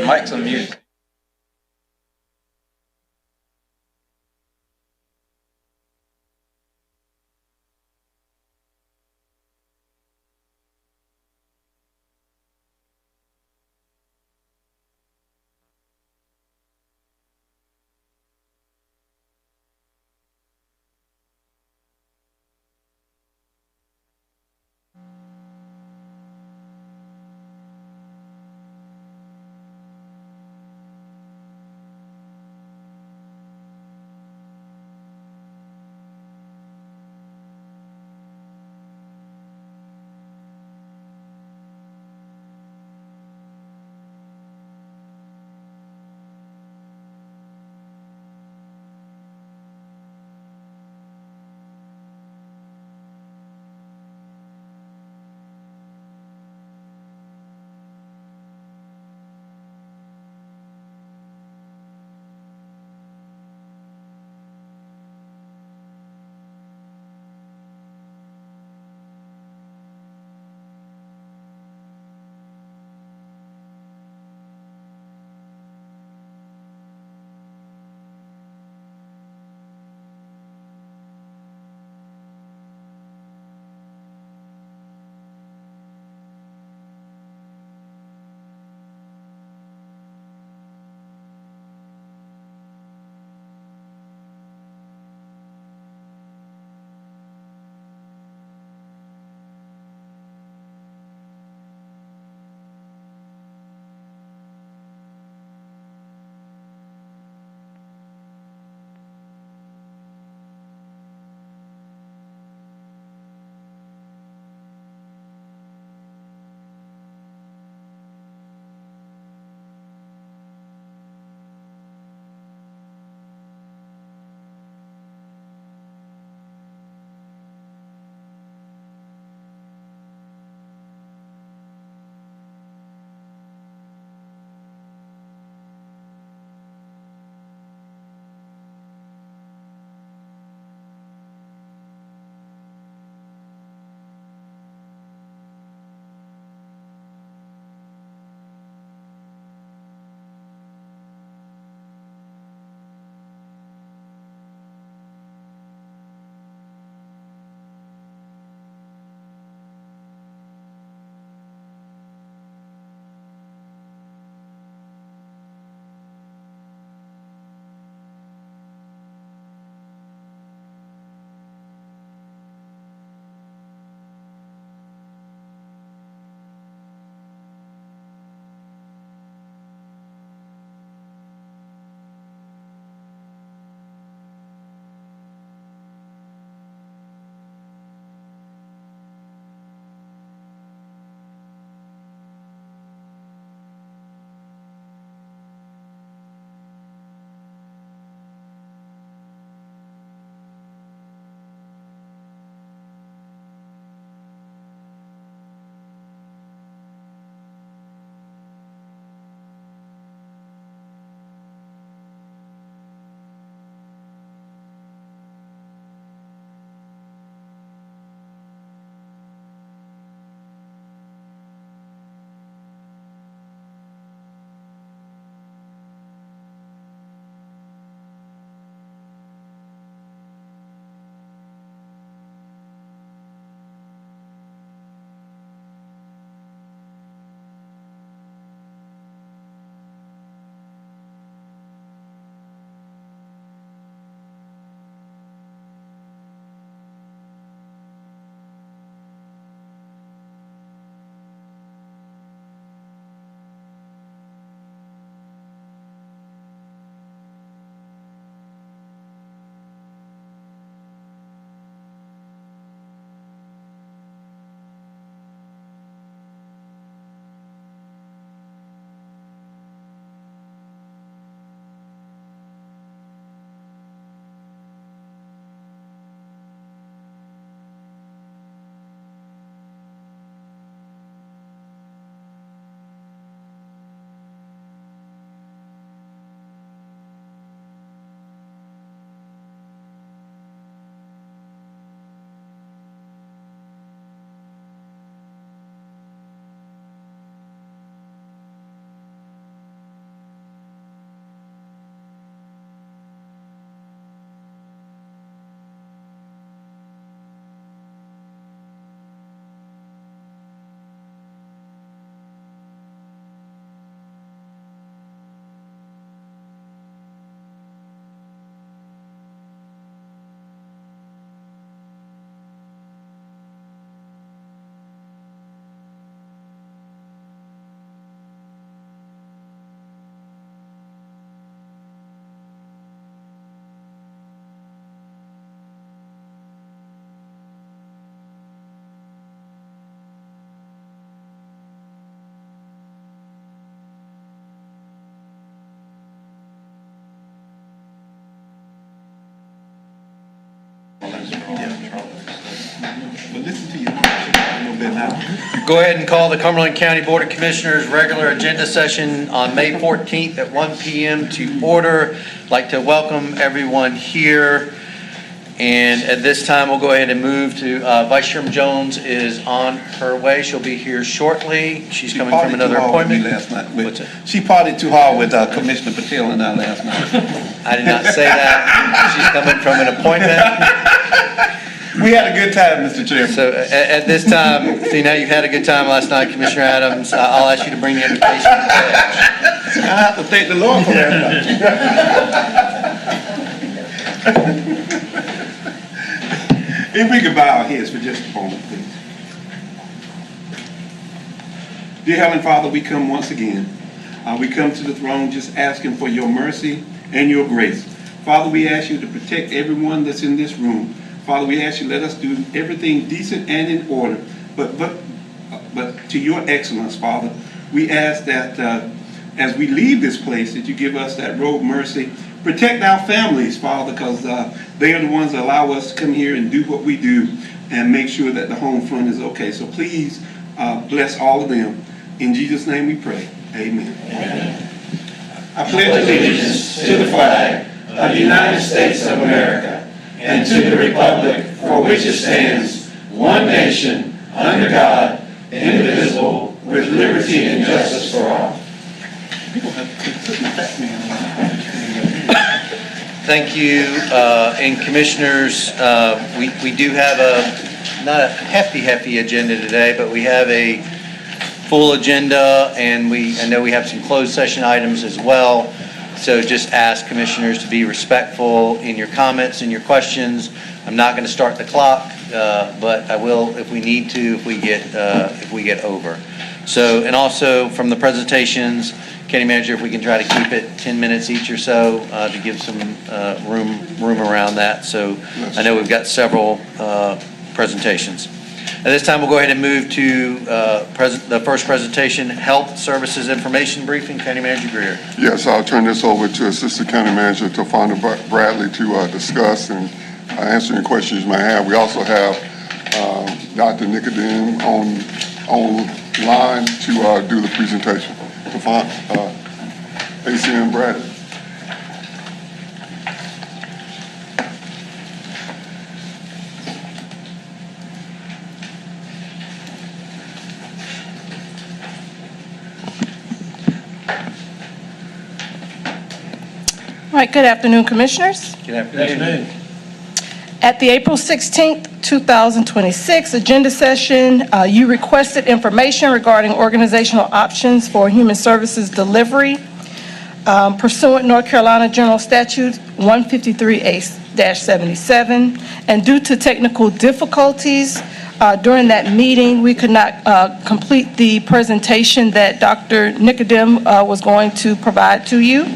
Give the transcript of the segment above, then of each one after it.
Mike's on mute. listen to you a little bit now. Go ahead and call the Cumberland County Board of Commissioners regular agenda session on May 14th at 1 p.m. to order. I'd like to welcome everyone here. And at this time, we'll go ahead and move to Vice Chairman Jones is on her way. She'll be here shortly. She's coming from another appointment. Last night. She partied too hard with Commissioner Patel and I last night. I did not say that. She's coming from an appointment. We had a good time, Mr. Chairman. So at this time, see, now you've had a good time last night, Commissioner Adams. I'll ask you to bring the invitation. I have to thank the Lord for that. If we could bow our heads for just a moment, please. Dear Heavenly Father, we come once again. We come to the throne just asking for your mercy and your grace. Father, we ask you to protect everyone that's in this room. Father, we ask you let us do everything decent and in order, but to your excellence, Father. We ask that as we leave this place, that you give us that road mercy. Protect our families, Father, because they are the ones that allow us to come here and do what we do and make sure that the home front is okay. So please bless all of them. In Jesus' name we pray. Amen. Amen. I pledge allegiance to the flag of the United States of America and to the republic for which it stands, one nation, under God, indivisible, with liberty and justice for all. Thank you. And commissioners, we do have not a hefty agenda today, but we have a full agenda, and I know we have some closed session items as well. So just ask commissioners to be respectful in your comments and your questions. I'm not going to start the clock, but I will if we need to, if we get over. So, and also from the presentations, County Manager, if we can try to keep it 10 minutes each or so to give some room around that. So I know we've got several presentations. At this time, we'll go ahead and move to the first presentation, Health Services Information Briefing. County Manager Greer. Yes, I'll turn this over to Assistant County Manager Tafanda Bradley to discuss and answer any questions you may have. We also have Dr. Nicodem online to do the presentation. ACM Bradley. All right, good afternoon, Commissioners. Good afternoon. At the April 16th, 2026 agenda session, you requested information regarding organizational options for human services delivery pursuant North Carolina General Statute 153A-77. And due to technical difficulties during that meeting, we could not complete the presentation that Dr. Nicodem was going to provide to you.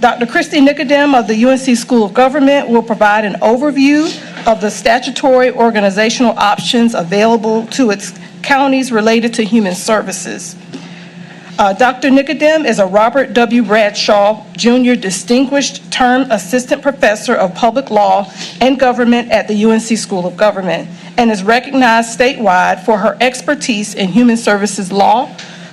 Dr. Christy Nicodem of the UNC School of Government will provide an overview of the statutory organizational options available to its counties related to human services. Dr. Nicodem is a Robert W. Bradshaw Jr. Distinguished Term Assistant Professor of Public Law and Government at the UNC School of Government and is recognized statewide for her expertise in human services law,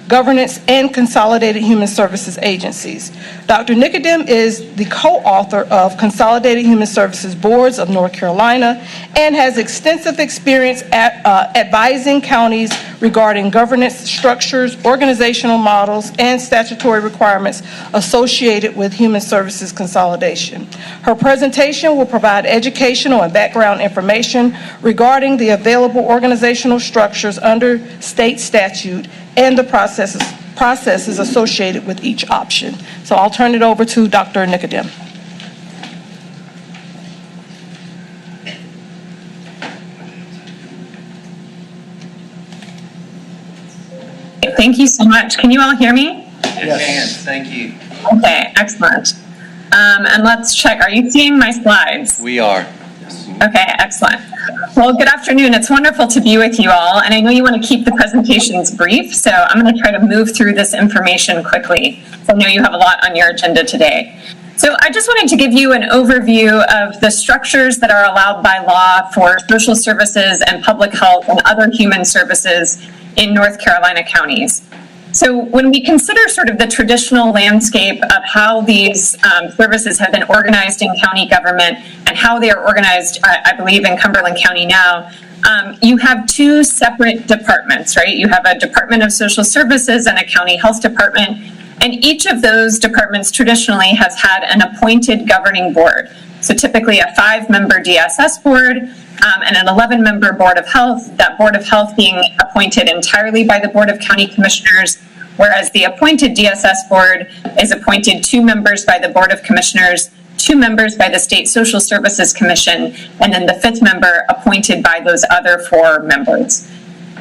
governance, and consolidated human services agencies. Dr. Nicodem is the co-author of Consolidated Human Services Boards of North Carolina and has extensive experience at advising counties regarding governance structures, organizational models, and statutory requirements associated with human services consolidation. Her presentation will provide educational and background information regarding the available organizational structures under state statute and the processes associated with each option. So I'll turn it over to Dr. Nicodem. Thank you so much. Can you all hear me? Yes. Thank you. Okay, excellent. And let's check. Are you seeing my slides? We are. Okay, excellent. Well, good afternoon. It's wonderful to be with you all. And I know you want to keep the presentations brief, so I'm going to try to move through this information quickly. So I know you have a lot on your agenda today. So I just wanted to give you an overview of the structures that are allowed by law for social services and public health and other human services in North Carolina counties. So when we consider sort of the traditional landscape of how these services have been organized in county government and how they are organized, I believe, in Cumberland County now, you have two separate departments, right? You have a Department of Social Services and a county health department. And each of those departments traditionally has had an appointed governing board. So typically a 5-member DSS board and an 11-member Board of Health, that Board of Health being appointed entirely by the Board of County Commissioners, whereas the appointed DSS board is appointed 2 members by the Board of Commissioners, 2 members by the State Social Services Commission, and then the 5th member appointed by those other 4 members.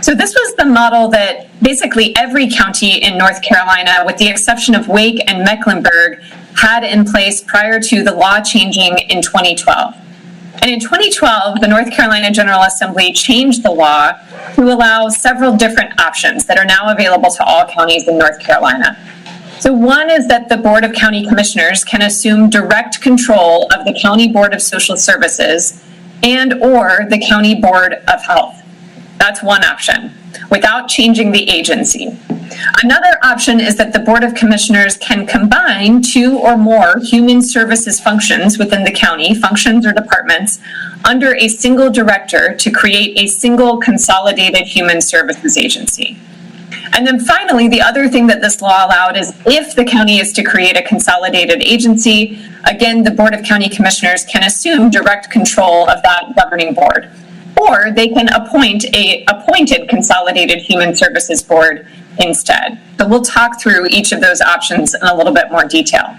So this was the model that basically every county in North Carolina, with the exception of Wake and Mecklenburg, had in place prior to the law changing in 2012. And in 2012, the North Carolina General Assembly changed the law to allow several different options that are now available to all counties in North Carolina. So one is that the Board of County Commissioners can assume direct control of the County Board of Social Services and or the County Board of Health. That's one option, without changing the agency. Another option is that the Board of Commissioners can combine 2 or more human services functions within the county, functions or departments, under a single director to create a single consolidated human services agency. And then finally, the other thing that this law allowed is if the county is to create a consolidated agency, again, the Board of County Commissioners can assume direct control of that governing board. Or they can appoint a appointed consolidated human services board instead. So we'll talk through each of those options in a little bit more detail.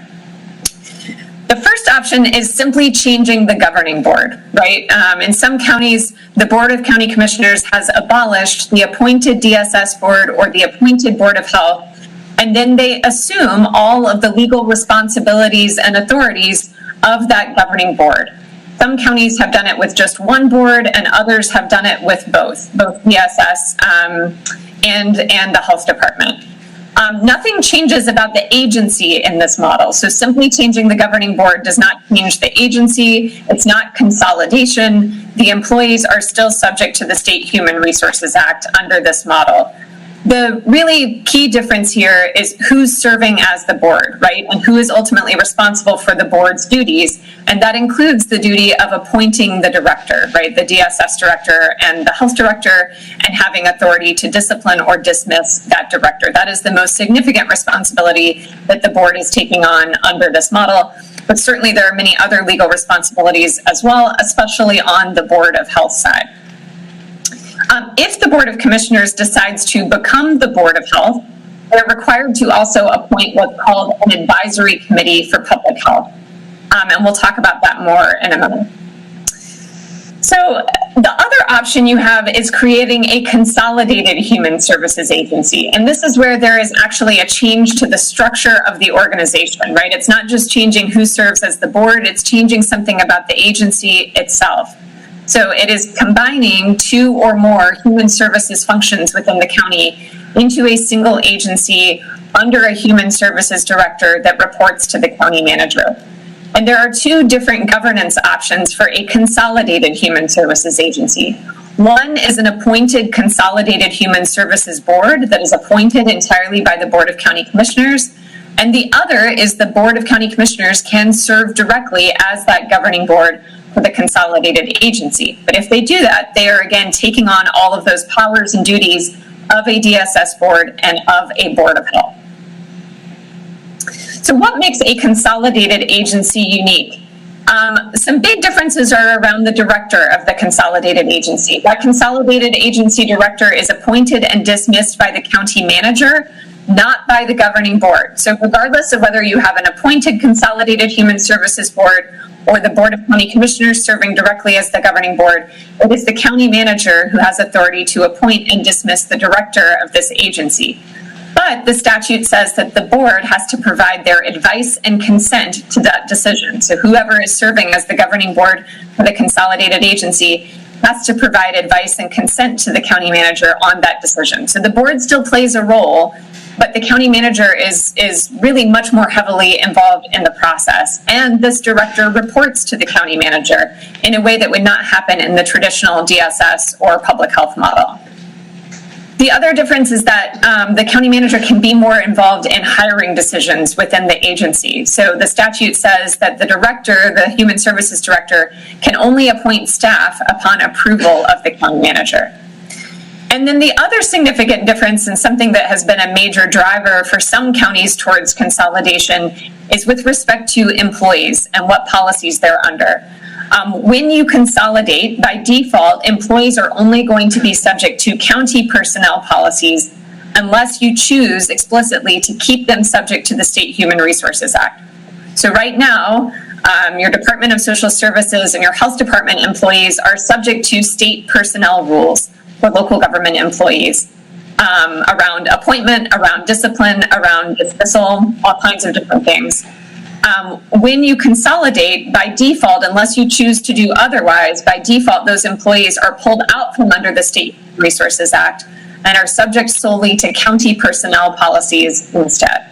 The first option is simply changing the governing board, right? In some counties, the Board of County Commissioners has abolished the appointed DSS board or the appointed Board of Health, and then they assume all of the legal responsibilities and authorities of that governing board. Some counties have done it with just one board, and others have done it with both DSS and the health department. Nothing changes about the agency in this model. So simply changing the governing board does not change the agency. It's not consolidation. The employees are still subject to the State Human Resources Act under this model. The really key difference here is who's serving as the board, right? And who is ultimately responsible for the board's duties. And that includes the duty of appointing the director, right? The DSS director and the health director, and having authority to discipline or dismiss that director. That is the most significant responsibility that the board is taking on under this model. But certainly there are many other legal responsibilities as well, especially on the Board of Health side. If the Board of Commissioners decides to become the Board of Health, they're required to also appoint what's called an advisory committee for public health. And we'll talk about that more in a moment. So the other option you have is creating a consolidated human services agency. And this is where there is actually a change to the structure of the organization, right? It's not just changing who serves as the board, it's changing something about the agency itself. So it is combining 2 or more human services functions within the county into a single agency under a human services director that reports to the county manager. And there are 2 different governance options for a consolidated human services agency. One is an appointed consolidated human services board that is appointed entirely by the Board of County Commissioners. And the other is the Board of County Commissioners can serve directly as that governing board for the consolidated agency. But if they do that, they are again taking on all of those powers and duties of a DSS board and of a Board of Health. So what makes a consolidated agency unique? Some big differences are around the director of the consolidated agency. That consolidated agency director is appointed and dismissed by the county manager, not by the governing board. So regardless of whether you have an appointed consolidated human services board or the Board of County Commissioners serving directly as the governing board, it is the county manager who has authority to appoint and dismiss the director of this agency. But the statute says that the board has to provide their advice and consent to that decision. So whoever is serving as the governing board for the consolidated agency has to provide advice and consent to the county manager on that decision. So the board still plays a role, but the county manager is really much more heavily involved in the process. And this director reports to the county manager in a way that would not happen in the traditional DSS or public health model. The other difference is that the county manager can be more involved in hiring decisions within the agency. So the statute says that the director, the human services director, can only appoint staff upon approval of the county manager. And then the other significant difference, and something that has been a major driver for some counties towards consolidation, is with respect to employees and what policies they're under. When you consolidate, by default, employees are only going to be subject to county personnel policies unless you choose explicitly to keep them subject to the State Human Resources Act. So right now, your Department of Social Services and your Health Department employees are subject to state personnel rules for local government employees around appointment, around discipline, around dismissal, all kinds of different things. When you consolidate, by default, unless you choose to do otherwise, by default, those employees are pulled out from under the State Resources Act and are subject solely to county personnel policies instead.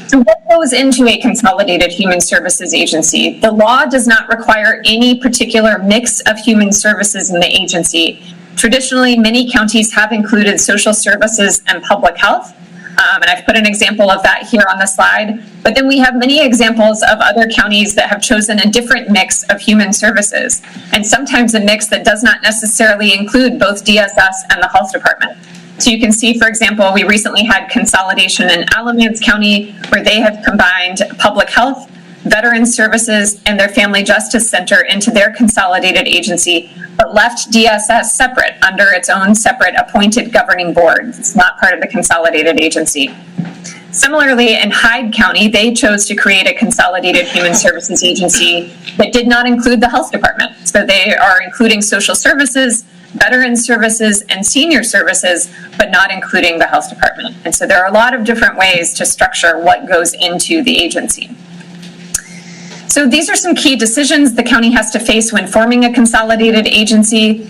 So what goes into a consolidated human services agency? The law does not require any particular mix of human services in the agency. Traditionally, many counties have included social services and public health. And I've put an example of that here on the slide. But then we have many examples of other counties that have chosen a different mix of human services, and sometimes a mix that does not necessarily include both DSS and the health department. So you can see, for example, we recently had consolidation in Alamance County, where they have combined public health, veteran services, and their family justice center into their consolidated agency, but left DSS separate under its own separate appointed governing board. It's not part of the consolidated agency. Similarly, in Hyde County, they chose to create a consolidated human services agency that did not include the health department. So they are including social services, veteran services, and senior services, but not including the health department. And so there are a lot of different ways to structure what goes into the agency. So these are some key decisions the county has to face when forming a consolidated agency.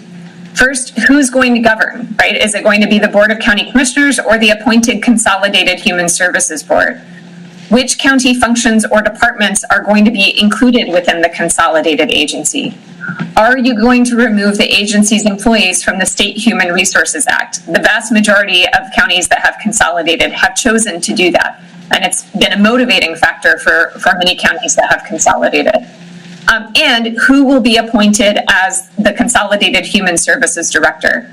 First, who's going to govern, right? Is it going to be the Board of County Commissioners or the appointed Consolidated Human Services Board? Which county functions or departments are going to be included within the consolidated agency? Are you going to remove the agency's employees from the State Human Resources Act? The vast majority of counties that have consolidated have chosen to do that. And it's been a motivating factor for many counties that have consolidated. And who will be appointed as the Consolidated Human Services Director?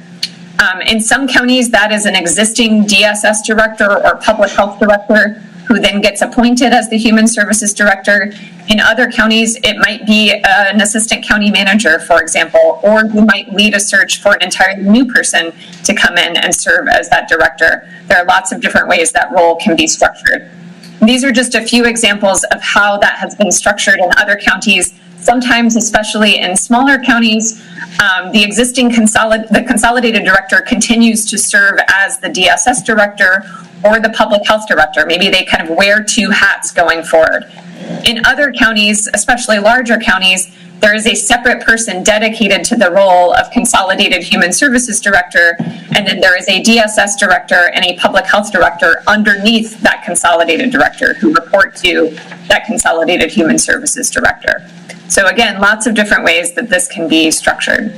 In some counties, that is an existing DSS director or public health director who then gets appointed as the Human Services Director. In other counties, it might be an assistant county manager, for example, or who might lead a search for an entirely new person to come in and serve as that director. There are lots of different ways that role can be structured. These are just a few examples of how that has been structured in other counties. Sometimes, especially in smaller counties, the consolidated director continues to serve as the DSS director or the public health director. Maybe they kind of wear two hats going forward. In other counties, especially larger counties, there is a separate person dedicated to the role of Consolidated Human Services Director, and then there is a DSS director and a public health director underneath that consolidated director who report to that Consolidated Human Services Director. So again, lots of different ways that this can be structured.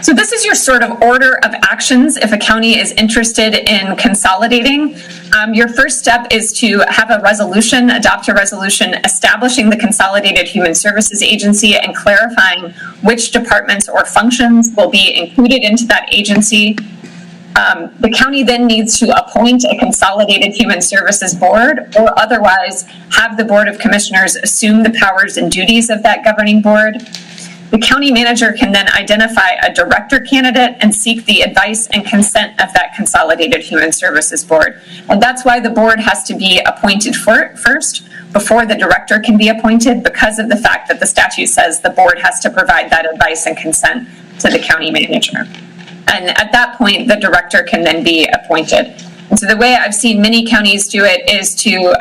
So this is your sort of order of actions if a county is interested in consolidating. Your first step is to have a resolution, adopt a resolution establishing the Consolidated Human Services Agency and clarifying which departments or functions will be included into that agency. The county then needs to appoint a Consolidated Human Services Board or otherwise have the Board of Commissioners assume the powers and duties of that governing board. The county manager can then identify a director candidate and seek the advice and consent of that Consolidated Human Services Board. And that's why the board has to be appointed first before the director can be appointed, because of the fact that the statute says the board has to provide that advice and consent to the county manager. And at that point, the director can then be appointed. And so the way I've seen many counties do it is to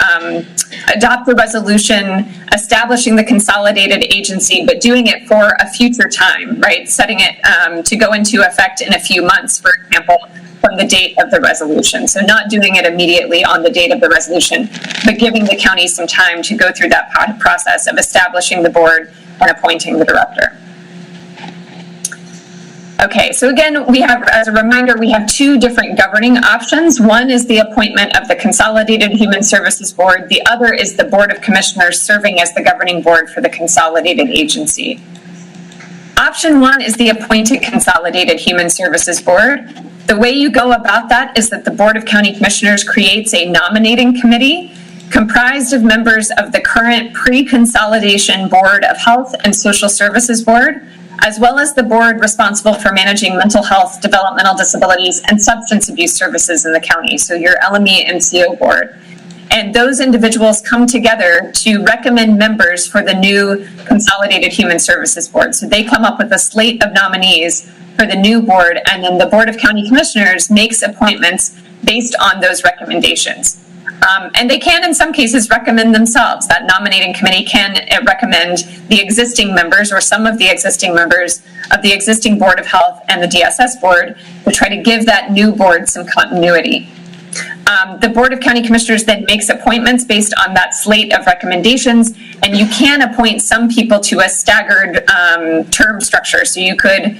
adopt the resolution establishing the consolidated agency, but doing it for a future time, right? Setting it to go into effect in a few months, for example, from the date of the resolution. So not doing it immediately on the date of the resolution, but giving the county some time to go through that process of establishing the board and appointing the director. Okay, so again, we have, as a reminder, we have two different governing options. One is the appointment of the Consolidated Human Services Board. The other is the Board of Commissioners serving as the governing board for the consolidated agency. Option one is the appointed Consolidated Human Services Board. The way you go about that is that the Board of County Commissioners creates a nominating committee comprised of members of the current pre-consolidation Board of Health and Social Services Board, as well as the board responsible for managing mental health, developmental disabilities, and substance abuse services in the county, so your LME and CO board. And those individuals come together to recommend members for the new Consolidated Human Services Board. So they come up with a slate of nominees for the new board, and then the Board of County Commissioners makes appointments based on those recommendations. And they can, in some cases, recommend themselves. That nominating committee can recommend the existing members or some of the existing members of the existing Board of Health and the DSS board to try to give that new board some continuity. The Board of County Commissioners then makes appointments based on that slate of recommendations, and you can appoint some people to a staggered term structure. So you could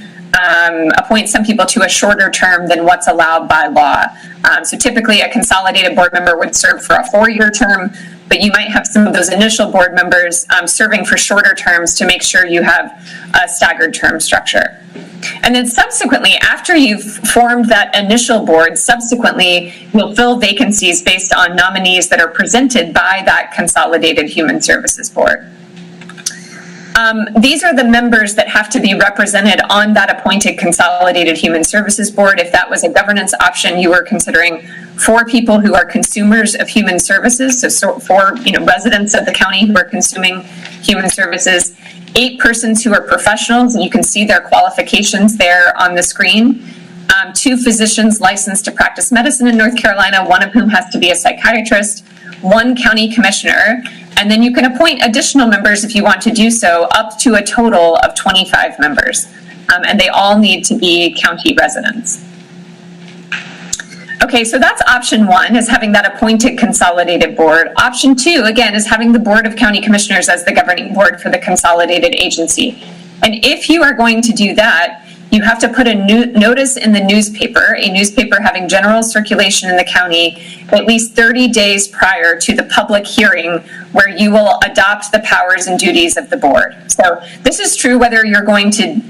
appoint some people to a shorter term than what's allowed by law. So typically a consolidated board member would serve for a 4-year term, but you might have some of those initial board members serving for shorter terms to make sure you have a staggered term structure. And then subsequently, after you've formed that initial board, subsequently you'll fill vacancies based on nominees that are presented by that Consolidated Human Services Board. These are the members that have to be represented on that appointed Consolidated Human Services Board. If that was a governance option, you were considering 4 people who are consumers of human services, so 4 residents of the county who are consuming human services, 8 persons who are professionals, and you can see their qualifications there on the screen. 2 physicians licensed to practice medicine in North Carolina, one of whom has to be a psychiatrist, 1 county commissioner, and then you can appoint additional members if you want to do so, up to a total of 25 members. And they all need to be county residents. Okay, so that's option one, is having that appointed consolidated board. Option two, again, is having the Board of County Commissioners as the governing board for the consolidated agency. And if you are going to do that, you have to put a notice in the newspaper, a newspaper having general circulation in the county, at least 30 days prior to the public hearing where you will adopt the powers and duties of the board. So this is true whether you're going to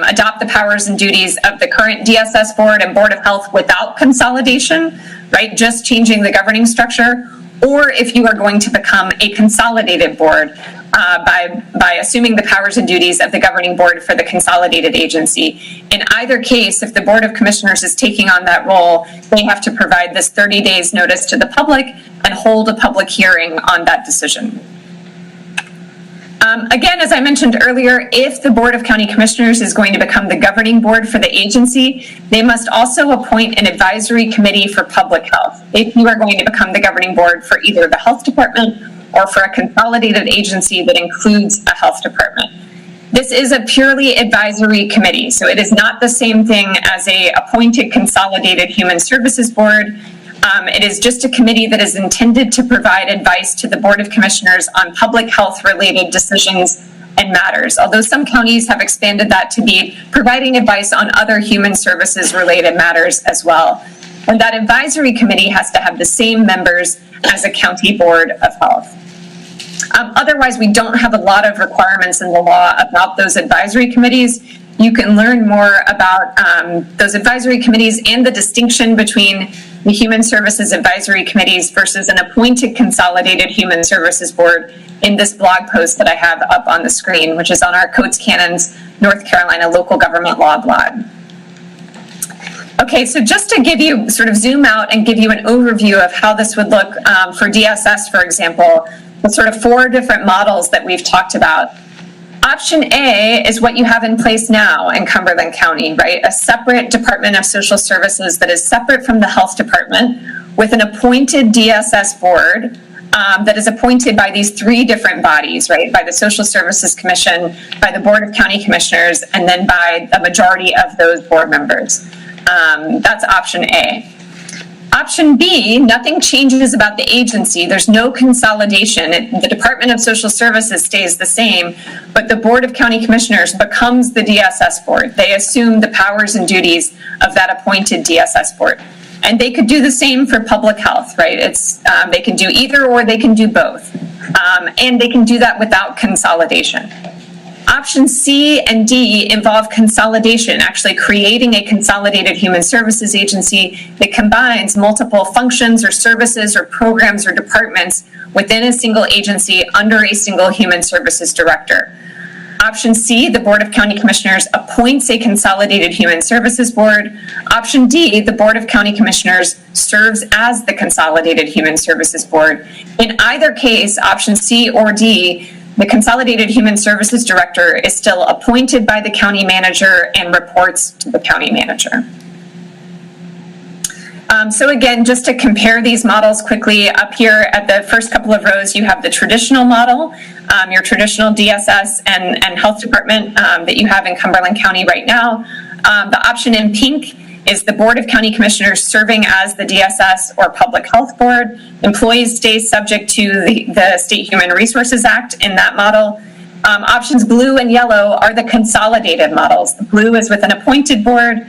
adopt the powers and duties of the current DSS board and Board of Health without consolidation, right? Just changing the governing structure, or if you are going to become a consolidated board by assuming the powers and duties of the governing board for the consolidated agency. In either case, if the Board of Commissioners is taking on that role, they have to provide this 30 days notice to the public and hold a public hearing on that decision. Again, as I mentioned earlier, if the Board of County Commissioners is going to become the governing board for the agency, they must also appoint an advisory committee for public health. If you are going to become the governing board for either the health department or for a consolidated agency that includes a health department. This is a purely advisory committee, so it is not the same thing as a appointed consolidated human services board. It is just a committee that is intended to provide advice to the Board of Commissioners on public health related decisions and matters, although some counties have expanded that to be providing advice on other human services related matters as well. And that advisory committee has to have the same members as a county Board of Health. Otherwise, we don't have a lot of requirements in the law about those advisory committees. You can learn more about those advisory committees and the distinction between the Human Services Advisory Committees versus an appointed Consolidated Human Services Board in this blog post that I have up on the screen, which is on our Coates Cannons North Carolina Local Government Law blog. Okay, so just to give you, sort of zoom out and give you an overview of how this would look for DSS, for example, the sort of 4 different models that we've talked about. Option A is what you have in place now in Cumberland County, right? A separate Department of Social Services that is separate from the Health Department with an appointed DSS board that is appointed by these 3 different bodies, right? By the Social Services Commission, by the Board of County Commissioners, and then by a majority of those board members. That's option A. Option B, nothing changes about the agency. There's no consolidation. The Department of Social Services stays the same, but the Board of County Commissioners becomes the DSS board. They assume the powers and duties of that appointed DSS board. And they could do the same for public health, right? They can do either or they can do both. And they can do that without consolidation. Options C and D involve consolidation, actually creating a consolidated human services agency that combines multiple functions or services or programs or departments within a single agency under a single human services director. Option C, the Board of County Commissioners appoints a consolidated human services board. Option D, the Board of County Commissioners serves as the consolidated human services board. In either case, option C or D, the Consolidated Human Services Director is still appointed by the county manager and reports to the county manager. So again, just to compare these models quickly, up here at the first couple of rows, you have the traditional model, your traditional DSS and health department that you have in Cumberland County right now. The option in pink is the Board of County Commissioners serving as the DSS or Public Health Board. Employees stay subject to the State Human Resources Act in that model. Options blue and yellow are the consolidated models. The blue is with an appointed board.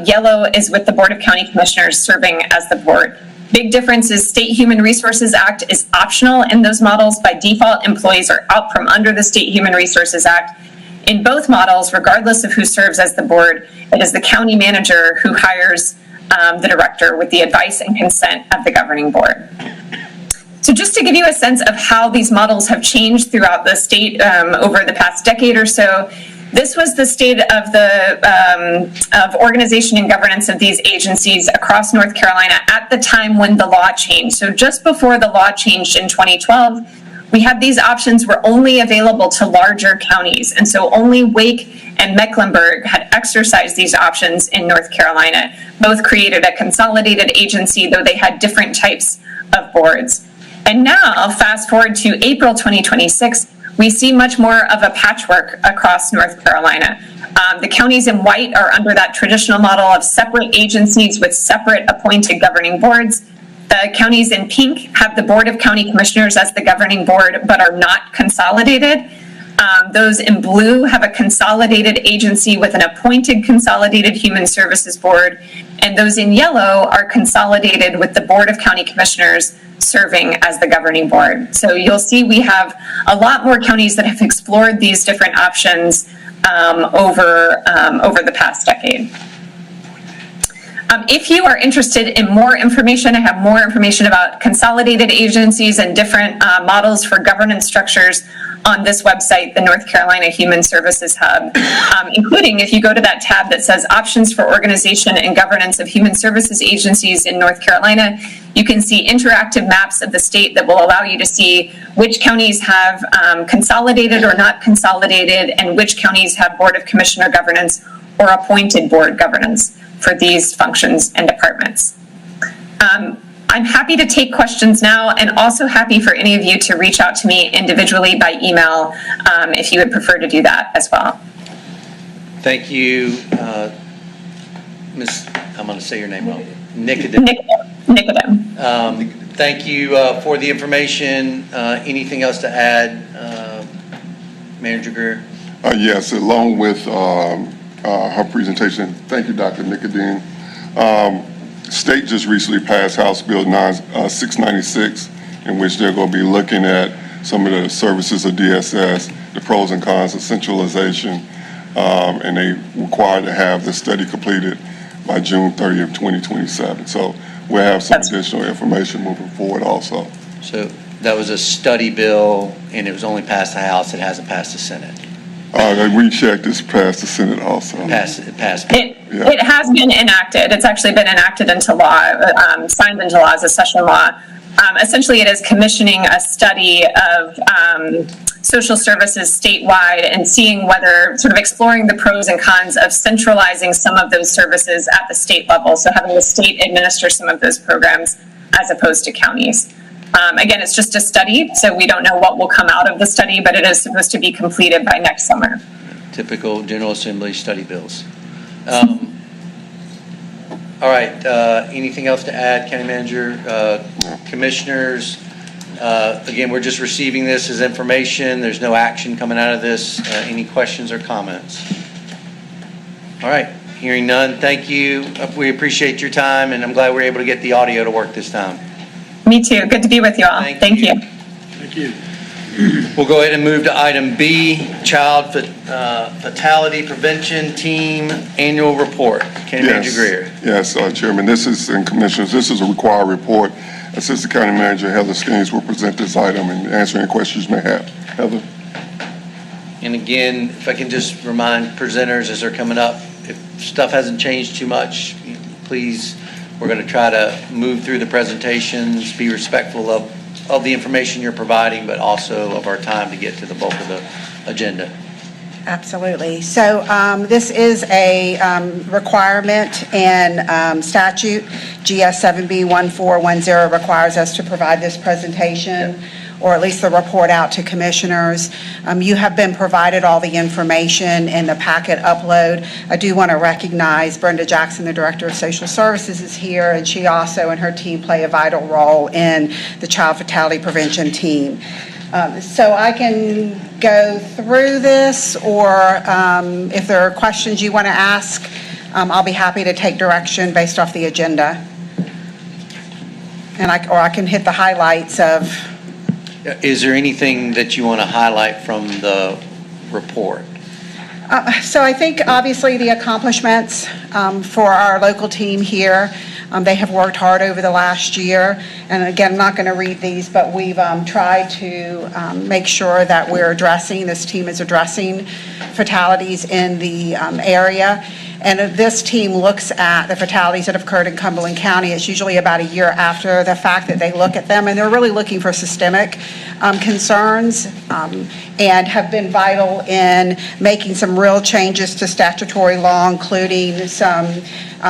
Yellow is with the Board of County Commissioners serving as the board. Big difference is State Human Resources Act is optional in those models. By default, employees are out from under the State Human Resources Act. In both models, regardless of who serves as the board, it is the county manager who hires the director with the advice and consent of the governing board. So just to give you a sense of how these models have changed throughout the state over the past decade or so, this was the state of of organization and governance of these agencies across North Carolina at the time when the law changed. So just before the law changed in 2012, we had these options were only available to larger counties. And so only Wake and Mecklenburg had exercised these options in North Carolina. Both created a consolidated agency, though they had different types of boards. And now, fast forward to April 2026, we see much more of a patchwork across North Carolina. The counties in white are under that traditional model of separate agencies with separate appointed governing boards. The counties in pink have the Board of County Commissioners as the governing board, but are not consolidated. Those in blue have a consolidated agency with an appointed consolidated human services board. And those in yellow are consolidated with the Board of County Commissioners serving as the governing board. So you'll see we have a lot more counties that have explored these different options over the past decade. If you are interested in more information, I have more information about consolidated agencies and different models for governance structures on this website, the North Carolina Human Services Hub, including if you go to that tab that says Options for Organization and Governance of Human Services Agencies in North Carolina, you can see interactive maps of the state that will allow you to see which counties have consolidated or not consolidated and which counties have Board of Commissioner governance or appointed board governance for these functions and departments. I'm happy to take questions now and also happy for any of you to reach out to me individually by email if you would prefer to do that as well. Thank you, Ms. I'm going to say your name wrong. Nicodem. Nicodem. Thank you for the information. Anything else to add, Manager Greer? Yes, along with her presentation, thank you, Dr. Nicodem. State just recently passed House Bill 696, in which they're going to be looking at some of the services of DSS, the pros and cons of centralization, and they require to have the study completed by June 30th, 2027. So we'll have some additional information moving forward also. So that was a study bill, and it was only passed the House. It hasn't passed the Senate. We checked this passed the Senate also. It has been enacted. It's actually been enacted into law, signed into law as a session law. Essentially, it is commissioning a study of social services statewide and seeing whether, sort of exploring the pros and cons of centralizing some of those services at the state level. So having the state administer some of those programs as opposed to counties. Again, it's just a study, so we don't know what will come out of the study, but it is supposed to be completed by next summer. Typical General Assembly study bills. All right, anything else to add, County Manager? Commissioners, again, we're just receiving this as information. There's no action coming out of this. Any questions or comments? All right, hearing none, thank you. We appreciate your time, and I'm glad we're able to get the audio to work this time. Me too. Good to be with you all. Thank you. We'll go ahead and move to item B, Child Fatality Prevention Team Annual Report. County Manager Greer. Yes, Chairman, this is, and Commissioners, this is a required report. Assistant County Manager Heather Skeens will present this item and answer any questions you may have. Heather? And again, if I can just remind presenters as they're coming up, if stuff hasn't changed too much, please, we're going to try to move through the presentations, be respectful of the information you're providing, but also of our time to get to the bulk of the agenda. Absolutely. So this is a requirement in statute. GS 7B1410 requires us to provide this presentation, or at least the report out to commissioners. You have been provided all the information in the packet upload. I do want to recognize Brenda Jackson, the Director of Social Services, is here, and she also and her team play a vital role in the Child Fatality Prevention Team. So I can go through this, or if there are questions you want to ask, I'll be happy to take direction based off the agenda. And I can hit the highlights of. Is there anything that you want to highlight from the report? So I think obviously the accomplishments for our local team here. They have worked hard over the last year. And again, I'm not going to read these, but we've tried to make sure that this team is addressing fatalities in the area. And this team looks at the fatalities that have occurred in Cumberland County. It's usually about a year after the fact that they look at them, and they're really looking for systemic concerns and have been vital in making some real changes to statutory law, including some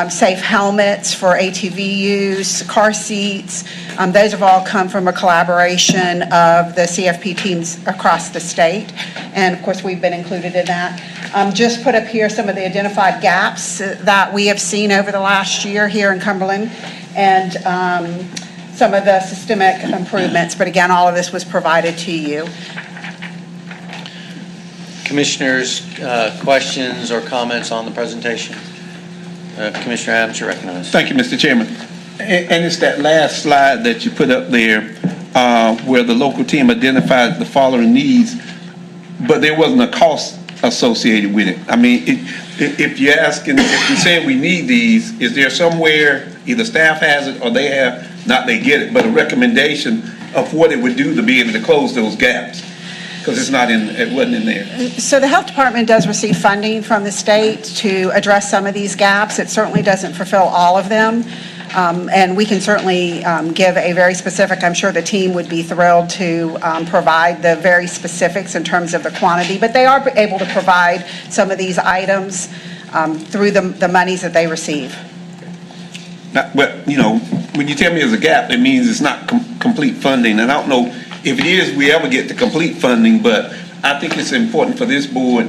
safe helmets for ATV use, car seats. Those have all come from a collaboration of the CFP teams across the state, and of course we've been included in that. Just put up here some of the identified gaps that we have seen over the last year here in Cumberland, and some of the systemic improvements, but again, all of this was provided to you. Commissioners, questions or comments on the presentation? Commissioner Adams, you're recognized. Thank you, Mr. Chairman. And it's that last slide that you put up there where the local team identified the following needs, but there wasn't a cost associated with it. I mean, if you're asking, if you're saying we need these, is there somewhere either staff has it or they have, not they get it, but a recommendation of what it would do to be able to close those gaps? Because it's not in, it wasn't in there. So the health department does receive funding from the state to address some of these gaps. It certainly doesn't fulfill all of them. And we can certainly give a very specific, I'm sure the team would be thrilled to provide the very specifics in terms of the quantity, but they are able to provide some of these items through the monies that they receive. But, you know, when you tell me there's a gap, it means it's not complete funding. And I don't know if it is, we ever get to complete funding, but I think it's important for this board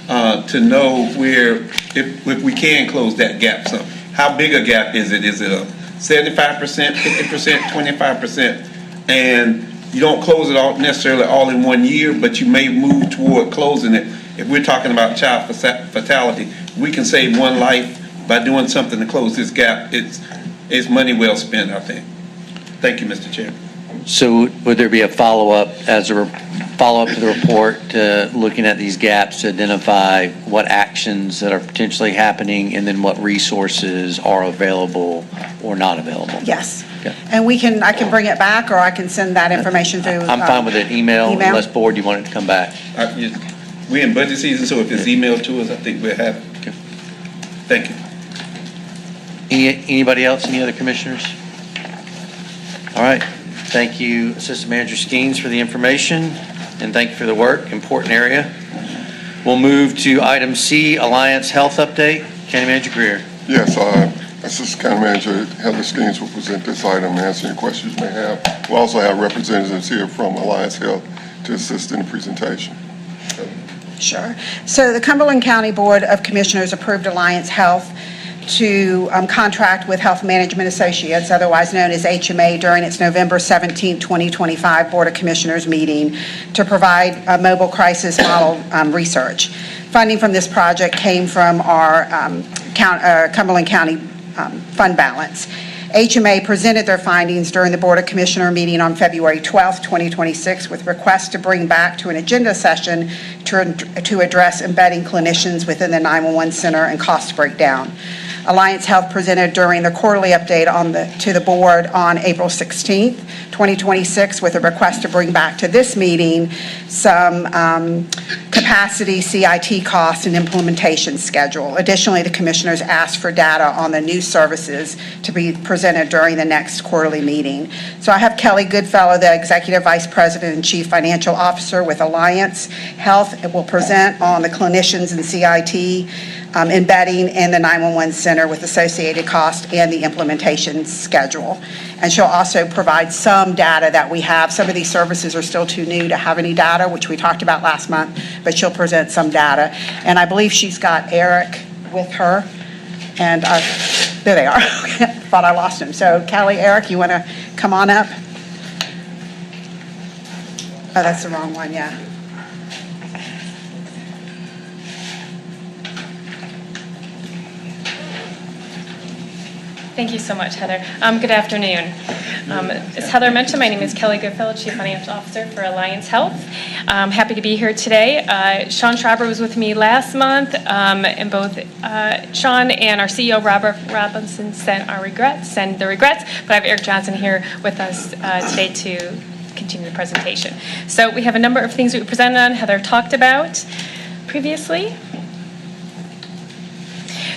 to know where, if we can close that gap some. How big a gap is it? Is it a 75%, 50%, 25%? And you don't close it all necessarily all in 1 year, but you may move toward closing it. If we're talking about child fatality, we can save one life by doing something to close this gap. It's money well spent, I think. Thank you, Mr. Chairman. So would there be a follow-up as a follow-up to the report, looking at these gaps to identify what actions that are potentially happening and then what resources are available or not available? Yes. Okay. And I can bring it back, or I can send that information through. I'm fine with an email, unless board you want it to come back. We're in budget season, so if it's emailed to us, I think we'll have it. Okay. Thank you. Anybody else, any other commissioners? All right. Thank you, Assistant Manager Skeens, for the information, and thank you for the work. Important area. We'll move to item C, Alliance Health Update. County Manager Greer. Yes, Assistant County Manager Heather Skeens will present this item and answer any questions you may have. We'll also have representatives here from Alliance Health to assist in the presentation. Sure. So the Cumberland County Board of Commissioners approved Alliance Health to contract with Health Management Associates, otherwise known as HMA, during its November 17, 2025 Board of Commissioners meeting to provide mobile crisis model research. Funding from this project came from our Cumberland County fund balance. HMA presented their findings during the Board of Commissioner meeting on February 12, 2026, with requests to bring back to an agenda session to address embedding clinicians within the 911 center and cost breakdown. Alliance Health presented during the quarterly update to the board on April 16th, 2026, with a request to bring back to this meeting some capacity, CIT costs, and implementation schedule. Additionally, the commissioners asked for data on the new services to be presented during the next quarterly meeting. So I have Kelly Goodfellow, the Executive Vice President and Chief Financial Officer with Alliance Health, and will present on the clinicians and CIT embedding in the 911 center with associated cost and the implementation schedule. And she'll also provide some data that we have. Some of these services are still too new to have any data, which we talked about last month, but she'll present some data. And I believe she's got Eric with her. And there they are. Thought I lost him. So Kelly, Eric, you want to come on up? Oh, that's the wrong one, yeah. Thank you so much, Heather. Good afternoon. As Heather mentioned, my name is Kelly Goodfellow, Chief Financial Officer for Alliance Health. I'm happy to be here today. Sean Schreiber was with me last month, and both Sean and our CEO, Robert Robinson, send the regrets, but I have Eric Johnson here with us today to continue the presentation. So we have a number of things that we presented on, Heather talked about previously.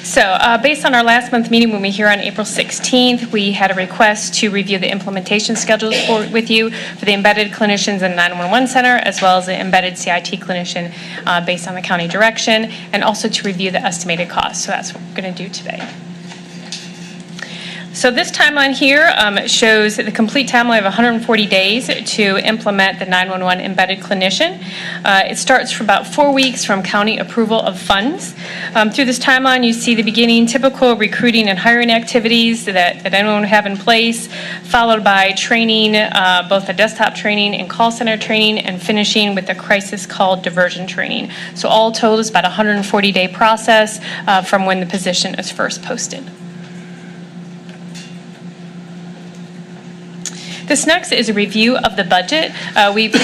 So based on our last month meeting when we were here on April 16th, we had a request to review the implementation schedules with you for the embedded clinicians in the 911 center, as well as the embedded CIT clinician based on the county direction, and also to review the estimated costs. So that's what we're going to do today. So this timeline here shows the complete timeline of 140 days to implement the 911 embedded clinician. It starts for about 4 weeks from county approval of funds. Through this timeline, you see the beginning typical recruiting and hiring activities that anyone would have in place, followed by training, both the desktop training and call center training, and finishing with the crisis call diversion training. So all told is about a 140-day process from when the position is first posted. This next is a review of the budget. We've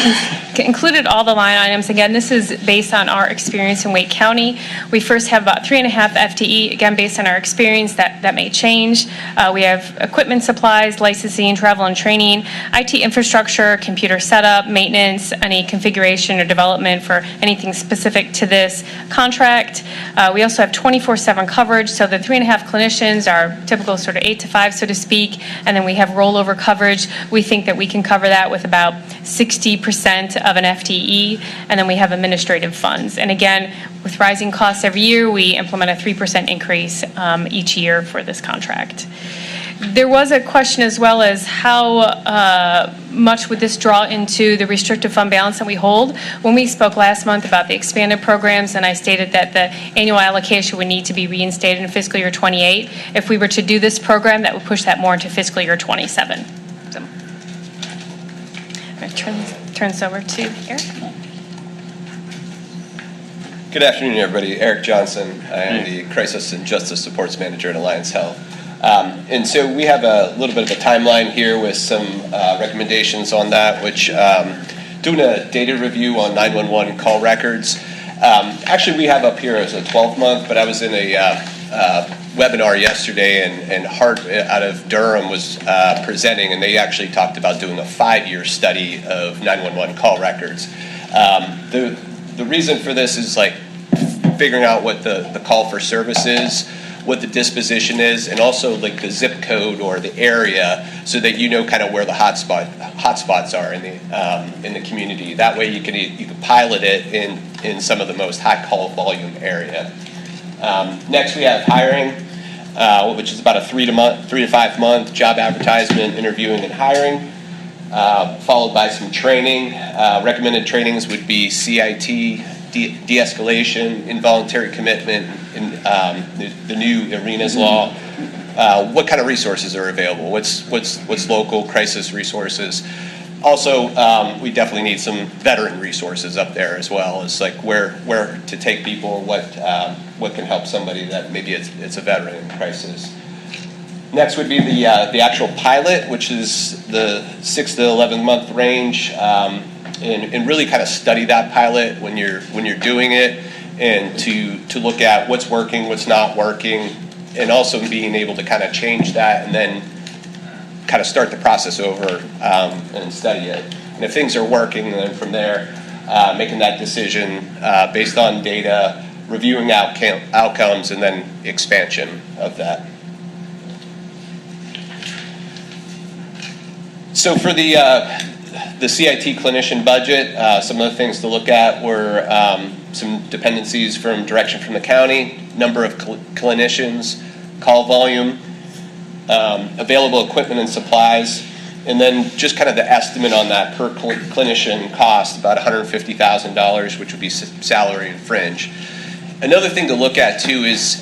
included all the line items. Again, this is based on our experience in Wake County. We first have about 3.5 FTE, again, based on our experience. That may change. We have equipment supplies, licensing, travel and training, IT infrastructure, computer setup, maintenance, any configuration or development for anything specific to this contract. We also have 24/7 coverage, so the 3.5 clinicians are typical sort of 8 to 5, so to speak, and then we have rollover coverage. We think that we can cover that with about 60% of an FTE, and then we have administrative funds. And again, with rising costs every year, we implement a 3% increase each year for this contract. There was a question as well as how much would this draw into the restricted fund balance that we hold. When we spoke last month about the expanded programs, and I stated that the annual allocation would need to be reinstated in fiscal year 28. If we were to do this program, that would push that more into fiscal year 27. So, I'm going to turn this over to Eric. Good afternoon, everybody. Eric Johnson. I am the Crisis and Justice Supports Manager at Alliance Health. And so we have a little bit of a timeline here with some recommendations on that, which doing a data review on 911 call records. Actually, we have up here as a 12-month, but I was in a webinar yesterday, and Hart out of Durham was presenting, and they actually talked about doing a 5-year study of 911 call records. The reason for this is like figuring out what the call for service is, what the disposition is, and also like the zip code or the area, so that you know kind of where the hotspots are in the community. That way you can pilot it in some of the most high call volume area. Next we have hiring, which is about a 3 to 5 month job advertisement, interviewing and hiring, followed by some training. Recommended trainings would be CIT, de-escalation, involuntary commitment, and the new arenas law. What kind of resources are available? What's local crisis resources? Also, we definitely need some veteran resources up there as well. It's like where to take people, what can help somebody that maybe it's a veteran in crisis. Next would be the actual pilot, which is the 6 to 11 month range, and really kind of study that pilot when you're doing it, and to look at what's working, what's not working, and also being able to kind of change that and then kind of start the process over and study it. And if things are working, then from there, making that decision based on data, reviewing outcomes, and then expansion of that. So for the CIT clinician budget, some of the things to look at were some dependencies from direction from the county, number of clinicians, call volume, available equipment and supplies, and then just kind of the estimate on that per clinician cost, about $150,000, which would be salary and fringe. Another thing to look at too is,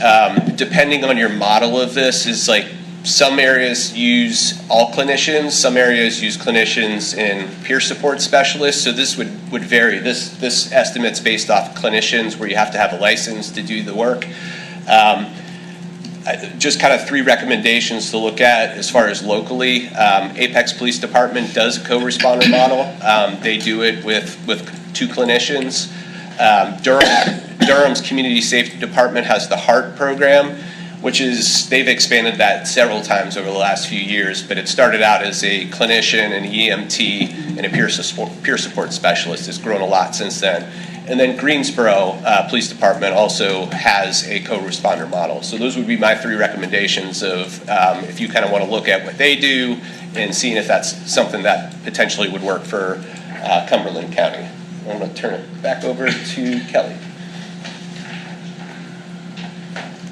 depending on your model of this, is like some areas use all clinicians, some areas use clinicians and peer support specialists, so this would vary. This estimate's based off clinicians where you have to have a license to do the work. Just kind of 3 recommendations to look at as far as locally. Apex Police Department does a co-responder model. They do it with 2 clinicians. Durham's Community Safety Department has the HEART program, which is, they've expanded that several times over the last few years, but it started out as a clinician, an EMT, and a peer support specialist. It's grown a lot since then. And then Greensboro Police Department also has a co-responder model. So those would be my 3 recommendations of if you kind of want to look at what they do and seeing if that's something that potentially would work for Cumberland County. I'm going to turn it back over to Kelly.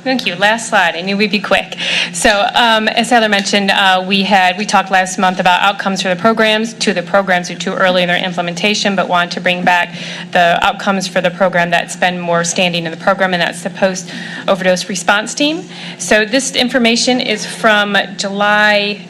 Thank you. Last slide. I knew we'd be quick. So as Heather mentioned, we talked last month about outcomes for the programs. 2 of the programs are too early in their implementation, but want to bring back the outcomes for the program that's been more standing in the program, and that's the post-overdose response team. So this information is from July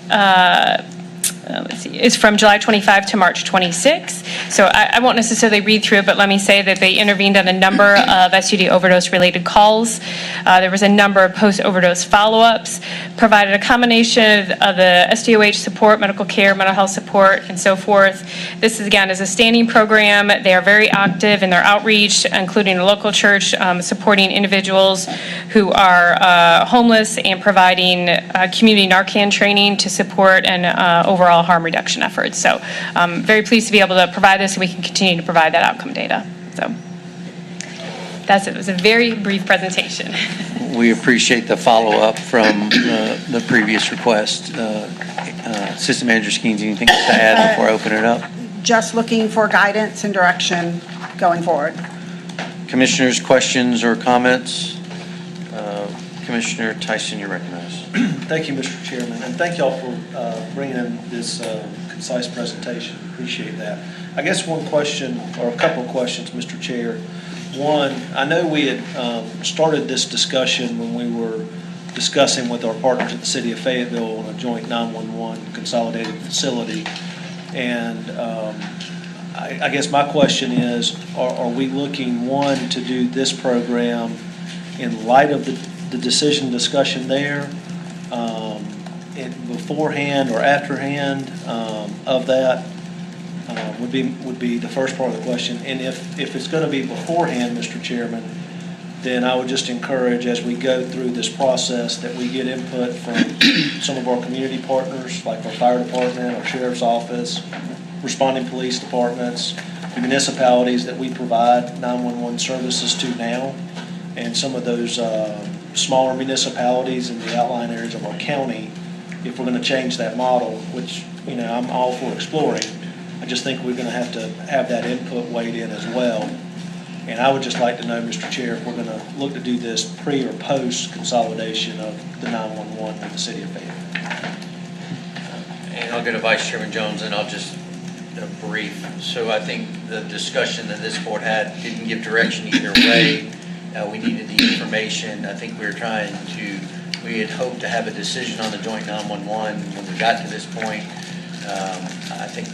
is from July 25 to March 26. So I won't necessarily read through it, but let me say that they intervened on a number of SUD overdose-related calls. There was a number of post-overdose follow-ups, provided a combination of the SDOH support, medical care, mental health support, and so forth. This is, again, is a standing program. They are very active in their outreach, including a local church, supporting individuals who are homeless and providing community Narcan training to support and overall harm reduction efforts. So very pleased to be able to provide this, and we can continue to provide that outcome data. So that's it. It was a very brief presentation. We appreciate the follow-up from the previous request. Assistant Manager Skeens, anything to add before I open it up? Just looking for guidance and direction going forward. Commissioners, questions or comments? Commissioner Tyson, you're recognized. Thank you, Mr. Chairman, and thank y'all for bringing in this concise presentation. Appreciate that. I guess one question, or a couple of questions, Mr. Chair. One, I know we had started this discussion when we were discussing with our partners at the City of Fayetteville on a joint 911 consolidated facility, and I guess my question is, are we looking, one, to do this program in light of the decision discussion there, beforehand or afterhand of that, would be the first part of the question. And if it's going to be beforehand, Mr. Chairman, then I would just encourage, as we go through this process, that we get input from some of our community partners, like our fire department, our sheriff's office, responding police departments, the municipalities that we provide 911 services to now, and some of those smaller municipalities in the outlying areas of our county, if we're going to change that model, which, you know, I'm all for exploring. I just think we're going to have that input weighed in as well. And I would just like to know, Mr. Chair, if we're going to look to do this pre or post consolidation of the 911 in the City of Fayetteville. And I'll go to Vice Chairman Jones, and I'll just brief. So I think the discussion that this board had didn't give direction either way. We needed the information. I think we had hoped to have a decision on the joint 911 when we got to this point. I think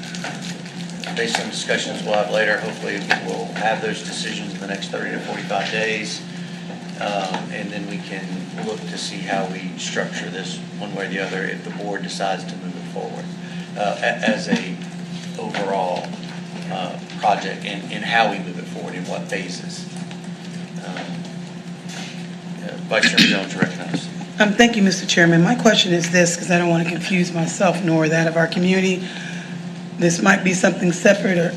based on discussions we'll have later, hopefully we'll have those decisions in the next 30 to 45 days. And then we can look to see how we structure this one way or the other if the board decides to move it forward as a overall project and how we move it forward in what phases. Vice Chairman Jones, recognized. Thank you, Mr. Chairman. My question is this, because I don't want to confuse myself nor that of our community. This might be something separate, or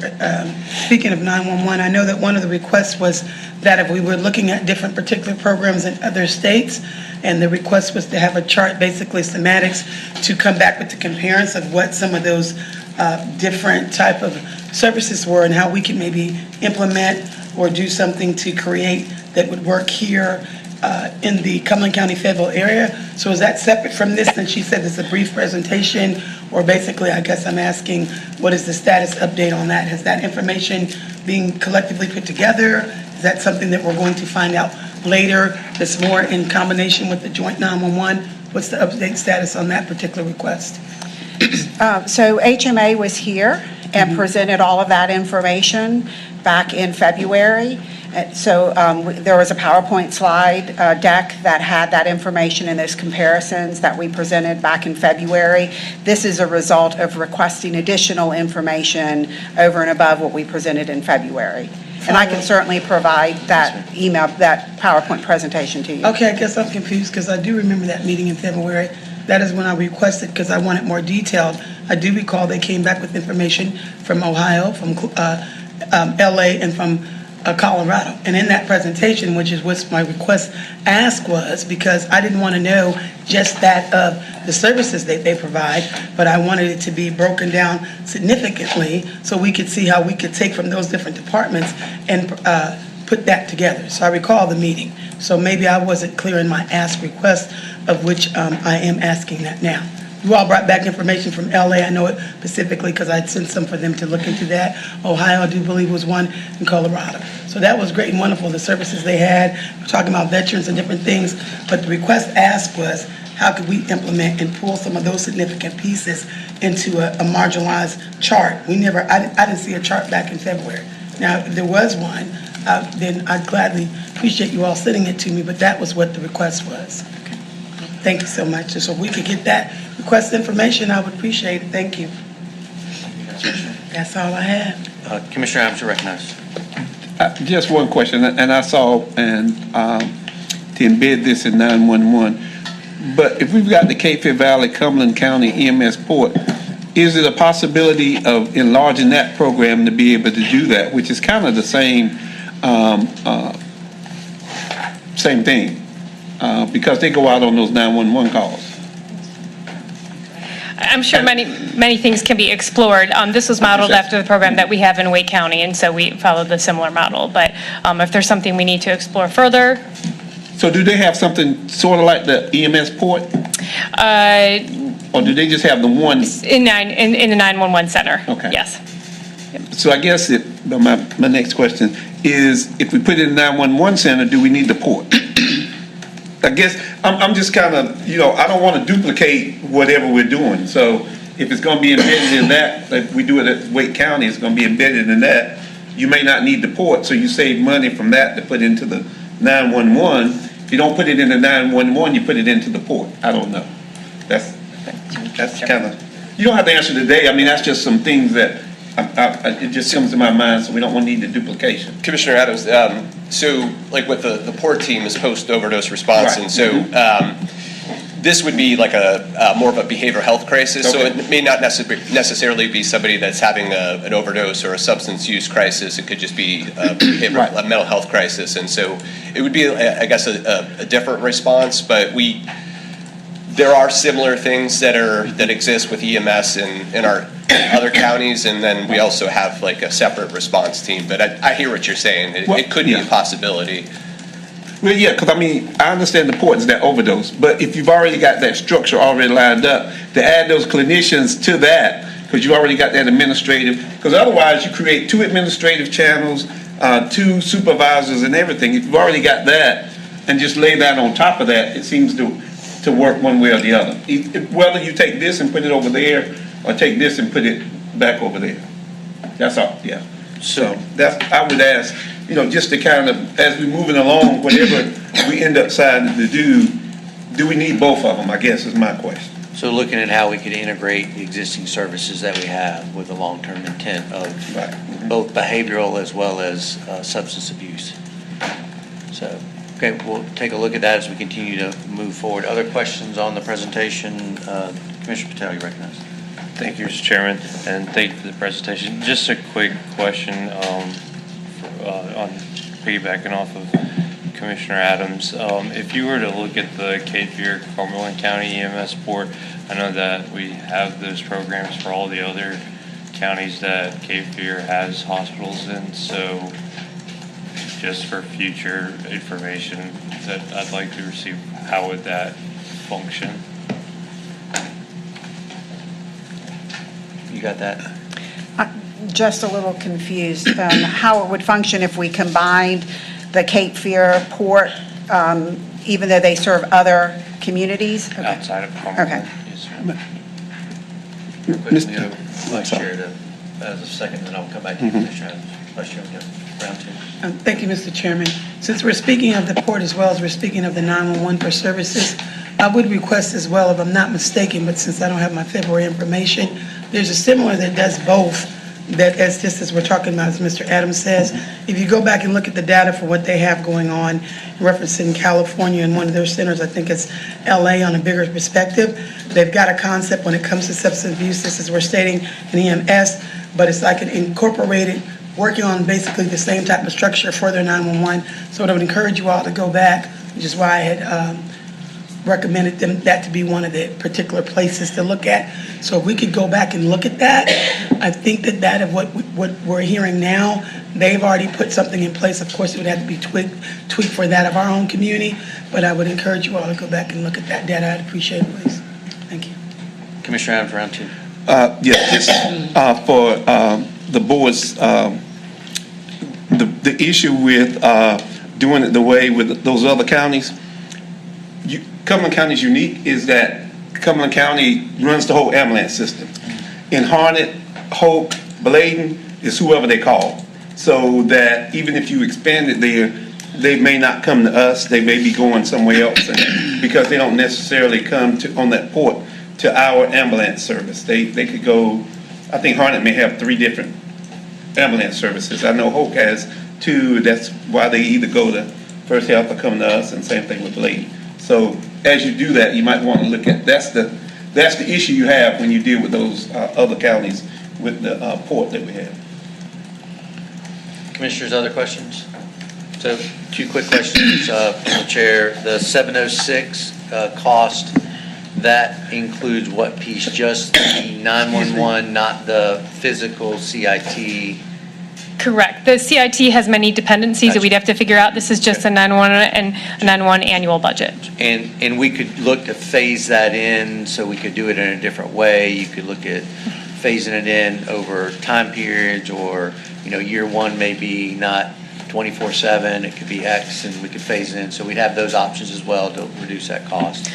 speaking of 911, I know that one of the requests was that if we were looking at different particular programs in other states, and the request was to have a chart, basically schematics, to come back with the comparison of what some of those different type of services were and how we can maybe implement or do something to create that would work here in the Cumberland County Fayetteville area. So is that separate from this? And she said it's a brief presentation, or basically, I guess I'm asking, what is the status update on that? Has that information being collectively put together? Is that something that we're going to find out later that's more in combination with the joint 911? What's the update status on that particular request? So HMA was here and presented all of that information back in February. So there was a PowerPoint slide deck that had that information and those comparisons that we presented back in February. This is a result of requesting additional information over and above what we presented in February. And I can certainly provide that email, that PowerPoint presentation to you. Okay, I guess I'm confused because I do remember that meeting in February. That is when I requested, because I wanted more detailed. I do recall they came back with information from Ohio, from LA, and from Colorado. And in that presentation, which is what my request ask was, because I didn't want to know just that of the services that they provide, but I wanted it to be broken down significantly so we could see how we could take from those different departments and put that together. So I recall the meeting. So maybe I wasn't clear in my ask request, of which I am asking that now. You all brought back information from LA. I know it specifically because I'd sent some for them to look into that. Ohio, I do believe, was one, in Colorado. So that was great and wonderful, the services they had. We're talking about veterans and different things. But the request asked was, how could we implement and pull some of those significant pieces into a marginalized chart? I didn't see a chart back in February. Now, if there was one, then I'd gladly appreciate you all sending it to me, but that was what the request was. Thank you so much. So if we could get that request information, I would appreciate it. Thank you. That's all I have. Commissioner Adams, you're recognized. Just one question, and I saw and to embed this in 911. But if we've got the Cape Fear Valley, Cumberland County EMS port, is it a possibility of enlarging that program to be able to do that, which is kind of the same thing, because they go out on those 911 calls? I'm sure many things can be explored. This was modeled after the program that we have in Wake County, and so we followed the similar model. But if there's something we need to explore further. So do they have something sort of like the EMS port? Or do they just have the one? In the 911 center. Okay. Yes. So I guess my next question is, if we put it in the 911 center, do we need the port? I guess I'm just kind of, I don't want to duplicate whatever we're doing. So if it's going to be embedded in that, like we do it at Wake County, it's going to be embedded in that. You may not need the port, so you save money from that to put into the 911. If you don't put it in the 911, you put it into the port. I don't know. That's kind of, you don't have to answer today. I mean, that's just some things that it just comes to my mind, so we don't want to need the duplication. Commissioner Adams, so like with the port team is post-overdose response, Right. and so this would be like a more of a behavioral health crisis. So Okay. it may not necessarily be somebody that's having an overdose or a substance use crisis. It could just be a behavioral, a mental health crisis, and so it would be, I guess, a different response. But there are similar things that exist with EMS in our other counties, and then we also have like a separate response team. But I hear what you're saying. It could be a possibility. Well, yeah, because I understand the port is that overdose, but if you've already got that structure already lined up, to add those clinicians to that, because you already got that administrative, because otherwise you create 2 administrative channels, 2 supervisors and everything. If you've already got that and just lay that on top of that, it seems to work one way or the other. Whether you take this and put it over there or take this and put it back over there. That's all, yeah. So that's, I would ask, just to kind of, as we're moving along, whatever we end up deciding to do we need both of them, I guess is my question. So looking at how we could integrate the existing services that we have with the long-term intent of Right. both behavioral as well as substance abuse. So, okay, we'll take a look at that as we continue to move forward. Other questions on the presentation? Commissioner Patel, you recognize. Thank you, Mr. Chairman, and thank you for the presentation. Just a quick question on piggybacking off of Commissioner Adams. If you were to look at the Cape Fear Cumberland County EMS board, I know that we have those programs for all the other counties that Cape Fear has hospitals in, so just for future information that I'd like to receive, how would that function? You got that? Just a little confused how it would function if we combined the Cape Fear Port, even though they serve other communities? Okay. Outside of Cumberland? Okay. Yes, ma'am. Mr. Vice Chair to, as a second, then I'll come back to you, Commissioner Adams. Vice Chair, we'll go round 2. Thank you, Mr. Chairman. Since we're speaking of the port as well as we're speaking of the 911 for services, I would request as well, if I'm not mistaken, but since I don't have my February information, there's a similar that does both, that as just as we're talking about, as Mr. Adams says, if you go back and look at the data for what they have going on, referencing California and one of their centers, I think it's LA on a bigger perspective, they've got a concept when it comes to substance abuse, this is we're stating in EMS, but it's like an incorporated, working on basically the same type of structure for their 911. So I would encourage you all to go back, which is why I had recommended them that to be one of the particular places to look at. So if we could go back and look at that, I think that of what we're hearing now, they've already put something in place. Of course, it would have to be tweaked for that of our own community, but I would encourage you all to go back and look at that data. I'd appreciate it, please. Thank you. Commissioner Adams, round 2. Yeah, just for the board's, the issue with doing it the way with those other counties, Cumberland County is unique is that Cumberland County runs the whole ambulance system. In Harnett, Hope, Bladen, is whoever they call. So that even if you expand it there, they may not come to us, they may be going somewhere else, and because they don't necessarily come to on that port to our ambulance service. They could go, I think Harnett may have 3 different ambulance services. I know Hope has 2, that's why they either go to First Health or come to us, and same thing with Bladen. So as you do that, you might want to look at, that's the issue you have when you deal with those other counties with the port that we have. Commissioners, other questions? So 2 quick questions from the chair. The 706 cost, that includes what piece? Just the 911, not the physical CIT? Correct. The CIT has many dependencies that we'd have to figure out. This is just a 911 and a 911 annual budget. And we could look to phase that in, so we could do it in a different way. You could look at phasing it in over time periods, or, year 1 may be not 24/7, it could be X, and we could phase it in. So we'd have those options as well to reduce that cost.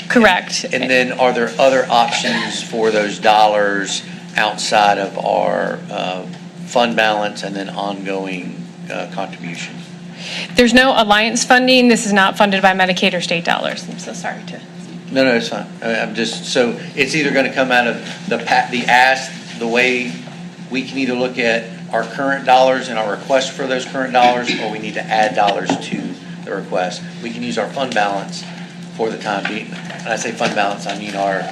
Correct. And then are there other options for those dollars outside of our fund balance and then ongoing contributions? There's no alliance funding. This is not funded by Medicaid or state dollars. I'm so sorry to. No, it's fine. I'm just, so it's either going to come out of the ask, the way we can either look at our current dollars and our request for those current dollars, or we need to add dollars to the request. We can use our fund balance for the time being. And I say fund balance, I mean our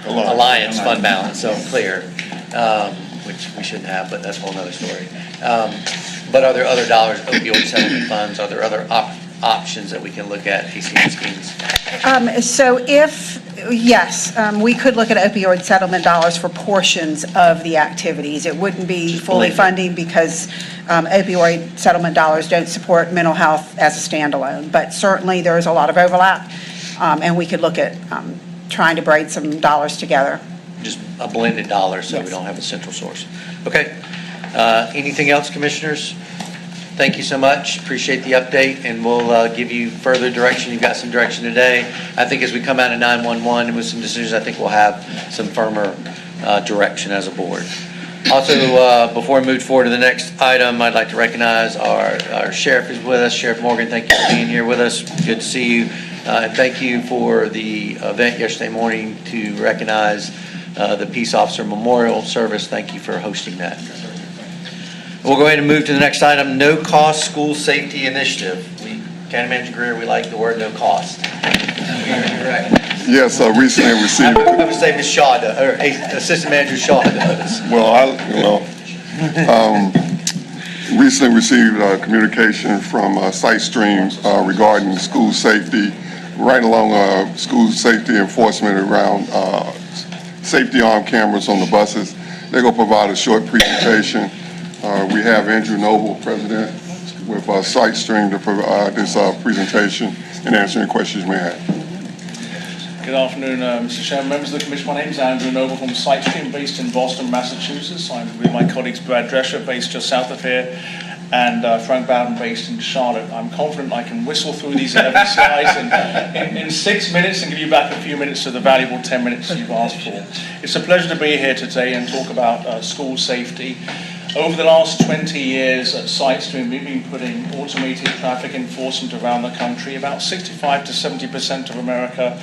alliance fund balance, so I'm clear, which we shouldn't have, but that's a whole nother story. But are there other dollars, opioid settlement funds? Are there other options that we can look at, ACM schemes? So yes, we could look at opioid settlement dollars for portions of the activities. It wouldn't be fully funding because opioid settlement dollars don't support mental health as a standalone. But certainly there is a lot of overlap, and we could look at trying to braid some dollars together. just a blended dollar, so we don't have a central source. Okay. Anything else, commissioners? Thank you so much. Appreciate the update, and we'll give you further direction. You've got some direction today. I think as we come out of 911 with some decisions, I think we'll have some firmer direction as a board. Also, before we move forward to the next item, I'd like to recognize our sheriff is with us. Sheriff Morgan, thank you for being here with us. Good to see you. And thank you for the event yesterday morning to recognize the Peace Officer Memorial Service. Thank you for hosting that. We'll go ahead and move to the next item, no-cost school safety initiative. County Manager Greer, we like the word no cost. Yes, recently received. I'm going to say Ms. Shaw, or Assistant Manager Shaw does. Recently received communication from SiteStream regarding school safety, right along school safety enforcement around safety arm cameras on the buses. They're going to provide a short presentation. We have Andrew Noble, President, with SiteStream to provide this presentation and answer any questions you may have. Good afternoon, Mr. Chairman, members of the Commission. My name is Andrew Noble from SiteStream, based in Boston, Massachusetts. I'm with my colleagues Brad Drescher, based just south of here, and Frank Bowden, based in Charlotte. I'm confident I can whistle through these 11 slides in 6 minutes and give you back a few minutes of the valuable 10 minutes you've asked for. It's a pleasure to be here today and talk about school safety. Over the last 20 years at SiteStream, we've been putting automated traffic enforcement around the country. About 65 to 70% of America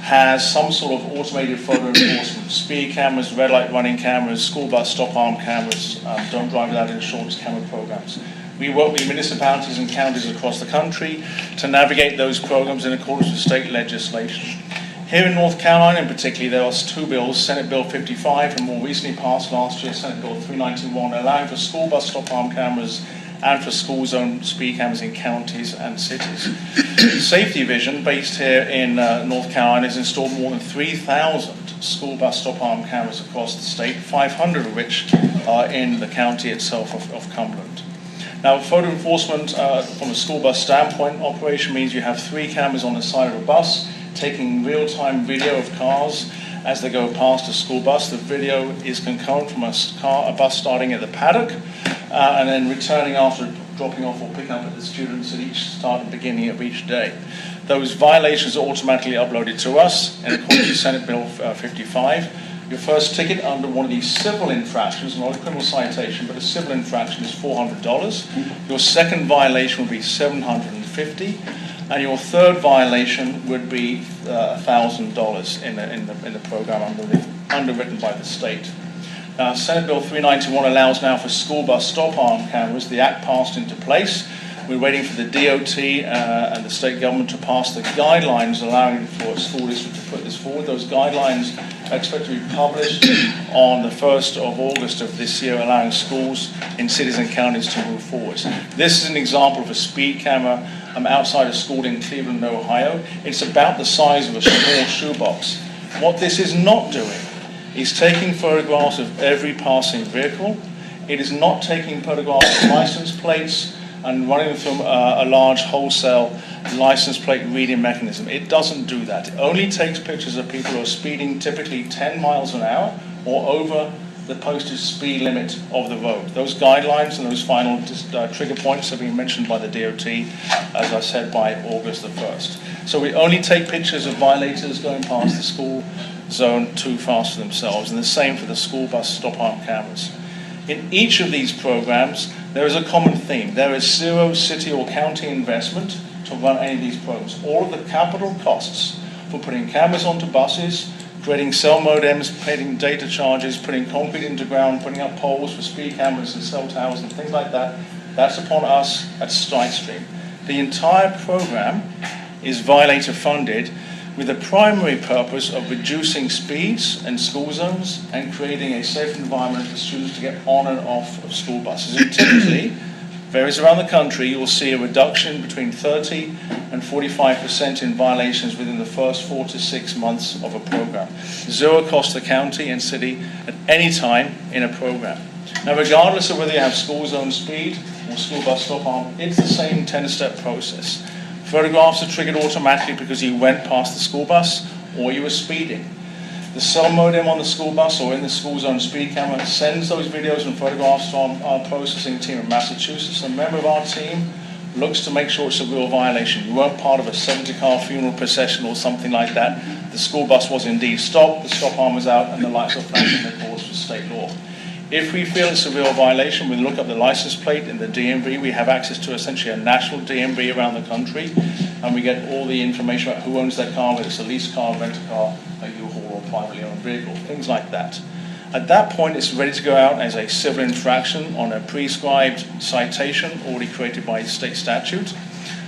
has some sort of automated photo enforcement. Speed cameras, red light running cameras, school bus stop arm cameras, don't drive without insurance camera programs. We work with municipalities and counties across the country to navigate those programs in accordance with state legislation. Here in North Carolina in particular, there are two bills, Senate Bill 55 and more recently passed last year, Senate Bill 391, allowing for school bus stop arm cameras and for school zone speed cameras in counties and cities. Safety Vision, based here in North Carolina, has installed more than 3,000 school bus stop arm cameras across the state, 500 of which are in the county itself of Cumberland. Now, photo enforcement from a school bus standpoint operation means you have 3 cameras on the side of a bus taking real-time video of cars as they go past a school bus. The video is concurrent from a bus starting at the paddock and then returning after dropping off or picking up at the students at each start and beginning of each day. Those violations are automatically uploaded to us in accordance with Senate Bill 55. Your first ticket under one of these civil infractions, not a criminal citation, but a civil infraction, is $400. Your second violation will be $750. And your third violation would be $1,000 in the program underwritten by the state. Senate Bill 391 allows now for school bus stop arm cameras. The act passed into place. We're waiting for the DOT and the state government to pass the guidelines allowing for a school district to put this forward. Those guidelines are expected to be published on the 1st of August of this year, allowing schools in cities and counties to move forward. This is an example of a speed camera outside a school in Cleveland, Ohio. It's about the size of a small shoebox. What this is not doing is taking photographs of every passing vehicle. It is not taking photographs of license plates and running them through a large wholesale license plate reading mechanism. It doesn't do that. It only takes pictures of people who are speeding typically 10 miles an hour or over the posted speed limit of the road. Those guidelines and those final trigger points have been mentioned by the DOT, as I said, by August the 1st. So we only take pictures of violators going past the school zone too fast for themselves, and the same for the school bus stop arm cameras. In each of these programs, there is a common theme. There is zero city or county investment to run any of these programs. All of the capital costs for putting cameras onto buses, creating cell modems, paying data charges, putting concrete into ground, putting up poles for speed cameras and cell towers and things like that, that's upon us at SiteStream. The entire program is violator funded with the primary purpose of reducing speeds in school zones and creating a safe environment for students to get on and off of school buses. And typically, varies around the country, you'll see a reduction between 30 and 45% in violations within the first 4 to 6 months of a program. Zero cost to the county and city at any time in a program. Now, regardless of whether you have school zone speed or school bus stop arm, it's the same 10-step process. Photographs are triggered automatically because you went past the school bus or you were speeding. The cell modem on the school bus or in the school zone speed camera sends those videos and photographs to our processing team in Massachusetts. A member of our team looks to make sure it's a real violation. You weren't part of a 70-car funeral procession or something like that. The school bus was indeed stopped, the stop arm was out, and the lights were flashing in accordance with state law. If we feel it's a real violation, we look up the license plate in the DMV. We have access to essentially a national DMV around the country, and we get all the information about who owns that car, whether it's a leased car, rent a car, a U-Haul, or privately owned vehicle, things like that. At that point, it's ready to go out as a civil infraction on a prescribed citation already created by state statute,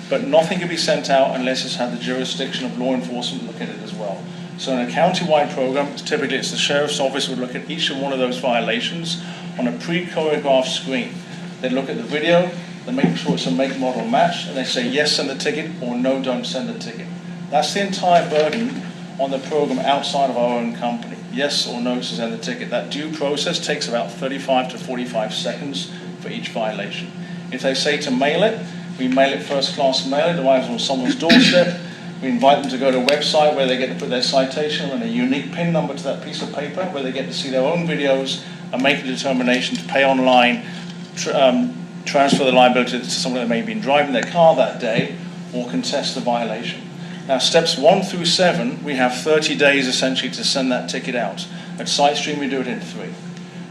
but nothing can be sent out unless it's had the jurisdiction of law enforcement look at it as well. So in a county-wide program, typically it's the sheriff's office would look at each and one of those violations on a pre-choreographed screen. They'd look at the video, they make sure it's a make, model, match, and they say yes, send the ticket, or no, don't send the ticket. That's the entire burden on the program outside of our own company. Yes or no to send the ticket. That due process takes about 35 to 45 seconds for each violation. If they say to mail it, we mail it first-class mail. It arrives on someone's doorstep. We invite them to go to a website where they get to put their citation and a unique PIN number to that piece of paper, where they get to see their own videos and make a determination to pay online, transfer the liability to someone that may have been driving their car that day, or contest the violation. Now, steps 1 through 7, we have 30 days essentially to send that ticket out. At SiteStream, we do it in 3.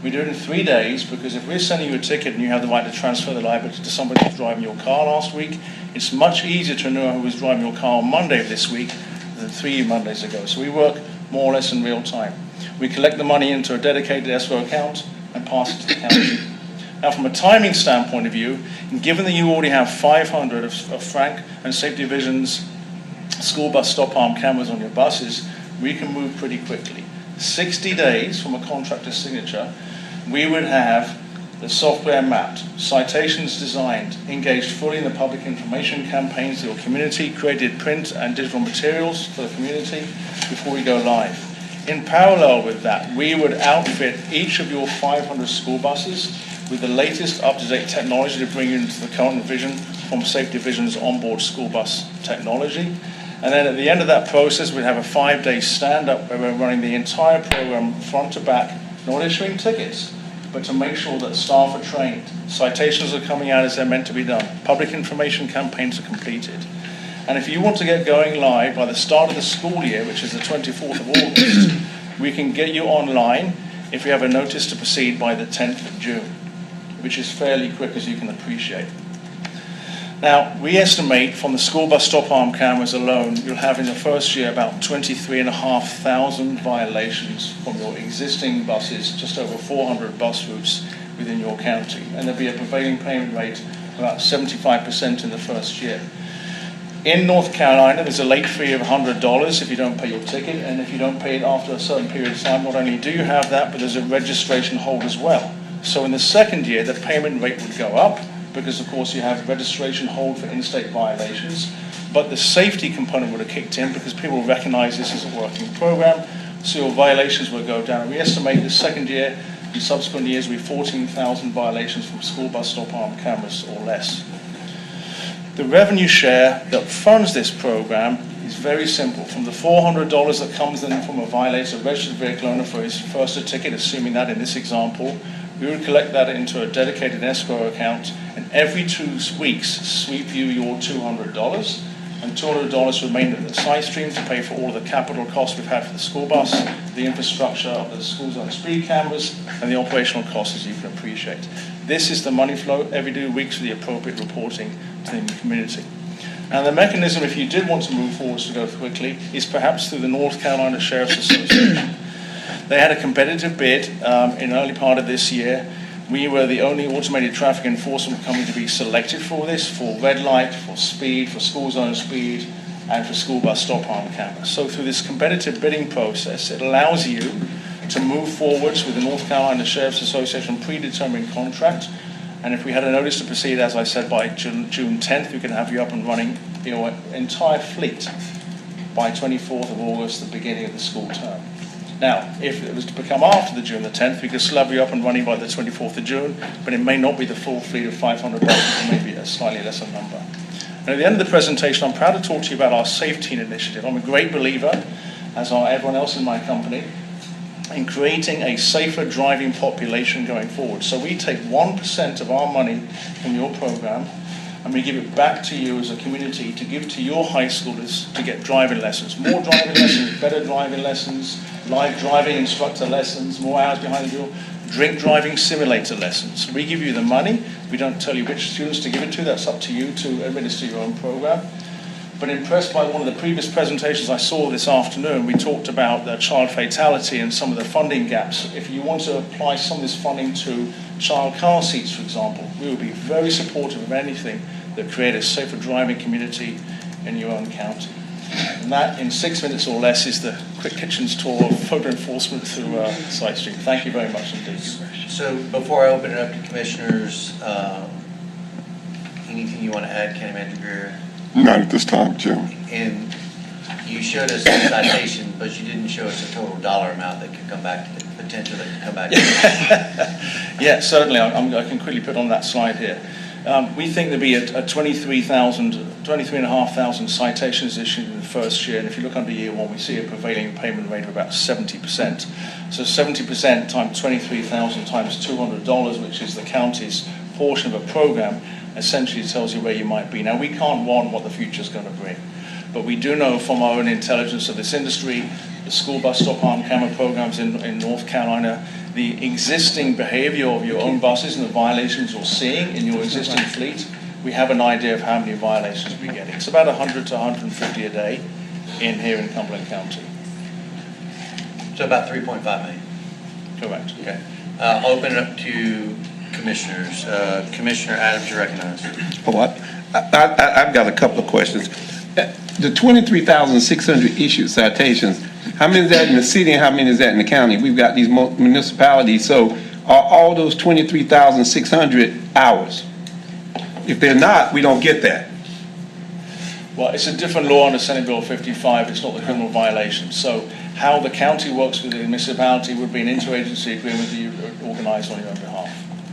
We do it in 3 days because if we're sending you a ticket and you have the right to transfer the liability to somebody who was driving your car last week, it's much easier to know who was driving your car on Monday of this week than 3 Mondays ago. So we work more or less in real time. We collect the money into a dedicated escrow account and pass it to the county. Now, from a timing standpoint of view, given that you already have 500 of Frank and Safety Division's school bus stop arm cameras on your buses, we can move pretty quickly. 60 days from a contractor's signature, we would have the software mapped, citations designed, engaged fully in the public information campaigns to your community, created print and digital materials for the community before we go live. In parallel with that, we would outfit each of your 500 school buses with the latest up-to-date technology to bring you into the current vision from Safety Division's onboard school bus technology. And then at the end of that process, we'd have a 5-day stand-up where we're running the entire program front to back, not issuing tickets, but to make sure that staff are trained. Citations are coming out as they're meant to be done. Public information campaigns are completed. And if you want to get going live by the start of the school year, which is the 24th of August, we can get you online if you have a notice to proceed by the 10th of June, which is fairly quick, as you can appreciate. Now, we estimate from the school bus stop arm cameras alone, you'll have in the first year about 23,500 violations from your existing buses, just over 400 bus routes within your county. And there'll be a prevailing payment rate of about 75% in the first year. In North Carolina, there's a late fee of $100 if you don't pay your ticket, and if you don't pay it after a certain period of time, not only do you have that, but there's a registration hold as well. So in the second year, the payment rate would go up, because of course you have registration hold for in-state violations, but the safety component would have kicked in because people recognize this as a working program, so your violations will go down. We estimate the second year and subsequent years will be 14,000 violations from school bus stop arm cameras or less. The revenue share that funds this program is very simple. From the $400 that comes in from a violator, a registered vehicle owner for his first ticket, assuming that in this example, we would collect that into a dedicated escrow account, and every 2 weeks sweep you your $200, and $200 remain at the SiteStream to pay for all of the capital costs we've had for the school bus, the infrastructure of the school zone speed cameras, and the operational costs, as you can appreciate. This is the money flow every 2 weeks for the appropriate reporting to the community. And the mechanism, if you did want to move forward to go quickly, is perhaps through the North Carolina Sheriff's Association. They had a competitive bid in early part of this year. We were the only automated traffic enforcement company to be selected for this, for red light, for speed, for school zone speed, and for school bus stop arm cameras. So through this competitive bidding process, it allows you to move forwards with the North Carolina Sheriff's Association predetermined contract. And if we had a notice to proceed, as I said, by June 10th, we can have you up and running your entire fleet by 24th of August, the beginning of the school term. Now, if it was to become after the June the 10th, we could still have you up and running by the 24th of June, but it may not be the full fleet of 500 buses, it may be a slightly lesser number. And at the end of the presentation, I'm proud to talk to you about our Safety initiative. I'm a great believer, as are everyone else in my company, in creating a safer driving population going forward. So we take 1% of our money from your program and we give it back to you as a community to give to your high schoolers to get driving lessons. More driving lessons, better driving lessons, live driving instructor lessons, more hours behind the wheel, drink driving simulator lessons. We give you the money. We don't tell you which students to give it to. That's up to you to administer your own program. But impressed by one of the previous presentations I saw this afternoon, we talked about the child fatality and some of the funding gaps. If you want to apply some of this funding to child car seats, for example, we would be very supportive of anything that create a safer driving community in your own county. And that, in 6 minutes or less, is the quick kitchens tour of photo enforcement through Side Street. Thank you very much indeed. So before I open it up to commissioners, anything you want to add, County Manager Greer? Not at this time, Chairman. And you showed us the citation, but you didn't show us a total dollar amount that could come back, potential that could come back. Yeah, certainly. I can quickly put on that slide here. We think there'll be a 23,500 citations issued in the first year, and if you look under year one, we see a prevailing payment rate of about 70%. So 70% times 23,000 times $200, which is the county's portion of a program, essentially tells you where you might be. Now, we can't warn what the future is going to bring, but we do know from our own intelligence of this industry, the school bus stop arm camera programs in North Carolina, the existing behavior of your own buses and the violations you're seeing in your existing fleet, we have an idea of how many violations we're getting. It's about 100 to 150 a day in here in Cumberland County. So about 3.5 million. Correct. Okay. I'll open it up to commissioners. Commissioner Adams, you're recognized. I've got a couple of questions. The 23,600 issued citations, how many is that in the city and how many is that in the county? We've got these municipalities, so are all those 23,600 hours? If they're not, we don't get that. Well, it's a different law under Senate Bill 55. It's not the criminal violation. So how the county works with the municipality would be an interagency agreement that you organize on your own behalf.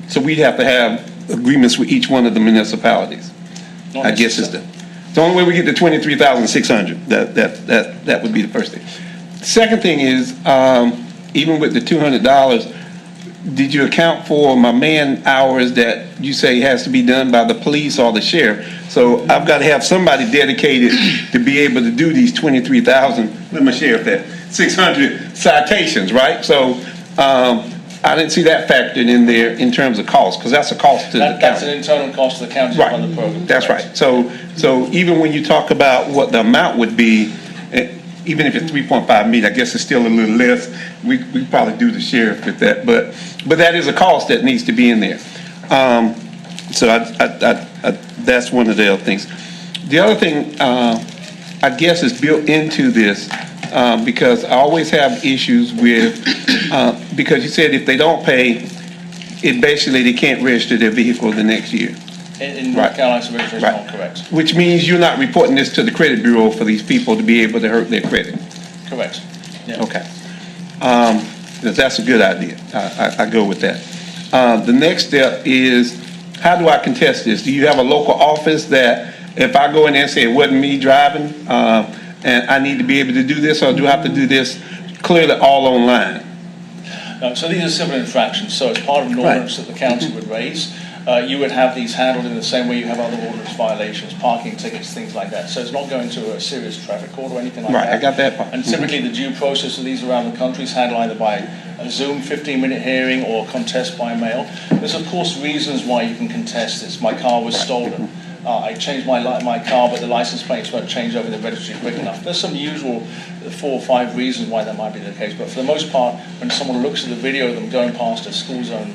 So we'd have to have agreements with each one of the municipalities. Not I guess it's necessarily. the only way we get to 23,600. That would be the first thing. Second thing is, even with the $200, did you account for my man hours that you say has to be done by the police or the sheriff? So I've got to have somebody dedicated to be able to do these 23,000, let my sheriff that, 600 citations, right? So I didn't see that factored in there in terms of cost, because that's a cost to the county. That's an internal cost to the county to run the program. That's right. So even when you talk about what the amount would be, even if it's 3.5 million, I guess it's still a little less. We probably do the sheriff with that, but that is a cost that needs to be in there. So that's one of the other things. The other thing, I guess, is built into this, because I always have issues with, because you said if they don't pay, it basically they can't register their vehicle the next year. In North Carolina, registration is not correct. Which means you're not reporting this to the credit bureau for these people to be able to hurt their credit. Correct. Yeah. Okay. That's a good idea. I go with that. The next step is, how do I contest this? Do you have a local office that if I go in there and say it wasn't me driving, and I need to be able to do this, or do I have to do this clearly all online? So these are civil infractions. So as part of an ordinance that the county would raise, you would have these handled in the same way you have other ordinance violations, parking tickets, things like that. So it's not going to a serious traffic court or anything like that. Right, I got that part. And typically the due process of these around the country is handled either by a Zoom 15-minute hearing or contest by mail. There's of course reasons why you can contest this. My car was stolen. I changed my car, but the license plates won't change over the registry quick enough. There's some usual 4 or 5 reasons why that might be the case. But for the most part, when someone looks at the video of them going past a school zone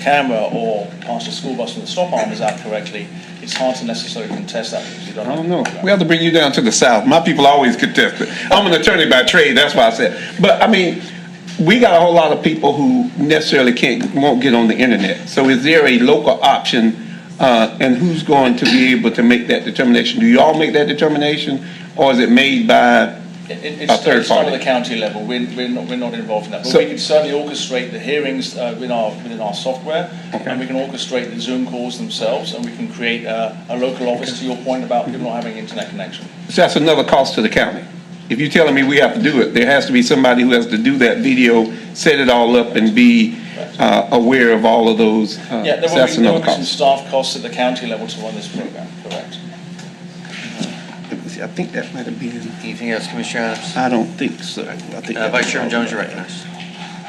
camera or past a school bus and the stop arm is out correctly, it's hard to necessarily contest that because you don't I don't know. We have to bring you down to the South. My people always contest it. I'm an attorney by trade, that's why I said. But I mean, we got a whole lot of people who necessarily won't get on the internet. So is there a local option, and who's going to be able to make that determination? Do you all make that determination, or is it made by a third It's not party? at the county level. We're not involved in that. But So- we can certainly orchestrate the hearings within our software, and we can orchestrate the Zoom calls themselves, and we can create a local office, to your point about people not having internet connection. So that's another cost to the county. If you're telling me we have to do it, there has to be somebody who has to do that video, set it all up, and be aware of all of those Yeah, there stats and will other be some costs. staff costs at the county level to run this program, correct? I think that might have been, Anything else, Commissioner Adams? I don't think so. I think Vice Chairman Jones, you're recognized.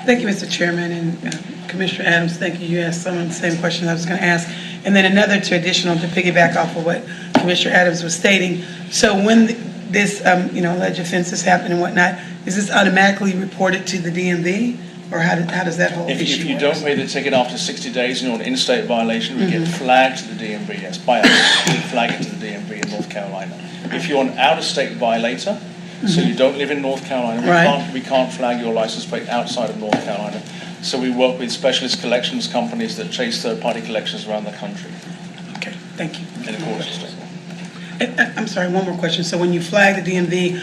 Thank you, Mr. Chairman, and Commissioner Adams, thank you. You asked some of the same questions I was going to ask. And then another to piggyback off of what Commissioner Adams was stating. So when this, alleged offenses happen and whatnot, is this automatically reported to the DMV? Or how does that whole If issue you work? don't pay the ticket after 60 days, and you're an in-state violation, we get flagged to the DMV, yes, by us, we flag it to the DMV in North Carolina. If you're an out-of-state violator, so you don't live in North Carolina, Right. we can't flag your license plate outside of North Carolina. So we work with specialist collections companies that chase third-party collections around the country Okay, thank you. in accordance with state. I'm sorry, one more question. So when you flag the DMV,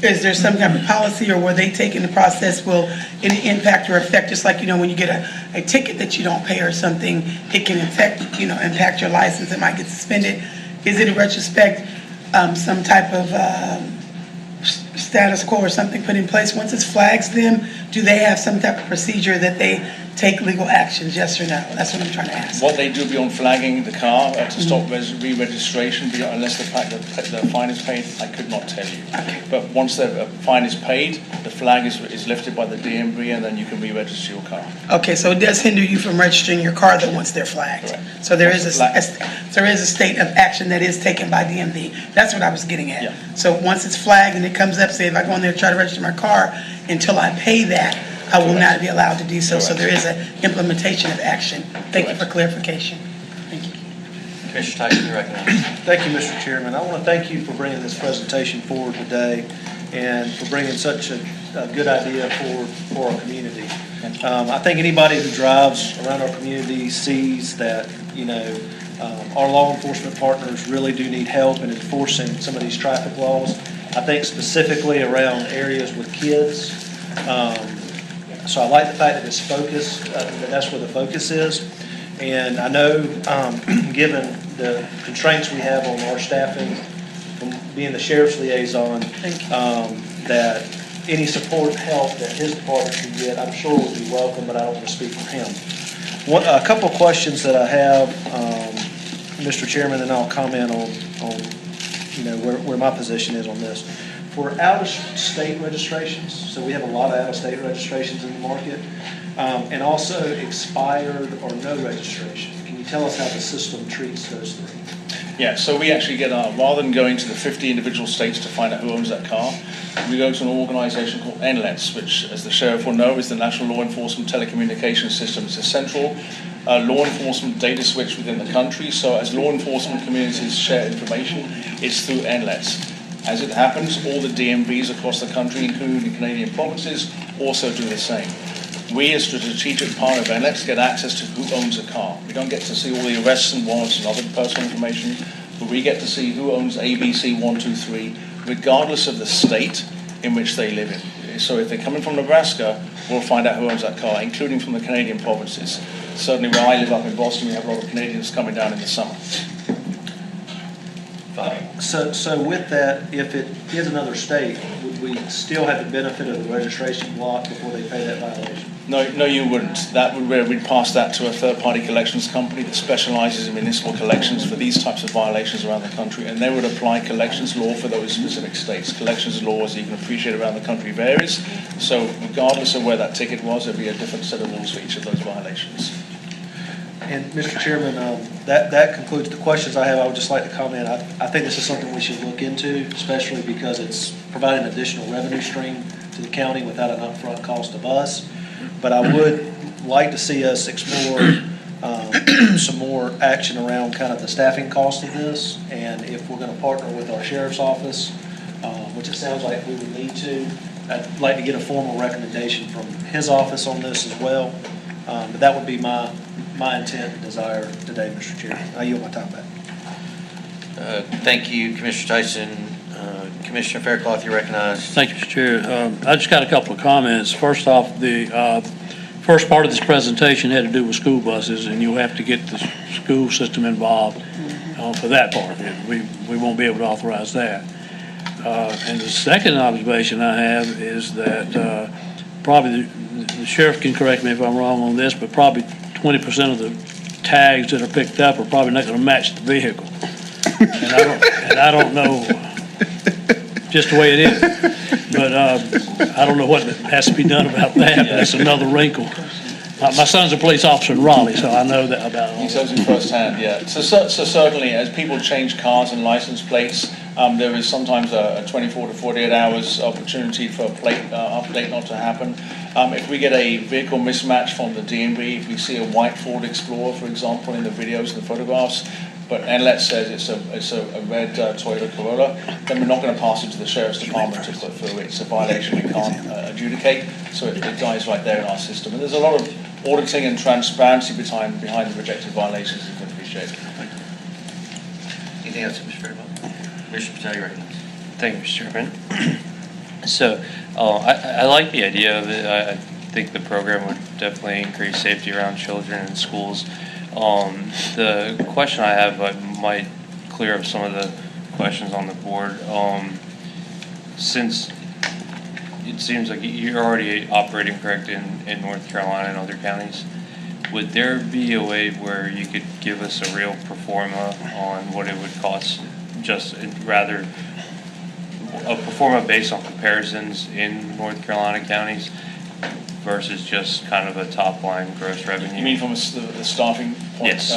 is there some type of policy, or were they taking the process, will any impact or affect, just like, when you get a ticket that you don't pay or something, it can impact your license, it might get suspended. Is it in retrospect, some type of status quo or something put in place? Once it flags them, do they have some type of procedure that they take legal actions, yes or no? That's what I'm trying to ask. What they do beyond flagging the car to stop re-registration, unless the fine is paid, I could not tell you. Okay. But once the fine is paid, the flag is lifted by the DMV, and then you can re-register your car. Okay, so it does hinder you from registering your car though once they're flagged? Correct. So there is Once there is a state of action that is taken by DMV. That's what I was getting at. Yeah. So once it's flagged and it comes up, say if I go in there and try to register my car, until I pay that, I will not be allowed to do so. So there is an implementation of action. Thank you for clarification. Thank you. Commissioner Tyson, you're recognized. Thank you, Mr. Chairman. I want to thank you for bringing this presentation forward today and for bringing such a good idea for our community. I think anybody who drives around our community sees that, our law enforcement partners really do need help in enforcing some of these traffic laws. I think specifically around areas with kids. So I like the fact that it's focused, that that's where the focus is. And I know, given the constraints we have on our staffing, from being the sheriff's liaison, that any support, help that his department can get, I'm sure would be welcome, but I don't want to speak for him. A couple of questions that I have, Mr. Chairman, and I'll comment on where my position is on this. For out-of-state registrations, so we have a lot of out-of-state registrations in the market, and also expired or no registration. Can you tell us how the system treats those three? Yeah, so we actually get, rather than going to the 50 individual states to find out who owns that car, we go to an organization called NLETS, which, as the sheriff will know, is the National Law Enforcement Telecommunications System. It's a central law enforcement data switch within the country. So as law enforcement communities share information, it's through NLETS. As it happens, all the DMVs across the country, including the Canadian provinces, also do the same. We, as a strategic part of NLETS, get access to who owns a car. We don't get to see all the arrests and warrants and other personal information, but we get to see who owns ABC 123, regardless of the state in which they live in. So if they're coming from Nebraska, we'll find out who owns that car, including from the Canadian provinces. Certainly where I live up in Boston, we have a lot of Canadians coming down in the summer. So with that, if it is another state, would we still have the benefit of the registration block before they pay that violation? No, you wouldn't. That would where we'd pass that to a third-party collections company that specializes in municipal collections for these types of violations around the country, and they would apply collections law for those specific states. Collections law, as you can appreciate, around the country varies. So regardless of where that ticket was, there'd be a different set of rules for each of those violations. And Mr. Chairman, that concludes the questions I have. I would just like to comment, I think this is something we should look into, especially because it's providing an additional revenue stream to the county without an upfront cost of us. But I would like to see us explore some more action around kind of the staffing cost of this. And if we're going to partner with our sheriff's office, which it sounds like we would need to, I'd like to get a formal recommendation from his office on this as well. But that would be my intent and desire today, Mr. Chairman. I yield my time back. Thank you, Commissioner Tyson. Commissioner Faircloth, you recognized. Thank you, Mr. Chair. I just got a couple of comments. First off, the first part of this presentation had to do with school buses, and you'll have to get the school system involved for that part of it. We won't be able to authorize that. And the second observation I have is that probably the sheriff can correct me if I'm wrong on this, but probably 20% of the tags that are picked up are probably not going to match the vehicle. And I don't know, just the way it is. But I don't know what has to be done about that, but that's another wrinkle. My son's a police officer in Raleigh, so I know that about all He that. tells you firsthand, yeah. So certainly, as people change cars and license plates, there is sometimes a 24 to 48 hours opportunity for a plate update not to happen. If we get a vehicle mismatch from the DMV, if we see a white Ford Explorer, for example, in the videos and the photographs, but NLET says it's a red Toyota Corolla, then we're not going to pass it to the Sheriff's Department to put through. It's a violation we can't adjudicate, so it dies right there in our system. And there's a lot of auditing and transparency behind the rejected violations, as you can appreciate. Anything else, Mr. Fairwell? Commissioner Patel, you recognize. Thank you, Mr. Chairman. So, I like the idea of it. I think the program would definitely increase safety around children in schools. The question I have might clear up some of the questions on the board. Since it seems like you're already operating correct in North Carolina and other counties, would there be a way where you could give us a real pro forma on what it would cost, just rather a pro forma based on comparisons in North Carolina counties versus just kind of a top line gross revenue? You mean from the staffing point? Yes.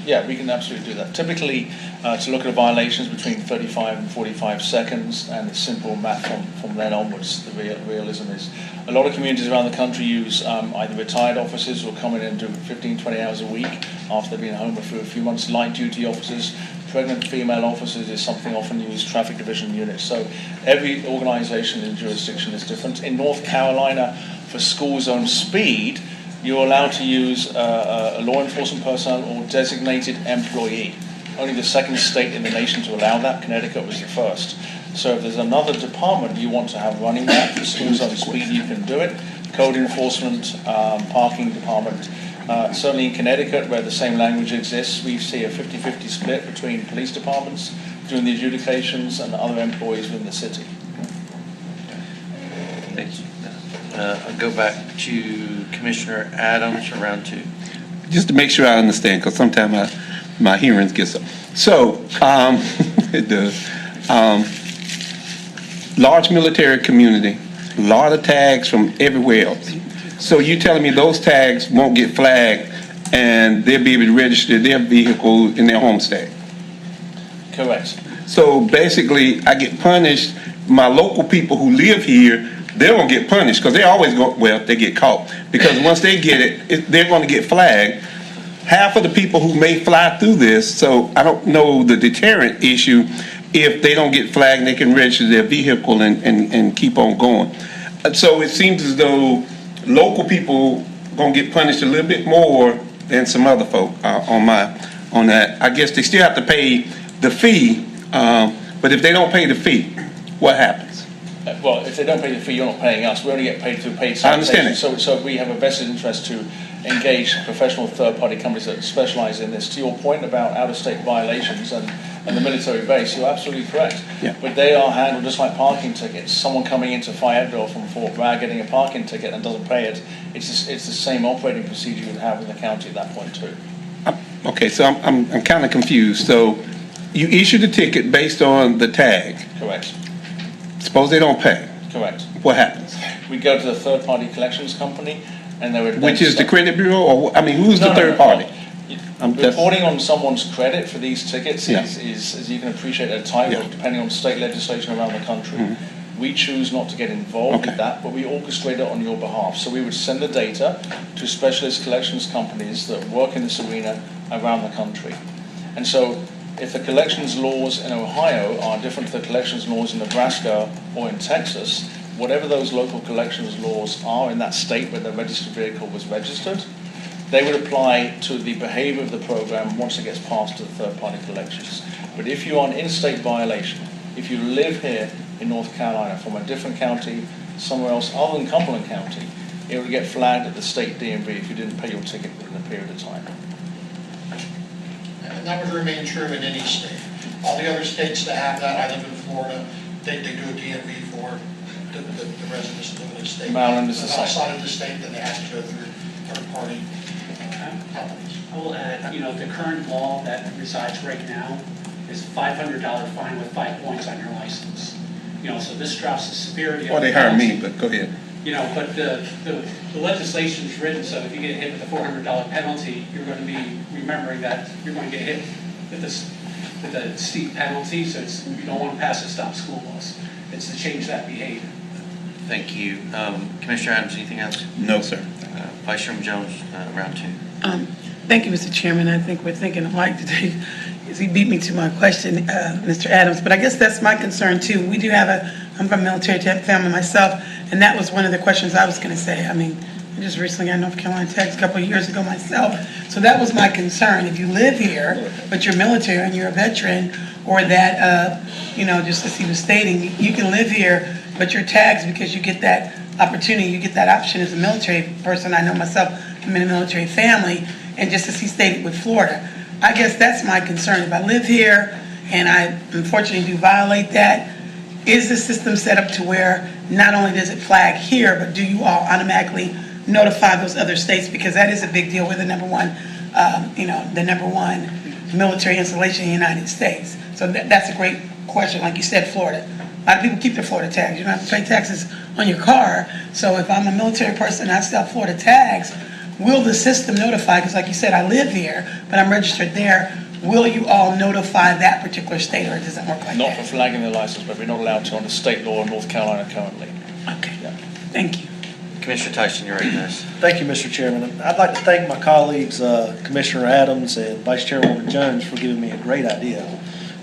Yeah, we can absolutely do that. Typically, to look at violations between 35 and 45 seconds, and it's simple math from then onwards. The realism is a lot of communities around the country use either retired officers who will come in and do 15, 20 hours a week after they've been home for a few months, light duty officers. Pregnant female officers is something often used, traffic division units. So every organization in jurisdiction is different. In North Carolina, for school zone speed, you're allowed to use a law enforcement personnel or designated employee. Only the second state in the nation to allow that. Connecticut was the first. So if there's another department you want to have running that for school zone speed, you can do it. Code enforcement, parking department. Certainly in Connecticut, where the same language exists, we see a 50-50 split between police departments doing the adjudications and other employees within the city. Thank you. I'll go back to Commissioner Adams for round two. Just to make sure I understand, because sometimes my hearings get so. It does. Large military community, a lot of tags from everywhere else. So you telling me those tags won't get flagged and they'll be able to register their vehicle in their home state? Correct. So basically, I get punished. My local people who live here, they don't get punished because they always go, well, they get caught. Because once they get it, they're going to get flagged. Half of the people who may fly through this, so I don't know the deterrent issue. If they don't get flagged, they can register their vehicle and keep on going. So it seems as though local people going to get punished a little bit more than some other folk on that. I guess they still have to pay the fee, but if they don't pay the fee, what happens? Well, if they don't pay the fee, you're not paying us. We only get paid through paid I understand citation. So we have a vested interest to engage professional third-party companies that specialize in this. To your point about out-of-state violations and the military base, you're absolutely correct. Yeah. But they are handled just like parking tickets. Someone coming into Fayetteville from Fort Bragg getting a parking ticket and doesn't pay it, it's the same operating procedure you would have in the county at that point too. Okay, so I'm kind of confused. So you issue the ticket based on the tag. Correct. Suppose they don't pay. Correct. What happens? We go to the third-party collections company, and they would. Which is the credit bureau, or I mean, who's the third party? Reporting on someone's credit for these tickets Yeah. is, as you can appreciate, a tightrope depending on state legislation around the country. We choose not to get involved with that, but we orchestrate it on your behalf. So we would send the data to specialist collections companies that work in this arena around the country. And so if the collections laws in Ohio are different to the collections laws in Nebraska or in Texas, whatever those local collections laws are in that state where the registered vehicle was registered, they would apply to the behavior of the program once it gets passed to the third-party collections. But if you are an in-state violation, if you live here in North Carolina from a different county, somewhere else other than Cumberland County, it would get flagged at the state DMV if you didn't pay your ticket within a period of time. And that would remain true in any state. All the other states that have that, I live in Florida, they do a DMV for the residents that live in the state. Maryland is the But same. outside of the state, then they have to go through third-party companies. I will add, the current law that resides right now is $500 fine with 5 points on your license. So this drops the severity of Or they the hire penalty. me, but go ahead. But the legislation is written so if you get hit with a $400 penalty, you're going to be remembering that you're going to get hit with a steep penalty, so you don't want to pass a stop school bus. It's to change that behavior. Thank you. Commissioner Adams, anything else? No, sir. Vice Chairman Jones, round two. Thank you, Mr. Chairman. I think we're thinking alike today. He beat me to my question, Mr. Adams, but I guess that's my concern too. We do have I'm from a military family myself, and that was one of the questions I was going to say. I mean, I just recently got North Carolina tax a couple of years ago myself, so that was my concern. If you live here, but you're military and you're a veteran, or that, just as he was stating, you can live here, but you're taxed because you get that opportunity, you get that option as a military person. I know myself, I'm in a military family, and just as he stated with Florida, I guess that's my concern. If I live here and I unfortunately do violate that, is the system set up to where not only does it flag here, but do you all automatically notify those other states? Because that is a big deal. We're the number one military installation in the United States. So that's a great question. Like you said, Florida. A lot of people keep their Florida tags. You don't have to pay taxes on your car. So if I'm a military person and I still have Florida tags, will the system notify, because like you said, I live here, but I'm registered there, will you all notify that particular state, or does it work like Not that? for flagging the license, but we're not allowed to under state law in North Carolina currently. Okay, thank you. Commissioner Tyson, you're recognized. Thank you, Mr. Chairman. I'd like to thank my colleagues, Commissioner Adams and Vice Chairwoman Jones, for giving me a great idea.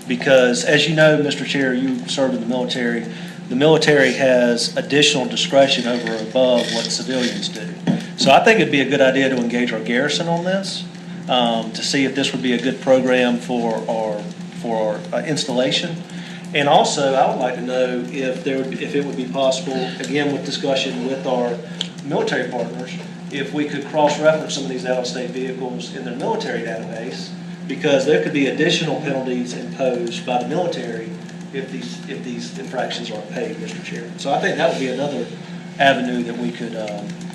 Because as you know, Mr. Chair, you served in the military. The military has additional discretion over and above what civilians do. So I think it'd be a good idea to engage our garrison on this, to see if this would be a good program for our installation. And also, I would like to know if it would be possible, again, with discussion with our military partners, if we could cross-reference some of these out-of-state vehicles in their military database, because there could be additional penalties imposed by the military if these infractions aren't paid, Mr. Chairman. So I think that would be another avenue that we could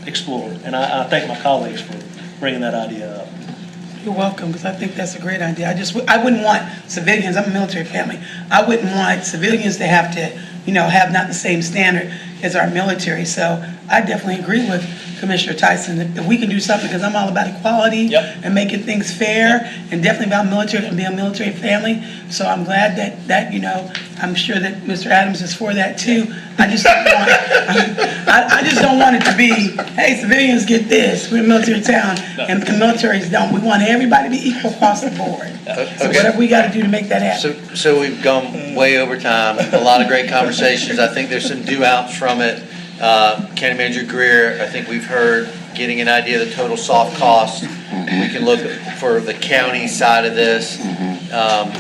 explore. And I thank my colleagues for bringing that idea up. You're welcome, because I think that's a great idea. I wouldn't want civilians, I'm a military family, I wouldn't want civilians to have to, have not the same standard as our military. So I definitely agree with Commissioner Tyson. If we can do something, because I'm all about equality and making things fair, and definitely about military and being a military family. So I'm glad that I'm sure that Mr. Adams is for that too. I just don't want I just don't want it to be, hey, civilians get this, we're a military town, and the militaries don't. We want everybody to be equal across the board. So whatever we got to do to make that happen. So we've gone way over time. A lot of great conversations. I think there's some due outs from it. County Manager Greer, I think we've heard, getting an idea of the total soft cost. We can look for the county side of this,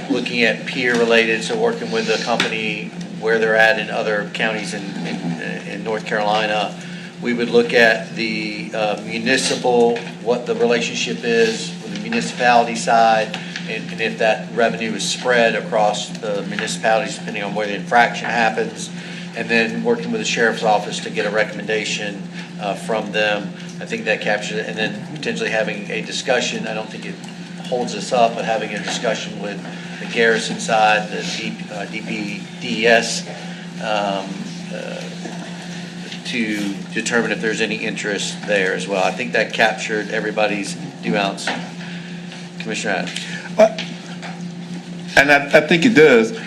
looking at peer related, so working with the company where they're at in other counties in North Carolina. We would look at the municipal, what the relationship is with the municipality side, and if that revenue is spread across the municipalities depending on where the infraction happens. And then working with the sheriff's office to get a recommendation from them. I think that captures it. And then potentially having a discussion, I don't think it holds us up, but having a discussion with the garrison side, the DPDS, to determine if there's any interest there as well. I think that captured everybody's due ounce. Commissioner Adams. And I think it does,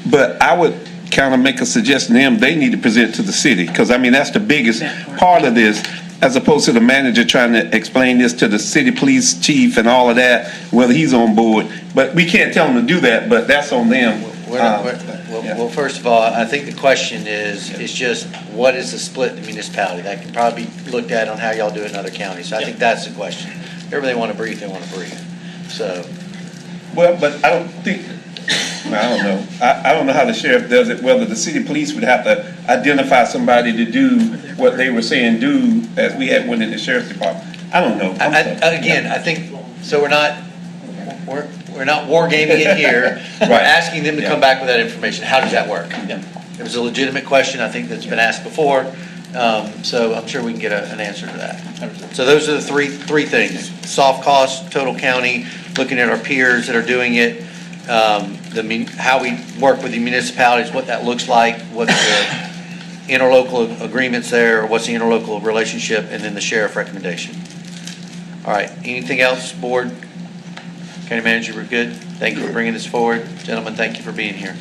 but I would kind of make a suggestion to them, they need to present to the city, because that's the biggest part of this, as opposed to the manager trying to explain this to the city police chief and all of that, whether he's on board. But we can't tell them to do that, but that's on them. Well, first of all, I think the question is just what is the split in the municipality? That can probably be looked at on how y'all do it in other counties. So I think that's the question. Wherever they want to breathe, they want to breathe. So. Well, but I don't think, I don't know. I don't know how the sheriff does it, whether the city police would have to identify somebody to do what they were saying do, as we had one in the sheriff's department. I don't know. I think, so we're not war gaming it here. We're asking them to come back with that information. How does that work? It was a legitimate question, I think, that's been asked before, so I'm sure we can get an answer to that. So those are the three things: soft cost, total county, looking at our peers that are doing it, how we work with the municipalities, what that looks like, what's the interlocal agreements there, or what's the interlocal relationship, and then the sheriff recommendation. All right, anything else, board? County manager, we're good? Thank you for bringing this forward. Gentlemen, thank you for being here.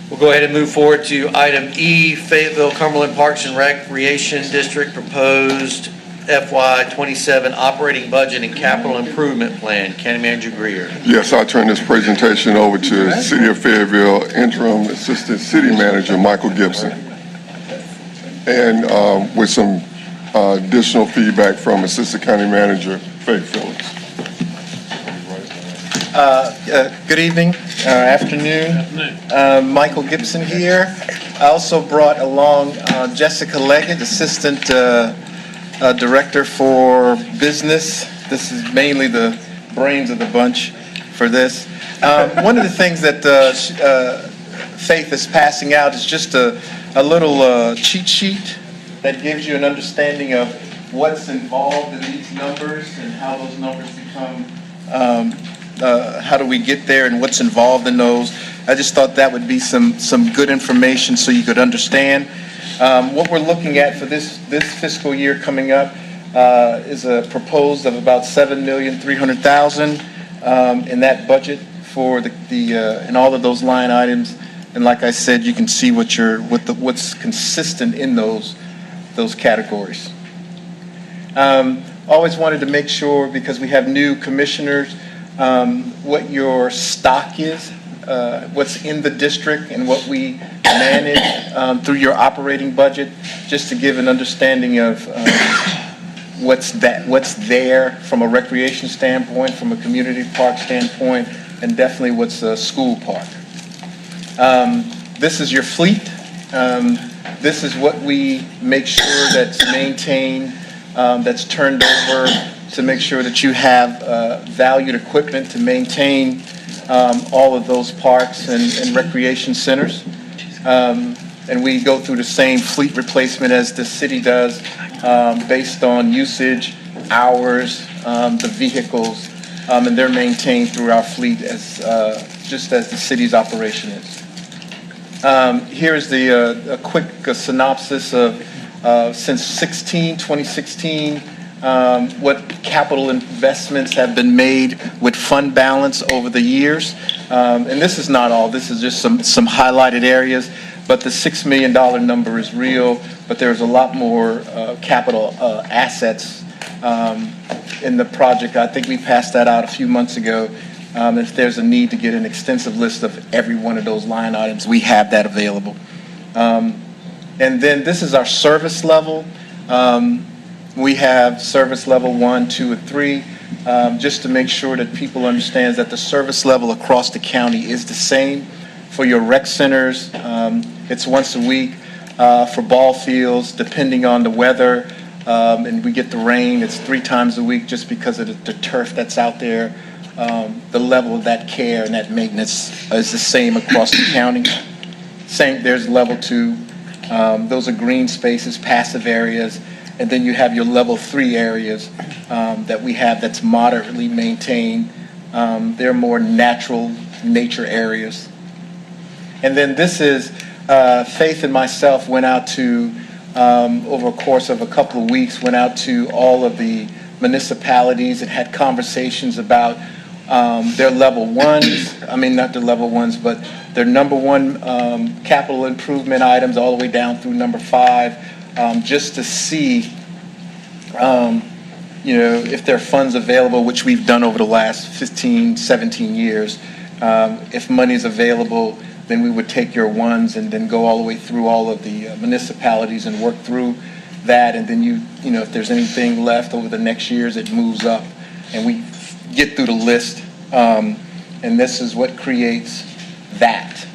We'll go ahead and move forward to item E, Fayetteville Cumberland Parks and Recreation District proposed FY27 operating budget and capital improvement plan. County Manager Greer. Yes, I'll turn this presentation over to City of Fayetteville Interim Assistant City Manager Michael Gibson, and with some additional feedback from Assistant County Manager Faith Phillips. Good evening, afternoon. Michael Gibson here. I also brought along Jessica Leggett, Assistant Director for Business. This is mainly the brains of the bunch for this. One of the things that Faith is passing out is just a little cheat sheet that gives you an understanding of what's involved in these numbers and how those numbers become how do we get there and what's involved in those. I just thought that would be some good information so you could understand. What we're looking at for this fiscal year coming up is a proposed of about $7,300,000 in that budget for in all of those line items. And like I said, you can see what's consistent in those categories. Always wanted to make sure, because we have new commissioners, what your stock is, what's in the district, and what we manage through your operating budget, just to give an understanding of what's there from a recreation standpoint, from a community park standpoint, and definitely what's a school park. This is your fleet. This is what we make sure that's maintained, that's turned over, to make sure that you have valued equipment to maintain all of those parks and recreation centers. And we go through the same fleet replacement as the city does, based on usage, hours, the vehicles, and they're maintained through our fleet just as the city's operation is. Here's a quick synopsis of since 2016, what capital investments have been made with fund balance over the years. And this is not all, this is just some highlighted areas, but the $6 million number is real, but there's a lot more capital assets in the project. I think we passed that out a few months ago. If there's a need to get an extensive list of every one of those line items, we have that available. And then this is our service level. We have service level 1, 2, and 3, just to make sure that people understand that the service level across the county is the same. For your rec centers, it's once a week. For ball fields, depending on the weather, and we get the rain, it's 3 times a week, just because of the turf that's out there. The level of that care and that maintenance is the same across the county. Same, there's level 2. Those are green spaces, passive areas. And then you have your level 3 areas that we have that's moderately maintained. They're more natural nature areas. And then this is, Faith and myself went out to, over a course of a couple of weeks, went out to all of the municipalities and had conversations about their level 1s, I mean not the level 1s, but their number 1 capital improvement items all the way down through number 5, just to see if there are funds available, which we've done over the last 15, 17 years. If money is available, then we would take your 1s and then go all the way through all of the municipalities and work through that. And then if there's anything left over the next years, it moves up and we get through the list. And this is what creates that.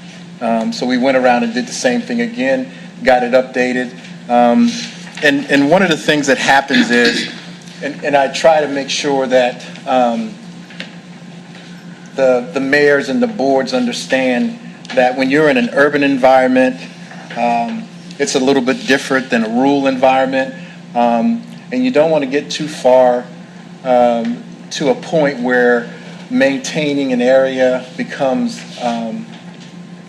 So we went around and did the same thing again, got it updated. And one of the things that happens is, and I try to make sure that the mayors and the boards understand that when you're in an urban environment, it's a little bit different than a rural environment, and you don't want to get too far to a point where maintaining an area becomes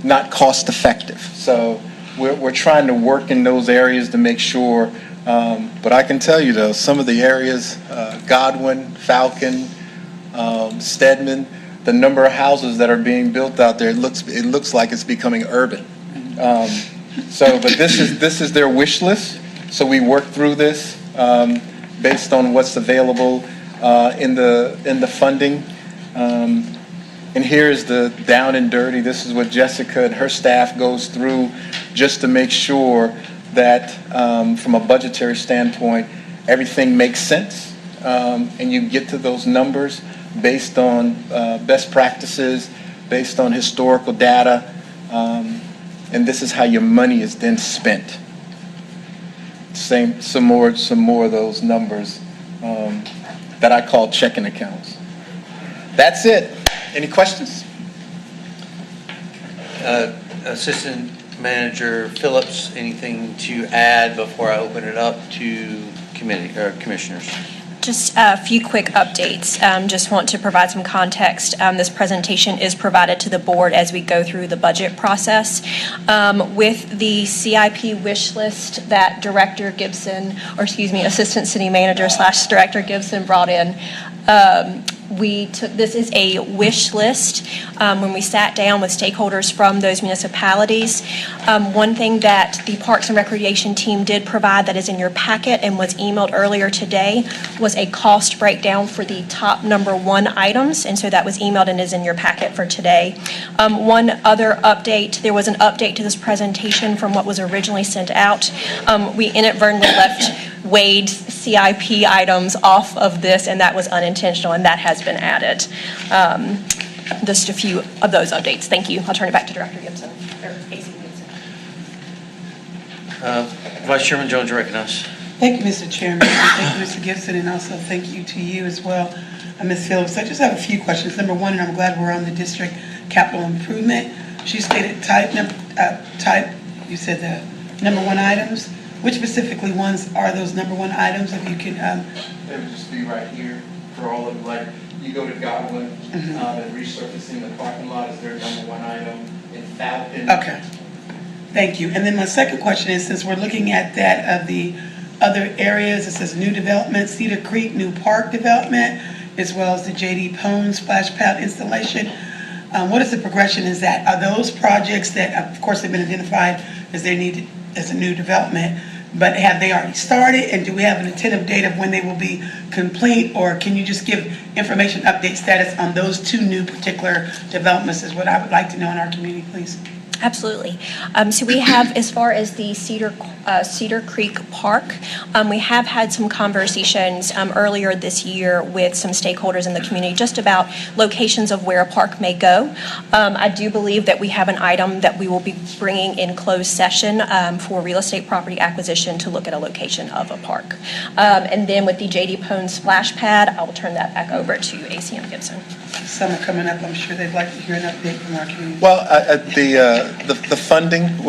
not cost effective. So we're trying to work in those areas to make sure, but I can tell you though, some of the areas, Godwin, Falcon, Stedman, the number of houses that are being built out there, it looks like it's becoming urban. But this is their wish list. So we work through this based on what's available in the funding. And here's the down and dirty. This is what Jessica and her staff goes through just to make sure that from a budgetary standpoint, everything makes sense. And you get to those numbers based on best practices, based on historical data. And this is how your money is then spent. Some more of those numbers that I call checking accounts. That's it. Any questions? Assistant Manager Phillips, anything to add before I open it up to committee or commissioners? Just a few quick updates. Just want to provide some context. This presentation is provided to the board as we go through the budget process. With the CIP wish list that Director Gibson, or excuse me, Assistant City Manager / Director Gibson brought in, this is a wish list. When we sat down with stakeholders from those municipalities, one thing that the Parks and Recreation team did provide that is in your packet and was emailed earlier today was a cost breakdown for the top number 1 items, and so that was emailed and is in your packet for today. One other update, there was an update to this presentation from what was originally sent out. We inadvertently left Wade's CIP items off of this, and that was unintentional, and that has been added. Just a few of those updates. Thank you. I'll turn it back to Director Gibson, or AC Gibson. Vice Chairman Jones, you recognize. Thank you, Mr. Chairman. Thank you, Mr. Gibson, and also thank you to you as well, Ms. Phillips. I just have a few questions. Number one, and I'm glad we're on the district capital improvement. She stated type, you said the number 1 items. Which specifically ones are those number 1 items, if you can? They would just be right here for all of them. Like, you go to Godwin, and resurfacing the parking lot is their number 1 item. In Falcon. Okay. Thank you. And then my second question is, since we're looking at that of the other areas, it says new development, Cedar Creek, new park development, as well as the J.D. Pone splash pad installation. What is the progression is that? Are those projects that, of course, have been identified as they need as a new development, but have they already started, and do we have an tentative date of when they will be complete, or can you just give information update status on those 2 new particular developments is what I would like to know in our community, please. Absolutely. So we have, as far as the Cedar Creek Park, we have had some conversations earlier this year with some stakeholders in the community just about locations of where a park may go. I do believe that we have an item that we will be bringing in closed session for real estate property acquisition to look at a location of a park. And then with the J.D. Pone splash pad, I will turn that back over to ACM Gibson. Summer coming up, I'm sure they'd like to hear an update from our community. Well, the funding,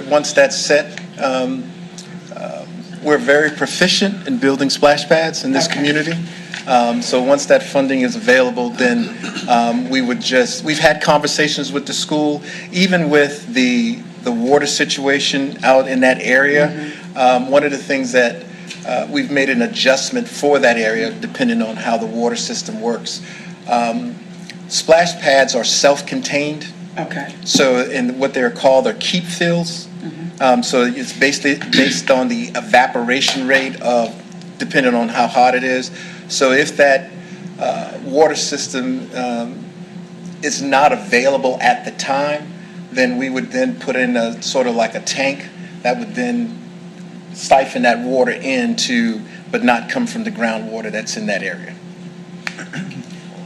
once that's set, we're very proficient in building splash pads in this community. So once that funding is available, then we've had conversations with the school, even with the water situation out in that area. One of the things that we've made an adjustment for that area, depending on how the water system works. Splash pads are self-contained. Okay. So, in what they're called are keep fills. So it's basically based on the evaporation rate of, depending on how hot it is. So if that water system is not available at the time, then we would then put in a sort of like a tank that would then siphon that water into, but not come from the groundwater that's in that area.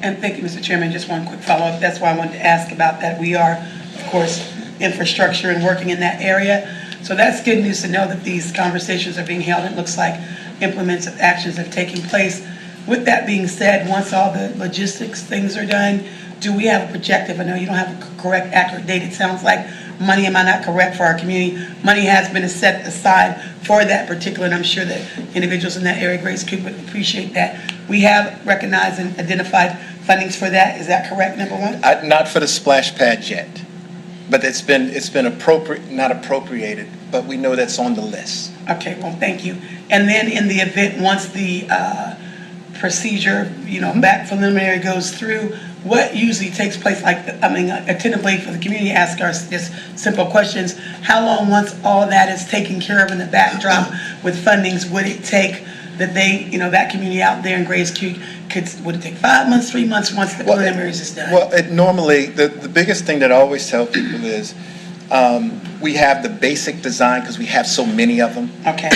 And thank you, Mr. Chairman. Just one quick follow-up. That's why I wanted to ask about that. We are, of course, infrastructure and working in that area. So that's good news to know that these conversations are being held. It looks like implements of actions have taken place. With that being said, once all the logistics things are done, do we have a projective? I know you don't have a correct, accurate date. It sounds like money, am I not correct, for our community? Money has been set aside for that particular, and I'm sure that individuals in that area, Grace Coop, would appreciate that. We have recognized and identified fundings for that. Is that correct, number one? Not for the splash pad yet, but it's been not appropriated, but we know that's on the list. Okay, well, thank you. And then in the event, once the procedure, back preliminary goes through, what usually takes place, attentively for the community, ask us just simple questions. How long, once all that is taken care of in the backdrop with fundings, would it take that they, that community out there in Grays Creek, would it take 5 months, 3 months, once the preliminaries is done? Well, normally, the biggest thing that I always tell people is, we have the basic design because we have so many of them. Okay.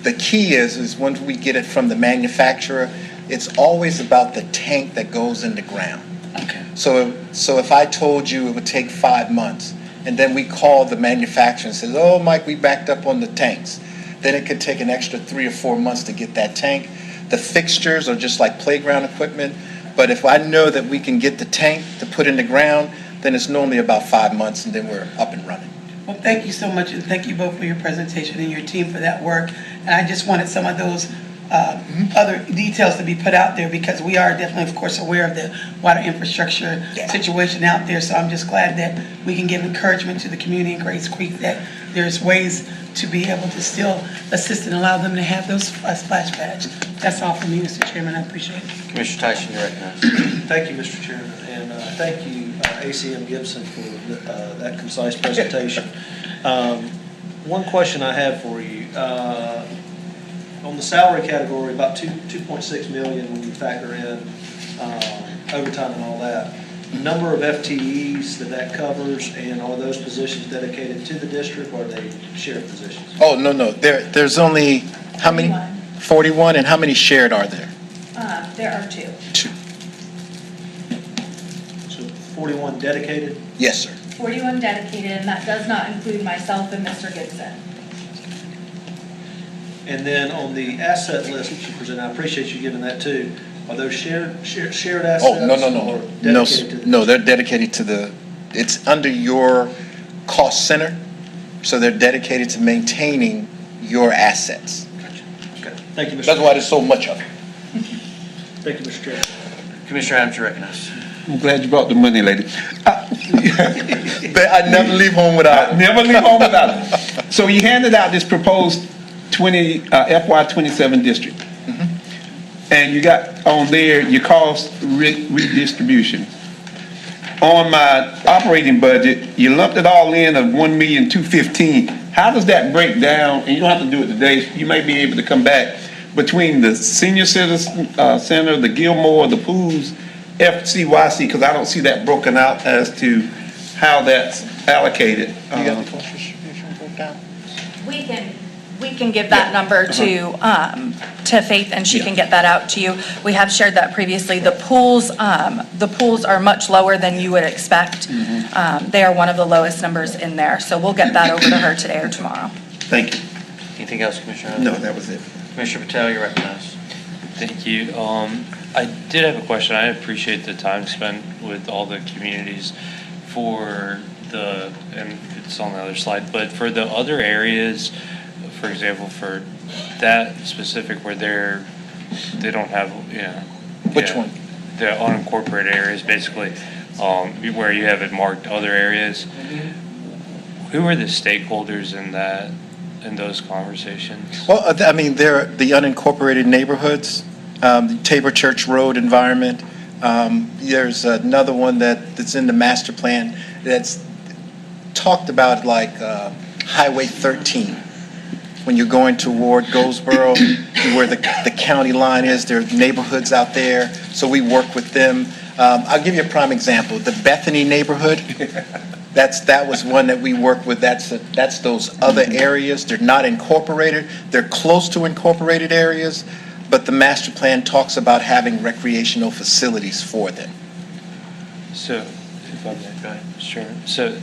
The key is once we get it from the manufacturer, it's always about the tank that goes in the ground. Okay. So if I told you it would take 5 months, and then we call the manufacturer and says, "Oh, Mike, we backed up on the tanks," then it could take an extra 3 or 4 months to get that tank. The fixtures are just like playground equipment, but if I know that we can get the tank to put in the ground, then it's normally about 5 months, and then we're up and running. Well, thank you so much, and thank you both for your presentation and your team for that work. And I just wanted some of those other details to be put out there, because we are definitely, of course, aware of the water infrastructure situation out there. So I'm just glad that we can give encouragement to the community in Grays Creek that there's ways to be able to still assist and allow them to have those splash pads. That's all from me, Mr. Chairman. I appreciate it. Commissioner Tyson, you're recognized. Thank you, Mr. Chairman, and thank you, ACM Gibson, for that concise presentation. One question I have for you, on the salary category, about 2.6 million when you factor in overtime and all that. Number of FTEs that covers, and are those positions dedicated to the district, or are they shared positions? Oh, no. There's only, how many? 41, and how many shared are there? There are 2. 2. So 41 dedicated? Yes, sir. 41 dedicated, and that does not include myself and Mr. Gibson. And then on the asset list that you present, I appreciate you giving that too. Are those shared assets? Oh, no. or dedicated to the- No, they're dedicated to it's under your cost center, so they're dedicated to maintaining your assets. Okay. Thank you, Mr. That's why there's so much of it. Thank you, Mr. Chairman. Commissioner Adams, you're recognized. I'm glad you brought the money, lady. But I never leave home without it. Never leave home without it. So you handed out this proposed FY 27 district. And you got on there your cost redistribution. On my operating budget, you lumped it all in of $1,215,000. How does that break down? And you don't have to do it today. You may be able to come back between the senior citizen center, the Gilmore, the pools, FCYC, because I don't see that broken out as to how that's allocated. You got the cost distribution broke down? We can give that number to Faith, and she can get that out to you. We have shared that previously. The pools are much lower than you would expect. They are one of the lowest numbers in there, so we'll get that over to her today or tomorrow. Thank you. Anything else, Commissioner Adams? No, that was it. Commissioner Patel, you're recognized. Thank you. I did have a question. I appreciate the time spent with all the communities for and it's on the other slide, but for the other areas, for example, for that specific where they don't have, Which one? The unincorporated areas, basically, where you have it marked other areas. Who are the stakeholders in those conversations? Well, I mean, they're the unincorporated neighborhoods, the Tabor Church Road environment. There's another one that's in the master plan that's talked about, like Highway 13. When you're going toward Goldsboro, where the county line is, there are neighborhoods out there, so we work with them. I'll give you a prime example. The Bethany neighborhood, that was one that we work with. That's those other areas. They're not incorporated. They're close to incorporated areas, but the master plan talks about having recreational facilities for them. So, if I may, go ahead. Sure. So,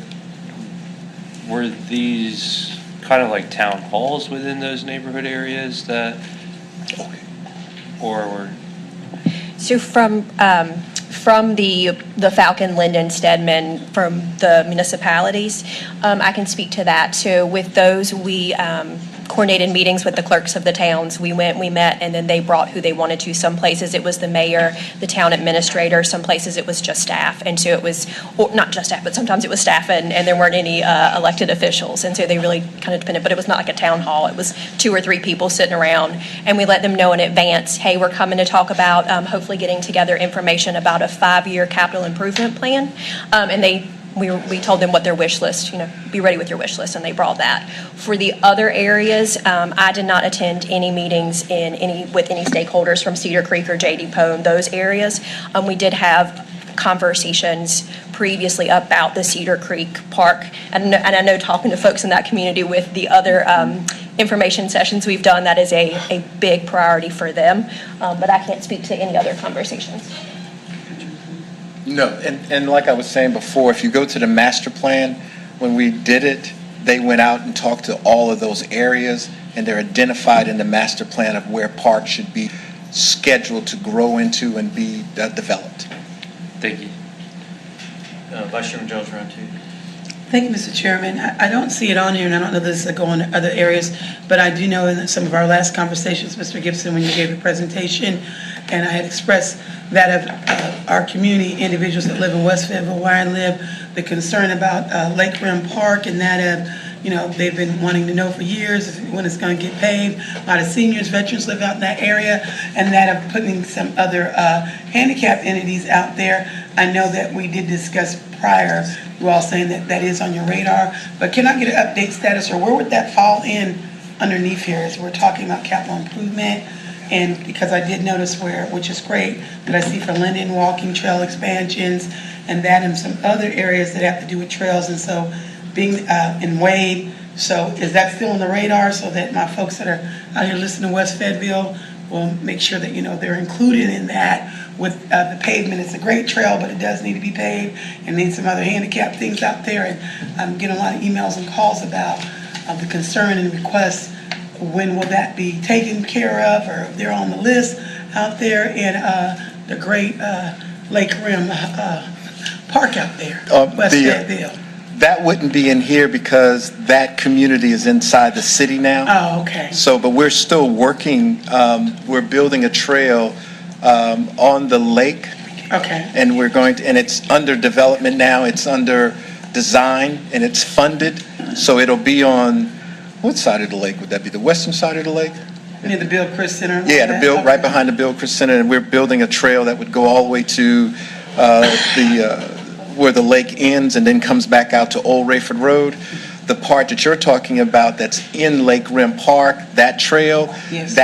were these kind of like town halls within those neighborhood areas that, or were So from the Falcon, Linden, Stedman, from the municipalities, I can speak to that. So with those, we coordinated meetings with the clerks of the towns. We went, we met, and then they brought who they wanted to. Some places it was the mayor, the town administrator, some places it was just staff. And so it was, or not just staff, but sometimes it was staff and there weren't any elected officials. And so they really kind of depended, but it was not like a town hall. It was 2 or 3 people sitting around, and we let them know in advance, hey, we're coming to talk about hopefully getting together information about a 5-year capital improvement plan. And we told them what their wish list, be ready with your wish list, and they brought that. For the other areas, I did not attend any meetings with any stakeholders from Cedar Creek or J.D. Pone, those areas. We did have conversations previously about the Cedar Creek Park, and I know talking to folks in that community with the other information sessions we've done, that is a big priority for them, but I can't speak to any other conversations. No, and like I was saying before, if you go to the master plan, when we did it, they went out and talked to all of those areas, and they're identified in the master plan of where parks should be scheduled to grow into and be developed. Thank you. Vice Chairman Jones, round 2. Thank you, Mr. Chairman. I don't see it on here, and I don't know if this is going to other areas, but I do know in some of our last conversations, Mr. Gibson, when you gave a presentation, and I had expressed that of our community, individuals that live in West Fayetteville, where I live, the concern about Lake Rim Park, and that of, they've been wanting to know for years when it's going to get paved. A lot of seniors, veterans live out in that area, and that of putting some other handicap entities out there. I know that we did discuss prior, you all saying that that is on your radar, but can I get an update status, or where would that fall in underneath here as we're talking about capital improvement? And because I did notice which is great, that I see for Linden walking trail expansions and that and some other areas that have to do with trails, and so being in Wade. So is that still on the radar, so that my folks that are out here listening to West Fayetteville will make sure that, they're included in that with the pavement? It's a great trail, but it does need to be paved and needs some other handicap things out there. And I'm getting a lot of emails and calls about the concern and requests. When will that be taken care of, or if they're on the list out there in the great Lake Rim Park out there, West Fayetteville? That wouldn't be in here because that community is inside the city now. Oh, okay. So, but we're still working, we're building a trail on the lake. Okay. And and it's under development now, it's under design, and it's funded. So it'll be on, what side of the lake would that be? The western side of the lake? Near the Bill Chris Center? Yeah, right behind the Bill Chris Center, and we're building a trail that would go all the way to where the lake ends and then comes back out to Old Rayford Road. The part that you're talking about that's in Lake Rim Park, that trail, yes,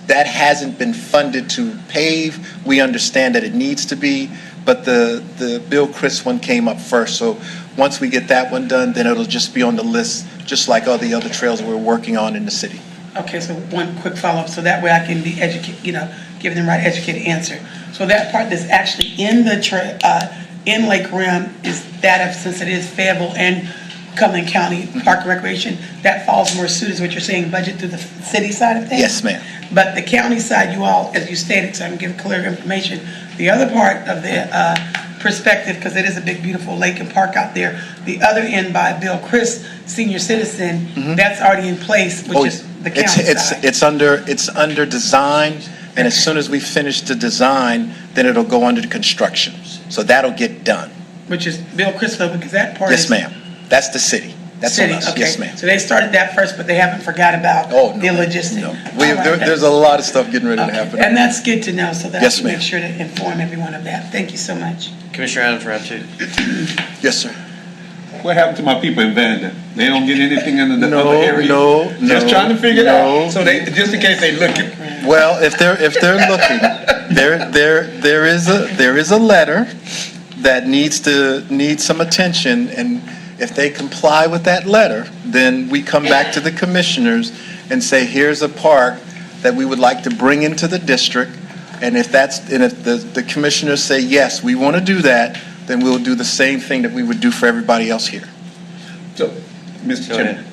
that hasn't been funded to pave. We understand that it needs to be, but the Bill Chris one came up first. So once we get that one done, then it'll just be on the list, just like all the other trails we're working on in the city. Okay, so one quick follow-up, so that way I can be educated, give them the right educated answer. So that part that's actually in the in Lake Rim, is that, since it is Fayetteville and Cumberland County Park and Recreation, that falls more suited, is what you're saying, budget through the city side of things? Yes, ma'am. But the county side, you all, as you stated, so I can give clear information, the other part of the perspective, because it is a big, beautiful lake and park out there, the other end by Bill Chris, senior citizen, that's already in place, which is the county side. It's under design, and as soon as we finish the design, then it'll go under the construction. So that'll get done. Which is Bill Chris, though, because that part Yes, is... ma'am. That's the city. That's on us. Okay. Yes, ma'am. So they started that first, but they haven't forgot about the logistics. No. There's a lot of stuff getting ready to happen. And that's good to know, so that Yes, I can ma'am. make sure to inform everyone of that. Thank you so much. Commissioner Adams, round 2. Yes, sir. What happened to my people in Vanda? They don't get anything in the No, other area? no, Just no, trying to figure it no. out. So just in case they look at. Well, if they're looking, there is a letter that needs some attention, and if they comply with that letter, then we come back to the commissioners and say, here's a park that we would like to bring into the district, and if the commissioners say, yes, we want to do that, then we'll do the same thing that we would do for everybody else here. So, Mr. Chairman,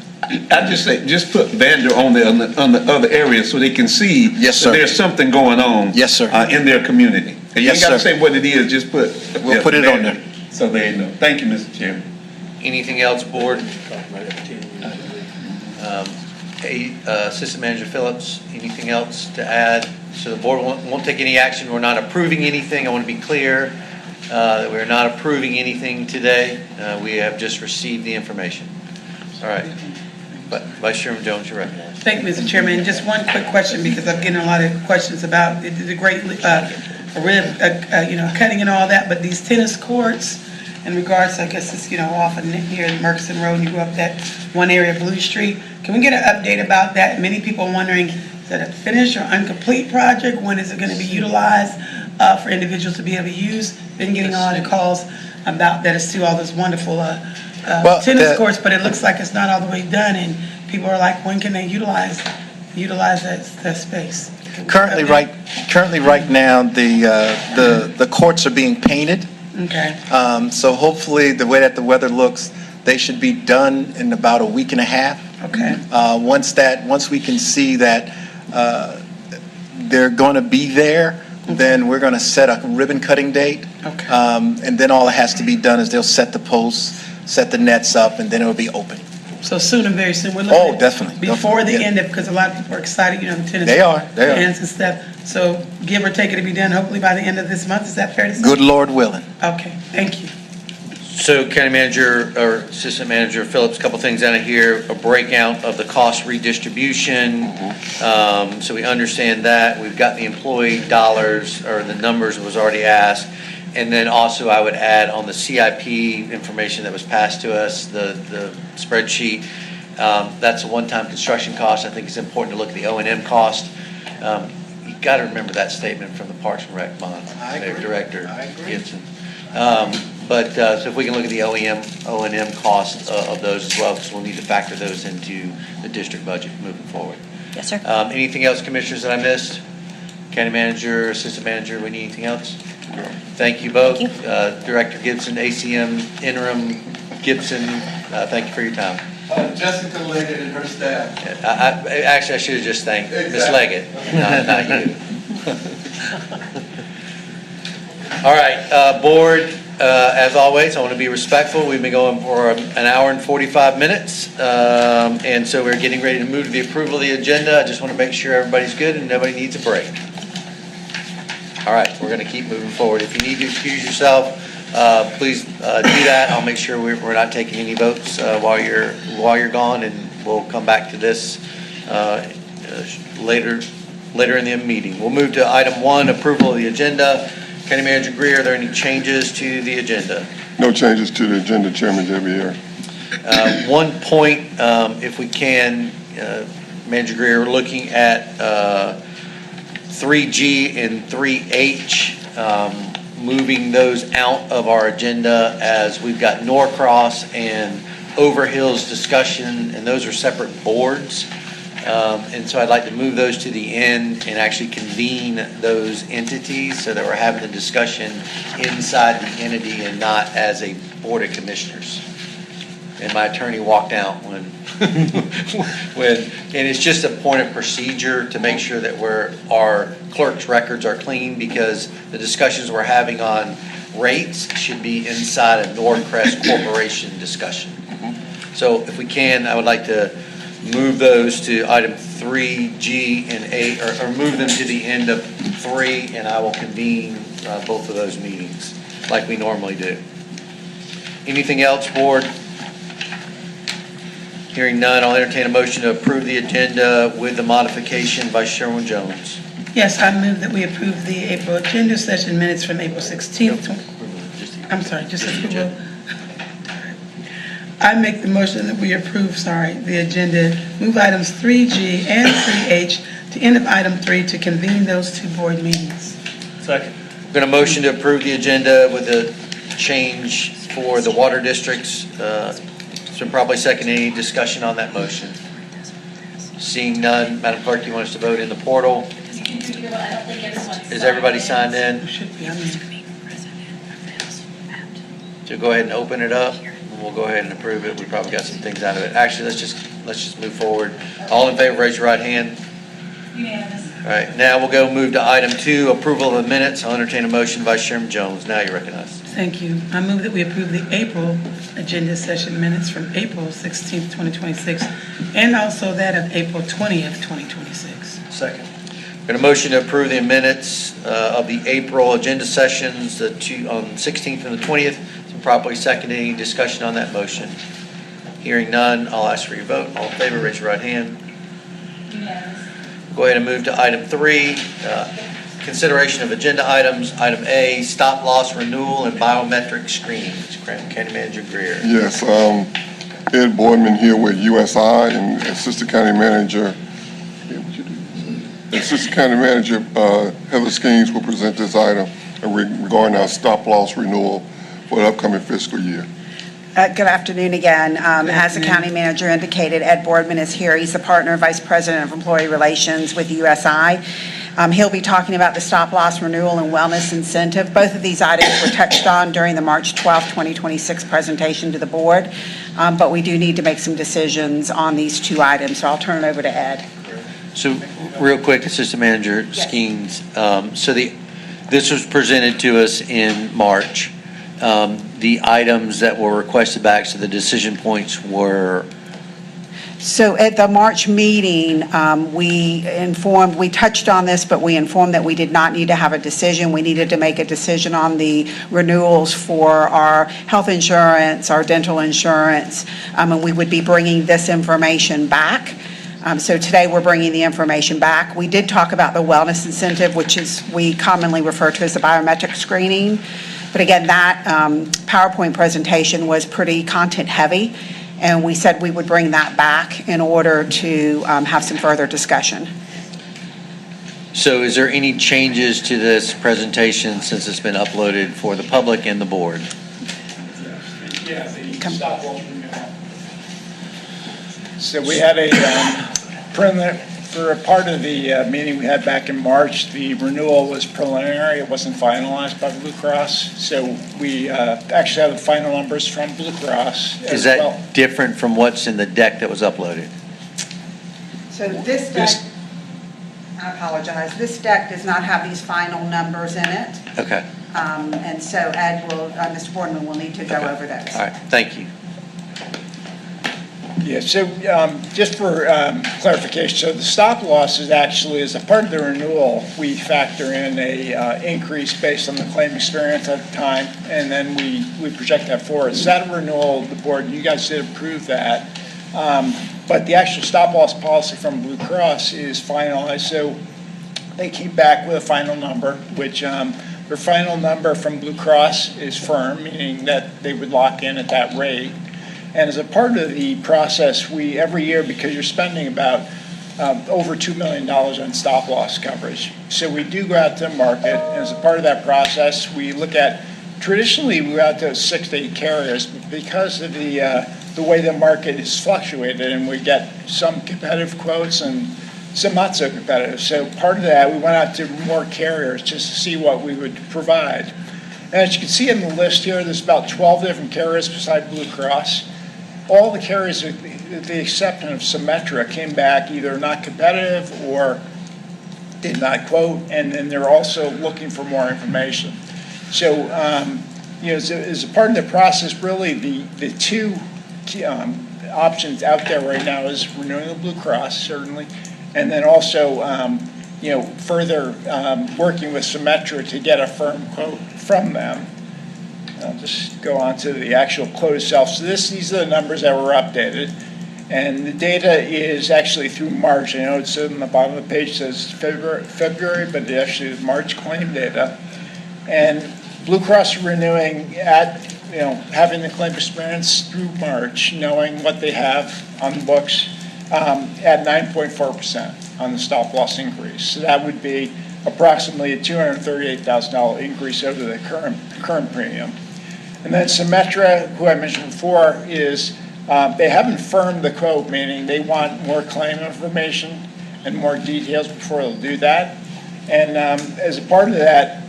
I just say, just put Vander on the other areas so they can see Yes, sir. that there's something going on. Yes, sir. In their community. And you Yes, ain't got to sir. say what it is, just put. We'll put it on there. So they know. Thank you, Mr. Chairman. Anything else, board? Assistant Manager Phillips, anything else to add? So the board won't take any action. We're not approving anything. I want to be clear that we're not approving anything today. We have just received the information. All right. But Vice Chairman Jones, you're recognized. Thank you, Mr. Chairman. Just one quick question, because I'm getting a lot of questions about the great cutting and all that, but these tennis courts, in regards, I guess it's, off of near Murchison Road, and you go up that one area of Blue Street. Can we get an update about that? Many people are wondering, is that a finished or incomplete project? When is it going to be utilized for individuals to be able to use? Been getting a lot of calls about that. It's still all those wonderful tennis courts, but it looks like it's not all the way done, and people are like, when can they utilize that space? Currently, right now, the courts are being painted. Okay. So hopefully, the way that the weather looks, they should be done in about a week and a half. Okay. Once we can see that they're going to be there, then we're going to set a ribbon cutting date. Okay. And then all that has to be done is they'll set the posts, set the nets up, and then it'll be open. So soon and very soon. We're looking at Definitely. before the Yeah. end of, because a lot of people are excited, the tennis. They are. Fans and stuff. So give or take, it'll be done hopefully by the end of this month. Is that fair to say? Good Lord willing. Okay, thank you. So County Manager or Assistant Manager Phillips, a couple things out of here, a breakout of the cost redistribution. So we understand that. We've got the employee dollars or the numbers was already asked. And then also I would add on the CIP information that was passed to us, the spreadsheet, that's a one-time construction cost. I think it's important to look at the O&M cost. You got to remember that statement from the Parks and Rec bond Director Gibson. So if we can look at the O&M cost of those as well, because we'll need to factor those into the district budget moving forward. Yes, sir. Anything else, Commissioners, that I missed? County Manager, Assistant Manager, we need anything else? Thank you both. Director Gibson, ACM Interim Gibson, thank you for your time. Jessica Leggett and her staff. Actually, I should have just thanked Ms. Leggett, not you. All right, board, as always, I want to be respectful. We've been going for an hour and 45 minutes, and so we're getting ready to move to the approval of the agenda. I just want to make sure everybody's good and nobody needs a break. All right, we're going to keep moving forward. If you need to excuse yourself, please do that. I'll make sure we're not taking any votes while you're gone, and we'll come back to this later in the meeting. We'll move to item 1, approval of the agenda. County Manager Greer, are there any changes to the agenda? No changes to the agenda, Chairman Deviere. One point, if we can, Manager Greer, we're looking at 3G and 3H, moving those out of our agenda as we've got Norcross and Overhill's discussion, and those are separate boards. And so I'd like to move those to the end and actually convene those entities so that we're having the discussion inside the entity and not as a board of commissioners. And my attorney walked out and it's just a point of procedure to make sure that our clerk's records are clean, because the discussions we're having on rates should be inside a Norcrest Corporation discussion. So if we can, I would like to move those to item 3G and 8, or move them to the end of 3, and I will convene both of those meetings like we normally do. Anything else, board? Hearing none, I'll entertain a motion to approve the agenda with the modification by Sherwin Jones. Yes, I move that we approve the April agenda session minutes from April 16th. I'm sorry, just approval. I make the motion that we approve, the agenda, move items 3G and 3H to end of item 3 to convene those 2 board meetings. Second. We're going to motion to approve the agenda with a change for the water districts. It's been probably second. Any discussion on that motion? Seeing none, Madam Clerk, you want us to vote in the portal? Is everybody signed in? So go ahead and open it up, and we'll go ahead and approve it. We probably got some things out of it. Actually, let's just move forward. All in favor, raise your right hand. Unanimous. All right, now we'll go move to item 2, approval of the minutes. I'll entertain a motion, Vice Chairman Jones. Now you're recognized. Thank you. I move that we approve the April agenda session minutes from April 16th, 2026, and also that of April 20th, 2026. Second. Got a motion to approve the minutes of the April agenda sessions, the two on 16th and the 20th. It's been properly seconded. Any discussion on that motion? Hearing none, I'll ask for your vote. All in favor, raise your right hand. Go ahead and move to item 3, consideration of agenda items. Item A, stop loss renewal and biometric screenings. County Manager Greer. Yes, Ed Boardman here with USI and Assistant County Manager. Assistant County Manager Heather Skeens will present this item regarding our stop loss renewal for the upcoming fiscal year. Good afternoon again. As the county manager indicated, Ed Boardman is here. He's the partner, vice president of employee relations with USI. He'll be talking about the stop loss renewal and wellness incentive. Both of these items were touched on during the March 12, 2026 presentation to the board, but we do need to make some decisions on these 2 items, so I'll turn it over to Ed. So real quick, Assistant Manager Skeens, this was presented to us in March. The items that were requested back, so the decision points were? So at the March meeting, we touched on this, but we informed that we did not need to have a decision. We needed to make a decision on the renewals for our health insurance, our dental insurance, and we would be bringing this information back. So today we're bringing the information back. We did talk about the wellness incentive, which is we commonly refer to as the biometric screening. But again, that PowerPoint presentation was pretty content heavy, and we said we would bring that back in order to have some further discussion. So is there any changes to this presentation since it's been uploaded for the public and the board? Yeah, the stop loss renewal. So we had a preliminary, for a part of the meeting we had back in March, the renewal was preliminary. It wasn't finalized by Blue Cross. So we actually have the final numbers from Blue Cross. Is that different from what's in the deck that was uploaded? So this deck, I apologize, this deck does not have these final numbers in it. Okay. And so Ed will, Mr. Boardman will need to go over those. All right, thank you. Yeah, so just for clarification, so the stop loss is actually, as a part of the renewal, we factor in a increase based on the claim experience at the time, and then we project that forward. So that renewal, the board, you guys did approve that, but the actual stop loss policy from Blue Cross is finalized, so they came back with a final number, which their final number from Blue Cross is firm, meaning that they would lock in at that rate. And as a part of the process, we, every year, because you're spending about over $2 million on stop loss coverage. So we do go out to the market, and as a part of that process, we look at, traditionally, we go out to 6 to 8 carriers, but because of the way the market is fluctuated, and we get some competitive quotes and some not so competitive. So part of that, we went out to more carriers just to see what we would provide. And as you can see in the list here, there's about 12 different carriers beside Blue Cross. All the carriers, with the exception of Symetra, came back either not competitive or did not quote, and then they're also looking for more information. So, as a part of the process, really the 2 options out there right now is renewing the Blue Cross, certainly, and then also, further working with Symetra to get a firm quote from them. I'll just go on to the actual quote itself. So these are the numbers that were updated. And the data is actually through March. I know it's in the bottom of the page, it says February, but it actually is March claim data. And Blue Cross renewing at, having the claim experience through March, knowing what they have on the books, at 9.4% on the stop loss increase. So that would be approximately a $238,000 increase over the current premium. And then Symetra, who I mentioned before, is they haven't firmed the quote, meaning they want more claim information and more details before they'll do that. And as a part of that,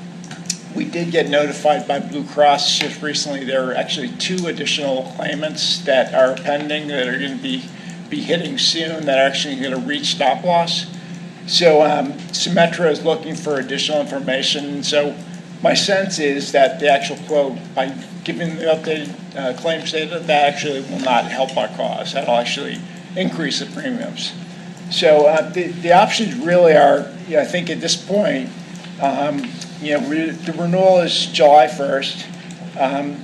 we did get notified by Blue Cross just recently. There are actually 2 additional claimants that are pending that are going to be hitting soon that are actually going to reach stop loss. So Symetra is looking for additional information. So my sense is that the actual quote, by giving the updated claims data, that actually will not help our cause. That'll actually increase the premiums. So the options really are, I think at this point, the renewal is July 1st.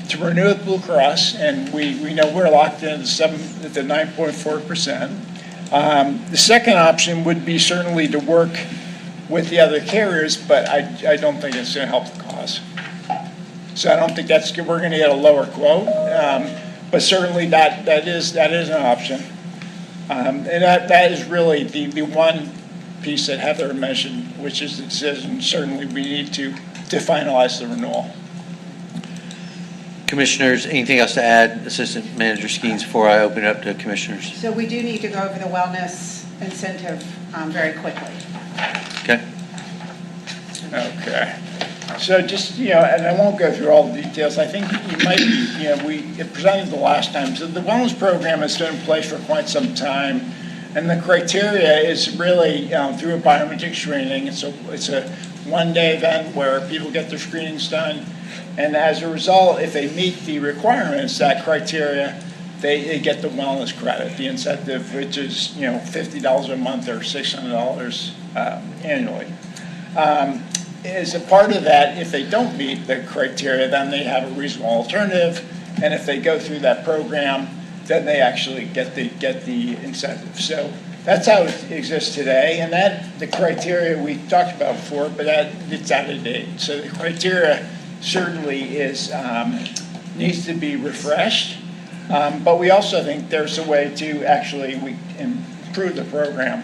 To renew with Blue Cross, and we know we're locked in at the 9.4%. The second option would be certainly to work with the other carriers, but I don't think it's going to help the cause. So I don't think we're going to get a lower quote, but certainly that is an option. And that is really the one piece that Heather mentioned, which is the decision. Certainly we need to finalize the renewal. Commissioners, anything else to add, Assistant Manager Skeens, before I open it up to commissioners? So we do need to go over the wellness incentive very quickly. Okay. Okay. So just, and I won't go through all the details. I think you might, we presented the last time. So the wellness program has been in place for quite some time. And the criteria is really through a biometric screening. It's a one-day event where people get their screenings done. And as a result, if they meet the requirements, that criteria, they get the wellness credit, the incentive, which is, $50 a month or $600 annually. As a part of that, if they don't meet the criteria, then they have a reasonable alternative. And if they go through that program, then they actually get the incentive. So that's how it exists today. And the criteria we talked about before, but it's out of date. So the criteria certainly needs to be refreshed. But we also think there's a way to actually improve the program.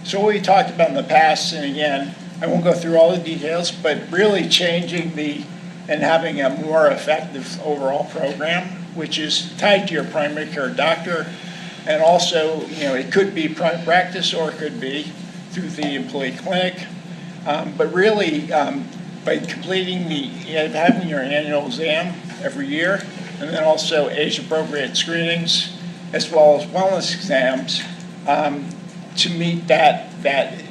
So what we talked about in the past, and again, I won't go through all the details, but really changing and having a more effective overall program, which is tied to your primary care doctor. And also, it could be private practice or it could be through the employee clinic. But really, by completing having your annual exam every year, and then also age-appropriate screenings, as well as wellness exams, to meet that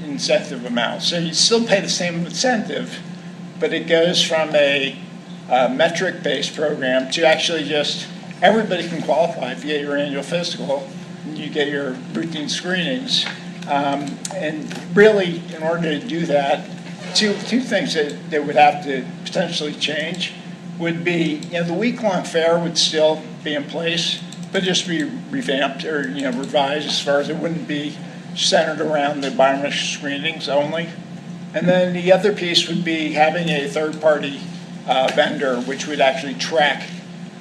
incentive amount. So you still pay the same incentive, but it goes from a metric-based program to actually just everybody can qualify if you get your annual physical, and you get your routine screenings. And really, in order to do that, two things that would have to potentially change would be, the week-long fair would still be in place, but just be revamped or revised as far as it wouldn't be centered around the biometric screenings only. And then the other piece would be having a third-party vendor which would actually track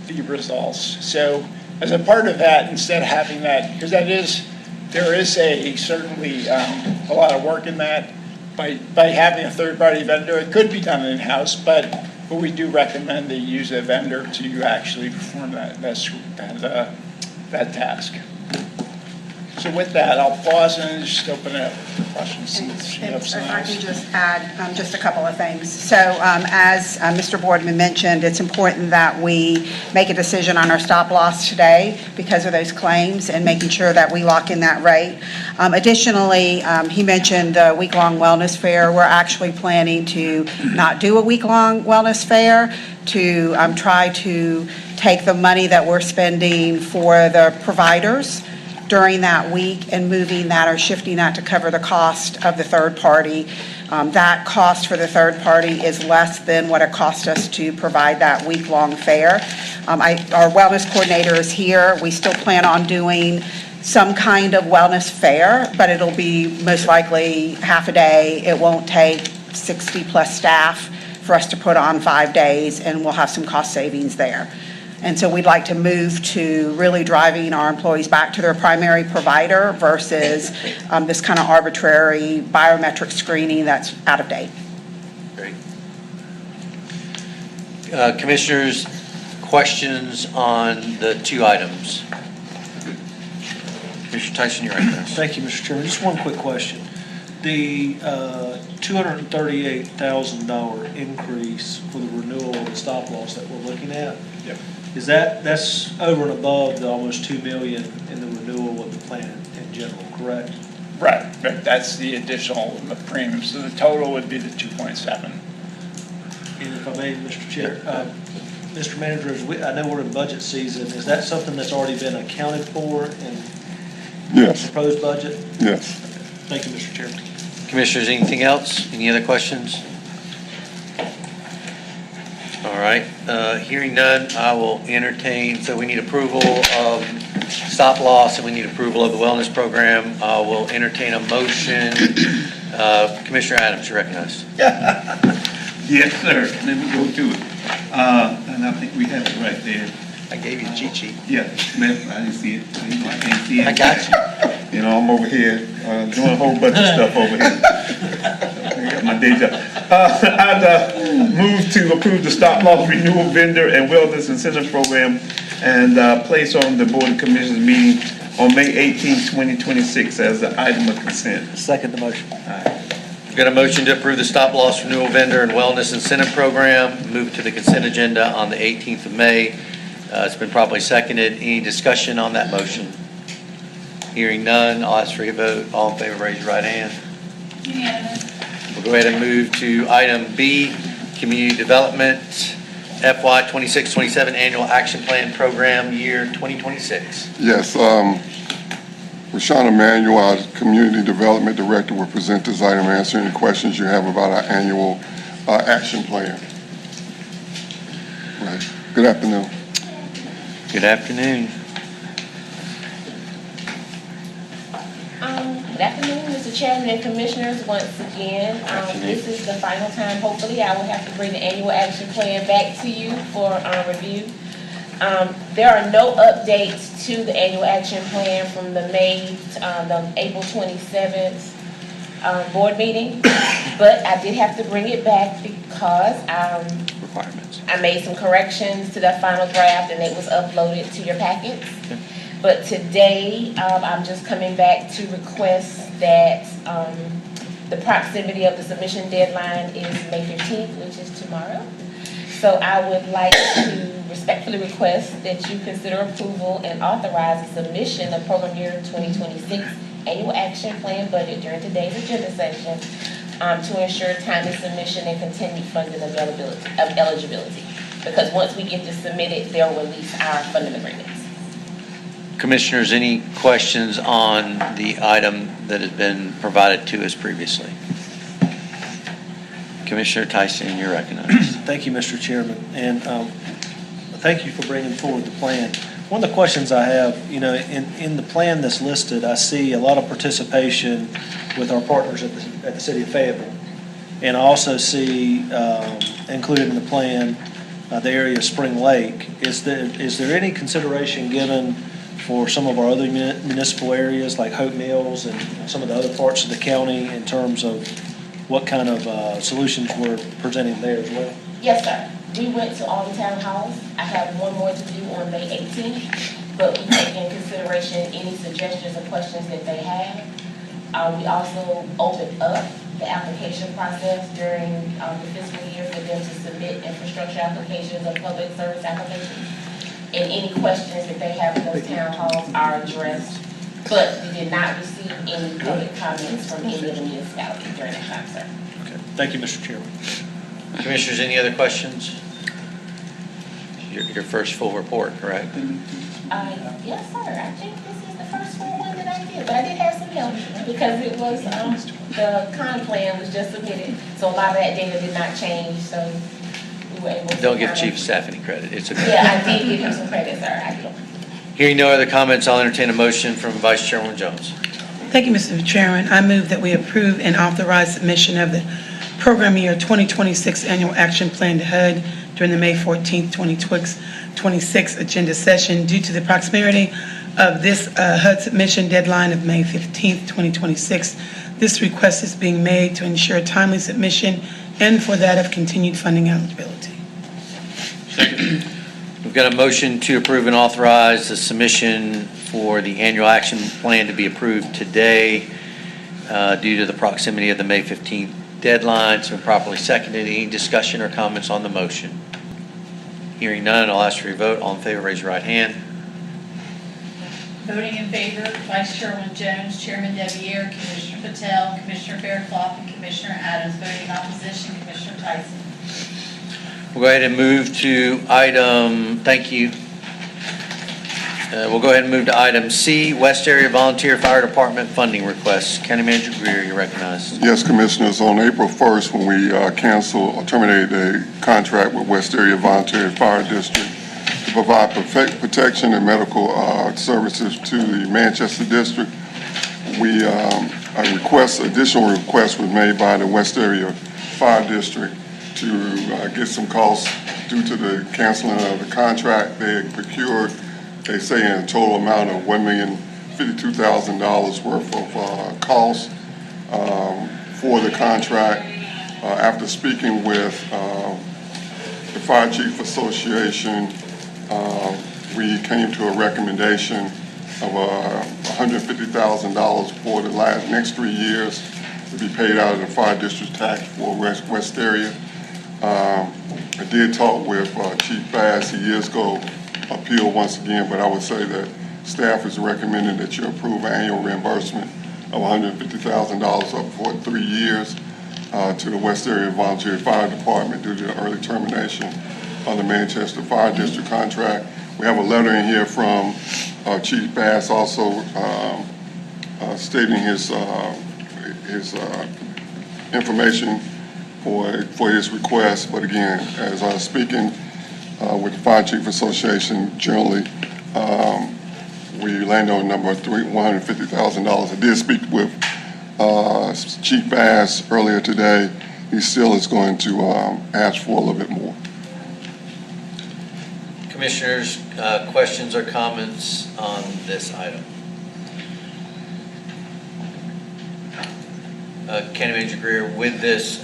the results. So as a part of that, instead of having that, because there is certainly a lot of work in that, by having a third-party vendor, it could be done in-house, but we do recommend they use a vendor to actually perform that task. So with that, I'll pause and just open it up for questions. If I can just add just a couple of things. So as Mr. Boardman mentioned, it's important that we make a decision on our stop loss today because of those claims and making sure that we lock in that rate. Additionally, he mentioned the week-long wellness fair. We're actually planning to not do a week-long wellness fair, to try to take the money that we're spending for the providers during that week and moving that or shifting that to cover the cost of the third party. That cost for the third party is less than what it cost us to provide that week-long fair. Our wellness coordinator is here. We still plan on doing some kind of wellness fair, but it'll be most likely half a day. It won't take 60-plus staff for us to put on 5 days, and we'll have some cost savings there. And so we'd like to move to really driving our employees back to their primary provider versus this kind of arbitrary biometric screening that's out of date. Great. Commissioners, questions on the two items? Commissioner Tyson, you're recognized. Thank you, Mr. Chairman. Just one quick question. The $238,000 increase for the renewal of the stop loss that we're looking at, Yep. that's over and above the almost $2 million in the renewal of the plan in general, correct? Right, but that's the additional premium, so the total would be the 2.7. And if I may, Mr. Chair, Mr. Manager, I know we're in budget season. Is that something that's already been accounted for in the Yes, proposed budget? yes. Thank you, Mr. Chairman. Commissioners, anything else? Any other questions? All right, hearing none, I will entertain, so we need approval of stop loss and we need approval of the wellness program. We'll entertain a motion. Commissioner Adams, you're recognized. Yes, sir. Let me go to it. And I think we have it right there. I gave you the cheat sheet. Yeah, man, I didn't see it. I can't see it. I got you. You know, I'm over here doing a whole bunch of stuff over here. I got my day job. I'd move to approve the stop loss renewal vendor and wellness incentive program and place on the Board of Commissioners meeting on May 18, 2026 as an item of consent. Second the motion. We've got a motion to approve the stop loss renewal vendor and wellness incentive program. Move it to the consent agenda on the 18th of May. It's been properly seconded. Any discussion on that motion? Hearing none, I'll ask for your vote. All in favor, raise your right hand. We'll go ahead and move to item B, Community Development FY 26-27 Annual Action Plan Program Year 2026. Yes, Rashawn Emanuel, our Community Development Director, will present this item and answer any questions you have about our annual action plan. Right. Good afternoon. Good afternoon. Good afternoon, Mr. Chairman and Commissioners, once again. This is the final time, hopefully, I will have to bring the annual action plan back to you for review. There are no updates to the annual action plan from the April 27th board meeting, but I did have to bring it back because Requirements. I made some corrections to the final draft and it was uploaded to your packets. But today, I'm just coming back to request that the proximity of the submission deadline is May 15th, which is tomorrow. So I would like to respectfully request that you consider approval and authorize the submission of program year 2026 annual action plan budget during today's agenda session to ensure timely submission and continued funding eligibility. Because once we get this submitted, they'll release our funding agreements. Commissioners, any questions on the item that has been provided to us previously? Commissioner Tyson, you're recognized. Thank you, Mr. Chairman, and thank you for bringing forward the plan. One of the questions I have, in the plan that's listed, I see a lot of participation with our partners at the City of Fayetteville. And I also see included in the plan the area of Spring Lake. Is there any consideration given for some of our other municipal areas like Hope Mills and some of the other parts of the county in terms of what kind of solutions we're presenting there as well? Yes, sir. We went to all the town halls. I have one more to do on May 18th, but we take in consideration any suggestions or questions that they have. We also opened up the application process during the fiscal year for them to submit infrastructure applications or public service applications. And any questions that they have in those town halls are addressed, but we did not receive any public comments from any of the municipalities during that time, sir. Okay. Thank you, Mr. Chairman. Commissioners, any other questions? Your first full report, correct? Yes, sir. I think this is the first full one that I did, but I did have some help because it was, the con plan was just submitted, so a lot of that data did not change, so we were able to. Don't give Chief of Staff any credit. It's okay. Yeah, I did give him some credit, sir. I did. Hearing no other comments, I'll entertain a motion from Vice Chairman Jones. Thank you, Mr. Chairman. I move that we approve and authorize submission of the program year 2026 annual action plan to HUD during the May 14th, 2026 agenda session due to the proximity of this HUD submission deadline of May 15th, 2026. This request is being made to ensure timely submission and for that of continued funding eligibility. We've got a motion to approve and authorize the submission for the annual action plan to be approved today due to the proximity of the May 15th deadline. It's been properly seconded. Any discussion or comments on the motion? Hearing none, I'll ask for your vote. All in favor, raise your right hand. Voting in favor, Vice Chairman Jones, Chairman Deviere, Commissioner Patel, Commissioner Fairclough, and Commissioner Adams. Voting in opposition, Commissioner Tyson. We'll go ahead and move to item, thank you. We'll go ahead and move to item C, West Area Volunteer Fire Department funding requests. County Manager Greer, you're recognized. Yes, Commissioners, on April 1st, when we canceled or terminated a contract with West Area Volunteer Fire District to provide protection and medical services to the Manchester District, additional request was made by the West Area Fire District to get some costs due to the canceling of the contract. They had procured, they say, in a total amount of $1,052,000 worth of costs for the contract. After speaking with the Fire Chief Association, we came to a recommendation of $150,000 for the next 3 years to be paid out of the fire district tax for West Area. I did talk with Chief Bass. He is going to appeal once again, but I would say that staff is recommending that you approve annual reimbursement of $150,000 up for 3 years to the West Area Volunteer Fire Department due to the early termination of the Manchester Fire District contract. We have a letter in here from Chief Bass also stating his information for his request. But again, as I was speaking with the Fire Chief Association, generally we landed on a number of $150,000. I did speak with Chief Bass earlier today. He still is going to ask for a little bit more. Commissioners, questions or comments on this item? County Manager Greer, with this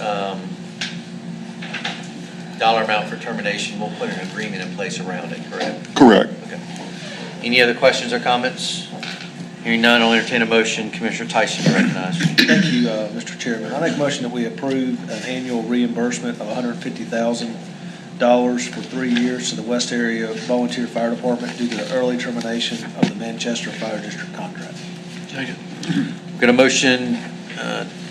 dollar amount for termination, we'll put an agreement in place around it, correct? Correct. Okay. Any other questions or comments? Hearing none, I'll entertain a motion. Commissioner Tyson, you're recognized. Thank you, Mr. Chairman. I make a motion that we approve an annual reimbursement of $150,000 for 3 years to the West Area Volunteer Fire Department due to the early termination of the Manchester Fire District contract. Second. We've got a motion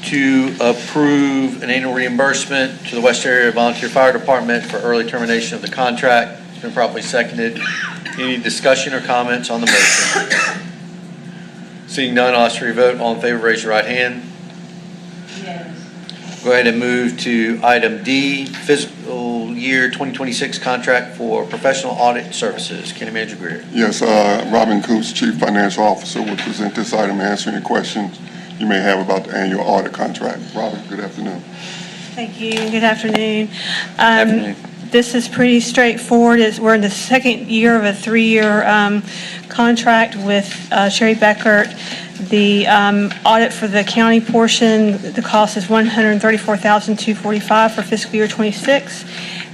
to approve an annual reimbursement to the West Area Volunteer Fire Department for early termination of the contract. It's been properly seconded. Any discussion or comments on the motion? Seeing none, I'll ask for your vote. All in favor, raise your right hand. Yes. Go ahead and move to item D, fiscal year 2026 contract for professional audit services. County Manager Greer. Yes, Robin Coops, Chief Financial Officer, will present this item and answer any questions you may have about the annual audit contract. Robin, good afternoon. Thank you. Good afternoon. Afternoon. This is pretty straightforward. We're in the second year of a 3-year contract with Sherry Beckert. The audit for the county portion, the cost is $134,245 for fiscal year 26.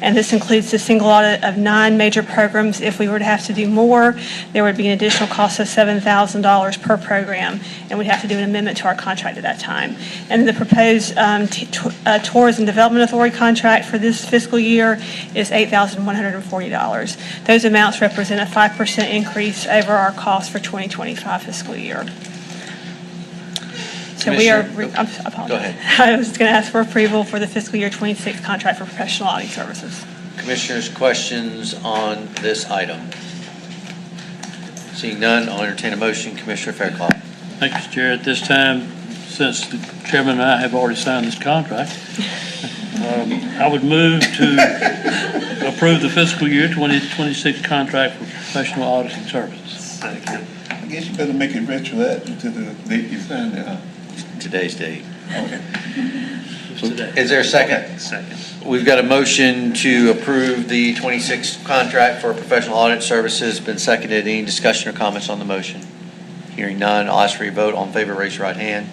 And this includes the single audit of 9 major programs. If we were to have to do more, there would be an additional cost of $7,000 per program, and we'd have to do an amendment to our contract at that time. And the proposed Tourism Development Authority contract for this fiscal year is $8,140. Those amounts represent a 5% increase over our cost for 2025 fiscal year. So we are, I apologize. Go ahead. I was going to ask for approval for the fiscal year 26 contract for professional auditing services. Commissioners, questions on this item? Seeing none, I'll entertain a motion. Commissioner Fairclough. Thank you, Mr. Chair. At this time, since the chairman and I have already signed this contract, I would move to approve the fiscal year 2026 contract for professional auditing services. I guess you better make it retroactive to the date you signed it, huh? Today's date. Okay. Is there a second? Second. We've got a motion to approve the 26 contract for professional audit services. Been seconded. Any discussion or comments on the motion? Hearing none, I'll ask for your vote. All in favor, raise your right hand.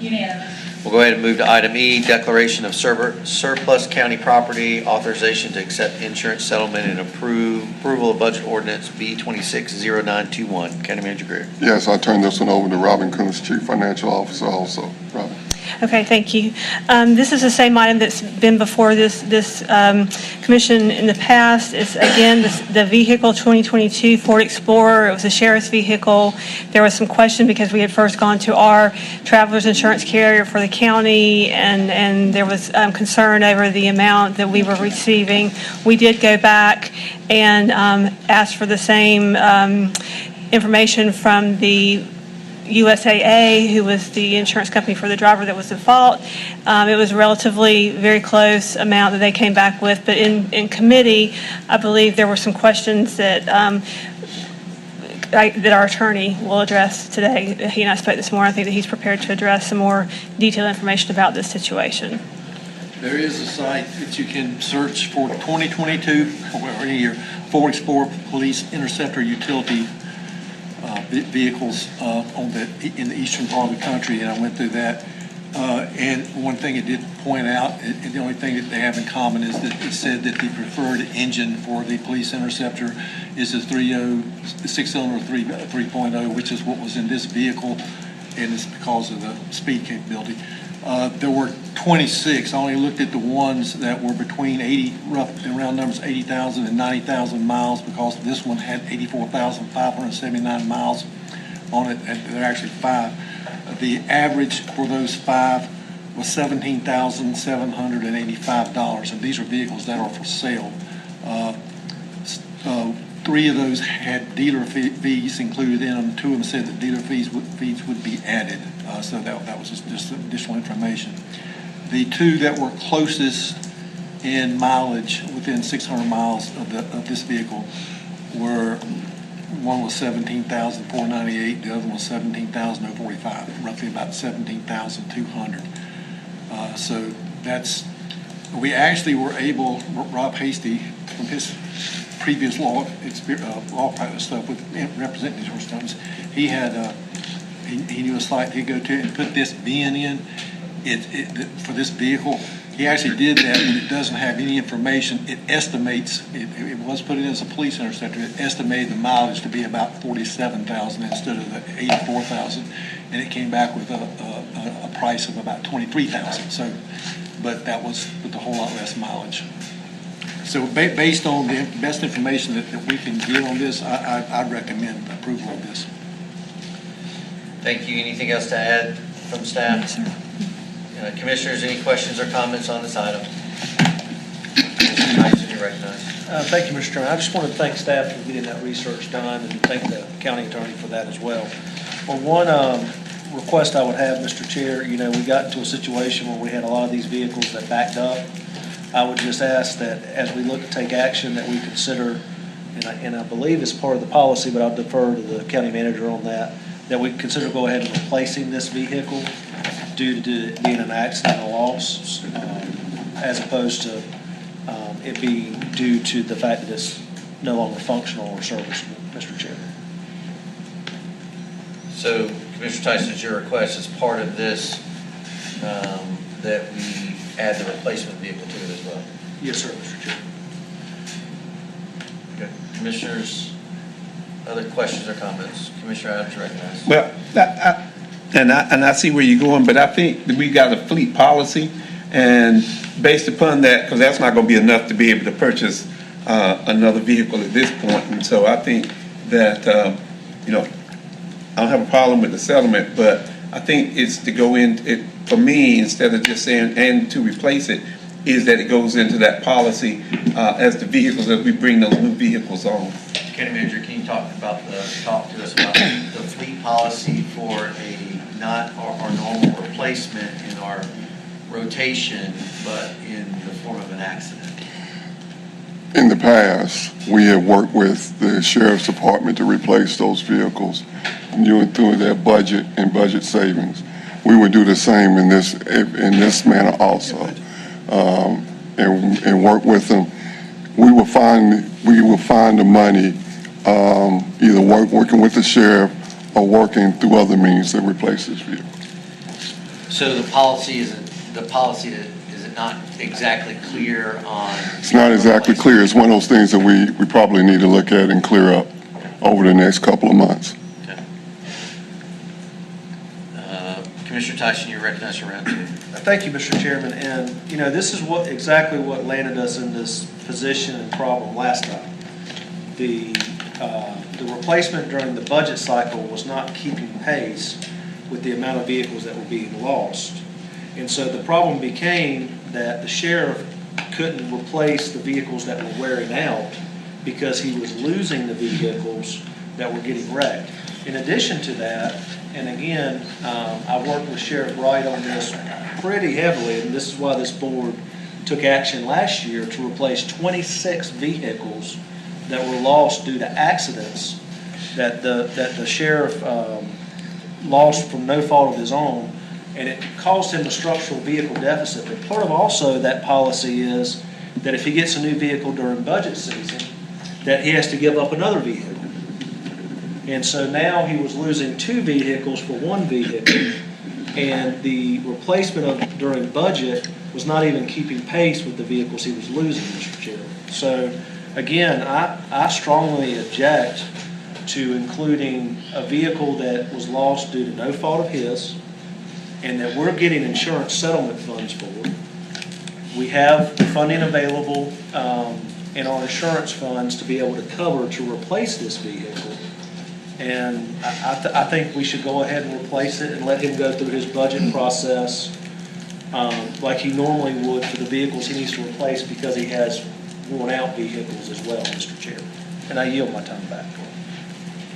Unanimous. We'll go ahead and move to item E, declaration of surplus county property, authorization to accept insurance settlement and approval of budget ordinance B260921. County Manager Greer. Yes, I'll turn this one over to Robin Coontz, Chief Financial Officer also. Robin. Okay, thank you. This is the same item that's been before this commission in the past. It's, again, the vehicle 2022 Ford Explorer. It was a sheriff's vehicle. There was some question because we had first gone to our traveler's insurance carrier for the county, and there was concern over the amount that we were receiving. We did go back and ask for the same information from the USAA, who was the insurance company for the driver that was at fault. It was a relatively very close amount that they came back with, but in committee, I believe there were some questions that that our attorney will address today. He and I spoke this morning. I think that he's prepared to address some more detailed information about this situation. There is a site that you can search for 2022, or any year, Ford Explorer Police Interceptor Utility vehicles in the eastern part of the country, and I went through that. And one thing it did point out, and the only thing that they have in common is that it said that the preferred engine for the Police Interceptor is a 6-cylinder 3.0, which is what was in this vehicle, and it's because of the speed capability. There were 26. I only looked at the ones that were between 80, rough in round numbers, 80,000 and 90,000 miles, because this one had 84,579 miles on it, and there are actually 5. The average for those 5 was $17,785, and these are vehicles that are for sale. 3 of those had dealer fees included in them. 2 of them said that dealer fees would be added. So that was just additional information. The 2 that were closest in mileage within 600 miles of this vehicle were, one was 17,498, the other one was 17,045, roughly about 17,200. So we actually were able, Rob Hasty, from his previous law practice stuff with representing insurance companies, he had he knew a site he'd go to and put this VIN in for this vehicle. He actually did that, and it doesn't have any information. It estimates, it was put in as a police interceptor, it estimated the mileage to be about 47,000 instead of the 84,000, and it came back with a price of about 23,000. So, but that was with a whole lot less mileage. So based on the best information that we can get on this, I'd recommend approval of this. Thank you. Anything else to add from staff? Yes, sir. Commissioners, any questions or comments on this item? Mr. Tyson, you're recognized. Thank you, Mr. Chairman. I just want to thank staff for getting that research done, and thank the county attorney for that as well. Well, one request I would have, Mr. Chair, we got into a situation where we had a lot of these vehicles that backed up. I would just ask that as we look to take action, that we consider, and I believe it's part of the policy, but I'll defer to the county manager on that we consider go ahead and replacing this vehicle due to it being an accident or loss, as opposed to it being due to the fact that it's no longer functional or serviceable, Mr. Chair. So, Commissioner Tyson, is your request as part of this that we add the replacement vehicle to it as well? Yes, sir, Mr. Chair. Okay. Commissioners, other questions or comments? Commissioner Adams, recognized. Well, I see where you're going, but I think that we got a fleet policy, and based upon that, because that's not going to be enough to be able to purchase another vehicle at this point, and so I think that I don't have a problem with the settlement, but I think it's to go in for me, instead of just saying and to replace it, is that it goes into that policy as the vehicles, as we bring those new vehicles on. County Manager, can you talk to us about the fleet policy for not our normal replacement in our rotation, but in the form of an accident? In the past, we have worked with the Sheriff's Department to replace those vehicles through their budget and budget savings. We would do the same in this manner also, and work with them. We will find the money, either working with the sheriff or working through other means to replace this vehicle. So the policy is it not exactly clear on? It's not exactly clear. It's one of those things that we probably need to look at and clear up over the next couple of months. Okay. Commissioner Tyson, you're recognized for round 2. Thank you, Mr. Chairman, and, this is exactly what landed us in this position and problem last time. The replacement during the budget cycle was not keeping pace with the amount of vehicles that were being lost. And so the problem became that the sheriff couldn't replace the vehicles that were wearing out because he was losing the vehicles that were getting wrecked. In addition to that, and again, I worked with Sheriff Wright on this pretty heavily, and this is why this board took action last year to replace 26 vehicles that were lost due to accidents that the sheriff lost from no fault of his own, and it caused him a structural vehicle deficit. But part of also that policy is that if he gets a new vehicle during budget season, that he has to give up another vehicle. And so now he was losing 2 vehicles for 1 vehicle, and the replacement of during budget was not even keeping pace with the vehicles he was losing, Mr. Chairman. So again, I strongly object to including a vehicle that was lost due to no fault of his and that we're getting insurance settlement funds for. We have funding available in our insurance funds to be able to cover to replace this vehicle. And I think we should go ahead and replace it and let him go through his budget process like he normally would for the vehicles he needs to replace because he has worn out vehicles as well, Mr. Chairman. And I yield my time back.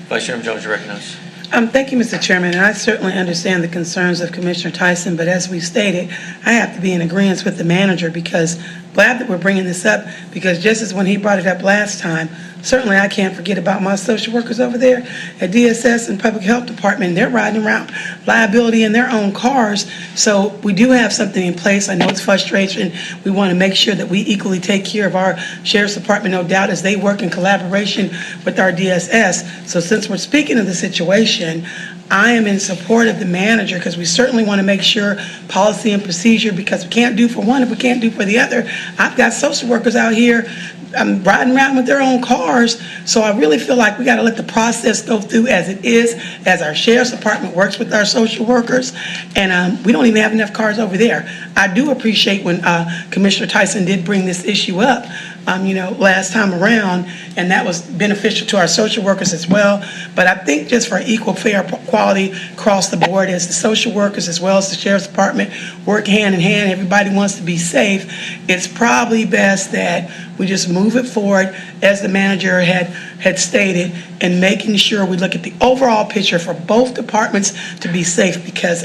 Vice Chairman Jones, you recognize. Thank you, Mr. Chairman, and I certainly understand the concerns of Commissioner Tyson, but as we stated, I have to be in agreement with the manager because glad that we're bringing this up because just as when he brought it up last time, certainly I can't forget about my social workers over there at DSS and Public Health Department. They're riding around liability in their own cars, so we do have something in place. I know it's frustration. We want to make sure that we equally take care of our Sheriff's Department, no doubt, as they work in collaboration with our DSS. So since we're speaking of the situation, I am in support of the manager because we certainly want to make sure policy and procedure, because we can't do for one if we can't do for the other. I've got social workers out here riding around with their own cars, so I really feel like we got to let the process go through as it is, as our Sheriff's Department works with our social workers, and we don't even have enough cars over there. I do appreciate when Commissioner Tyson did bring this issue up, last time around, and that was beneficial to our social workers as well. But I think just for equal, fair quality across the board, as the social workers as well as the Sheriff's Department work hand in hand, everybody wants to be safe, it's probably best that we just move it forward, as the manager had stated, and making sure we look at the overall picture for both departments to be safe, because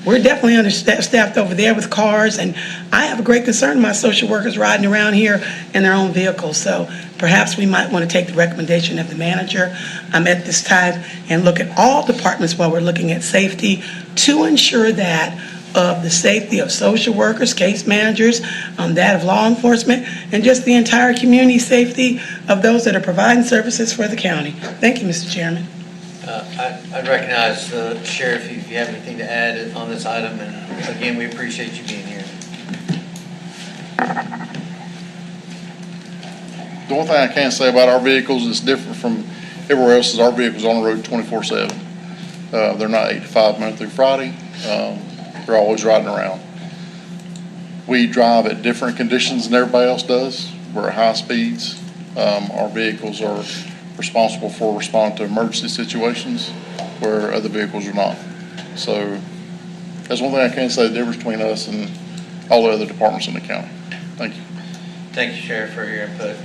we're definitely understaffed over there with cars, and I have a great concern of my social workers riding around here in their own vehicles. So perhaps we might want to take the recommendation of the manager at this time and look at all departments while we're looking at safety to ensure that of the safety of social workers, case managers, that of law enforcement, and just the entire community safety of those that are providing services for the county. Thank you, Mr. Chairman. I recognize the Sheriff if you have anything to add on this item, and again, we appreciate you being here. The one thing I can say about our vehicles is different from everywhere else is our vehicles on the road 24/7. They're not 8 to 5 Monday through Friday. They're always riding around. We drive at different conditions than everybody else does. We're at high speeds. Our vehicles are responsible for responding to emergency situations where other vehicles are not. So that's one thing I can say, the difference between us and all the other departments in the county. Thank you. Thank you, Sheriff, for your input.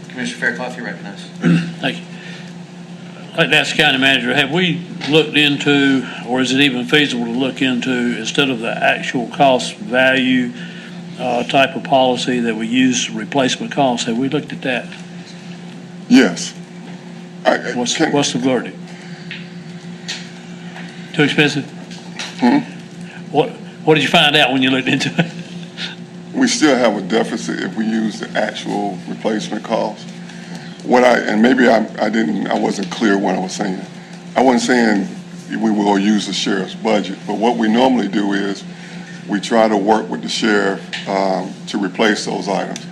Commissioner Fairclough, you recognize. Thank you. I'd like to ask the county manager, have we looked into, or is it even feasible to look into, instead of the actual cost value type of policy that we use replacement costs, have we looked at that? Yes. What's the verdict? Too expensive? What did you find out when you looked into it? We still have a deficit if we use the actual replacement cost. Maybe I wasn't clear what I was saying. I wasn't saying we will use the sheriff's budget, but what we normally do is we try to work with the sheriff to replace those items.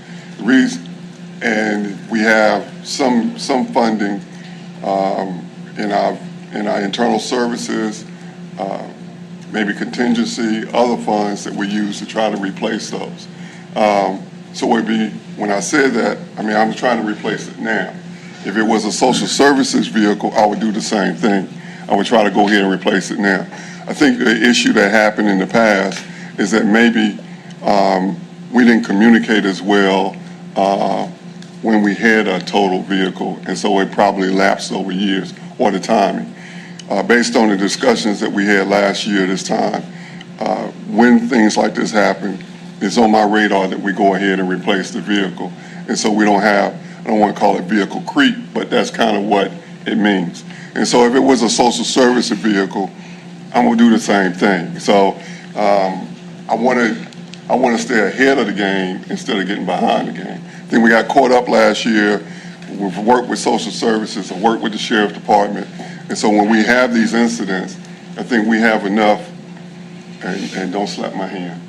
And we have some funding in our internal services maybe contingency, other funds that we use to try to replace those. So it'd be, when I said that, I mean, I'm trying to replace it now. If it was a social services vehicle, I would do the same thing. I would try to go ahead and replace it now. I think the issue that happened in the past is that maybe we didn't communicate as well when we had a total vehicle, and so it probably lapsed over years, or the timing. Based on the discussions that we had last year this time, when things like this happen, it's on my radar that we go ahead and replace the vehicle. And so we don't have, I don't want to call it vehicle creep, but that's kind of what it means. And so if it was a social service vehicle, I'm going to do the same thing. So I want to stay ahead of the game instead of getting behind the game. I think we got caught up last year. We've worked with social services and worked with the sheriff's department. And so when we have these incidents, I think we have enough, and don't slap my hand,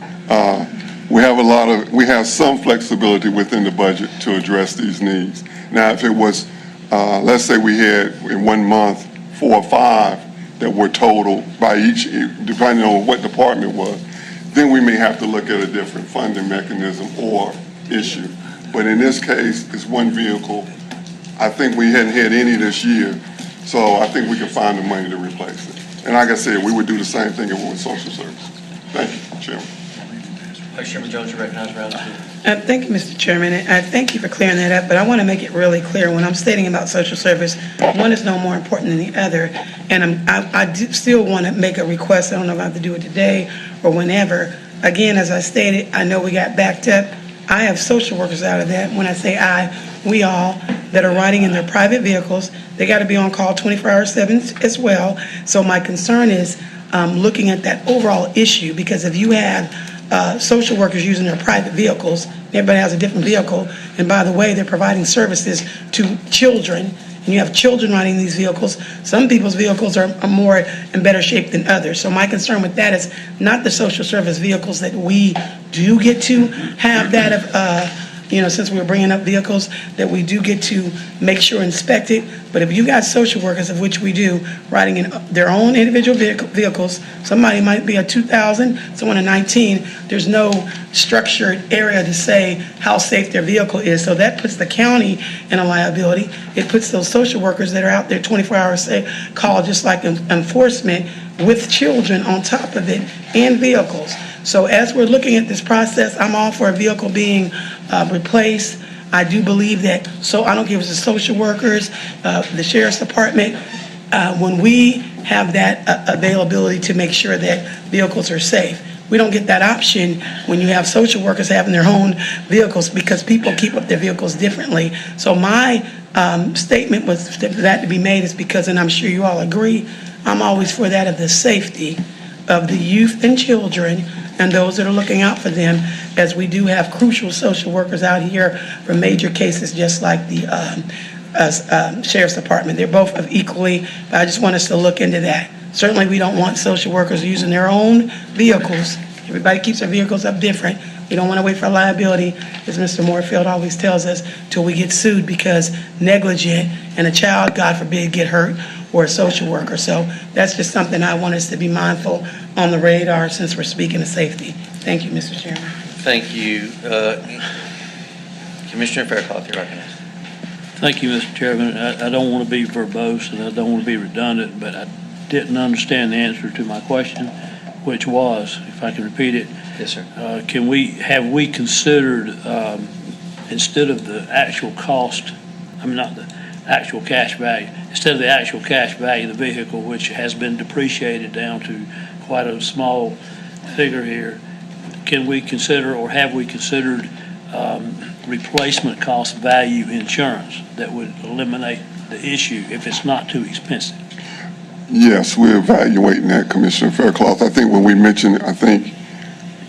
we have some flexibility within the budget to address these needs. Now, if it was, let's say we had in 1 month 4 or 5 that were total by each, depending on what department was, then we may have to look at a different funding mechanism or issue. But in this case, it's one vehicle. I think we hadn't had any this year, so I think we can find the money to replace it. And like I said, we would do the same thing if it was social services. Thank you, Chairman. Vice Chairman Jones, you recognize round 2. Thank you, Mr. Chairman, and I thank you for clearing that up, but I want to make it really clear, when I'm stating about social service, one is no more important than the other, and I do still want to make a request. I don't know if I have to do it today or whenever. Again, as I stated, I know we got backed up. I have social workers out of that. When I say I, we all, that are riding in their private vehicles. They got to be on call 24/7 as well. So my concern is looking at that overall issue, because if you have social workers using their private vehicles, everybody has a different vehicle, and by the way, they're providing services to children, and you have children riding these vehicles. Some people's vehicles are more in better shape than others. So my concern with that is not the social service vehicles that we do get to have that of, since we're bringing up vehicles, that we do get to make sure inspected. But if you got social workers, of which we do, riding in their own individual vehicles, somebody might be a 2000, someone a 19, there's no structured area to say how safe their vehicle is. So that puts the county in a liability. It puts those social workers that are out there 24 hours call, just like enforcement, with children on top of it, and vehicles. So as we're looking at this process, I'm all for a vehicle being replaced. I do believe that, so I don't care if it's the social workers, the sheriff's department, when we have that availability to make sure that vehicles are safe. We don't get that option when you have social workers having their own vehicles, because people keep up their vehicles differently. So my statement was that to be made is because, and I'm sure you all agree, I'm always for that, of the safety of the youth and children and those that are looking out for them, as we do have crucial social workers out here for major cases, just like the Sheriff's Department. They're both of equally, but I just want us to look into that. Certainly, we don't want social workers using their own vehicles. Everybody keeps their vehicles up different. We don't want to wait for liability, as Mr. Moorfield always tells us, till we get sued because negligent and a child, God forbid, get hurt, or a social worker. So that's just something I want us to be mindful on the radar, since we're speaking of safety. Thank you, Mr. Chairman. Thank you. Commissioner Fairclough, you're recognized. Thank you, Mr. Chairman. I don't want to be verbose and I don't want to be redundant, but I didn't understand the answer to my question, which was, if I can repeat it. Yes, sir. Have we considered, instead of the actual cost, not the actual cash value, instead of the actual cash value of the vehicle, which has been depreciated down to quite a small figure here, can we consider, or have we considered, replacement cost value insurance that would eliminate the issue if it's not too expensive? Yes, we're evaluating that, Commissioner Fairclough. I think when we mentioned, I think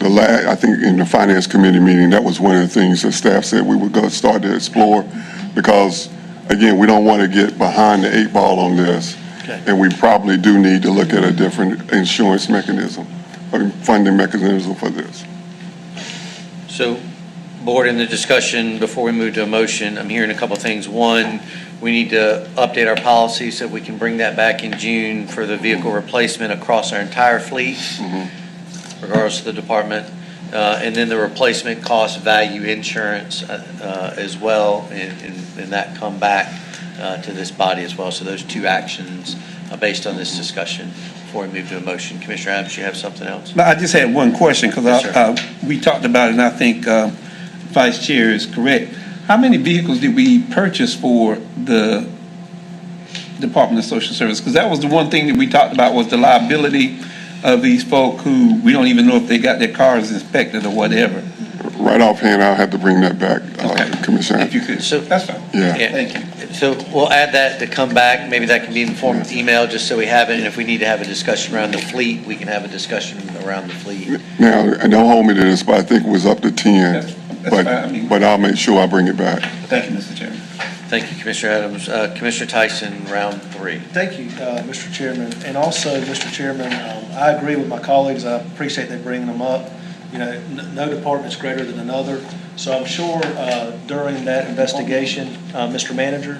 in the Finance Committee meeting, that was one of the things that staff said we would go start to explore, because, again, we don't want to get behind the 8 ball on this, and we probably do need to look at a different insurance mechanism or funding mechanism for this. So Board, in the discussion, before we move to a motion, I'm hearing a couple of things. One, we need to update our policy so we can bring that back in June for the vehicle replacement across our entire fleet, regardless of the department. And then the replacement cost value insurance as well, and that come back to this body as well. So those two actions based on this discussion before we move to a motion. Commissioner Adams, you have something else? No, I just had one question, because we talked about it, and I think Vice Chair is correct. How many vehicles did we purchase for the Department of Social Service? Because that was the one thing that we talked about, was the liability of these folk who we don't even know if they got their cars inspected or whatever. Right offhand, I'll have to bring that back, Commissioner. If you could, So that's fine. Yeah. Thank you. So we'll add that to come back. Maybe that can be in the form of email, just so we have it. And if we need to have a discussion around the fleet, we can have a discussion around the fleet. Now, and don't hold me to this, but I think it was up to 10. That's fine. I mean- But I'll make sure I bring it back. Thank you, Mr. Chairman. Thank you, Commissioner Adams. Commissioner Tyson, round 3. Thank you, Mr. Chairman. And also, Mr. Chairman, I agree with my colleagues. I appreciate they bringing them up. You know, no department's greater than another. So I'm sure during that investigation, Mr. Manager,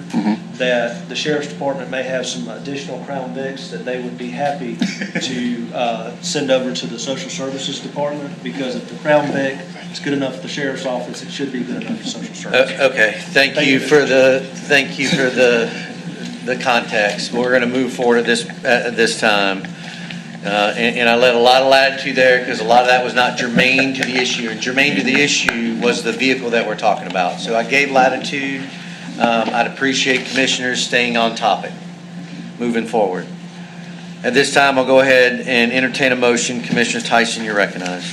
that the Sheriff's Department may have some additional Crown Vics that they would be happy to send over to the Social Services Department, because if the Crown Vic is good enough for the Sheriff's Office, it should be good enough for Social Services. Okay, thank you for the context. We're going to move forward at this time. And I let a lot of latitude there, because a lot of that was not germane to the issue. And germane to the issue was the vehicle that we're talking about. So I gave latitude. I'd appreciate commissioners staying on topic, moving forward. At this time, I'll go ahead and entertain a motion. Commissioner Tyson, you're recognized.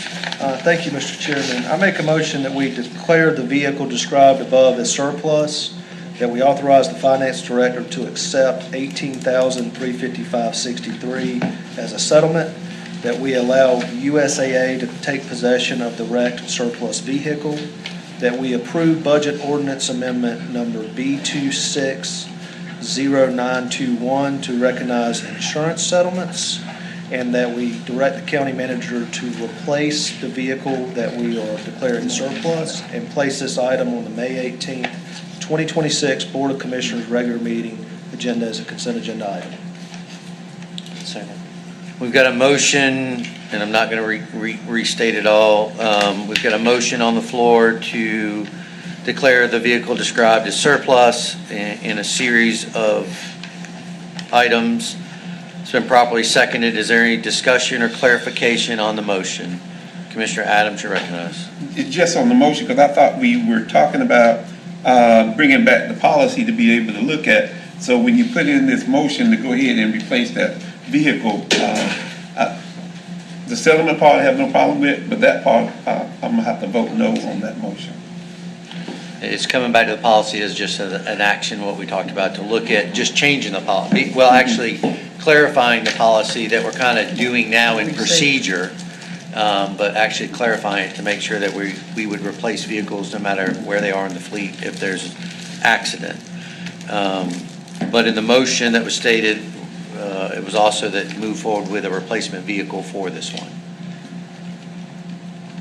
Thank you, Mr. Chairman. I make a motion that we declare the vehicle described above as surplus, that we authorize the finance director to accept $18,355.63 as a settlement, that we allow USAA to take possession of the wrecked surplus vehicle, that we approve budget ordinance amendment number B260921 to recognize insurance settlements, and that we direct the county manager to replace the vehicle that we are declaring surplus and place this item on the May 18th, 2026 Board of Commissioners regular meeting agenda as a consent agenda item. Second. We've got a motion, and I'm not going to restate it all. We've got a motion on the floor to declare the vehicle described as surplus in a series of items. It's been properly seconded. Is there any discussion or clarification on the motion? Commissioner Adams, you're recognized. It's just on the motion, because I thought we were talking about bringing back the policy to be able to look at. So when you put in this motion to go ahead and replace that vehicle, the settlement part I have no problem with, but that part, I'm gonna have to vote no on that motion. It's coming back to the policy as just an action, what we talked about, to look at just changing the policy. Well, actually clarifying the policy that we're kind of doing now in procedure, but actually clarifying it to make sure that we would replace vehicles no matter where they are in the fleet if there's accident. But in the motion that was stated, it was also that move forward with a replacement vehicle for this one.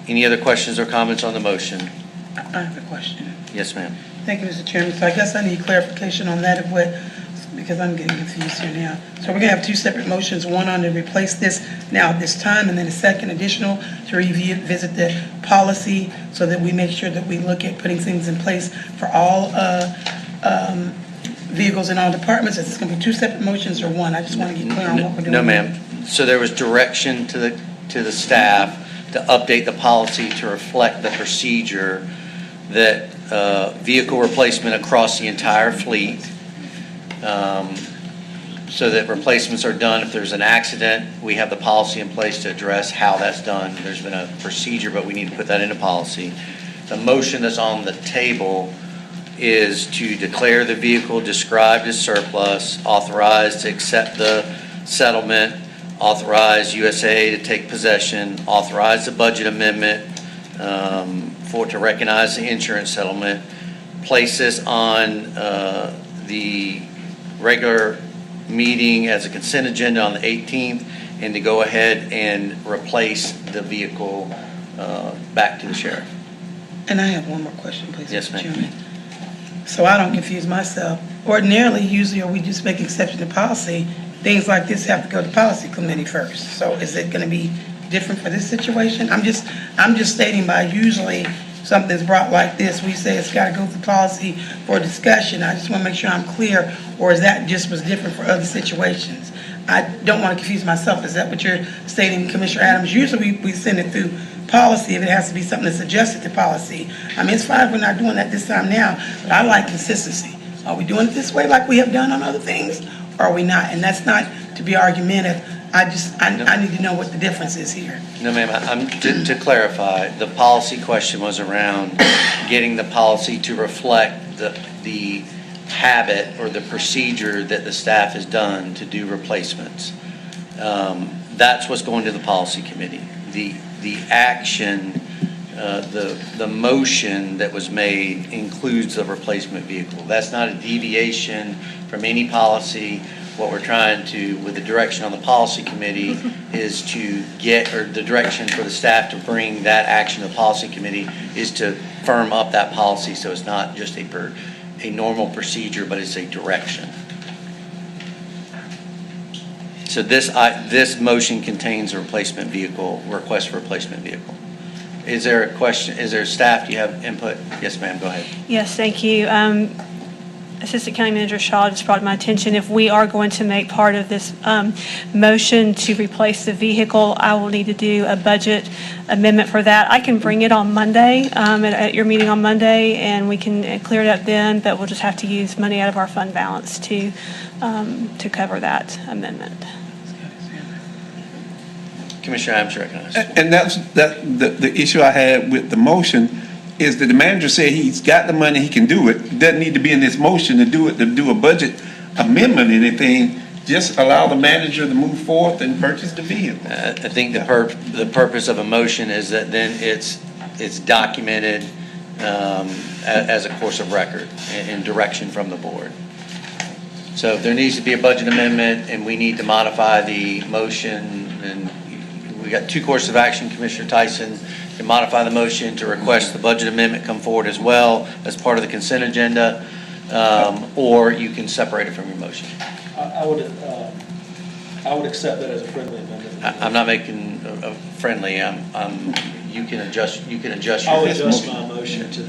Any other questions or comments on the motion? I have a question. Yes, ma'am. Thank you, Mr. Chairman. So I guess I need clarification on that, of what, because I'm getting confused here now. So we're gonna have two separate motions, one on to replace this now at this time, and then a second additional to revisit the policy so that we make sure that we look at putting things in place for all vehicles in all departments. Is this gonna be two separate motions or one? I just wanna get clear on what we're doing. No, ma'am. So there was direction to the staff to update the policy to reflect the procedure that vehicle replacement across the entire fleet, so that replacements are done. If there's an accident, we have the policy in place to address how that's done. There's been a procedure, but we need to put that into policy. The motion that's on the table is to declare the vehicle described as surplus, authorize to accept the settlement, authorize USA to take possession, authorize the budget amendment to recognize the insurance settlement, place this on the regular meeting as a consent agenda on the 18th, and to go ahead and replace the vehicle back to the sheriff. And I have one more question, please, Yes, Mr. ma'am. Chairman. So I don't confuse myself. Ordinarily, usually, we just make exception to policy. Things like this have to go to policy committee first. So is it going to be different for this situation? I'm just stating by usually something's brought like this, we say it's got to go through policy for discussion. I just want to make sure I'm clear, or is that just was different for other situations? I don't want to confuse myself. Is that what you're stating, Commissioner Adams? Usually we send it through policy if it has to be something that's adjusted to policy. I mean, it's fine if we're not doing that this time now, but I like consistency. Are we doing it this way like we have done on other things, or are we not? And that's not to be argumentative. I need to know what the difference is here. No, ma'am, to clarify, the policy question was around getting the policy to reflect the habit or the procedure that the staff has done to do replacements. That's what's going to the policy committee. The action, the motion that was made includes the replacement vehicle. That's not a deviation from any policy. What we're trying to, with the direction on the policy committee, is to get, or the direction for the staff to bring that action to the policy committee is to firm up that policy so it's not just a normal procedure, but it's a direction. So this motion contains a replacement vehicle, request for replacement vehicle. Is there a question, is there staff, do you have input? Yes, ma'am, go ahead. Yes, thank you. Assistant County Manager Shaw just brought to my attention, if we are going to make part of this motion to replace the vehicle, I will need to do a budget amendment for that. I can bring it on Monday, at your meeting on Monday, and we can clear it up then, but we'll just have to use money out of our fund balance to cover that amendment. Commissioner Adams, you recognize. And that's the issue I had with the motion is that the manager said he's got the money, he can do it. Doesn't need to be in this motion to do a budget amendment or anything. Just allow the manager to move forth and purchase the vehicle. I think the purpose of a motion is that then it's documented as a course of record and direction from the board. So if there needs to be a budget amendment and we need to modify the motion, and we got two courses of action, Commissioner Tyson can modify the motion to request the budget amendment come forward as well as part of the consent agenda, or you can separate it from your motion. I would accept that as a friendly amendment. I'm not making a friendly, you can adjust your. I'll adjust my motion to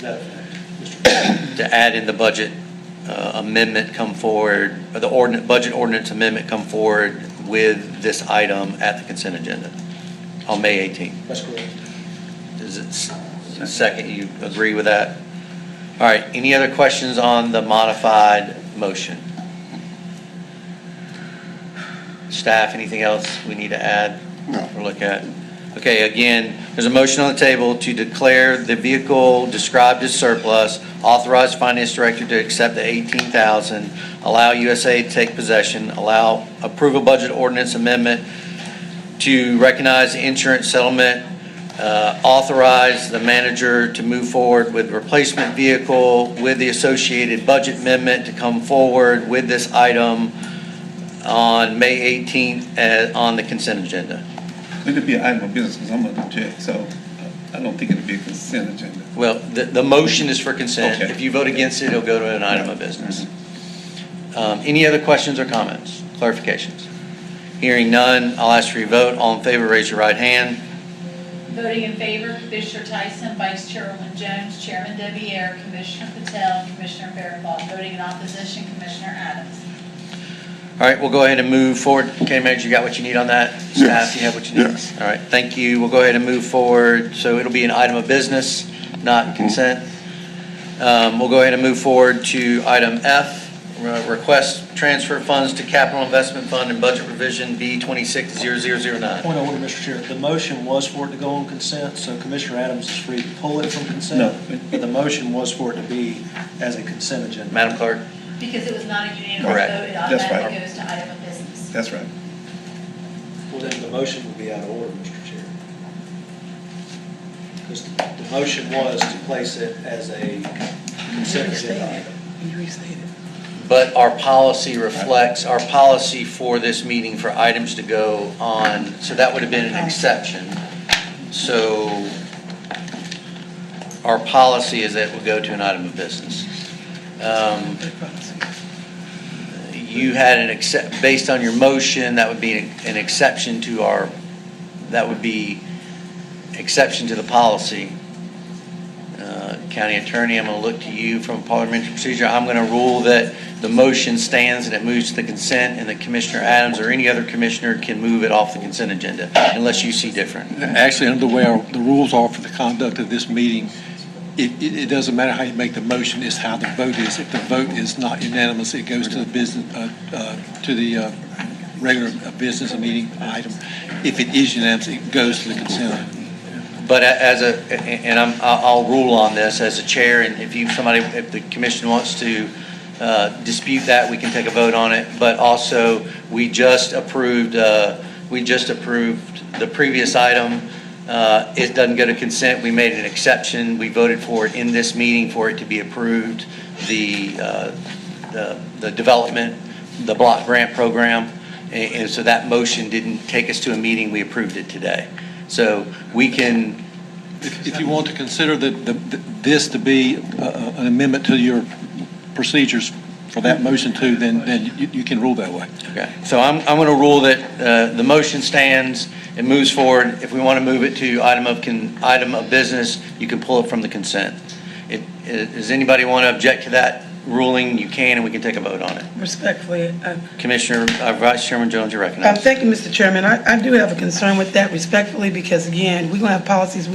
that effect, Mr. Chairman. To add in the budget amendment come forward, or the budget ordinance amendment come forward with this item at the consent agenda on May 18th. That's correct. Is it second, you agree with that? All right, any other questions on the modified motion? Staff, anything else we need to add or look at? Okay, again, there's a motion on the table to declare the vehicle described as surplus, authorize finance director to accept the $18,000, allow USA to take possession, approve a budget ordinance amendment to recognize the insurance settlement, authorize the manager to move forward with replacement vehicle with the associated budget amendment to come forward with this item on May 18th on the consent agenda. It'll be an item of business because I'm going to object, so I don't think it'll be a consent agenda. Well, the motion is for consent. Okay. If you vote against it, it'll go to an item of business. Any other questions or comments, clarifications? Hearing none, I'll ask for your vote. All in favor, raise your right hand. Voting in favor, Commissioner Tyson, Vice Chairwoman Jones, Chairman Deviere, Commissioner Patel, Commissioner Fairclough. Voting in opposition, Commissioner Adams. All right, we'll go ahead and move forward. Okay, Manager, you got what you need on that? Staff, you have what you need? Yes. All right, thank you. We'll go ahead and move forward. So it'll be an item of business, not consent. We'll go ahead and move forward to item F, request transfer funds to capital investment fund and budget revision B260009. Point of order, Mr. Chair. The motion was for it to go on consent, so Commissioner Adams is free to pull it from consent. No. But the motion was for it to be as a consent agenda. Madam Clerk? Because it was not a unanimous vote, Correct. it That's right. automatically goes to item of business. That's right. Well, then the motion would be out of order, Mr. Chair. Because the motion was to place it as a consent agenda item. You restated. But our policy reflects, our policy for this meeting for items to go on, so that would have been an exception. So our policy is that it will go to an item of business. You had based on your motion, that would be an exception to exception to the policy. County Attorney, I'm going to look to you from parliamentary procedure. I'm going to rule that the motion stands and it moves to the consent, and that Commissioner Adams or any other commissioner can move it off the consent agenda, unless you see different. Actually, under the way the rules are for the conduct of this meeting, it doesn't matter how you make the motion, it's how the vote is. If the vote is not unanimous, it goes to the business, to the regular business meeting item. If it is unanimous, it goes to the consent. But I'll rule on this as a chair, and if the commission wants to dispute that, we can take a vote on it. But also, we just approved the previous item. It doesn't go to consent. We made an exception. We voted for it in this meeting for it to be approved. The development, the block grant program, and so that motion didn't take us to a meeting. We approved it today. So we can. If you want to consider this to be an amendment to your procedures for that motion too, then you can rule that way. Okay. So I'm going to rule that the motion stands. It moves forward. If we want to move it to item of business, you can pull it from the consent. Does anybody want to object to that ruling? You can, and we can take a vote on it. Respectfully. Commissioner, Vice Chairman Jones, you're recognized. Thank you, Mr. Chairman. I do have a concern with that respectfully because, again, we're going to have policies.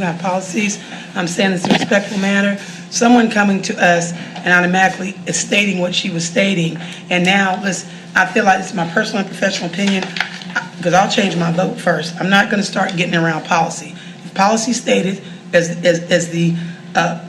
I'm saying this in a respectful manner. Someone coming to us and automatically is stating what she was stating. And now, I feel like it's my personal and professional opinion because I'll change my vote first. I'm not going to start getting around policy. If policy stated, as the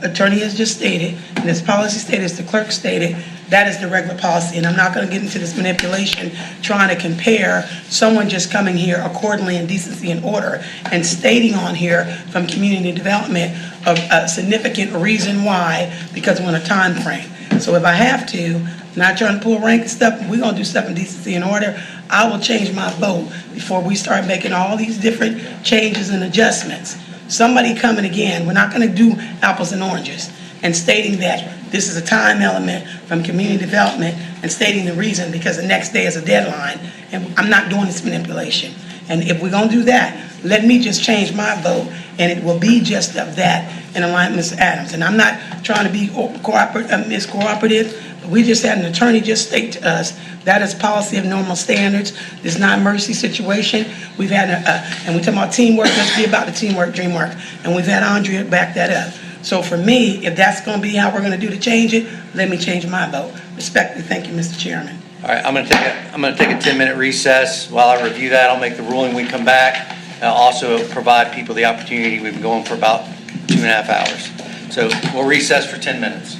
attorney has just stated, and as policy stated, as the clerk stated, that is the regular policy. And I'm not going to get into this manipulation trying to compare someone just coming here accordingly in decency and order and stating on here from community development a significant reason why, because we're in a time frame. So if I have to, not trying to pull rank stuff, we're going to do stuff in decency and order, I will change my vote before we start making all these different changes and adjustments. Somebody coming again, we're not going to do apples and oranges, and stating that this is a time element from community development and stating the reason because the next day is a deadline, and I'm not doing this manipulation. And if we're going to do that, let me just change my vote, and it will be just of that in alignment with Mr. Adams. And I'm not trying to be miscooperative, but we just had an attorney just state to us that is policy of normal standards. This is not a mercy situation. We've had and we talking about teamwork. Let's be about the teamwork, dreamwork. And we've had Andrea back that up. So for me, if that's going to be how we're going to do to change it, let me change my vote. Respectfully, thank you, Mr. Chairman. All right, I'm going to take a 10-minute recess. While I review that, I'll make the ruling. We come back. I'll also provide people the opportunity. We've been going for about 2.5 hours. So we'll recess for 10 minutes.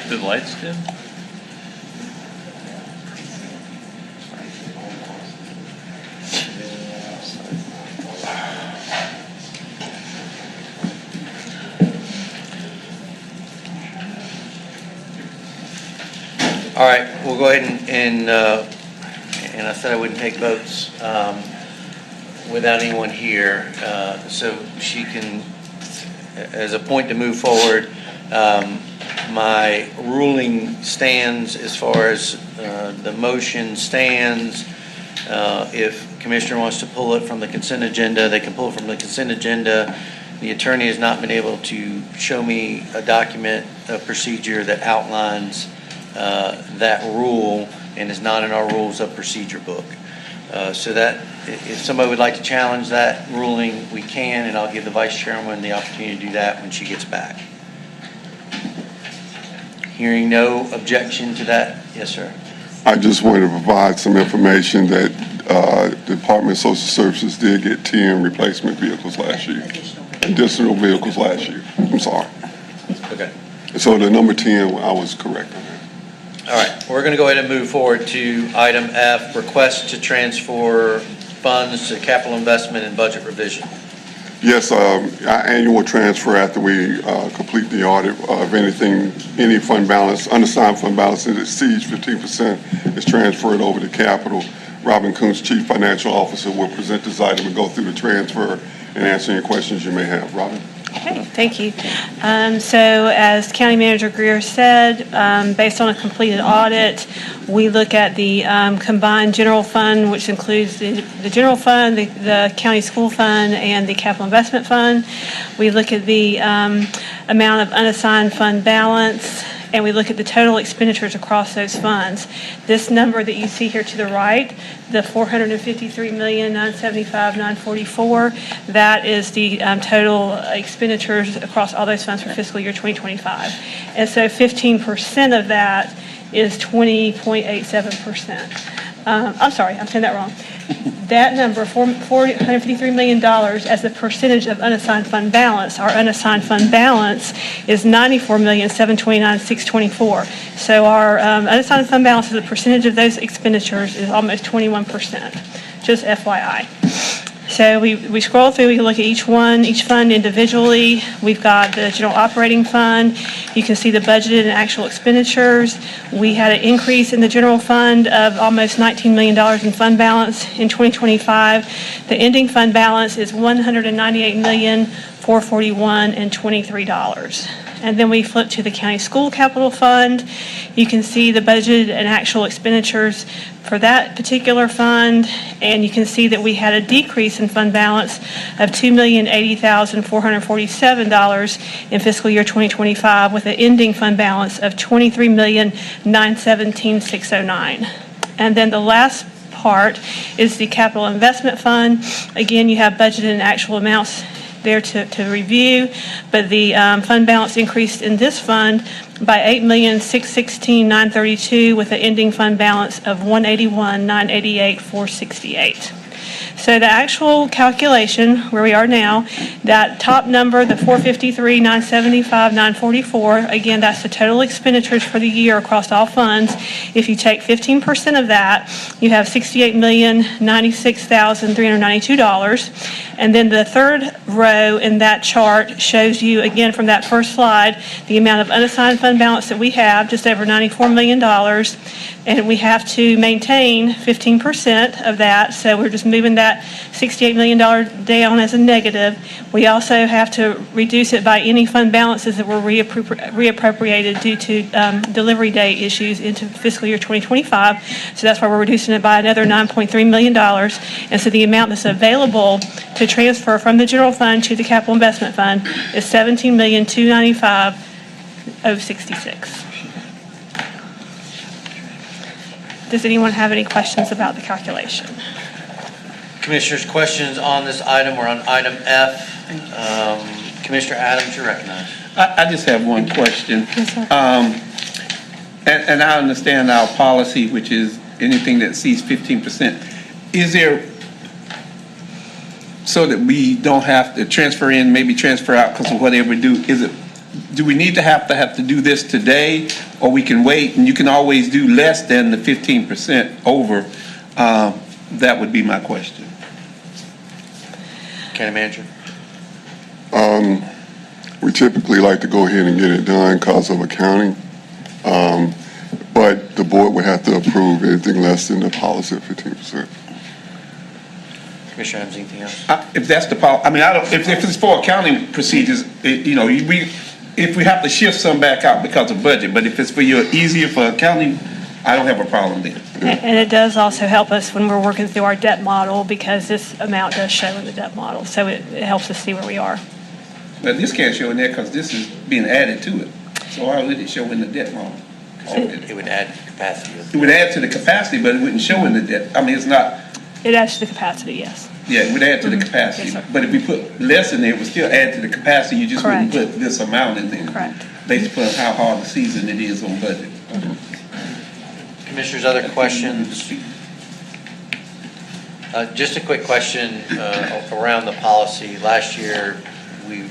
The lights dim? All right, we'll go ahead and I said I wouldn't take votes without anyone here, so she can, as a point to move forward, my ruling stands as far as the motion stands. If Commissioner wants to pull it from the consent agenda, they can pull it from the consent agenda. The attorney has not been able to show me a document, a procedure that outlines that rule and is not in our rules of procedure book. So that if somebody would like to challenge that ruling, we can, and I'll give the vice chairwoman the opportunity to do that when she gets back. Hearing no objection to that, yes, sir. I just wanted to provide some information that the Department of Social Services did get 10 replacement vehicles last year. Additional vehicles last year. I'm sorry. Okay. So the number 10, I was correct on that. All right, we're going to go ahead and move forward to item F, request to transfer funds to capital investment and budget revision. Yes, our annual transfer after we complete the audit of anything, any fund balance, unassigned fund balance that exceeds 15% is transferred over to capital. Robin Coons, Chief Financial Officer, will present this item and go through the transfer and answer any questions you may have. Robin? Okay, thank you. So as County Manager Greer said, based on a completed audit, we look at the combined general fund, which includes the general fund, the county school fund, and the capital investment fund. We look at the amount of unassigned fund balance, and we look at the total expenditures across those funds. This number that you see here to the right, the $453,975,944, that is the total expenditures across all those funds for fiscal year 2025. And so 15% of that is 20.87%. I'm sorry, I'm saying that wrong. That number, $453 million as a percentage of unassigned fund balance, our unassigned fund balance is $94,729,624. So our unassigned fund balance as a percentage of those expenditures is almost 21%, just FYI. So we scroll through, we look at each fund individually. We've got the general operating fund. You can see the budgeted and actual expenditures. We had an increase in the general fund of almost $19 million in fund balance in 2025. The ending fund balance is $198,441,23. And then we flip to the county school capital fund. You can see the budgeted and actual expenditures for that particular fund, and you can see that we had a decrease in fund balance of $2,080,447 in fiscal year 2025, with an ending fund balance of $23,917,609. And then the last part is the capital investment fund. Again, you have budgeted and actual amounts there to review, but the fund balance increased in this fund by $8,616,932 with an ending fund balance of $181,988,468. So the actual calculation, where we are now, that top number, the $453,975,944, again, that's the total expenditures for the year across all funds. If you take 15% of that, you have $68,096,392. And then the third row in that chart shows you, again, from that first slide, the amount of unassigned fund balance that we have, just over $94 million. And we have to maintain 15% of that, so we're just moving that $68 million down as a negative. We also have to reduce it by any fund balances that were reappropriated due to delivery date issues into fiscal year 2025. So that's why we're reducing it by another $9.3 million. And so the amount that's available to transfer from the general fund to the capital investment fund is $17,295,066. Does anyone have any questions about the calculation? Commissioners, questions on this item? We're on item F. Commissioner Adams, you're recognized. I just have one question. Yes, sir. And I understand our policy, which is anything that exceeds 15%. Is there, so that we don't have to transfer in, maybe transfer out because of whatever we do, is it do we need to have to do this today, or we can wait, and you can always do less than the 15% over? That would be my question. County Manager? We typically like to go ahead and get it done because of accounting. But the board would have to approve anything less than the policy of 15%. Commissioner Adams, anything else? If that's the I mean, if it's for accounting procedures, if we have to shift some back out because of budget, but if it's easier for accounting, I don't have a problem there. And it does also help us when we're working through our debt model, because this amount does show in the debt model, so it helps us see where we are. But this can't show in there because this is being added to it. So why would it show in the debt model? It would add capacity. It would add to the capacity, but it wouldn't show in the debt. I mean, it's not, It adds to the capacity, yes. yeah, it would add to the capacity. Yes, sir. But if we put less in there, it would still add to the capacity. You just wouldn't Correct. put this amount in there. Correct. Based upon how hard the season it is on budget. Commissioners, other questions? Just a quick question around the policy. Last year, we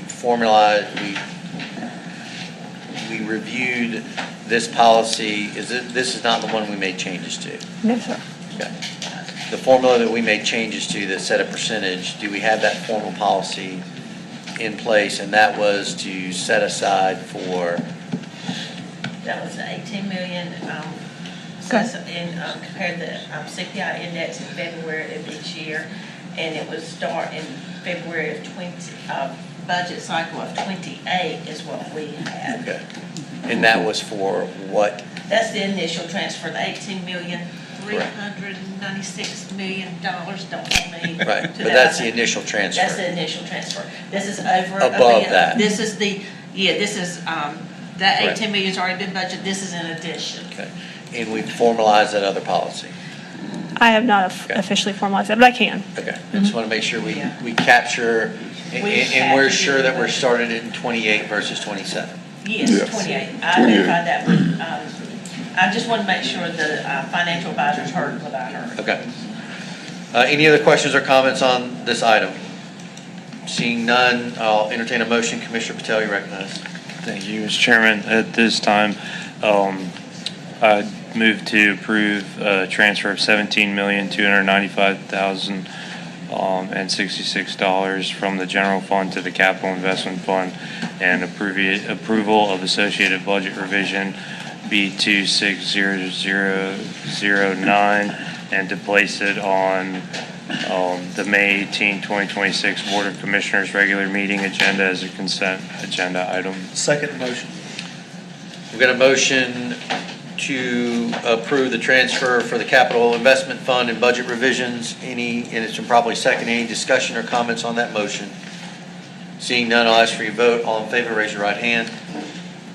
reviewed this policy. This is not the one we made changes to? No, sir. Okay. The formula that we made changes to that set a percentage, do we have that formal policy in place? And that was to set aside for? That was the 18 million, compared the CPI index in February of each year, and it would start in February of budget cycle of 28 is what we had. Okay. And that was for what? That's the initial transfer, the $18,396 million, don't hold me. Right, to but that. that's the initial transfer. That's the initial transfer. This is over. Above that. This is that Correct. 18 million's already been budgeted, this is in addition. Okay. And we formalized that other policy. I have not officially formalized that, but I can. Okay. I just want to make sure we capture, and we're sure that we're started in 28 versus 27. Yes, 28. I verified that with, I just want to make sure the financial advisors heard what I heard. Okay. Any other questions or comments on this item? Seeing none, I'll entertain a motion. Commissioner Patel, you recognize. Thank you, Mr. Chairman. At this time, I move to approve a transfer of $17,295,066 from the general fund to the capital investment fund, and approval of associated budget revision B260009, and to place it on the May 18, 2026 Board of Commissioners regular meeting agenda as a consent agenda item. Second motion. We've got a motion to approve the transfer for the capital investment fund and budget revisions. And it's been probably second. Any discussion or comments on that motion? Seeing none, I'll ask for your vote. All in favor, raise your right hand.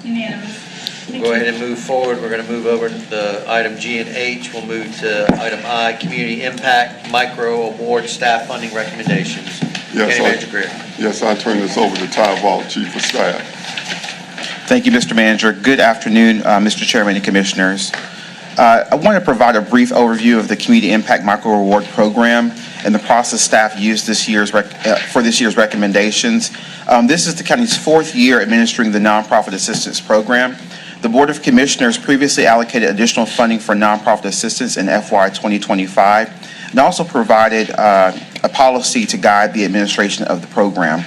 Unanimous. Go ahead and move forward. We're going to move over to the item G and H. We'll move to item I, Community Impact Micro Award Staff Funding Recommendations. County Manager Greer. Yes, I turn this over to Ty Vaught, Chief of Staff. Thank you, Mr. Manager. Good afternoon, Mr. Chairman and Commissioners. I want to provide a brief overview of the Community Impact Micro Award Program and the process staff used for this year's recommendations. This is the county's fourth year administering the Nonprofit Assistance Program. The Board of Commissioners previously allocated additional funding for nonprofit assistance in FY 2025 and also provided a policy to guide the administration of the program.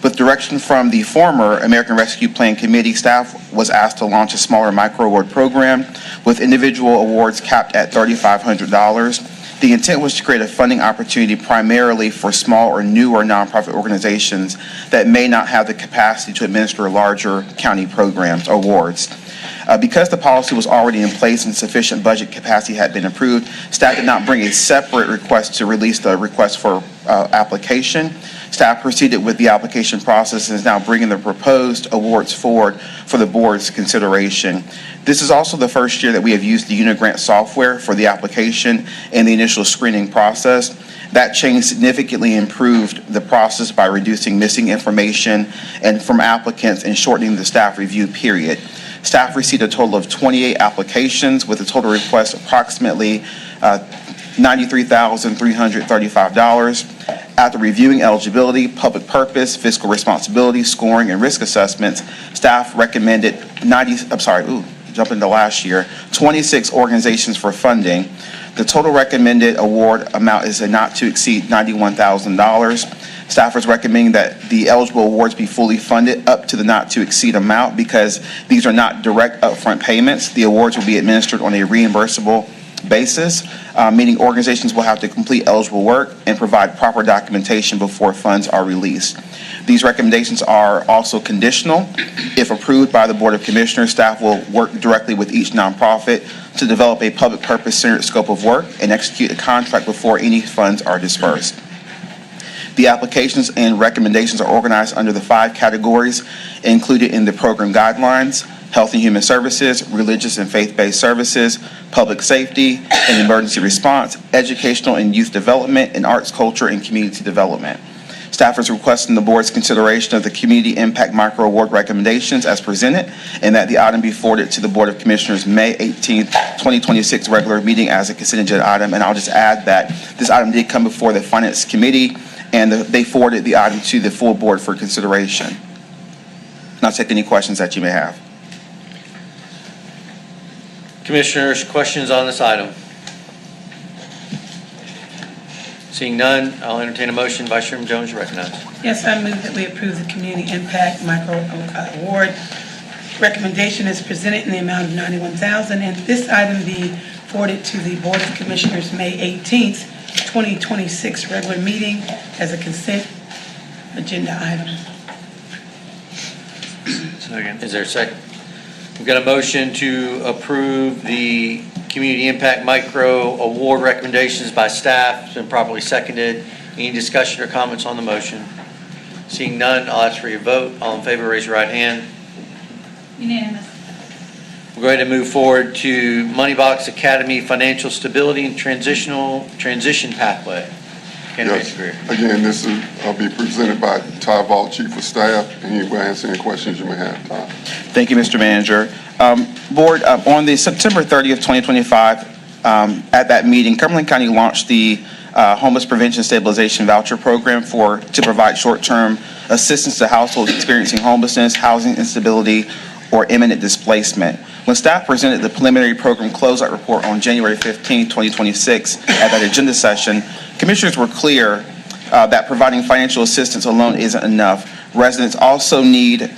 With direction from the former American Rescue Plan Committee, staff was asked to launch a smaller micro award program with individual awards capped at $3,500. The intent was to create a funding opportunity primarily for small or newer nonprofit organizations that may not have the capacity to administer larger county programs awards. Because the policy was already in place and sufficient budget capacity had been approved, staff did not bring a separate request to release the request for application. Staff proceeded with the application process and is now bringing the proposed awards forward for the board's consideration. This is also the first year that we have used the UniGrant software for the application and the initial screening process. That change significantly improved the process by reducing missing information and from applicants and shortening the staff review period. Staff received a total of 28 applications with a total request approximately $93,335. After reviewing eligibility, public purpose, fiscal responsibility, scoring, and risk assessments, staff recommended 26 organizations for funding. The total recommended award amount is a not to exceed $91,000. Staff is recommending that the eligible awards be fully funded up to the not to exceed amount because these are not direct upfront payments. The awards will be administered on a reimbursable basis, meaning organizations will have to complete eligible work and provide proper documentation before funds are released. These recommendations are also conditional. If approved by the Board of Commissioners, staff will work directly with each nonprofit to develop a public purpose centered scope of work and execute a contract before any funds are dispersed. The applications and recommendations are organized under the 5 categories included in the program guidelines: health and human services, religious and faith-based services, public safety and emergency response, educational and youth development, and arts, culture, and community development. Staff is requesting the board's consideration of the Community Impact Micro Award recommendations as presented, and that the item be forwarded to the Board of Commissioners May 18th, 2026 regular meeting as a consent agenda item. And I'll just add that this item did come before the Finance Committee, and they forwarded the item to the full board for consideration. And I'll take any questions that you may have. Commissioners, questions on this item? Seeing none, I'll entertain a motion. Vice Chairman Jones, you recognize. Yes, I move that we approve the Community Impact Micro Award. Recommendation is presented in the amount of $91,000, and this item be forwarded to the Board of Commissioners May 18th, 2026 regular meeting as a consent agenda item. Second. Is there a second? We've got a motion to approve the Community Impact Micro Award recommendations by staff. It's been properly seconded. Any discussion or comments on the motion? Seeing none, I'll ask for your vote. All in favor, raise your right hand. Unanimous. We're going to move forward to Moneybox Academy Financial Stability and Transition Pathway. Yes. Again, this will be presented by Ty Vaught, Chief of Staff, and he will answer any questions you may have, Ty. Thank you, Mr. Manager. Board, on the September 30th, 2025, at that meeting, Cumberland County launched the Homeless Prevention Stabilization Voucher Program to provide short-term assistance to households experiencing homelessness, housing instability, or imminent displacement. When staff presented the preliminary program closeout report on January 15, 2026, at that agenda session, commissioners were clear that providing financial assistance alone isn't enough. Residents also need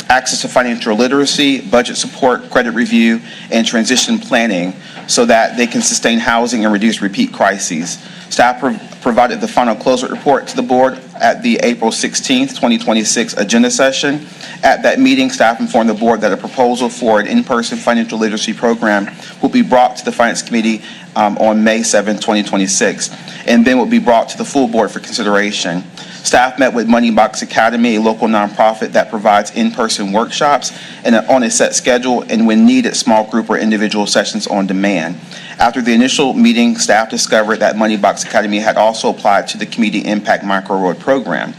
access to financial literacy, budget support, credit review, and transition planning so that they can sustain housing and reduce repeat crises. Staff provided the final closeout report to the board at the April 16th, 2026 agenda session. At that meeting, staff informed the board that a proposal for an in-person financial literacy program will be brought to the Finance Committee on May 7, 2026, and then will be brought to the full board for consideration. Staff met with Moneybox Academy, a local nonprofit that provides in-person workshops and on a set schedule, and when needed, small group or individual sessions on demand. After the initial meeting, staff discovered that Moneybox Academy had also applied to the Community Impact Micro Award Program.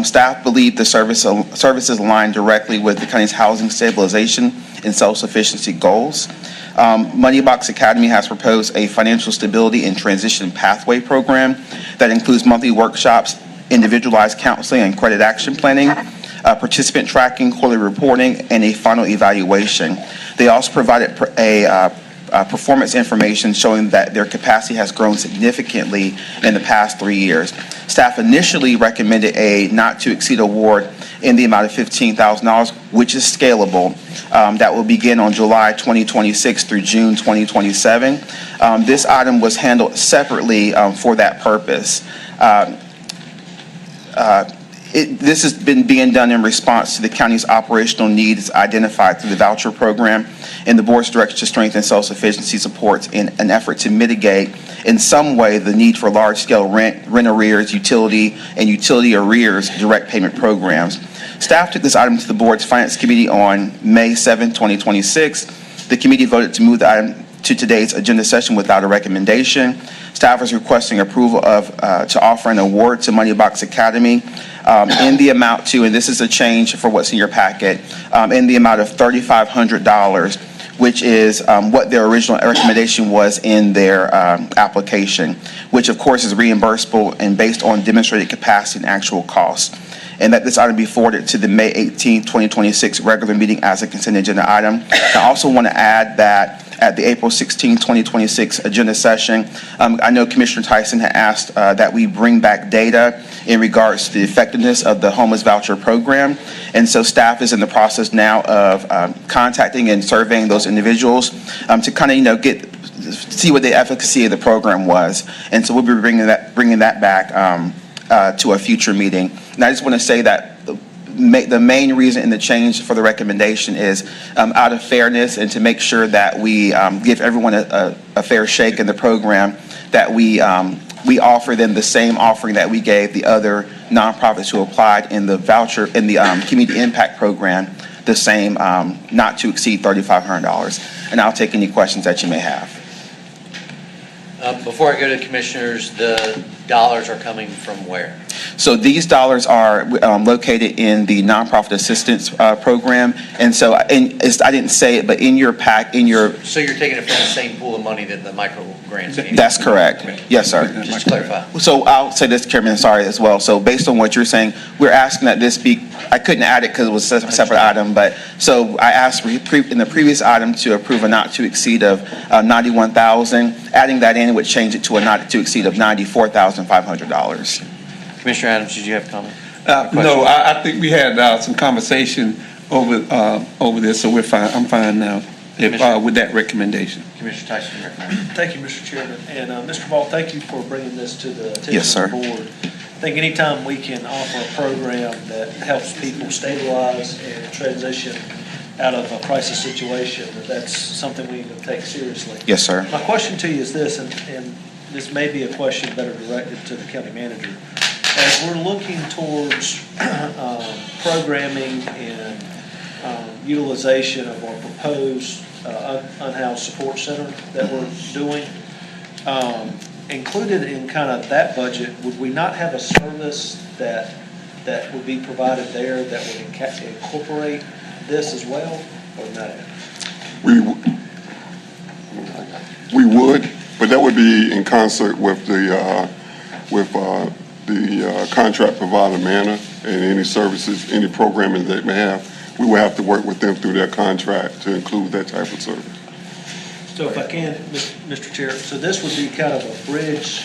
Staff believed the services aligned directly with the county's housing stabilization and self-sufficiency goals. Moneybox Academy has proposed a financial stability and transition pathway program that includes monthly workshops, individualized counseling and credit action planning, participant tracking, quarterly reporting, and a final evaluation. They also provided performance information showing that their capacity has grown significantly in the past 3 years. Staff initially recommended a not-to-exceed award in the amount of $15,000, which is scalable. That will begin on July 2026 through June 2027. This item was handled separately for that purpose. This has been being done in response to the county's operational needs identified through the voucher program and the board's direction to strengthen self-sufficiency supports in an effort to mitigate in some way the need for large-scale rent arrears, utility arrears direct payment programs. Staff took this item to the board's Finance Committee on May 7, 2026. The committee voted to move the item to today's agenda session without a recommendation. Staff is requesting approval to offer an award to Moneybox Academy in the amount to, and this is a change for what's in your packet, in the amount of $3,500, which is what their original recommendation was in their application, which of course is reimbursable and based on demonstrated capacity and actual cost. And that this item be forwarded to the May 18, 2026 regular meeting as a consent agenda item. I also want to add that at the April 16, 2026 agenda session, I know Commissioner Tyson had asked that we bring back data in regards to the effectiveness of the homeless voucher program. And so staff is in the process now of contacting and surveying those individuals to kind of, see what the efficacy of the program was. And so we'll be bringing that back to a future meeting. And I just want to say that the main reason in the change for the recommendation is out of fairness and to make sure that we give everyone a fair shake in the program, that we offer them the same offering that we gave the other nonprofits who applied in the voucher, in the community impact program, the same not to exceed $3,500. And I'll take any questions that you may have. Before I go to commissioners, the dollars are coming from where? So these dollars are located in the nonprofit assistance program. And so, I didn't say it, but in your pack, So you're taking it from the same pool of money that the micro grants came? That's correct. Yes, sir. Just to clarify. So I'll say this, Chairman, sorry as well. So based on what you're saying, we're asking that this be, I couldn't add it because it was a separate item, but so I asked in the previous item to approve a not to exceed of $91,000. Adding that in would change it to a not to exceed of $94,500. Commissioner Adams, did you have a comment? No, I think we had some conversation over this, so we're fine. I'm fine now with that recommendation. Commissioner Tyson, you recommend? Thank you, Mr. Chairman. And Mr. Ball, thank you for bringing this to the Yes, attention sir. of the board. I think anytime we can offer a program that helps people stabilize and transition out of a crisis situation, that's something we need to take seriously. Yes, sir. My question to you is this, and this may be a question better directed to the county manager. As we're looking towards programming and utilization of our proposed unhoused support center that we're doing, included in kind of that budget, would we not have a service that would be provided there that would incorporate this as well, or not? We would, but that would be in concert with the contract provider, MANA, and any services, any programming they may have. We would have to work with them through their contract to include that type of service. So if I can, Mr. Chair, so this would be kind of a bridge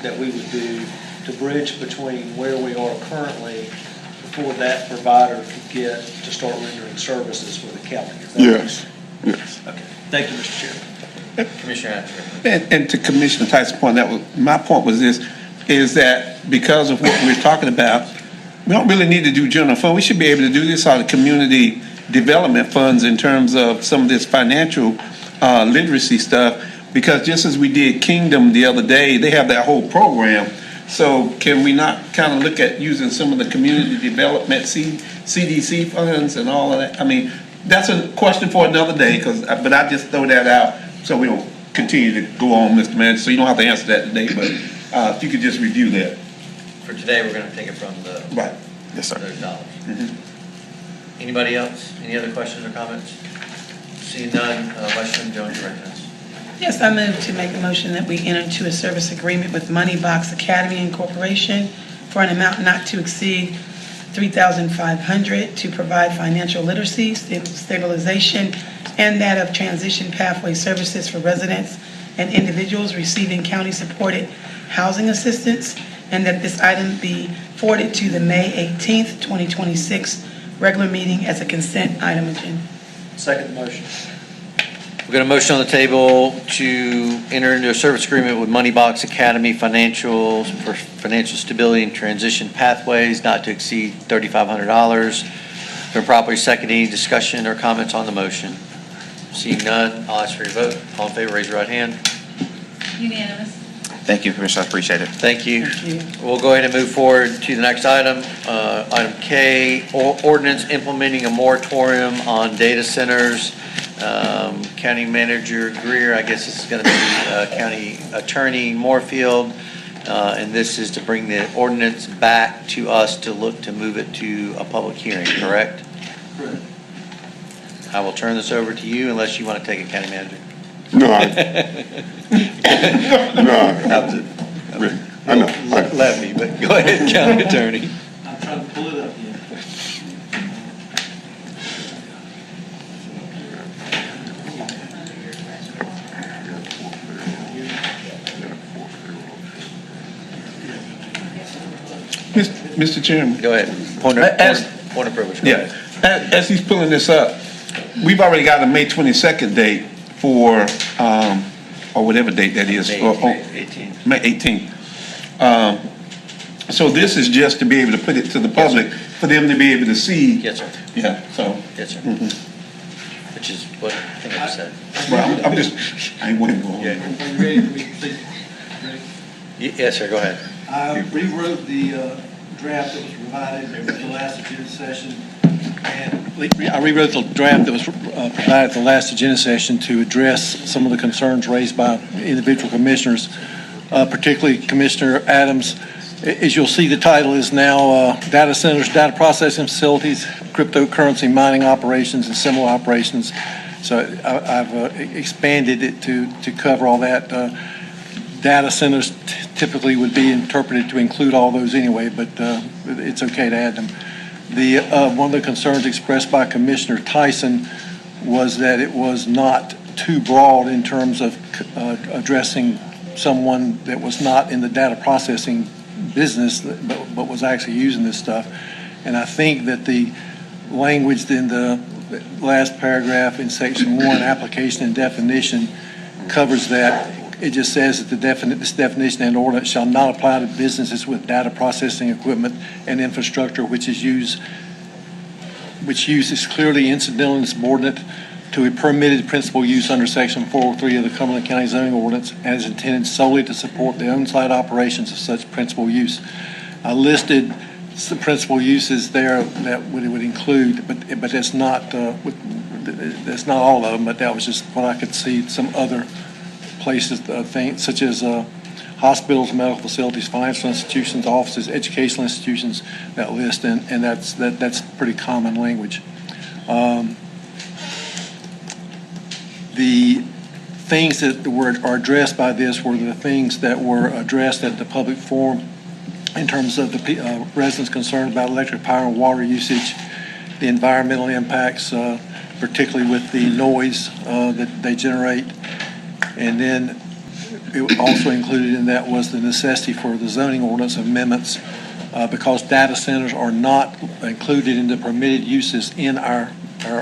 that we would do to bridge between where we are currently before that provider could get to start rendering services for the county. Is that Yes, yes. Okay, thank you, Mr. Chairman. Commissioner Adams. And to Commissioner Tyson's point, my point was this, is that because of what we're talking about, we don't really need to do general fund. We should be able to do this out of community development funds in terms of some of this financial literacy stuff, because just as we did Kingdom the other day, they have that whole program. So can we not kind of look at using some of the community development CDC funds and all of that? I mean, that's a question for another day, but I just throw that out so we don't continue to go on, Mr. Manager. So you don't have to answer that today, but if you could just review that. For today, we're going to take it from the Right. Yes, sir. those dollars. Anybody else? Any other questions or comments? Seeing none, Vice Chairman Jones, you recognize. Yes, I move to make a motion that we enter into a service agreement with Money Box Academy Incorporation for an amount not to exceed $3,500 to provide financial literacy, stabilization, and that of transition pathway services for residents and individuals receiving county-supported housing assistance, and that this item be forwarded to the May 18th, 2026 regular meeting as a consent item agenda. Second motion. We've got a motion on the table to enter into a service agreement with Moneybox Academy Financials for financial stability and transition pathways not to exceed $3,500. Been properly seconded. Any discussion or comments on the motion? Seeing none, I'll ask for your vote. All in favor, raise your right hand. Unanimous. Thank you, Commissioner. I appreciate it. Thank you. We'll go ahead and move forward to the next item. Item K, ordinance implementing a moratorium on data centers. County Manager Greer, I guess this is going to be County Attorney Moorfield, and this is to bring the ordinance back to us to look to move it to a public hearing, correct? Correct. I will turn this over to you unless you want to take it, County Manager. No, I know. Left me, but go ahead, County Attorney. I'm trying to pull it up here. Mr. Chairman. Go ahead. Point of privilege. Go Yeah, ahead. as he's pulling this up, we've already got a May 22nd date for, or whatever date that is. May or- 18th. May 18th. So this is just to be able to put it to the public, for them to be able to see. Yes, sir. Yeah, so. Yes, sir. Which is what I think I just said. Well, I'm just, I ain't want to go on. Are you ready for me to proceed? Ready? Yes, sir, go ahead. I rewrote the draft that was provided at the last agenda session, and I rewrote the draft that was provided at the last agenda session to address some of the concerns raised by individual commissioners, particularly Commissioner Adams. As you'll see, the title is now Data Centers, Data Processing Facilities, Cryptocurrency Mining Operations, and Similar Operations. So I've expanded it to cover all that. Data centers typically would be interpreted to include all those anyway, but it's okay to add them. One of the concerns expressed by Commissioner Tyson was that it was not too broad in terms of addressing someone that was not in the data processing business, but was actually using this stuff. And I think that the language in the last paragraph in section 1, application and definition, covers that. It just says that this definition and ordinance shall not apply to businesses with data processing equipment and infrastructure which use is clearly incidental and subordinate to a permitted principal use under section 403 of the Cumberland County zoning ordinance and is intended solely to support the on-site operations of such principal use. I listed some principal uses there that would include, but that's not all of them, but that was just what I could see. Some other places, things such as hospitals, medical facilities, financial institutions, offices, educational institutions, that list, and that's pretty common language. The things that are addressed by this were the things that were addressed at the public forum in terms of the residents' concerned about electric power and water usage, the environmental impacts, particularly with the noise that they generate. And then it also included in that was the necessity for the zoning ordinance amendments because data centers are not included in the permitted uses in our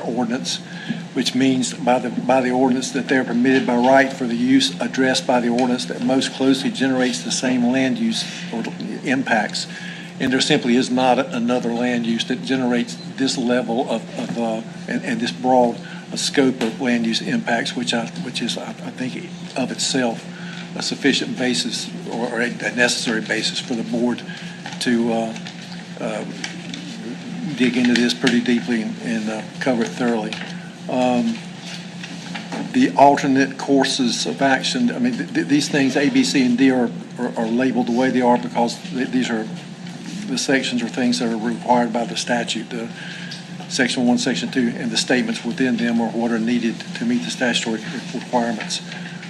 ordinance, which means by the ordinance that they're permitted by right for the use addressed by the ordinance that most closely generates the same land use or impacts. And there simply is not another land use that generates this level of and this broad scope of land use impacts, which is I think of itself a sufficient basis or a necessary basis for the board to dig into this pretty deeply and cover it thoroughly. The alternate courses of action, I mean, these things, A, B, C, and D are labeled the way they are because these are the sections or things that are required by the statute. Section 1, Section 2, and the statements within them are what are needed to meet the statutory requirements.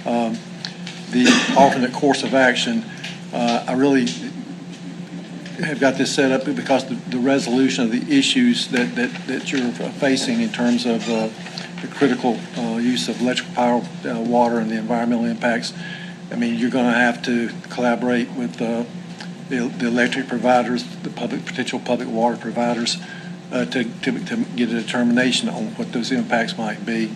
The alternate course of action, I really have got this set up because the resolution of the issues that you're facing in terms of the critical use of electrical power, water, and the environmental impacts. I mean, you're going to have to collaborate with the electric providers, the potential public water providers, to get a determination on what those impacts might be.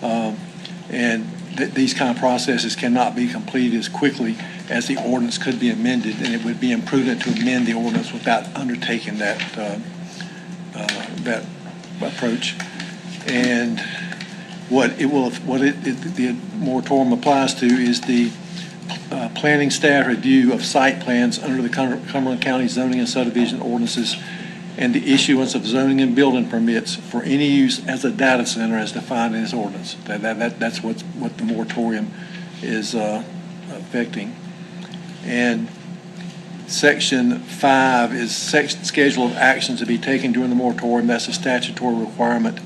And these kind of processes cannot be completed as quickly as the ordinance could be amended, and it would be imprudent to amend the ordinance without undertaking that approach. And the moratorium applies to is the planning staff review of site plans under the Cumberland County zoning and subdivision ordinances and the issuance of zoning and building permits for any use as a data center as defined in this ordinance. That's what the moratorium is affecting. And Section 5 is schedule of actions to be taken during the moratorium. That's a statutory requirement.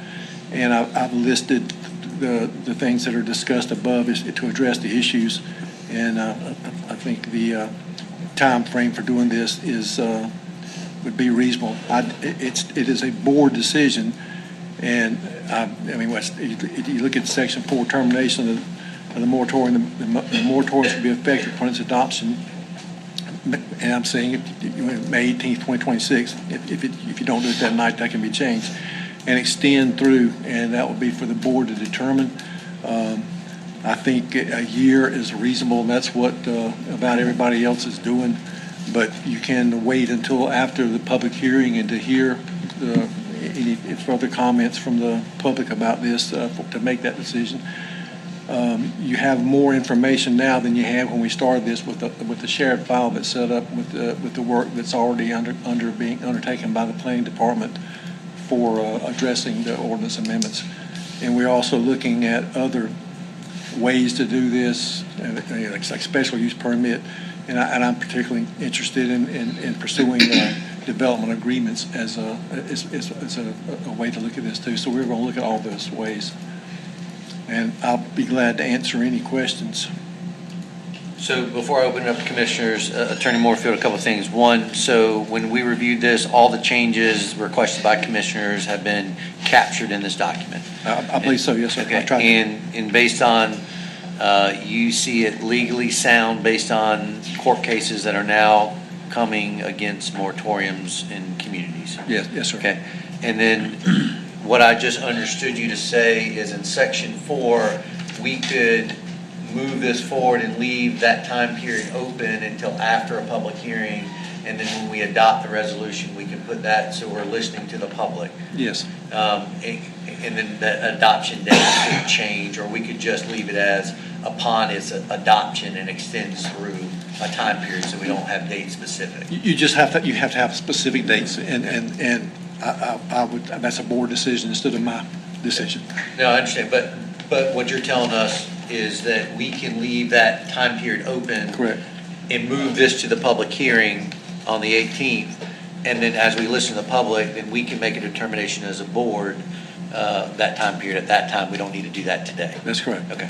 And I've listed the things that are discussed above is to address the issues. And I think the time frame for doing this would be reasonable. It is a board decision, and I mean, if you look at Section 4, termination of the moratorium, the moratorium should be effective upon its adoption. And I'm saying May 18th, 2026. If you don't do it that night, that can be changed and extend through, and that would be for the board to determine. I think a year is reasonable, and that's what about everybody else is doing. But you can wait until after the public hearing and to hear any further comments from the public about this to make that decision. You have more information now than you had when we started this with the shared file that's set up with the work that's already being undertaken by the planning department for addressing the ordinance amendments. And we're also looking at other ways to do this, like special use permit, and I'm particularly interested in pursuing development agreements as a way to look at this too. So we're going to look at all those ways, and I'll be glad to answer any questions. So before I open it up to commissioners, Attorney Moorfield, a couple of things. One, so when we reviewed this, all the changes requested by commissioners have been captured in this document. I believe so, yes, sir. Okay, and based on, you see it legally sound based on court cases that are now coming against moratoriums in communities? Yes, sir. Okay, and then what I just understood you to say is in Section 4, we could move this forward and leave that time period open until after a public hearing, and then when we adopt the resolution, we can put that so we're listening to the public. Yes. And then the adoption date could change, or we could just leave it as upon its adoption and extends through a time period, so we don't have date specific. You just have to have specific dates, and I would, that's a board decision instead of my decision. No, I understand, but what you're telling us is that we can leave that time period open. Correct. And move this to the public hearing on the 18th, and then as we listen to the public, then we can make a determination as a board, that time period, at that time, we don't need to do that today. That's correct. Okay.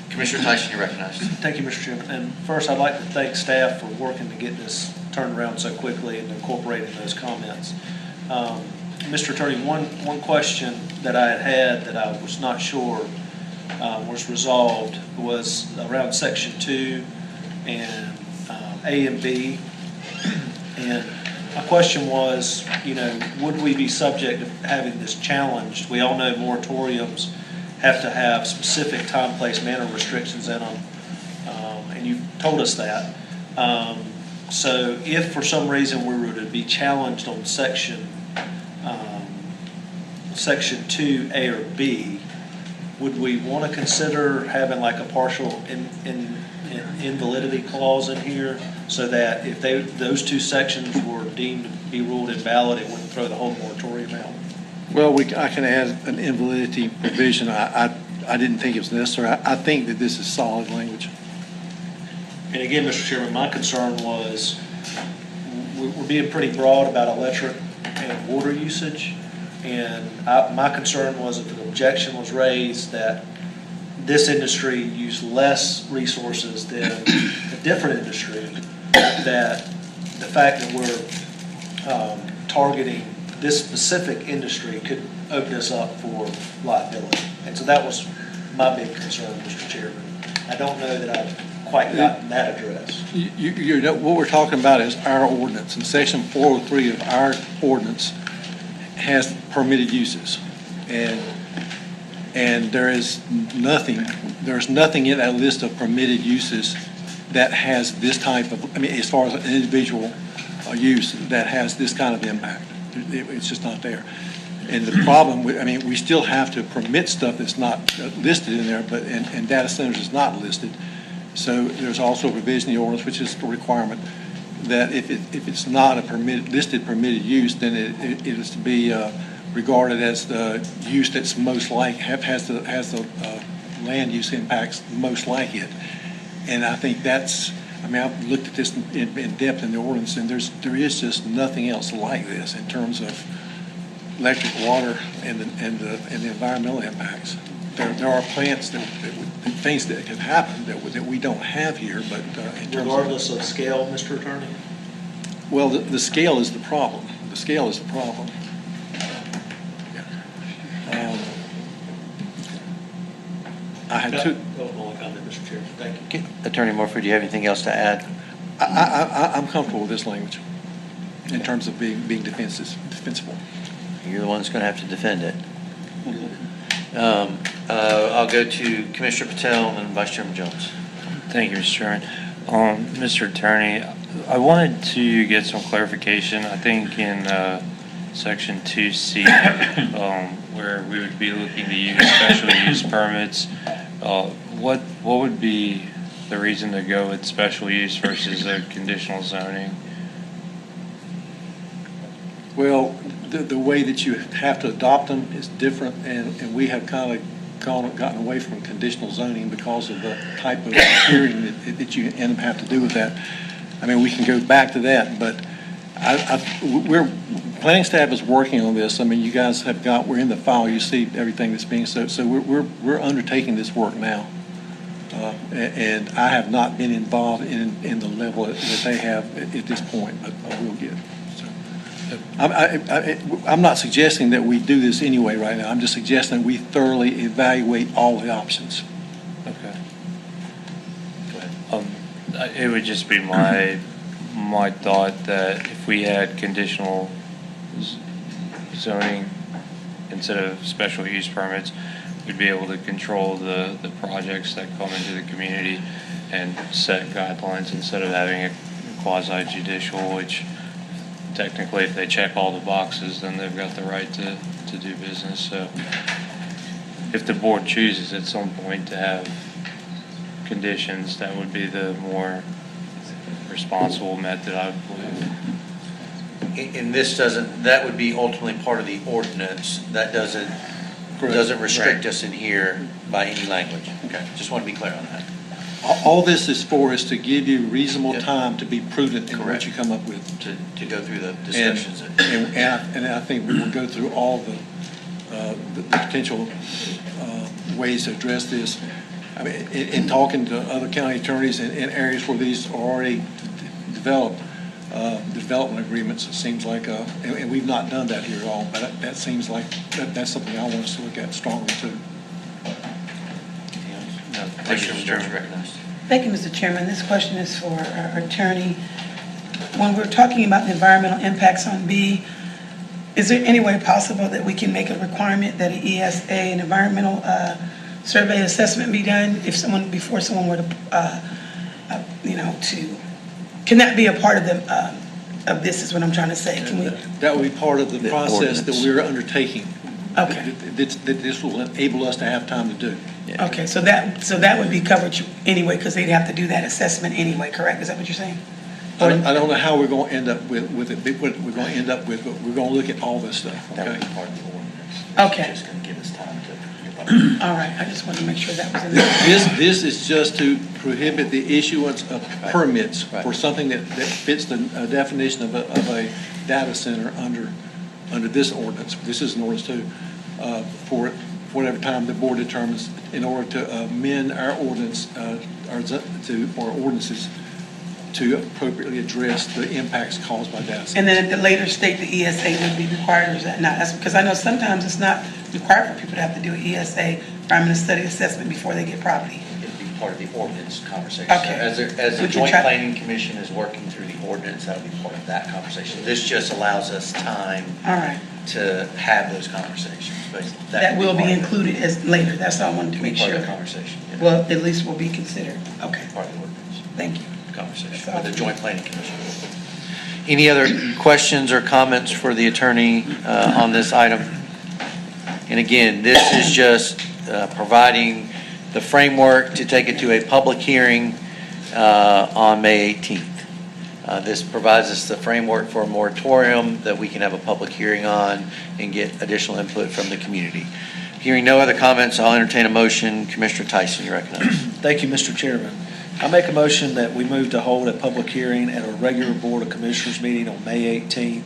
Commissioner Tyson, you're recognized. Thank you, Mr. Chairman. And first, I'd like to thank staff for working to get this turned around so quickly and incorporating those comments. Mr. Attorney, one question that I had that I was not sure was resolved was around Section 2 and A and B. And my question was, would we be subject to having this challenged? We all know moratoriums have to have specific time, place, manner restrictions in them, and you've told us that. So if for some reason we were to be challenged on Section 2, A or B, would we want to consider having like a partial invalidity clause in here so that if those two sections were deemed to be ruled invalid, it wouldn't throw the whole moratorium out? Well, I can add an invalidity provision. I didn't think it was necessary. I think that this is solid language. And again, Mr. Chairman, my concern was we're being pretty broad about electric and water usage. And my concern was if an objection was raised that this industry used less resources than a different industry, that the fact that we're targeting this specific industry could open us up for liability. And so that was my big concern, Mr. Chairman. I don't know that I've quite gotten that addressed. What we're talking about is our ordinance, and Section 403 of our ordinance has permitted uses, and there's nothing in that list of permitted uses that has this type of, as far as an individual use that has this kind of impact. It's just not there. And the problem with, we still have to permit stuff that's not listed in there, but and data centers is not listed. So there's also a provision in the ordinance, which is a requirement, that if it's not a listed permitted use, then it is to be regarded as the use that's most like, has the land use impacts most like it. And I think that's, I've looked at this in depth in the ordinance, and there is just nothing else like this in terms of electric, water, and the environmental impacts. There are plants things that can happen that we don't have here, but in terms of. Regardless of scale, Mr. Attorney? Well, the scale is the problem. The scale is the problem. I had two. Only comment, Mr. Chairman. Thank you. Attorney Morford, do you have anything else to add? I'm comfortable with this language in terms of being defensible. You're the one that's going to have to defend it. I'll go to Commissioner Patel and then Vice Chairman Jones. Thank you, Mr. Chairman. Mr. Attorney, I wanted to get some clarification. I think in Section 2C, where we would be looking to use special use permits, what would be the reason to go with special use versus a conditional zoning? Well, the way that you have to adopt them is different, and we have kind of gotten away from conditional zoning because of the type of hearing that you end up having to do with that. I mean, we can go back to that, but planning staff is working on this. I mean, you guys we're in the file, you see everything that's being, so we're undertaking this work now. And I have not been involved in the level that they have at this point, but I will get. I'm not suggesting that we do this anyway right now. I'm just suggesting we thoroughly evaluate all the options. Okay. Go ahead. It would just be my thought that if we had conditional zoning instead of special use permits, we'd be able to control the projects that come into the community and set guidelines instead of having a quasi judicial, which technically, if they check all the boxes, then they've got the right to do business. So if the board chooses at some point to have conditions, that would be the more responsible method, I would believe. And this that would be ultimately part of the ordinance. That doesn't restrict us in here by any language. Okay, just want to be clear on that. All this is for is to give you reasonable time to be prudent in what you come up with. To go through the discussions. And I think we will go through all the potential ways to address this. I mean, in talking to other county attorneys in areas where these are already developed, development agreements, it seems like, and we've not done that here at all, but that seems like that's something I want us to look at strongly too. Thank you, Mr. Chairman. This question is for our attorney. When we're talking about the environmental impacts on B, is there any way possible that we can make a requirement that an ESA, an environmental survey assessment be done before someone were to, can that be a part of this is what I'm trying to say? Can we? That would be part of the process that we're undertaking. Okay. That this will enable us to have time to do. Yeah. Okay, so that would be covered anyway, because they'd have to do that assessment anyway, correct? Is that what you're saying? I don't know how we're going to end up with it, what we're going to end up with, but we're going to look at all this stuff, okay? That would be part of the ordinance. Okay. It's just going to give us time to. All right, I just wanted to make sure that was in there. This is just to prohibit the issuance of permits for something that fits the definition of a data center under this ordinance. This is an ordinance too, for whatever time the board determines in order to amend our ordinance, or ordinances to appropriately address the impacts caused by data centers. And then at the later state, the ESA would be required, or is that not? That's because I know sometimes it's not required for people to have to do an ESA, environmental study assessment, before they get property. It'd be part of the ordinance conversation. Okay. As the Joint Planning Commission is working through the ordinance, that'll be part of that conversation. This just allows us time All right. to have those conversations. But That will be part of included as later. That's all I wanted to make part sure. of the conversation. Yeah. Well, at least will be considered. Okay. Part of the ordinance Thank you. conversation with the Joint Planning Commission. Any other questions or comments for the attorney on this item? And again, this is just providing the framework to take it to a public hearing on May 18th. This provides us the framework for a moratorium that we can have a public hearing on and get additional input from the community. Hearing no other comments, I'll entertain a motion. Commissioner Tyson, you recognize. Thank you, Mr. Chairman. I make a motion that we move to hold a public hearing at a regular Board of Commissioners meeting on May 18th,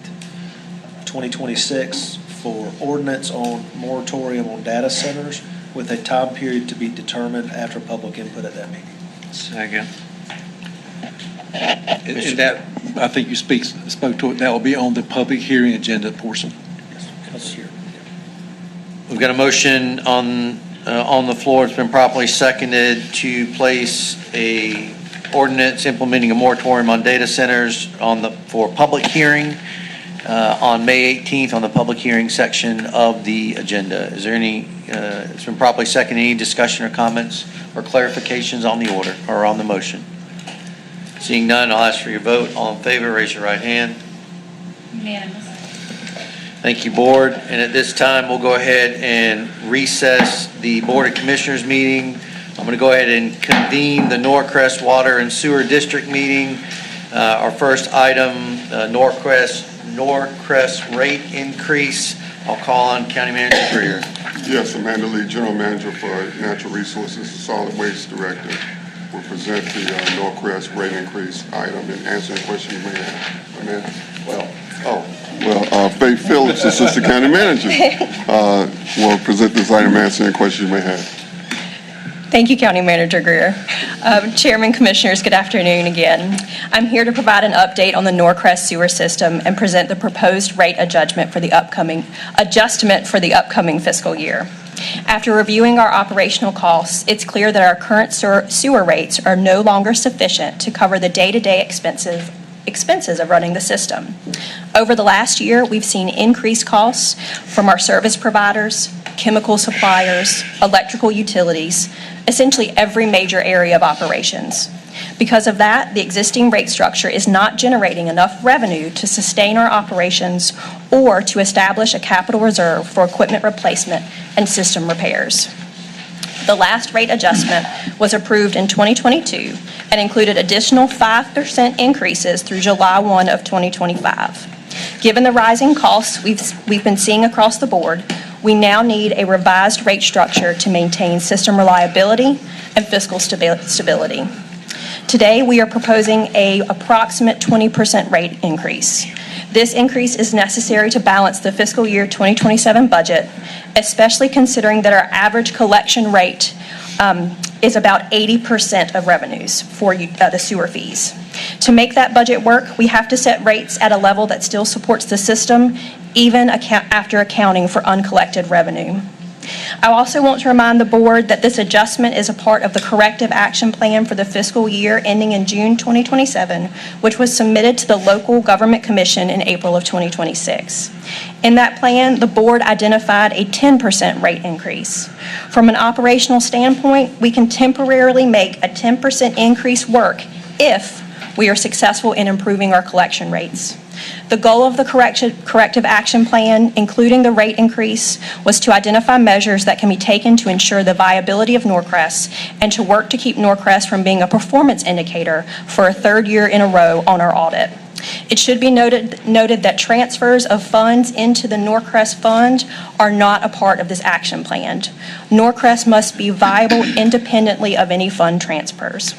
2026 for ordinance on moratorium on data centers with a time period to be determined after public input at that meeting. Second. And that, I think you spoke to it, that will be on the public hearing agenda portion. We've got a motion on the floor. It's been properly seconded to place a ordinance implementing a moratorium on data centers for public hearing on May 18th on the public hearing section of the agenda. Is there any, it's been properly seconded, any discussion or comments or clarifications on the order or on the motion? Seeing none, I'll ask for your vote. All in favor, raise your right hand. Unanimous. Thank you, Board. And at this time, we'll go ahead and recess the Board of Commissioners meeting. I'm going to go ahead and convene the Norcrest Water and Sewer District meeting. Our first item, Norcrest rate increase. I'll call on County Manager Greer. Yes, Amanda Lee, General Manager for Natural Resources and Solid Waste Director, will present the Norcrest rate increase item and answer any question you may have. Amanda? Faith Phillips, Assistant County Manager, will present this item and answer any questions you may have. Thank you, County Manager Greer. Chairman, Commissioners, good afternoon again. I'm here to provide an update on the Norcrest sewer system and present the proposed rate adjustment for the upcoming fiscal year. After reviewing our operational costs, it's clear that our current sewer rates are no longer sufficient to cover the day-to-day expenses of running the system. Over the last year, we've seen increased costs from our service providers, chemical suppliers, electrical utilities, essentially every major area of operations. Because of that, the existing rate structure is not generating enough revenue to sustain our operations or to establish a capital reserve for equipment replacement and system repairs. The last rate adjustment was approved in 2022 and included additional 5% increases through July 1 of 2025. Given the rising costs we've been seeing across the board, we now need a revised rate structure to maintain system reliability and fiscal stability. Today, we are proposing an approximate 20% rate increase. This increase is necessary to balance the fiscal year 2027 budget, especially considering that our average collection rate is about 80% of revenues for the sewer fees. To make that budget work, we have to set rates at a level that still supports the system, even after accounting for uncollected revenue. I also want to remind the board that this adjustment is a part of the corrective action plan for the fiscal year ending in June 2027, which was submitted to the Local Government Commission in April of 2026. In that plan, the board identified a 10% rate increase. From an operational standpoint, we can temporarily make a 10% increase work if we are successful in improving our collection rates. The goal of the corrective action plan, including the rate increase, was to identify measures that can be taken to ensure the viability of Norcrest and to work to keep Norcrest from being a performance indicator for a third year in a row on our audit. It should be noted that transfers of funds into the Norcrest fund are not a part of this action plan. Norcrest must be viable independently of any fund transfers.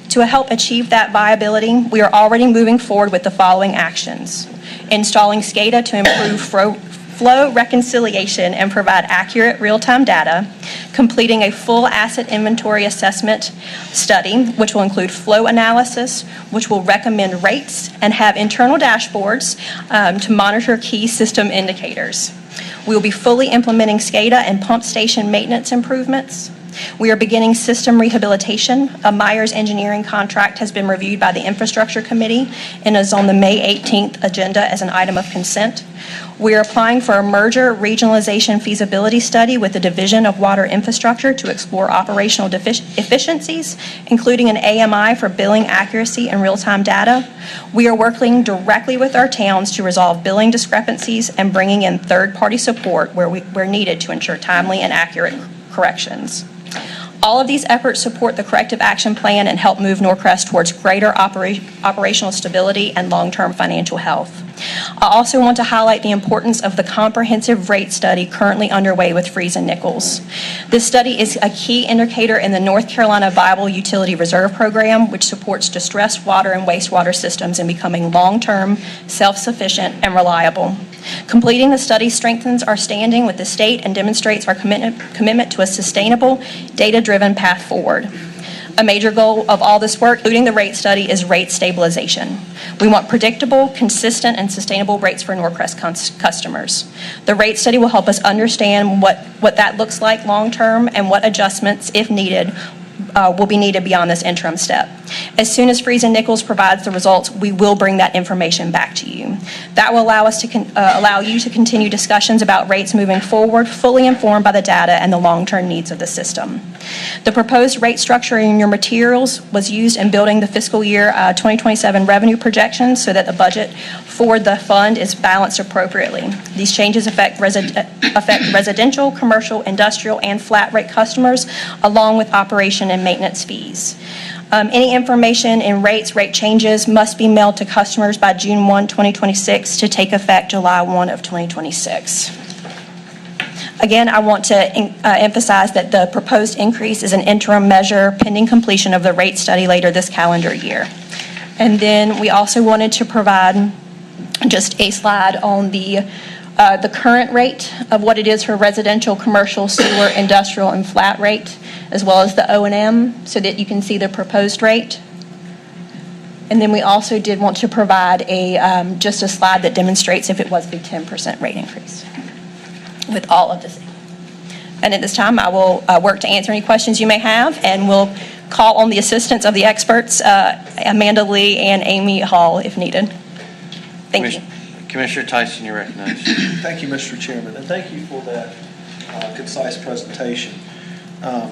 To help achieve that viability, we are already moving forward with the following actions: installing SCADA to improve flow reconciliation and provide accurate real-time data, completing a full asset inventory assessment study, which will include flow analysis, which will recommend rates and have internal dashboards to monitor key system indicators. We will be fully implementing SCADA and pump station maintenance improvements. We are beginning system rehabilitation. A Myers Engineering contract has been reviewed by the Infrastructure Committee and is on the May 18th agenda as an item of consent. We are applying for a merger regionalization feasibility study with the Division of Water Infrastructure to explore operational efficiencies, including an AMI for billing accuracy and real-time data. We are working directly with our towns to resolve billing discrepancies and bringing in third-party support where needed to ensure timely and accurate corrections. All of these efforts support the corrective action plan and help move Norcrest towards greater operational stability and long-term financial health. I also want to highlight the importance of the comprehensive rate study currently underway with Freeze and Nichols. This study is a key indicator in the North Carolina Viable Utility Reserve Program, which supports distressed water and wastewater systems in becoming long-term, self-sufficient, and reliable. Completing the study strengthens our standing with the state and demonstrates our commitment to a sustainable, data-driven path forward. A major goal of all this work, including the rate study, is rate stabilization. We want predictable, consistent, and sustainable rates for Norcrest customers. The rate study will help us understand what that looks like long-term and what adjustments, if needed, will be needed beyond this interim step. As soon as Freeze and Nichols provides the results, we will bring that information back to you. That will allow us to allow you to continue discussions about rates moving forward, fully informed by the data and the long-term needs of the system. The proposed rate structure in your materials was used in building the fiscal year 2027 revenue projections so that the budget for the fund is balanced appropriately. These changes affect residential, commercial, industrial, and flat rate customers, along with operation and maintenance fees. Any information in rate changes must be mailed to customers by June 1, 2026 to take effect July 1 of 2026. Again, I want to emphasize that the proposed increase is an interim measure pending completion of the rate study later this calendar year. And then we also wanted to provide just a slide on the current rate of what it is for residential, commercial, sewer, industrial, and flat rate, as well as the O&M, so that you can see the proposed rate. And then we also did want to provide just a slide that demonstrates if it was the 10% rate increase with all of this. And at this time, I will work to answer any questions you may have, and we'll call on the assistance of the experts, Amanda Lee and Amy Hall, if needed. Thank you. Commissioner Tyson, you're recognized. Thank you, Mr. Chairman, and thank you for that concise presentation. A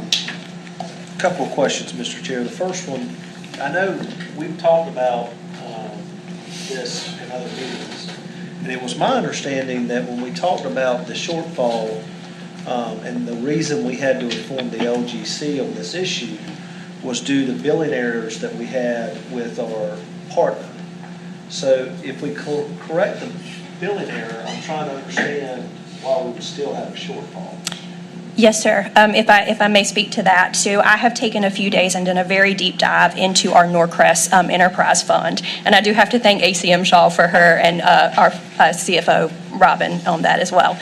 couple of questions, Mr. Chair. The first one, I know we've talked about this in other meetings, and it was my understanding that when we talked about the shortfall and the reason we had to inform the LGC on this issue was due to billing errors that we had with our partner. So if we correct the billing error, I'm trying to understand why we would still have a shortfall. Yes, sir. If I may speak to that. So I have taken a few days and done a very deep dive into our Norcrest Enterprise Fund. And I do have to thank ACM Shaw for her and our CFO, Robin, on that as well.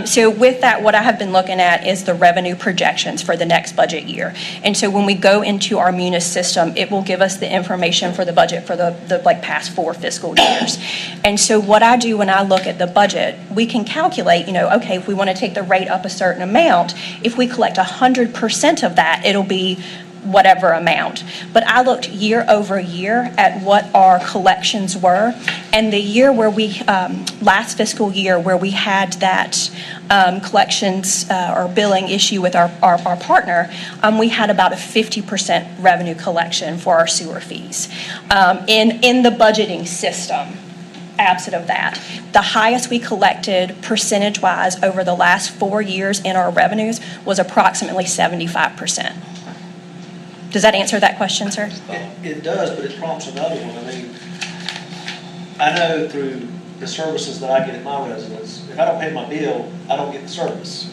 So with that, what I have been looking at is the revenue projections for the next budget year. And so when we go into our Munis system, it will give us the information for the budget for the past 4 fiscal years. And so what I do when I look at the budget, we can calculate, okay, if we want to take the rate up a certain amount, if we collect 100% of that, it'll be whatever amount. But I looked year over year at what our collections were, and the year where we, last fiscal year, where we had that collections or billing issue with our partner, we had about a 50% revenue collection for our sewer fees. In the budgeting system, absent of that, the highest we collected percentage-wise over the last 4 years in our revenues was approximately 75%. Does that answer that question, sir? It does, but it prompts another one. I mean, I know through the services that I get at my residence, if I don't pay my bill, I don't get the service.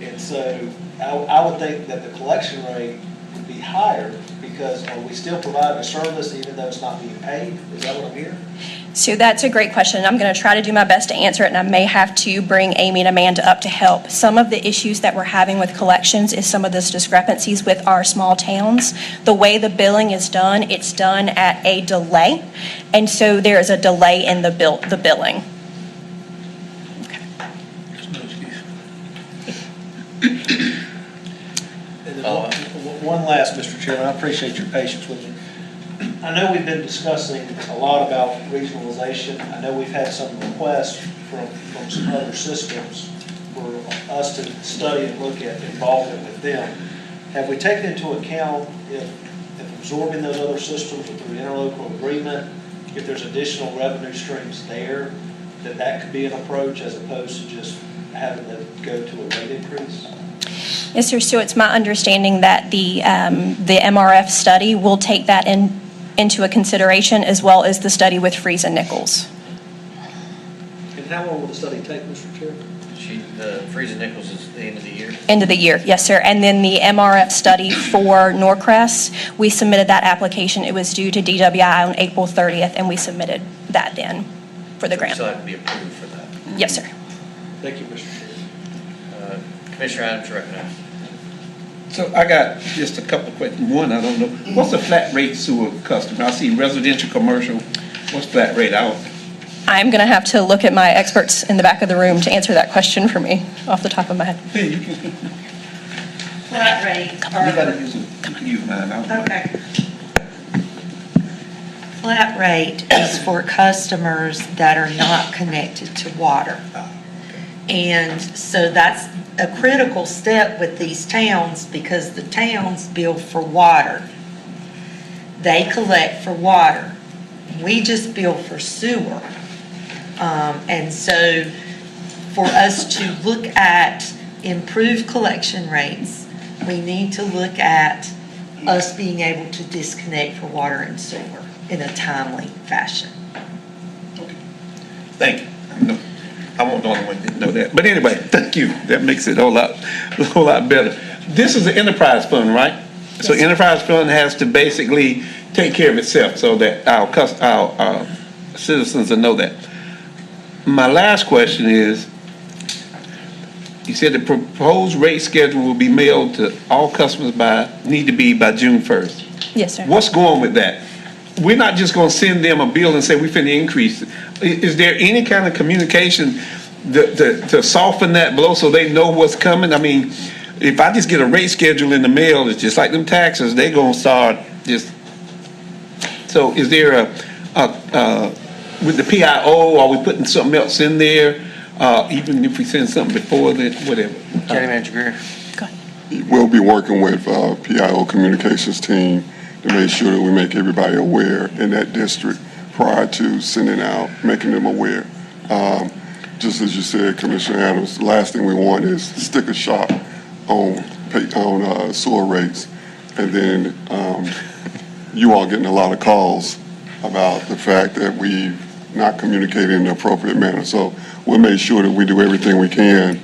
And so I would think that the collection rate would be higher because are we still providing a service even though it's not being paid? Is that what I'm hearing? So that's a great question. I'm going to try to do my best to answer it, and I may have to bring Amy and Amanda up to help. Some of the issues that we're having with collections is some of those discrepancies with our small towns. The way the billing is done, it's done at a delay, and so there is a delay in the billing. And then one last, Mr. Chairman, I appreciate your patience with me. I know we've been discussing a lot about regionalization. I know we've had some requests from some other systems for us to study and look at involvement with them. Have we taken into account if absorbing those other systems through interlocal agreement, if there's additional revenue streams there, that could be an approach as opposed to just having to go to a rate increase? Yes, sir. So it's my understanding that the MRF study will take that into a consideration, as well as the study with Freeze and Nichols. how long will the study take, Mr. Chairman? Freezing Nichols is the end of the year. End of the year, yes, sir. And then the MRF study for Norcrest, we submitted that application. It was due to DWI on April 30th, and we submitted that then for the grant. So have to be approved for that. Yes, sir. Thank you, Mr. Chairman. Commissioner Adams, you recognize. So I got just a couple of questions. One, I don't know, what's a flat rate sewer customer? I see residential, commercial, what's flat rate? I'm going to have to look at my experts in the back of the room to answer that question for me off the top of my head. Flat rate. You gotta use mine. Okay. Flat rate is for customers that are not connected to water. And so that's a critical step with these towns because the towns bill for water. They collect for water. We just bill for sewer. And so for us to look at improved collection rates, we need to look at us being able to disconnect for water and sewer in a timely fashion. Thank you. I won't the only one that know that. But anyway, thank you. That makes it a whole lot better. This is the enterprise fund, right? So enterprise fund has to basically take care of itself so that our citizens will know that. My last question is, you said the proposed rate schedule will be mailed to all customers need to be by June 1st. Yes, sir. What's going with that? We're not just gonna send them a bill and say we finna increase it. Is there any kind of communication to soften that blow so they know what's coming? I mean, if I just get a rate schedule in the mail, it's just like them taxes, they gonna start just. So is there with the PIO, are we putting something else in there? Even if we send something before that, whatever. County Manager Greer. We'll be working with PIO Communications team to make sure that we make everybody aware in that district prior to sending out, making them aware. Just as you said, Commissioner Adams, the last thing we want is sticker shock on sewer rates. And then you all getting a lot of calls about the fact that we've not communicated in the appropriate manner. So we'll make sure that we do everything we can,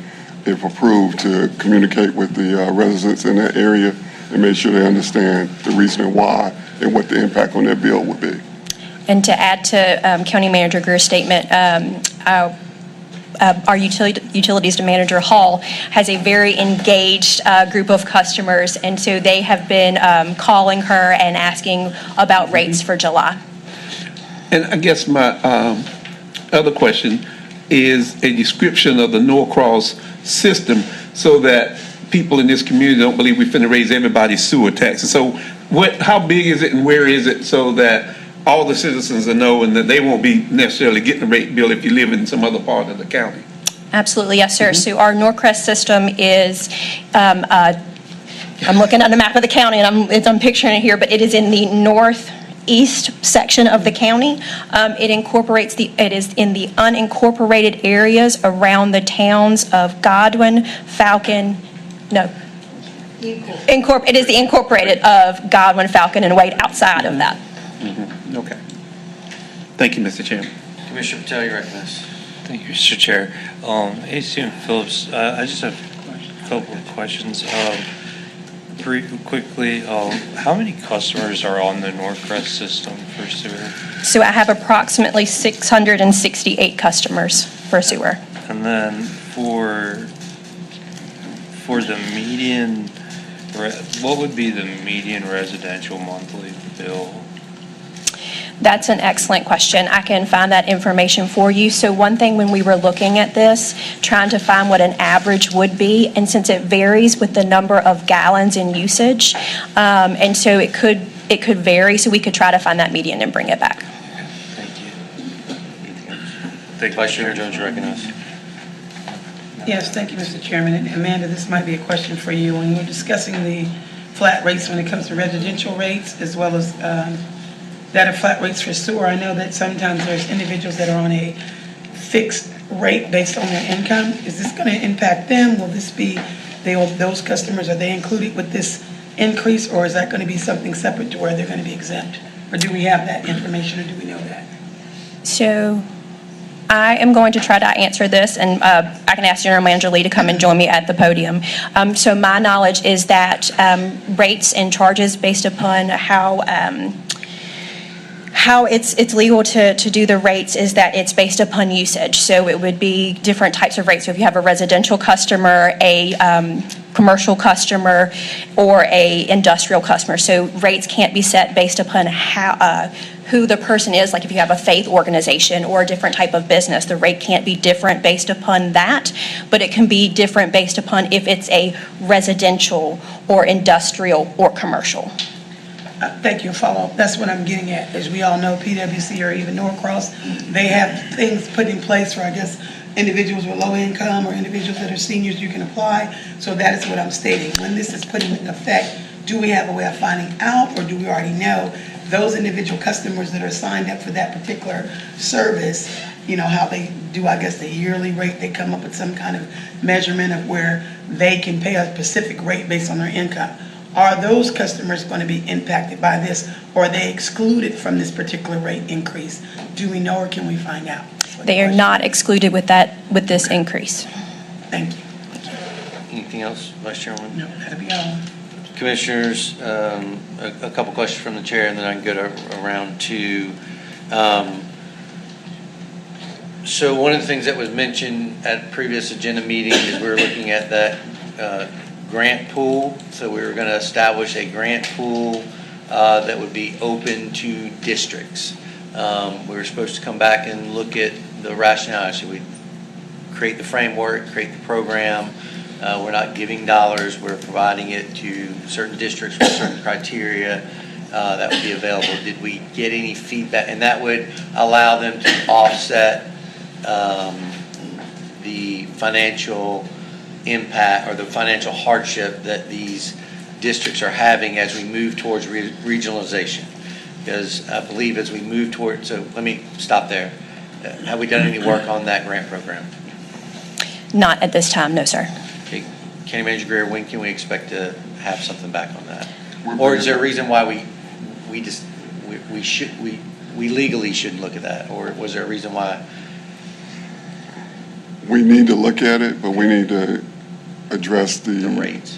if approved, to communicate with the residents in that area and make sure they understand the reason why and what the impact on their bill would be. And to add to County Manager Greer's statement, our Utilities Manager Hall has a very engaged group of customers, and so they have been calling her and asking about rates for July. And I guess my other question is a description of the Norcross system so that people in this community don't believe we're finna raise everybody's sewer taxes. So how big is it and where is it so that all the citizens will know and that they won't be necessarily getting a rate bill if you live in some other part of the county? Absolutely, yes, sir. So our Norcrest system is, I'm looking at the map of the county and I'm picturing it here, but it is in the northeast section of the county. It is in the unincorporated areas around the towns of Godwin, Falcon, it is the incorporated of Godwin, Falcon, and Wade outside of that. Okay. Thank you, Mr. Chairman. Commissioner Patel, you recognize. Thank you, Mr. Chair. A.C.M. Phillips, I just have a couple of questions. Quickly, how many customers are on the Norcrest system for sewer? So I have approximately 668 customers for sewer. And then for the median, what would be the median residential monthly bill? That's an excellent question. I can find that information for you. So one thing when we were looking at this, trying to find what an average would be, and since it varies with the number of gallons in usage, and so it could vary, so we could try to find that median and bring it back. Thank you. Vice Chair Jones, you recognize. Yes, thank you, Mr. Chairman. And Amanda, this might be a question for you. When we're discussing the flat rates when it comes to residential rates, as well as that are flat rates for sewer, I know that sometimes there's individuals that are on a fixed rate based on their income. Is this going to impact them? Will this be, those customers, are they included with this increase, or is that going to be something separate to where they're going to be exempt? Or do we have that information, or do we know that? So I am going to try to answer this, and I can ask General Manager Lee to come and join me at the podium. So my knowledge is that rates and charges based upon how it's legal to do the rates is that it's based upon usage. So it would be different types of rates. So if you have a residential customer, a commercial customer, or a industrial customer. So rates can't be set based upon how who the person is. Like if you have a faith organization or a different type of business, the rate can't be different based upon that, but it can be different based upon if it's a residential or industrial or commercial. Thank you. Follow-up. That's what I'm getting at. As we all know, PwC or even Norcross, they have things put in place for, I guess, individuals with low income or individuals that are seniors, you can apply. So that is what I'm stating. When this is put in effect, do we have a way of finding out, or do we already know those individual customers that are signed up for that particular service, you know, how they do, I guess, the yearly rate, they come up with some kind of measurement of where they can pay a specific rate based on their income. Are those customers going to be impacted by this, or are they excluded from this particular rate increase? Do we know, or can we find out? They are not excluded with this increase. Thank you. Anything else, Vice Chairman? No, that'll be all. Commissioners, a couple questions from the chair, and then I can go around to. So one of the things that was mentioned at previous agenda meeting is we were looking at that grant pool. So we were going to establish a grant pool that would be open to districts. We were supposed to come back and look at the rationale. Should we create the framework, create the program? We're not giving dollars. We're providing it to certain districts with certain criteria that would be available. Did we get any feedback? And that would allow them to offset the financial impact or the financial hardship that these districts are having as we move towards regionalization. Because I believe as we move toward, so let me stop there. Have we done any work on that grant program? Not at this time, no, sir. Okay. County Manager Greer, when can we expect to have something back on that? Or is there a reason why we legally shouldn't look at that? Or was there a reason why? We need to look at it, but we need to address the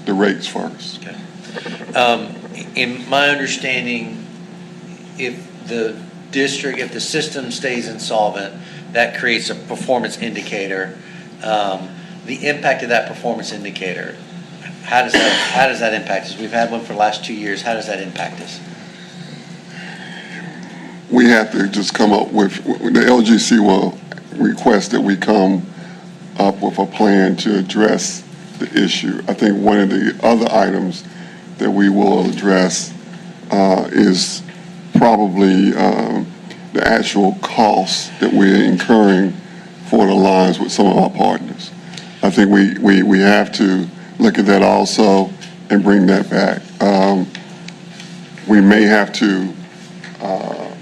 rates first. Okay. In my understanding, if the system stays insolvent, that creates a performance indicator. The impact of that performance indicator, how does that impact us? We've had one for the last 2 years. How does that impact us? We have to just come up with, the LGC will request that we come up with a plan to address the issue. I think one of the other items that we will address is probably the actual costs that we're incurring for the lines with some of our partners. I think we have to look at that also and bring that back. We may have to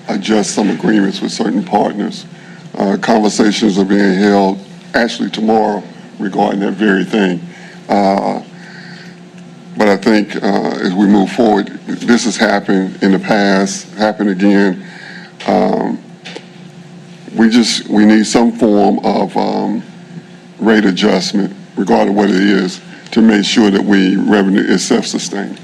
adjust some agreements with certain partners. Conversations are being held actually tomorrow regarding that very thing. But I think as we move forward, this has happened in the past, happened again. We need some form of rate adjustment, regardless of what it is, to make sure that revenue is self-sustained.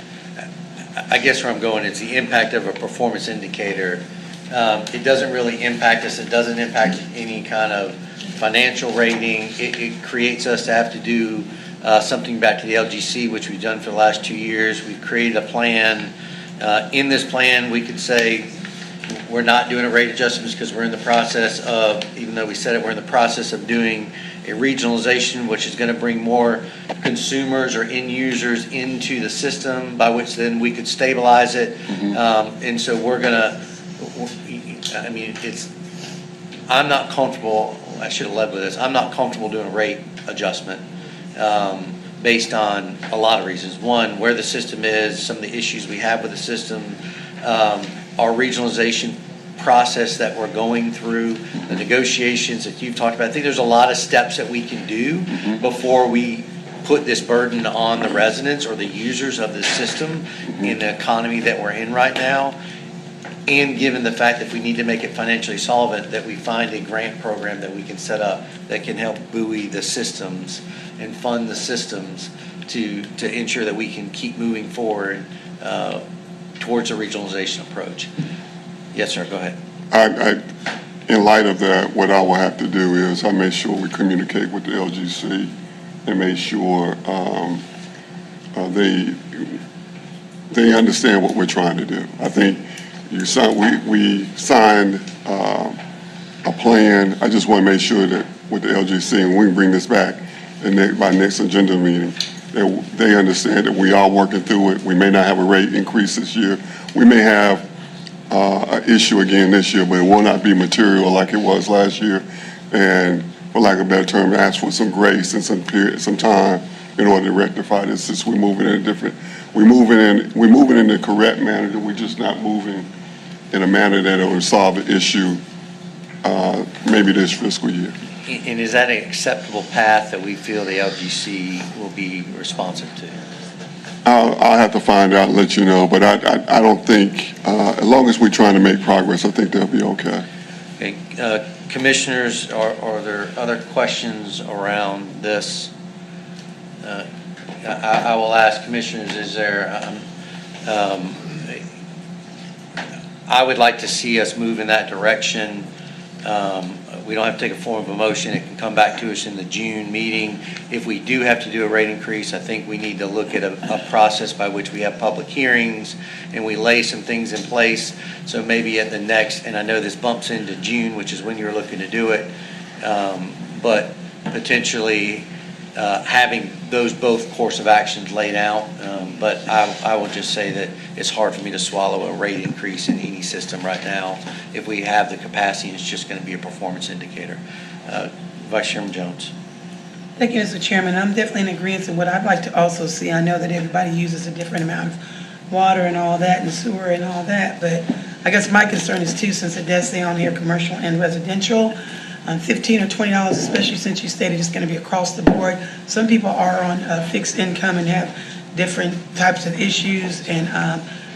I guess where I'm going is the impact of a performance indicator. It doesn't really impact us. It doesn't impact any kind of financial rating. It creates us to have to do something back to the LGC, which we've done for the last 2 years. We've created a plan. In this plan, we could say we're not doing a rate adjustments because we're in the process of, even though we said it, we're in the process of doing a regionalization, which is going to bring more consumers or end users into the system, by which then we could stabilize it. And so we're going to, I mean, I'm not comfortable, I should have led with this, I'm not comfortable doing a rate adjustment based on a lot of reasons. One, where the system is, some of the issues we have with the system, our regionalization process that we're going through, the negotiations that you've talked about. I think there's a lot of steps that we can do before we put this burden on the residents or the users of the system in the economy that we're in right now. And given the fact that if we need to make it financially solvent, that we find a grant program that we can set up that can help buoy the systems and fund the systems to ensure that we can keep moving forward towards a regionalization approach. Yes, sir, go ahead. In light of that, what I will have to do is I make sure we communicate with the LGC and make sure they understand what we're trying to do. I think we signed a plan. I just want to make sure that with the LGC, and we can bring this back by next agenda meeting, that they understand that we are working through it. We may not have a rate increase this year. We may have an issue again this year, but it will not be material like it was last year. And for lack of a better term, ask for some grace and some time in order to rectify this. Since we're moving in we're moving in the correct manner, that we're just not moving in a manner that will solve the issue maybe this fiscal year. And is that an acceptable path that we feel the LGC will be responsive to? I'll have to find out and let you know, but I don't think, as long as we're trying to make progress, I think they'll be okay. Okay, commissioners, are there other questions around this? I will ask commissioners, is there, I would like to see us move in that direction. We don't have to take a form of a motion. It can come back to us in the June meeting. If we do have to do a rate increase, I think we need to look at a process by which we have public hearings and we lay some things in place. So maybe at the next, and I know this bumps into June, which is when you're looking to do it, but potentially having those both course of actions laid out. But I will just say that it's hard for me to swallow a rate increase in any system right now. If we have the capacity, it's just going to be a performance indicator. Vice Chairman Jones. Thank you, Mr. Chairman. I'm definitely in agreement with what I'd like to also see. I know that everybody uses a different amount of water and all that and sewer and all that, but I guess my concern is too, since it does say on here commercial and residential, $15 or $20, especially since you stated it's going to be across the board. Some people are on fixed income and have different types of issues, and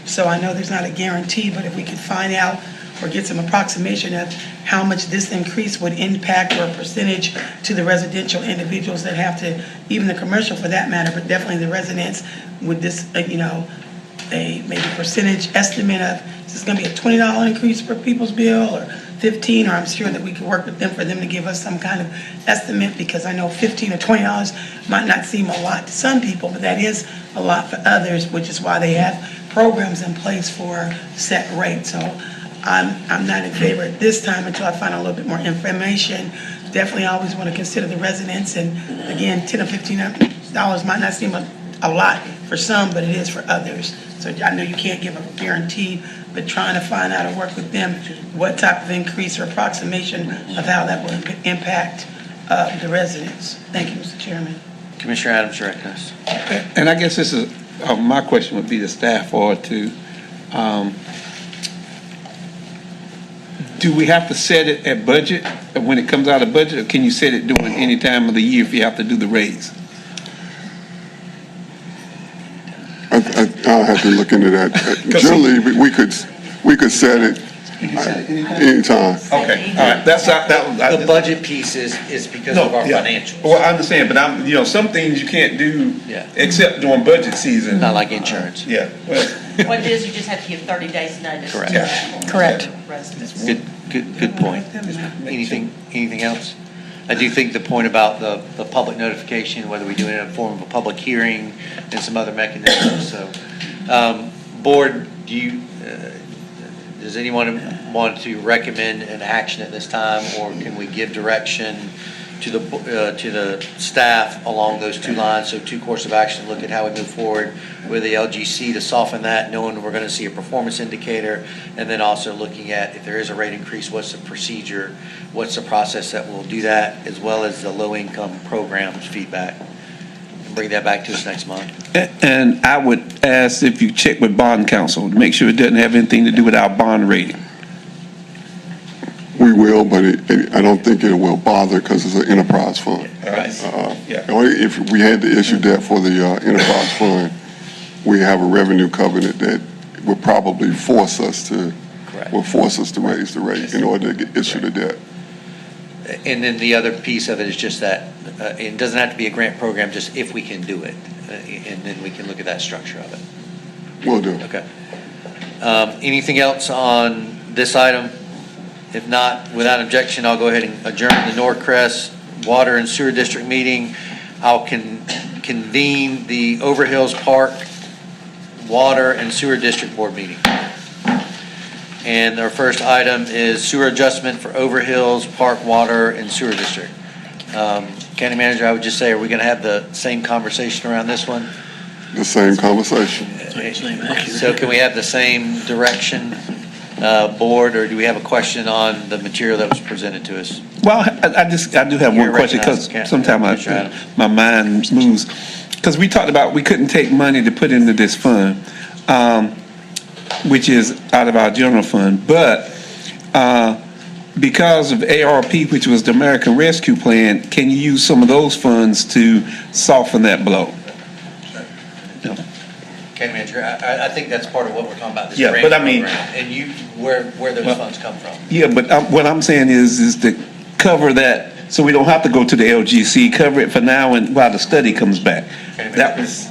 so I know there's not a guarantee, but if we could find out or get some approximation of how much this increase would impact or a percentage to the residential individuals that have to, even the commercial for that matter, but definitely the residents, with this, a maybe percentage estimate of, is this going to be a $20 increase for people's bill or 15, or I'm sure that we could work with them for them to give us some kind of estimate, because I know $15 or $20 might not seem a lot to some people, but that is a lot for others, which is why they have programs in place for set rates. So I'm not in favor at this time until I find a little bit more information. Definitely always want to consider the residents, and again, $10 or $15 might not seem a lot for some, but it is for others. So I know you can't give a guarantee, but trying to find out and work with them what type of increase or approximation of how that will impact the residents. Thank you, Mr. Chairman. Commissioner Adams, you're recognized. And I guess this is, my question would be to staff or to, do we have to set it at budget when it comes out of budget, or can you set it during any time of the year if you have to do the raise? I'll have to look into that. Generally, we could set it anytime. Okay, all right, The budget piece is because of our financials. Well, I understand, but some things you can't do except during budget season. Not like insurance. Yeah. What it is, you just have to give 30 days notice. Correct. to Correct. residents. Good point. Anything else? I do think the point about the public notification, whether we do it in a form of a public hearing and some other mechanisms. So, board, does anyone want to recommend an action at this time, or can we give direction to the staff along those two lines? So two course of action, look at how we move forward with the LGC to soften that, knowing we're going to see a performance indicator, and then also looking at if there is a rate increase, what's the procedure, what's the process that will do that, as well as the low-income programs feedback. And bring that back to us next month. And I would ask if you check with bond counsel to make sure it doesn't have anything to do with our bond rating. We will, but I don't think it will bother because it's an enterprise fund. Right. If we had to issue debt for the enterprise fund, we have a revenue covenant that would probably force us to will force us to raise the rate in order to issue the debt. And then the other piece of it is just that, it doesn't have to be a grant program, just if we can do it. And then we can look at that structure of it. Will do. Okay. Anything else on this item? If not, without objection, I'll go ahead and adjourn the Norcrest Water and Sewer District meeting. I'll convene the Overhills Park Water and Sewer District Board meeting. And our first item is sewer adjustment for Overhills Park Water and Sewer District. County Manager, I would just say, are we going to have the same conversation around this one? The same conversation. So can we have the same direction, board, or do we have a question on the material that was presented to us? Well, I do have one You're question, recognized, because Commissioner sometimes Adams. my mind moves. Because we talked about, we couldn't take money to put into this fund, which is out of our general fund, but because of ARP, which was the American Rescue Plan, can you use some of those funds to soften that blow? County Manager, I think that's part of what we're talking about, this Yeah, grant but I mean- program. And you, where those funds come from. Yeah, but what I'm saying is to cover that, so we don't have to go to the LGC, cover it for now and while the study comes back. That was,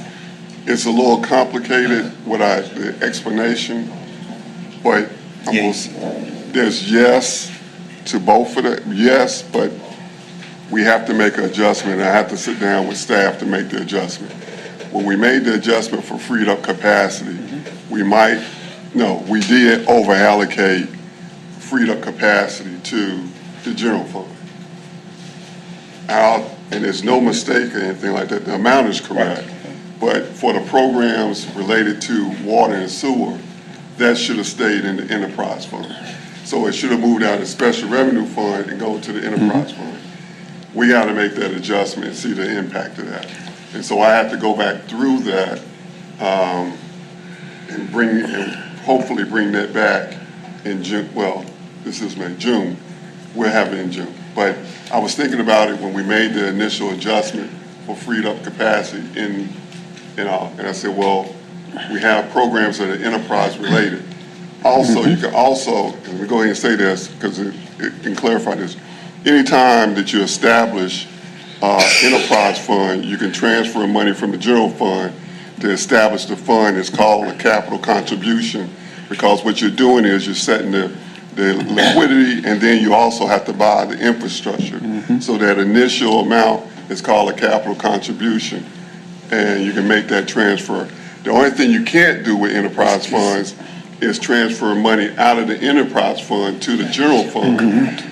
It's a little complicated, the explanation, but there's yes to both of them, yes, but we have to make an adjustment. I have to sit down with staff to make the adjustment. When we made the adjustment for freed up capacity, we did over allocate freed up capacity to the general fund. And there's no mistake or anything like that, the amount is correct. But for the programs related to water and sewer, that should have stayed in the enterprise fund. So it should have moved out of the special revenue fund and go to the enterprise fund. We got to make that adjustment and see the impact of that. And so I have to go back through that and hopefully bring that back in June. Well, this is May, June. We'll have it in June. But I was thinking about it when we made the initial adjustment for freed up capacity and I said, well, we have programs that are enterprise related. Also, you can also, and let me go ahead and say this because it can clarify this. Anytime that you establish enterprise fund, you can transfer money from the general fund to establish the fund. It's called a capital contribution because what you're doing is you're setting the liquidity and then you also have to buy the infrastructure. So that initial amount is called a capital contribution and you can make that transfer. The only thing you can't do with enterprise funds is transfer money out of the enterprise fund to the general fund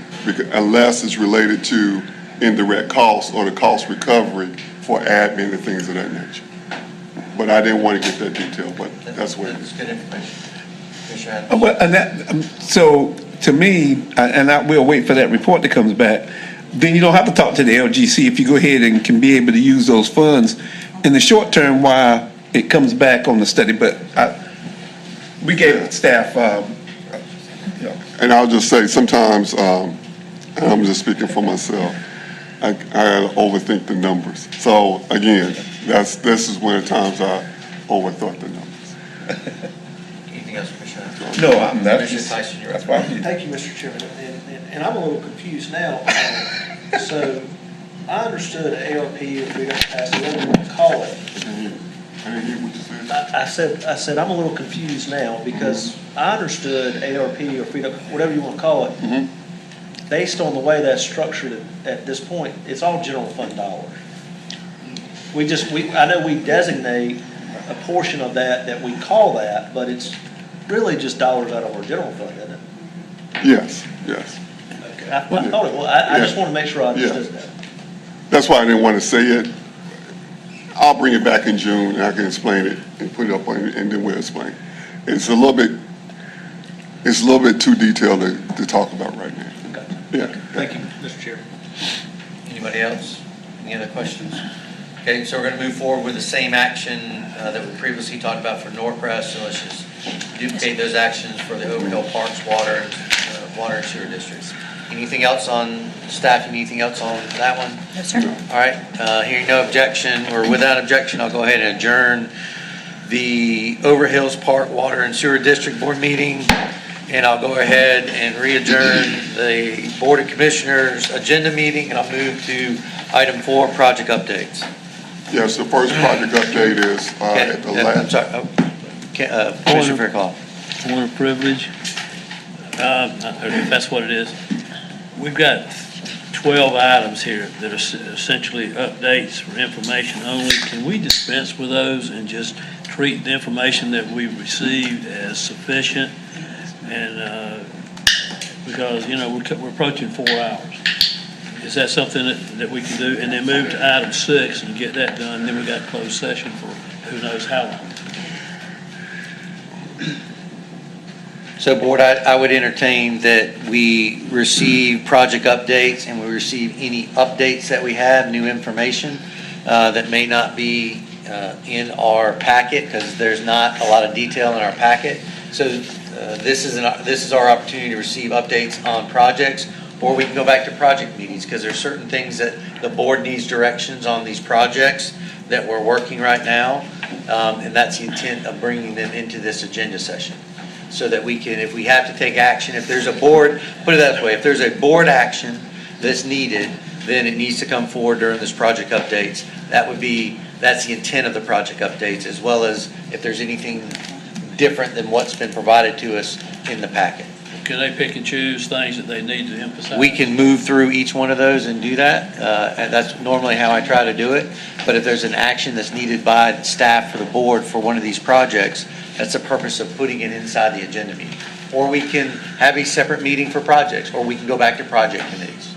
unless it's related to indirect costs or the cost recovery for admin and things of that nature. But I didn't want to get that detail, but that's what it is. That's good information. Commissioner Adams. well, and so to me, we'll wait for that report that comes back, then you don't have to talk to the LGC if you go ahead and can be able to use those funds in the short term while it comes back on the study. But we gave staff, And I'll just say, sometimes, and I'm just speaking for myself, I overthink the numbers. So again, this is one of the times I overthought the numbers. Anything else, Commissioner Adams? no, that's Commissioner just, Tyson, you're up. that's why. Thank you, Mr. Chairman, and I'm a little confused now. So I understood ARP, if we got past whatever you want to call it. I didn't hear what you said. I said I'm a little confused now because I understood ARP or freedom, whatever you want to call it, based on the way that's structured at this point, it's all general fund dollars. I know we designate a portion of that we call that, but it's really just dollars out of our general fund, isn't it? Yes. Okay. I thought it was. I just want to make sure I understood that. That's why I didn't want to say it. I'll bring it back in June and I can explain it and put it up on, and then we'll explain. It's a little bit too detailed to talk about right now. Okay. Yeah. Thank you, Mr. Chairman. Anybody else? Any other questions? Okay, so we're going to move forward with the same action that we previously talked about for Norcrest. So let's just duplicate those actions for the Overhill Parks Water and Sewer Districts. Anything else on staff? Anything else on that one? No, sir. All right, hearing no objection, or without objection, I'll go ahead and adjourn the Overhills Park Water and Sewer District Board meeting. And I'll go ahead and re-adjourn the Board of Commissioners agenda meeting, and I'll move to item 4, project updates. Yes, the first project update is at the I'm last. sorry, Commissioner Fairclough. Point of privilege, if that's what it is. We've got 12 items here that are essentially updates for information only. Can we dispense with those and just treat the information that we've received as sufficient? And because, we're approaching 4 hours. Is that something that we can do? And then move to item 6 and get that done, then we got closed session for who knows how long. So, Board, I would entertain that we receive project updates and we receive any updates that we have, new information that may not be in our packet, because there's not a lot of detail in our packet. So this is our opportunity to receive updates on projects, or we can go back to project meetings, because there's certain things that the board needs directions on these projects that we're working right now, and that's the intent of bringing them into this agenda session, so that we can, if we have to take action, if there's a board, put it that way, if there's a board action that's needed, then it needs to come forward during this project updates. That's the intent of the project updates, as well as if there's anything different than what's been provided to us in the packet. Can they pick and choose things that they need to emphasize? We can move through each one of those and do that. And that's normally how I try to do it. But if there's an action that's needed by staff for the board for one of these projects, that's the purpose of putting it inside the agenda meeting. Or we can have a separate meeting for projects, or we can go back to project committees.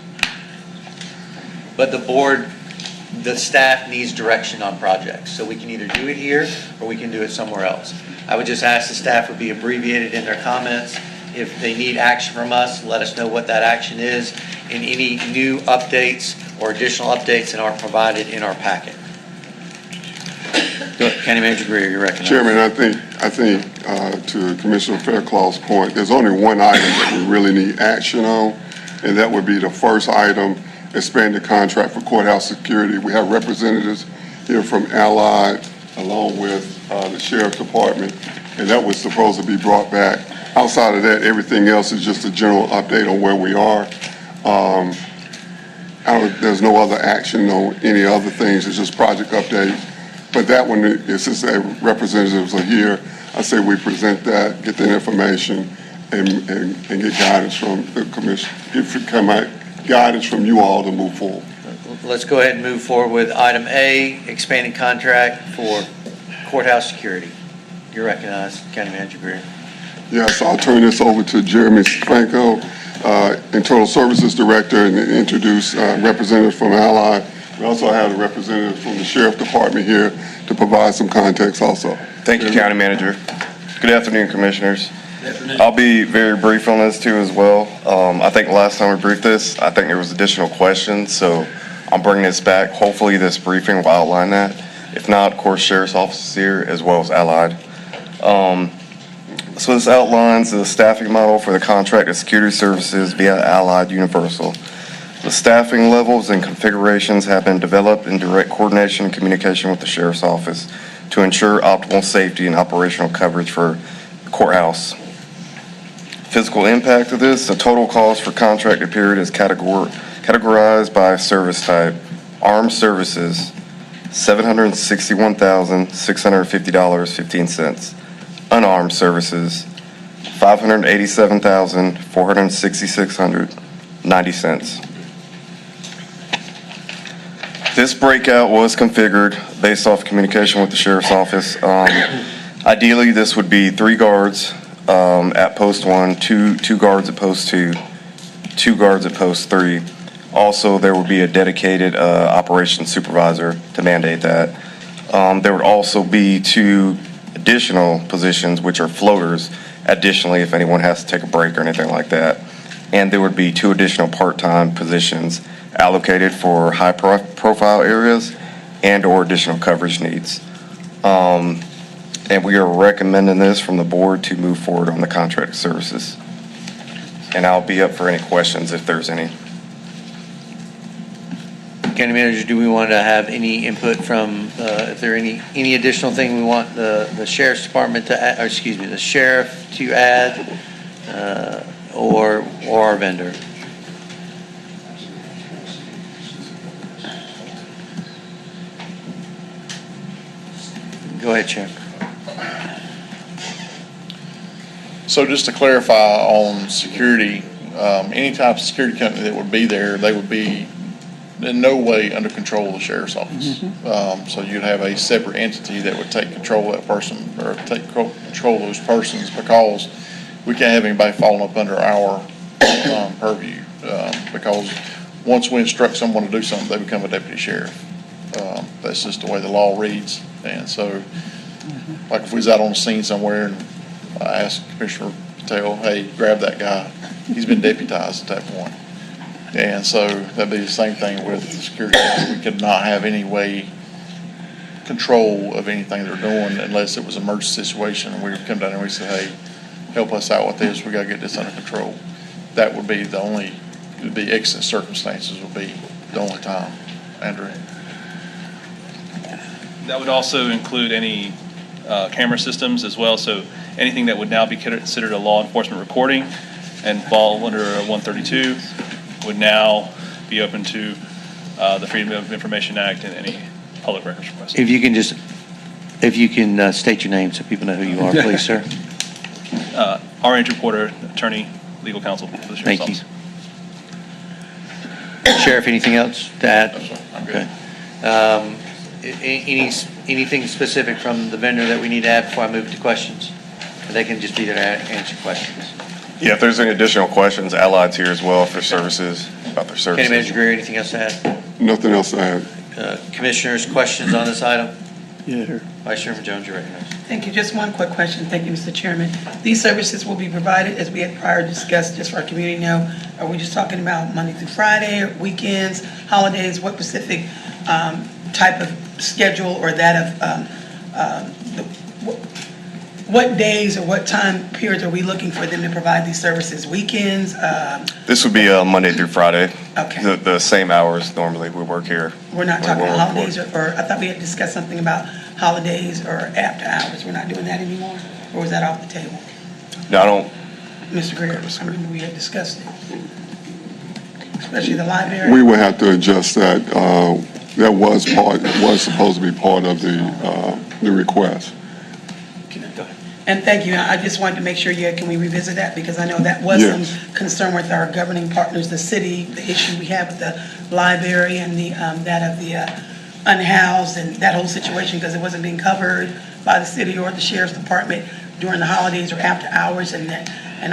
But the staff needs direction on projects. So we can either do it here or we can do it somewhere else. I would just ask the staff would be abbreviated in their comments. If they need action from us, let us know what that action is, and any new updates or additional updates that aren't provided in our packet. County Manager Greer, you're recognized. Chairman, I think to Commissioner Fairclough's point, there's only one item that we really need action on, and that would be the first item, expanded contract for courthouse security. We have representatives here from Allied, along with the Sheriff's Department, and that was supposed to be brought back. Outside of that, everything else is just a general update on where we are. There's no other action on any other things. It's just project update. But that one, since the representatives are here, I say we present that, get the information, and get guidance from the commission, guidance from you all to move forward. Let's go ahead and move forward with item A, expanding contract for courthouse security. You're recognized, County Manager Greer. Yes, I'll turn this over to Jeremy Franco, Internal Services Director, and introduce representatives from Allied. We also have a representative from the Sheriff Department here to provide some context also. Thank you, County Manager. Good afternoon, Commissioners. I'll be very brief on this too as well. I think last time we briefed this, I think there was additional questions, so I'm bringing this back. Hopefully this briefing will outline that. If not, of course, Sheriff's Office is here as well as Allied. So this outlines the staffing model for the contracted security services via Allied Universal. The staffing levels and configurations have been developed in direct coordination and communication with the Sheriff's Office to ensure optimal safety and operational coverage for the courthouse. Physical impact of this, the total cost for contracted period is categorized by service type. Armed services, $761,650.15. Unarmed services, $587,466.90. This breakout was configured based off communication with the Sheriff's Office. Ideally, this would be 3 guards at post 1, two guards at post 2, 2 guards at post 3. Also, there would be a dedicated operations supervisor to mandate that. There would also be 2 additional positions, which are floaters, additionally if anyone has to take a break or anything like that. And there would be 2 additional part-time positions allocated for high-profile areas and or additional coverage needs. And we are recommending this from the board to move forward on the contract services. And I'll be up for any questions if there's any. County Manager, do we want to have any input from, if there any additional thing we want the Sheriff's Department to add, or excuse me, the Sheriff to add or our vendor. Go ahead, Chair. So just to clarify on security, any type of security company that would be there, they would be in no way under control of the sheriff's office. So you'd have a separate entity that would take control of that person, or take control of those persons, because we can't have anybody falling up under our purview. Because once we instruct someone to do something, they become a deputy sheriff. That's just the way the law reads. And so, like if we was out on the scene somewhere and I asked Commissioner Patel, hey, grab that guy, he's been deputized at that point. And so that'd be the same thing with the security. We could not have any way control of anything they're doing unless it was an emergency situation and we would come down and we say, hey, help us out with this, we gotta get this under control. That would be the only, it would be exigent circumstances would be the only time. Andrew? That would also include any camera systems as well, so anything that would now be considered a law enforcement recording and fall under 132 would now be open to the Freedom of Information Act and any public records request. If you can state your name so people know who you are, please, sir. R. Andrew Porter, attorney, legal counsel for the Sheriff's Office. Thank you. Sheriff, anything else to add? I'm good. Anything specific from the vendor that we need to add before I move to questions? They can just be there to answer questions. Yeah, if there's any additional questions, Allied's here as well for services, about their services. County Manager Greer, anything else to add? Nothing else to add. Commissioners, questions on this item? Yeah. Vice Chairman Jones, you're recognized. Thank you. Just one quick question. Thank you, Mr. Chairman. These services will be provided, as we had prior discussed, just for our community know. Are we just talking about Monday through Friday, or weekends, holidays? What specific type of schedule or that of, what days or what time periods are we looking for them to provide these services? Weekends? This would be Monday through Friday. Okay. The same hours normally we work here. We're not talking holidays, or I thought we had discussed something about holidays or after hours. We're not doing that anymore? Or was that off the table? No, I don't. Mr. Greer, I remember we had discussed it. Especially the library. We would have to adjust that. That was supposed to be part of the request. And thank you. I just wanted to make sure, can we revisit that? Because I know that was some concern with our governing partners, the city, the issue we have with the library and the, that of the unhoused and that whole situation, because it wasn't being covered by the city or the sheriff's department during the holidays or after hours. And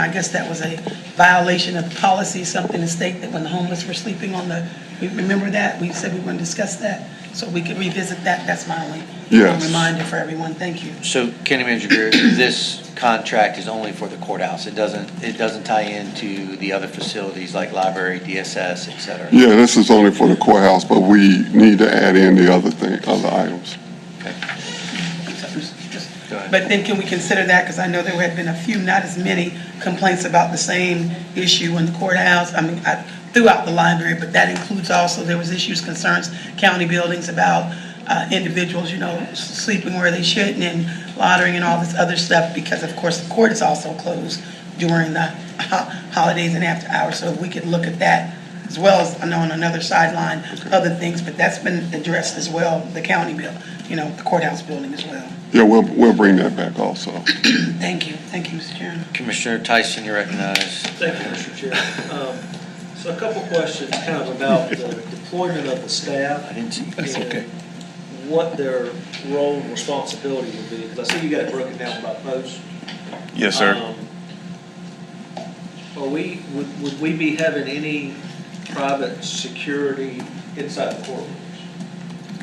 I guess that was a violation of the policy, something to state that when the homeless were sleeping on the, remember that? We said we were going to discuss that, so we could revisit that. That's my only reminder for everyone. Thank you. So, County Manager Greer, this contract is only for the courthouse. It doesn't tie into the other facilities like library, DSS, et cetera. Yeah, this is only for the courthouse, but we need to add in the other items. But then can we consider that, because I know there had been a few, not as many, complaints about the same issue in the courthouse, throughout the library, but that includes also, there was issues, concerns, county buildings about individuals, sleeping where they shouldn't and loitering and all this other stuff, because of course the court is also closed during the holidays and after hours. So if we could look at that, as well as, I know on another sideline, other things, but that's been addressed as well, the county bill, the courthouse building as well. Yeah, we'll bring that back also. Thank you, Mr. Chairman. Commissioner Tyson, you're recognized. Thank you, Mr. Chair. So a couple questions kind of about the deployment of the staff. I didn't see. That's okay. What their role and responsibility would be, because I see you got it broken down by post. Yes, sir. Would we be having any private security inside the courtrooms?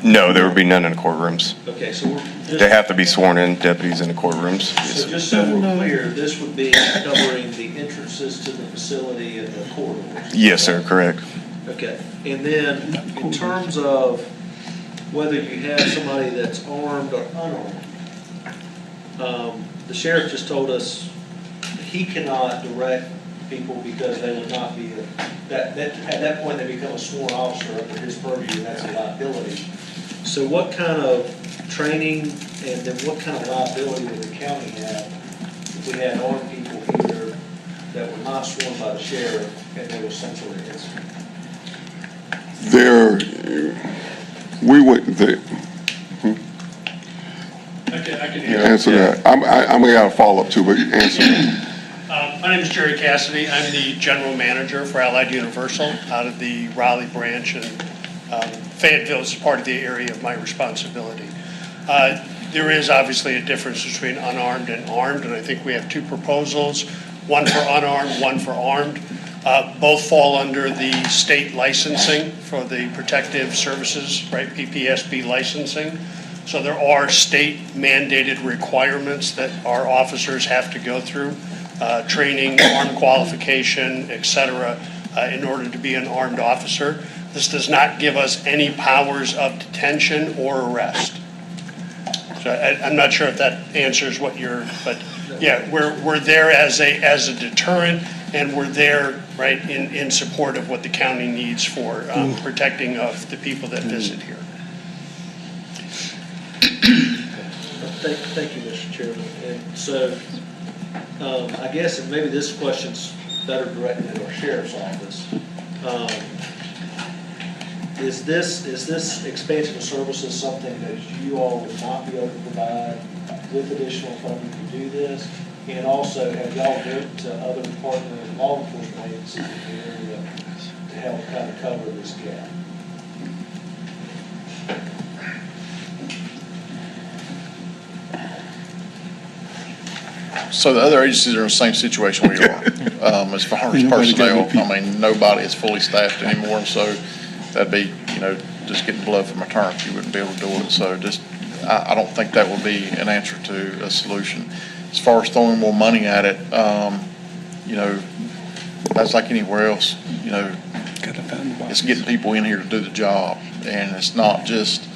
No, there would be none in the courtrooms. Okay, so we're just. They have to be sworn in deputies in the courtrooms. So just so we're clear, this would be covering the entrances to the facility and the corridors? Yes, sir, correct. Okay, and then in terms of whether you have somebody that's armed or unarmed, the sheriff just told us he cannot direct people because they would not be, at that point they become a sworn officer under his purview, and that's a liability. So what kind of training and then what kind of liability would the county have if we had armed people either not sworn by the sheriff, and there was some sort of incident. We would, I can answer that. I'm gonna got a follow-up too, but answer. My name is Jerry Cassidy. I'm the general manager for Allied Universal out of the Raleigh branch, and Fayetteville is part of the area of my responsibility. There is obviously a difference between unarmed and armed, and I think we have two proposals, one for unarmed, one for armed. Both fall under the state licensing for the protective services, right, PPSB licensing. So there are state mandated requirements that our officers have to go through, training, armed qualification, et cetera, in order to be an armed officer. This does not give us any powers of detention or arrest. So I'm not sure if that answers what you're, but yeah, we're there as a deterrent, and we're there, right, in support of what the county needs for protecting of the people that visit here. Thank you, Mr. Chairman. And so, I guess, and maybe this question's better directed at our sheriff's office. Is this expansion of services something that you all would not be able to provide with additional funding to do this? And also, have y'all looked to other partner law enforcement agencies in the area to help kind of cover this gap? So the other agencies are in the same situation we are. As far as personnel, I mean, nobody is fully staffed anymore, and so that'd be, just getting blood from a turnip. You wouldn't be able to do it. So I don't think that would be an answer to a solution. As far as throwing more money at it, that's like anywhere else, it's getting people in here to do the job, and it's not just,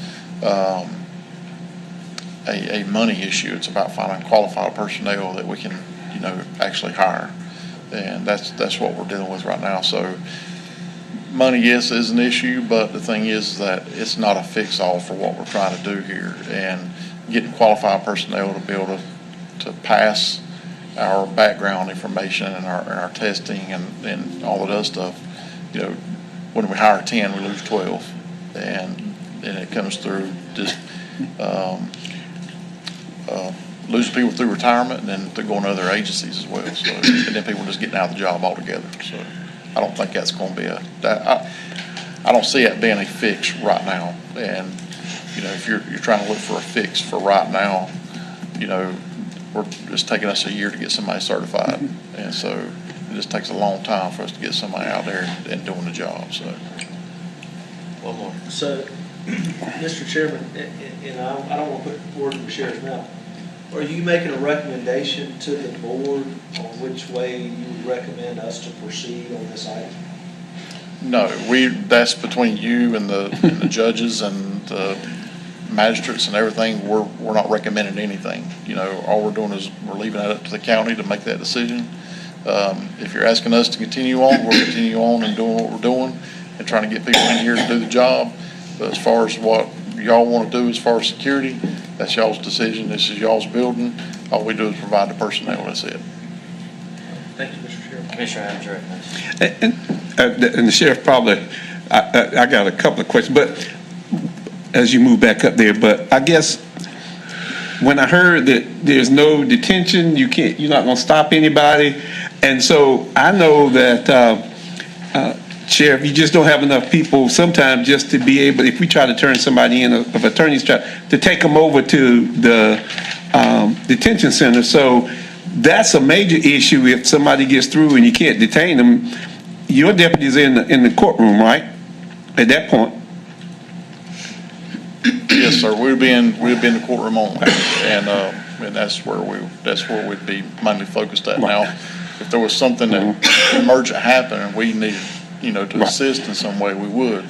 a money issue. It's about finding qualified personnel that we can, actually hire. And that's what we're dealing with right now. So money, yes, is an issue, but the thing is that it's not a fix-all for what we're trying to do here. And getting qualified personnel to be able to pass our background information and our testing and all of that stuff, when we hire 10, we lose 12. And it comes through just, losing people through retirement, and then they're going to other agencies as well. So, and then people just getting out of the job altogether. So I don't think that's going to be I don't see it being a fix right now. And, if you're trying to look for a fix for right now, it's taking us a year to get somebody certified. And so it just takes a long time for us to get somebody out there and doing the job. So. One more. So, Mr. Chairman, and I don't want to put words in the sheriff's mouth, are you making a recommendation to the board on which way you would recommend us to proceed on this item? No, that's between you and the judges and the magistrates and everything. We're not recommending anything. All we're doing is we're leaving it up to the county to make that decision. If you're asking us to continue on, we'll continue on and doing what we're doing and trying to get people in here to do the job. But as far as what y'all want to do as far as security, that's y'all's decision. This is y'all's building. All we do is provide the personnel. That's it. Thank you, Mr. Chairman. Commissioner Adams, And the sheriff probably, I got a couple of questions, but as you move back up there, but I guess when I heard that there's no detention, you're not going to stop anybody. And so I know that, Sheriff, you just don't have enough people sometimes just to be able, if we try to turn somebody in, if attorneys try to take them over to the detention center. So that's a major issue if somebody gets through and you can't detain them. Your deputy's in the courtroom, right? At that point. Yes, sir. We'd be in the courtroom only, and that's where we'd be mainly focused at. Now, if there was something that emergent happened and we needed, to assist in some way, we would.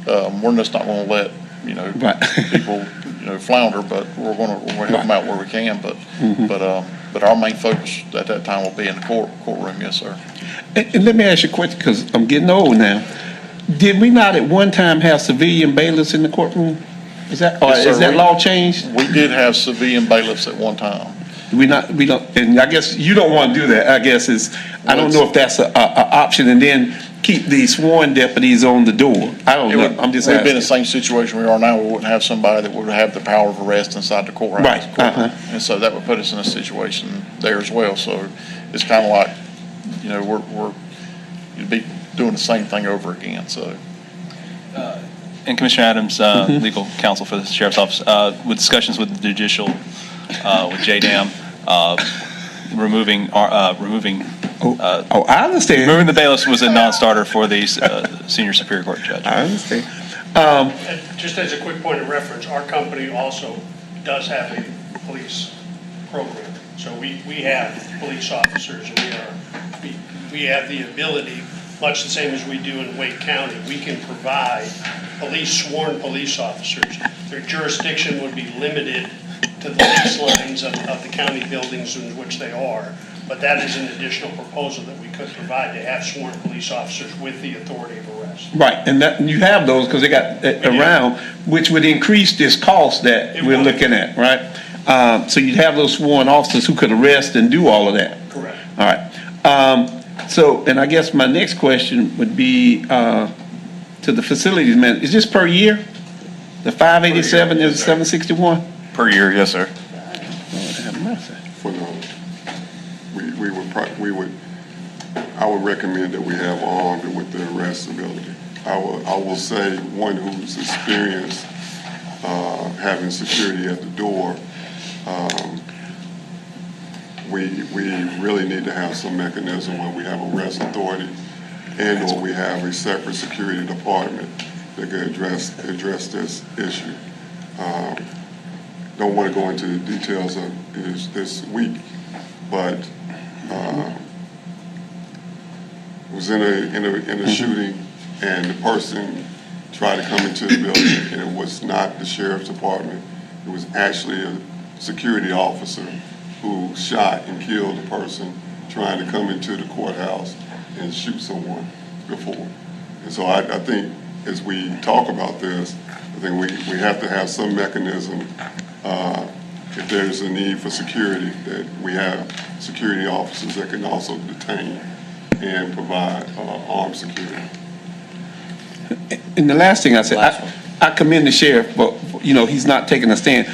We're just not going to let, people, flounder, but we're going to help them out where we can. But our main focus at that time will be in the courtroom. Yes, sir. And let me ask you a question, because I'm getting old now. Did we not at one time have civilian bailiffs in the courtroom? Is that Yes, sir. law changed? We did have civilian bailiffs at one time. We don't, and I guess you don't want to do that, I guess I don't know if that's a option, and then keep the sworn deputies on the door. I don't know, I'm just We'd be in the asking. same situation we are now, we wouldn't have somebody that would have the power of arrest inside the courthouse. Right, And so that would put us in a situation there as well. So it's kind of like, you know, you'd be doing the same thing over again, so. And Commissioner Adams, legal counsel for the Sheriff's Office, with discussions with the judicial, with JDAM, removing I understand. removing the bailiffs was a non-starter for the senior Superior Court judge. I understand. And just as a quick point of reference, our company also does have a police program. So we have police officers, and we have the ability, much the same as we do in Wake County, we can provide sworn police officers. Their jurisdiction would be limited to the lease lines of the county buildings in which they are. But that is an additional proposal that we could provide, to have sworn police officers with the authority of arrest. Right, and that, you have those because they got around, which would increase this cost that we're looking at, right? So you'd have those sworn officers who could arrest and do all of that. Correct. All right. So, and I guess my next question would be to the facilities man. Is this per year? The 587 is 761? Per year, yes, sir. Lord have mercy. For I would recommend that we have armed with the arrest ability. I will say one who's experienced having security at the door. We really need to have some mechanism when we have arrest authority and or we have a separate security department that can address this issue. Don't want to go into the details of this week, but was in a shooting, and the person tried to come into the building, and it was not the sheriff's department. It was actually a security officer who shot and killed a person trying to come into the courthouse and shoot someone before. And so I think as we talk about this, I think we have to have some mechanism, if there's a need for security, that we have security officers that can also detain and provide armed security. And the last thing I said, I commend the sheriff, but, you know, he's not taking a stand.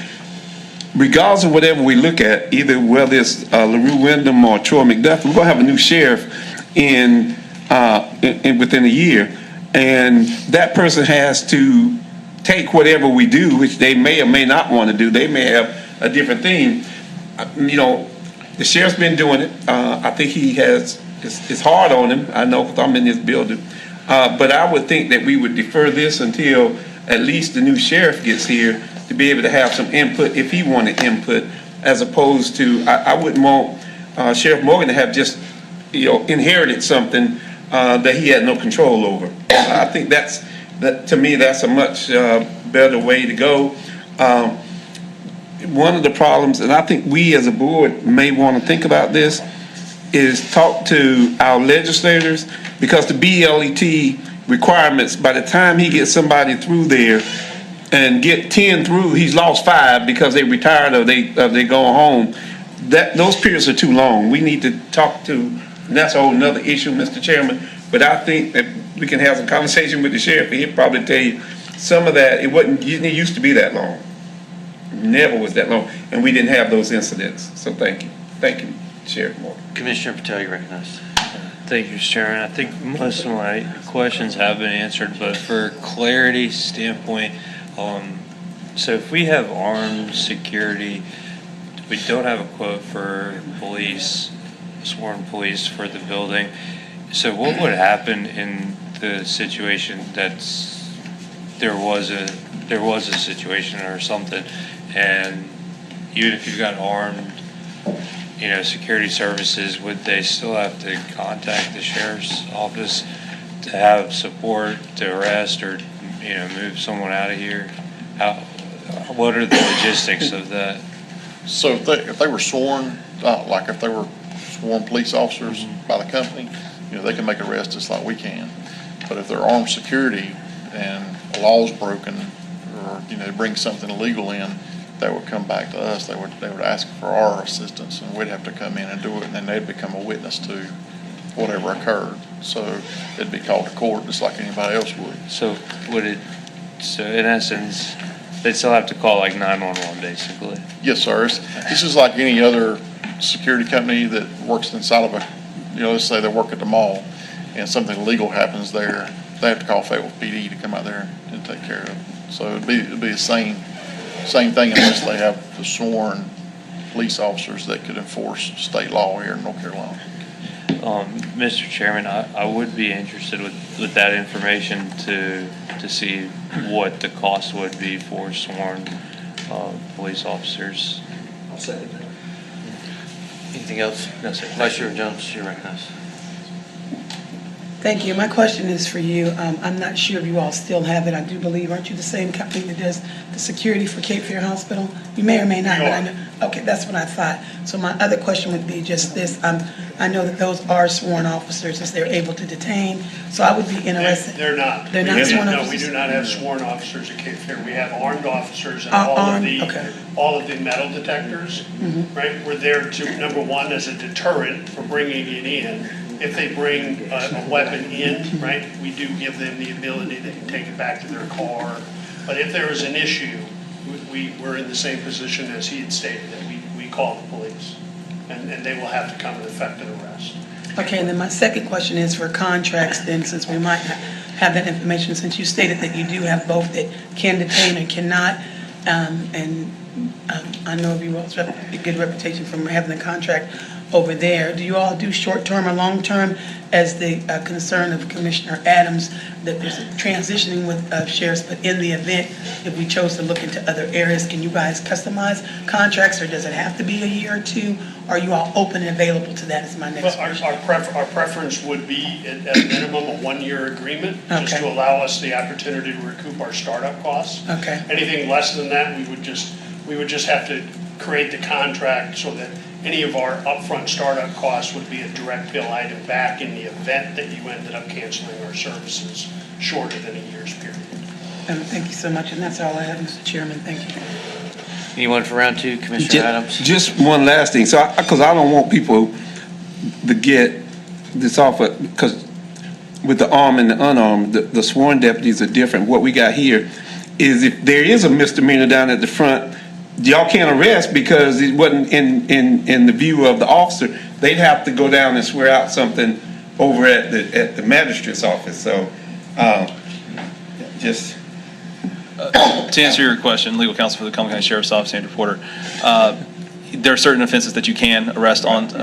Regardless of whatever we look at, either whether it's LaRue Wyndham or Troy McDuffie, we're gonna have a new sheriff in within a year. And that person has to take whatever we do, which they may or may not want to do. They may have a different theme. You know, the sheriff's been doing it. I think he has, it's hard on him. I know because I'm in this building. But I would think that we would defer this until at least the new sheriff gets here to be able to have some input, if he wanted input, as opposed to, I wouldn't want Sheriff Morgan to have just, you know, inherited something that he had no control over. I think that to me, that's a much better way to go. One of the problems, and I think we as a board may want to think about this, is talk to our legislators, because the BLET requirements, by the time he gets somebody through there and get 10 through, he's lost 5 because they retired or they go home. Those periods are too long. We need to talk to, and that's a whole nother issue, Mr. Chairman, but I think that we can have some conversation with the sheriff, and he'll probably tell you some of that, it used to be that long. Never was that long, and we didn't have those incidents. So thank you. Thank you, Sheriff Moore. Commissioner Patel, you recognized. Thank you, Mr. Chairman. I think most of my questions have been answered, but for clarity standpoint, so if we have armed security, we don't have a quote for police, sworn police for the building. So what would happen in the situation there was a situation or something, and even if you've got armed, you know, security services, would they still have to contact the sheriff's office to have support to arrest or, you know, move someone out of here? What are the logistics of that? So if they were sworn, like if they were sworn police officers by the company, you know, they can make arrests just like we can. But if they're armed security and a law's broken, or, you know, bring something illegal in, they would come back to us, they would ask for our assistance, and we'd have to come in and do it, and then they'd become a witness to whatever occurred. So it'd be called to court just like anybody else would. So so in essence, they'd still have to call like 911 basically? Yes, sir. It's just like any other security company that works inside of let's say they work at the mall and something illegal happens there, they have to call Fayetteville PD to come out there and take care of it. So it'd be the same thing unless they have the sworn police officers that could enforce state law here in North Carolina. Mr. Chairman, I would be interested with that information to see what the cost would be for sworn police officers. I'll second that. Anything else? No, sir. Vice Chair Jones, you're recognized. Thank you. My question is for you. I'm not sure if you all still have it. I do believe, aren't you the same company that does the security for Cape Fear Hospital? You may or may not, but I know. Okay, that's what I thought. So my other question would be just this. I know that those are sworn officers as they're able to detain. So I would be interested. They're not. They're not sworn No, officers? we do not have sworn officers at Cape Fear. We have armed officers and Armed, all of the metal detectors, right? We're there to, number one, as a deterrent for bringing it in. If they bring a weapon in, right, we do give them the ability, they can take it back to their car. But if there is an issue, we're in the same position as he had stated, that we call the police. And they will have to come and effect an arrest. Okay, and then my second question is for contracts then, since we might not have that information, since you stated that you do have both that can detain and cannot, I know of you all's a good reputation from having the contract over there. Do you all do short-term or long-term as the concern of Commissioner Adams, that there's a transitioning with sheriffs, but in the event, if we chose to look into other areas, can you guys customize contracts, or does it have to be a year or two? Are you all open and available to that is my next question. Our preference would be at a minimum a one-year agreement, just to allow us the opportunity to recoup our startup costs. Okay. Anything less than that, we would just have to create the contract so that any of our upfront startup costs would be a direct bill item back in the event that you ended up canceling our services shorter than a year's period. Thank you so much, and that's all I have, Mr. Chairman. Thank you. Anyone for round two? Commissioner Adams? Just one last thing, because I don't want people to get this off, because with the armed and the unarmed, the sworn deputies are different. What we got here is if there is a misdemeanor down at the front, y'all can't arrest because it wasn't in the view of the officer. They'd have to go down and swear out something over at the magistrate's office. So, just. To answer your question, legal counsel for the Cumberland County Sheriff's Office, Andrew Porter, there are certain offenses that you can arrest on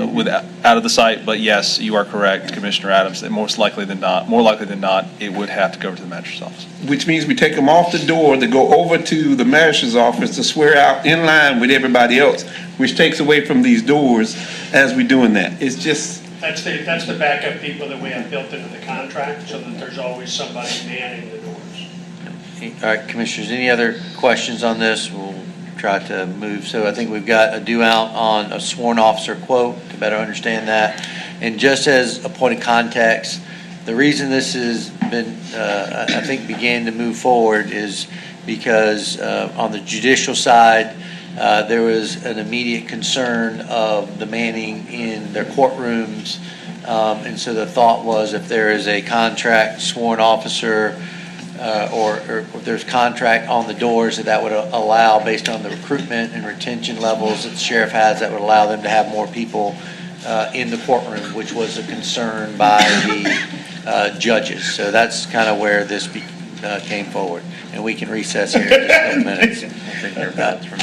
out of the site, but yes, you are correct, Commissioner Adams, that more likely than not, it would have to go over to the magistrate's office. Which means we take them off the door to go over to the magistrate's office to swear out in line with everybody else, which takes away from these doors as we're doing that. It's just. That's the backup people that we have built into the contract, so that there's always somebody manning the doors. All right, Commissioners, any other questions on this? We'll try to move. So I think we've got a due out on a sworn officer quote to better understand that. And just as a point of context, the reason this has been, I think, began to move forward is because on the judicial side, there was an immediate concern of the manning in their courtrooms. And so the thought was if there is a contract sworn officer or if there's contract on the doors, that would allow, based on the recruitment and retention levels that the sheriff has, that would allow them to have more people in the courtroom, which was a concern by the judges. So that's kind of where this came forward. And we can recess here in just a couple minutes.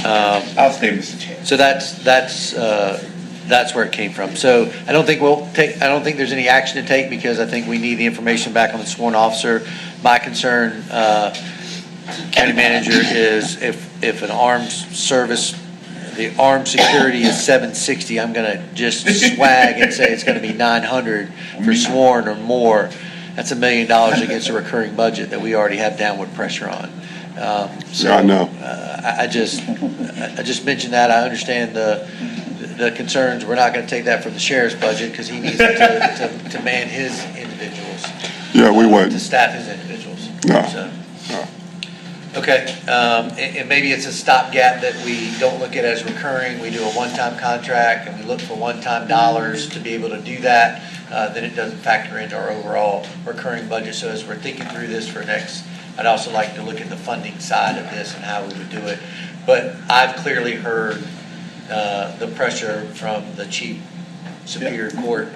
I'll stay, Mr. Chair. So that's where it came from. So I don't think there's any action to take because I think we need the information back on the sworn officer. My concern, County Manager, is if an armed service, the armed security is $760, I'm going to just swag and say it's going to be $900 for sworn or more. That's $1 million against a recurring budget that we already have downward pressure on. Yeah, I know. I just mentioned that. I understand the concerns. We're not going to take that from the sheriff's budget because he needs it to man his individuals. Yeah, we wouldn't. To staff his individuals. No. So. No. Okay, and maybe it's a stopgap that we don't look at as recurring. We do a one-time contract and we look for one-time dollars to be able to do that. Then it doesn't factor into our overall recurring budget. So as we're thinking through this for next, I'd also like to look at the funding side of this and how we would do it. But I've clearly heard the pressure from the Chief Superior Court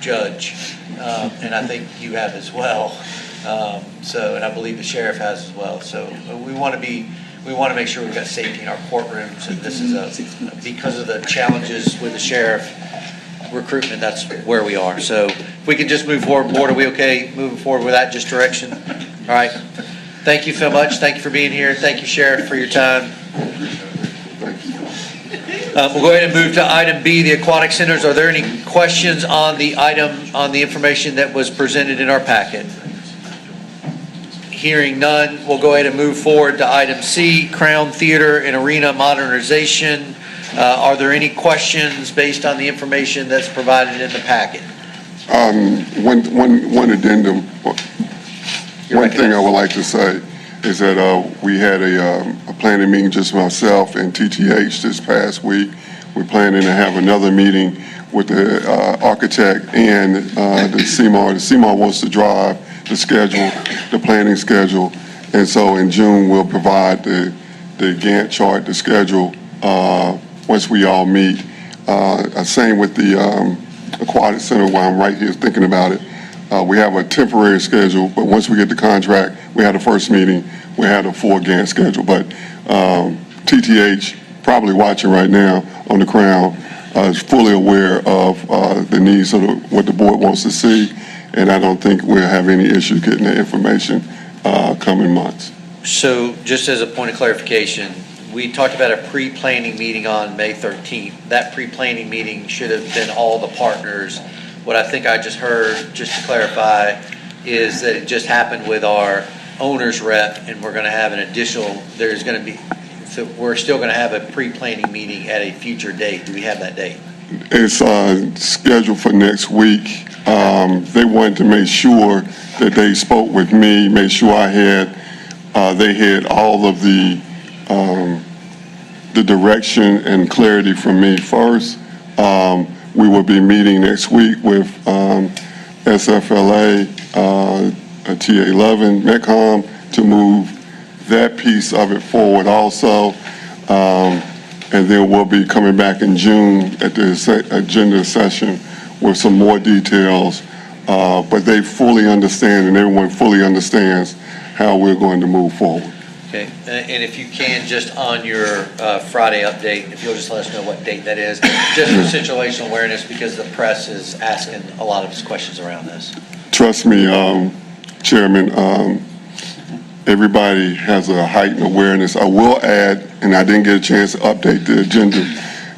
Judge, and I think you have as well. And I believe the sheriff has as well. So we want to make sure we've got safety in our courtrooms. And this is because of the challenges with the sheriff recruitment, that's where we are. So if we can just move forward, board, are we okay moving forward with that just direction? All right. Thank you so much. Thank you for being here. Thank you, Sheriff, for your time. We'll go ahead and move to item B, the aquatic centers. Are there any questions on the item, on the information that was presented in our packet? Hearing none, we'll go ahead and move forward to item C, Crown Theater and Arena modernization. Are there any questions based on the information that's provided in the packet? One addendum. One thing I would like to say is that we had a planning meeting, just myself and TTH this past week. We're planning to have another meeting with the architect and the CMAR. The CMAR wants to drive the schedule, the planning schedule, and so in June we'll provide the Gantt chart, the schedule, once we all meet. Same with the aquatic center while I'm right here thinking about it. We have a temporary schedule, but once we get the contract, we had the first meeting, we had a full Gantt schedule. But TTH, probably watching right now on the Crown, is fully aware of the needs of what the board wants to see, and I don't think we'll have any issue getting the information coming months. So just as a point of clarification, we talked about a pre-planning meeting on May 13th. That pre-planning meeting should have been all the partners. What I think I just heard, just to clarify, is that it just happened with our owner's rep, and we're going to have an additional, so we're still going to have a pre-planning meeting at a future date. Do we have that date? It's scheduled for next week. They wanted to make sure that they spoke with me, made sure they had all of the direction and clarity from me first. We will be meeting next week with SFLA, TA11, MECOM to move that piece of it forward also. And then we'll be coming back in June at the agenda session with some more details. But they fully understand, and everyone fully understands how we're going to move forward. Okay, and if you can, just on your Friday update, if you'll just let us know what date that is, just for situational awareness, because the press is asking a lot of questions around this. Trust me, Chairman, everybody has a heightened awareness. I will add, and I didn't get a chance to update the agenda,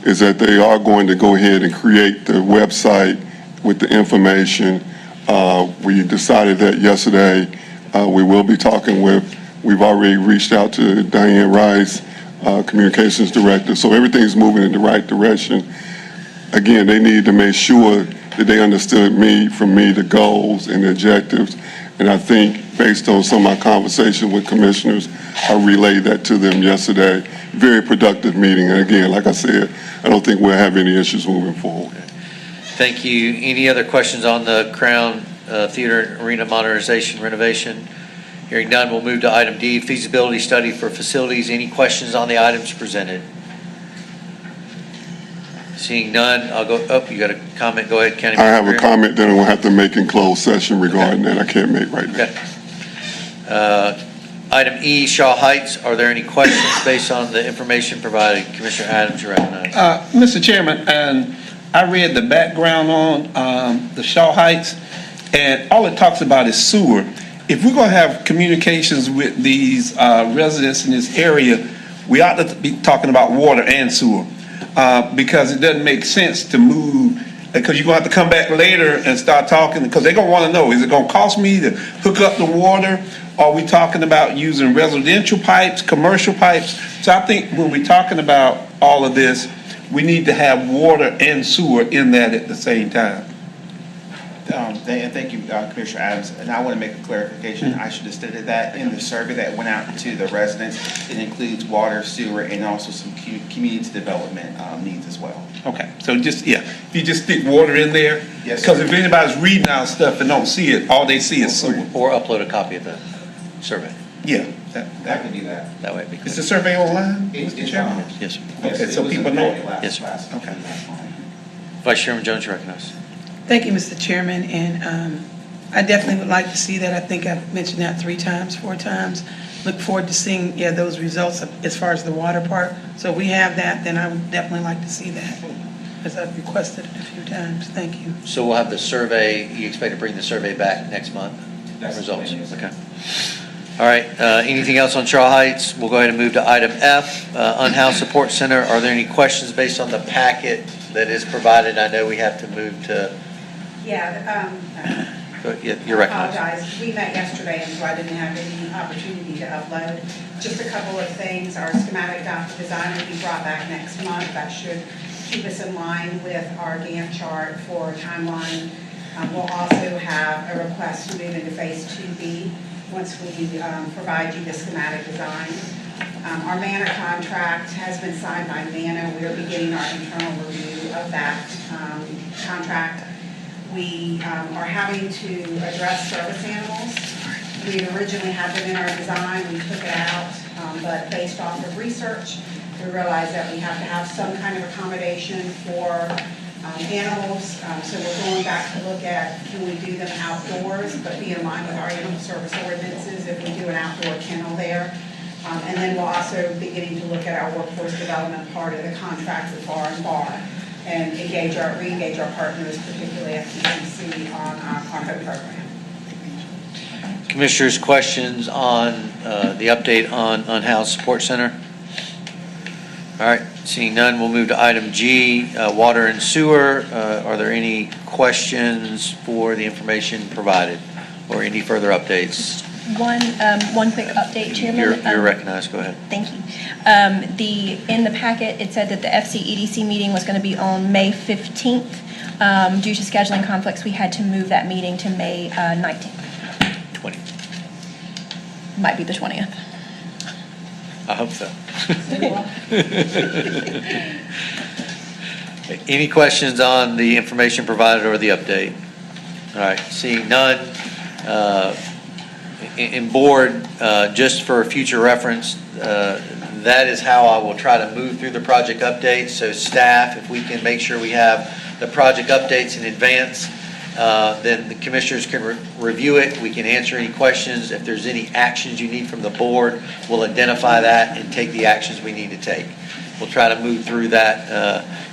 is that they are going to go ahead and create the website with the information. We decided that yesterday. We will be talking we've already reached out to Diane Rice, Communications Director, so everything's moving in the right direction. Again, they need to make sure that they understood the goals and the objectives, and I think based on some of my conversation with commissioners, I relayed that to them yesterday. Very productive meeting, and again, like I said, I don't think we'll have any issues moving forward. Thank you. Any other questions on the Crown Theater Arena modernization renovation? Hearing none, we'll move to item D, feasibility study for facilities. Any questions on the items presented? Seeing none, I'll go, you got a comment? Go ahead, County. I have a comment that I'm going to have to make in closed session regarding that. I can't make right now. Okay. Item E, Shaw Heights. Are there any questions based on the information provided? Commissioner Adams, you're recognized. Mr. Chairman, and I read the background on the Shaw Heights, and all it talks about is sewer. If we're going to have communications with these residents in this area, we ought to be talking about water and sewer, because it doesn't make sense to move, because you're going to have to come back later and start talking, because they're going to want to know, is it going to cost me to hook up the water? Are we talking about using residential pipes, commercial pipes? So I think when we're talking about all of this, we need to have water and sewer in that at the same time. And thank you, Commissioner Adams. And I want to make a clarification. I should have stated that in the survey that went out to the residents. It includes water, sewer, and also some community development needs as well. Okay, so just, yeah, if you just stick water in there. Yes, Because sir. if anybody's reading our stuff and don't see it, all they see is sewer. Or upload a copy of the survey. Yeah, I can do that. That way it'd be is clear. the survey online, It's Mr. Chairman? Yes, sir. Okay, so people know it. Yes, sir. Okay. Vice Chairman Jones, you recognize. Thank you, Mr. Chairman, and I definitely would like to see that. I think I've mentioned that 4 times. Look forward to seeing, those results as far as the water part. So if we have that, then I would definitely like to see that, as I've requested it a few times. Thank you. So we'll have the survey, you expect to bring the survey back next month? That's the Results, plan, yes. okay. All right, anything else on Cheryl Heights? We'll go ahead and move to item F, Unhoused Support Center. Are there any questions based on the packet that is provided? I know we have to move to, you're recognized. I apologize. We met yesterday, and so I didn't have any opportunity to upload. Just a couple of things. Our schematic design will be brought back next month. That should keep us in line with our Gantt chart for timeline. We'll also have a request to move into Phase 2B once we provide you the schematic design. Our Manor contract has been signed by Manor. We're beginning our internal review of that contract. We are having to address service animals. We originally had them in our design, we took it out, but based off of research, we realized that we have to have some kind of accommodation for animals. So we're going back to look at, can we do them outdoors, but be in line with our animal service ordinances if we do an outdoor kennel there. And then we'll also be getting to look at our workforce development part of the contract with Bar and Bar and re-engage our partners, particularly FTCC, on our HOPE program. Commissioners, questions on the update on Unhoused Support Center? All right, seeing none, we'll move to item G, Water and Sewer. Are there any questions for the information provided or any further updates? One quick update, Chairman. You're recognized, go ahead. Thank you. In the packet, it said that the FCEDC meeting was going to be on May 15th. Due to scheduling conflicts, we had to move that meeting to May 19th. 20. Might be the 20th. I hope so. Any questions on the information provided or the update? All right, seeing none. In board, just for future reference, that is how I will try to move through the project updates. So staff, if we can make sure we have the project updates in advance, then the commissioners can review it. We can answer any questions. If there's any actions you need from the board, we'll identify that and take the actions we need to take. We'll try to move through that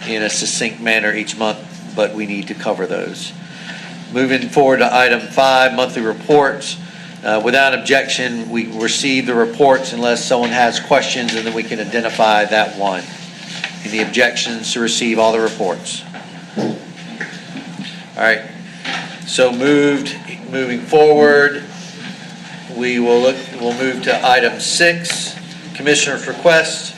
in a succinct manner each month, but we need to cover those. Moving forward to item 5, monthly reports. Without objection, we receive the reports unless someone has questions, and then we can identify that one. Any objections to receive all the reports? All right. So moving forward, we'll move to item 6, Commissioner's request.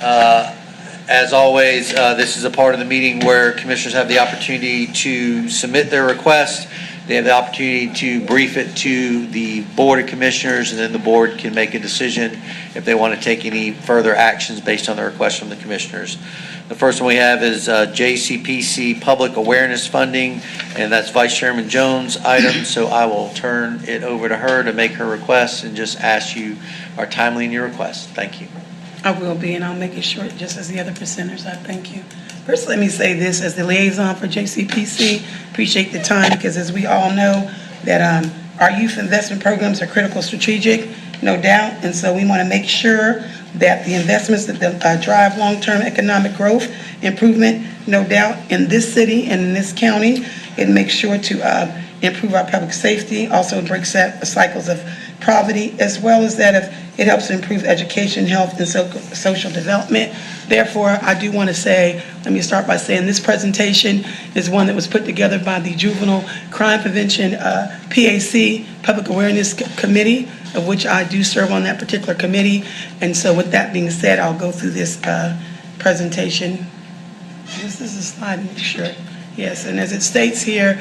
As always, this is a part of the meeting where commissioners have the opportunity to submit their request. They have the opportunity to brief it to the Board of Commissioners, and then the board can make a decision if they want to take any further actions based on the request from the commissioners. The first one we have is JCPC Public Awareness Funding, and that's Vice Chairman Jones' item, so I will turn it over to her to make her request and just ask you are timely in your request. Thank you. I will be, and I'll make it short, just as the other presenters. I thank you. First, let me say this, as the liaison for JCPC, appreciate the time, because as we all know, that our youth investment programs are critical strategic, no doubt, and so we want to make sure that the investments that drive long-term economic growth, improvement, no doubt, in this city and in this county, it makes sure to improve our public safety, also breaks cycles of poverty, as well as that if it helps to improve education, health, and social development. Therefore, I do want to say, let me start by saying this presentation is one that was put together by the Juvenile Crime Prevention PAC, Public Awareness Committee, of which I do serve on that particular committee. And so with that being said, I'll go through this presentation. This is a slide, make sure Yes, and as it states here,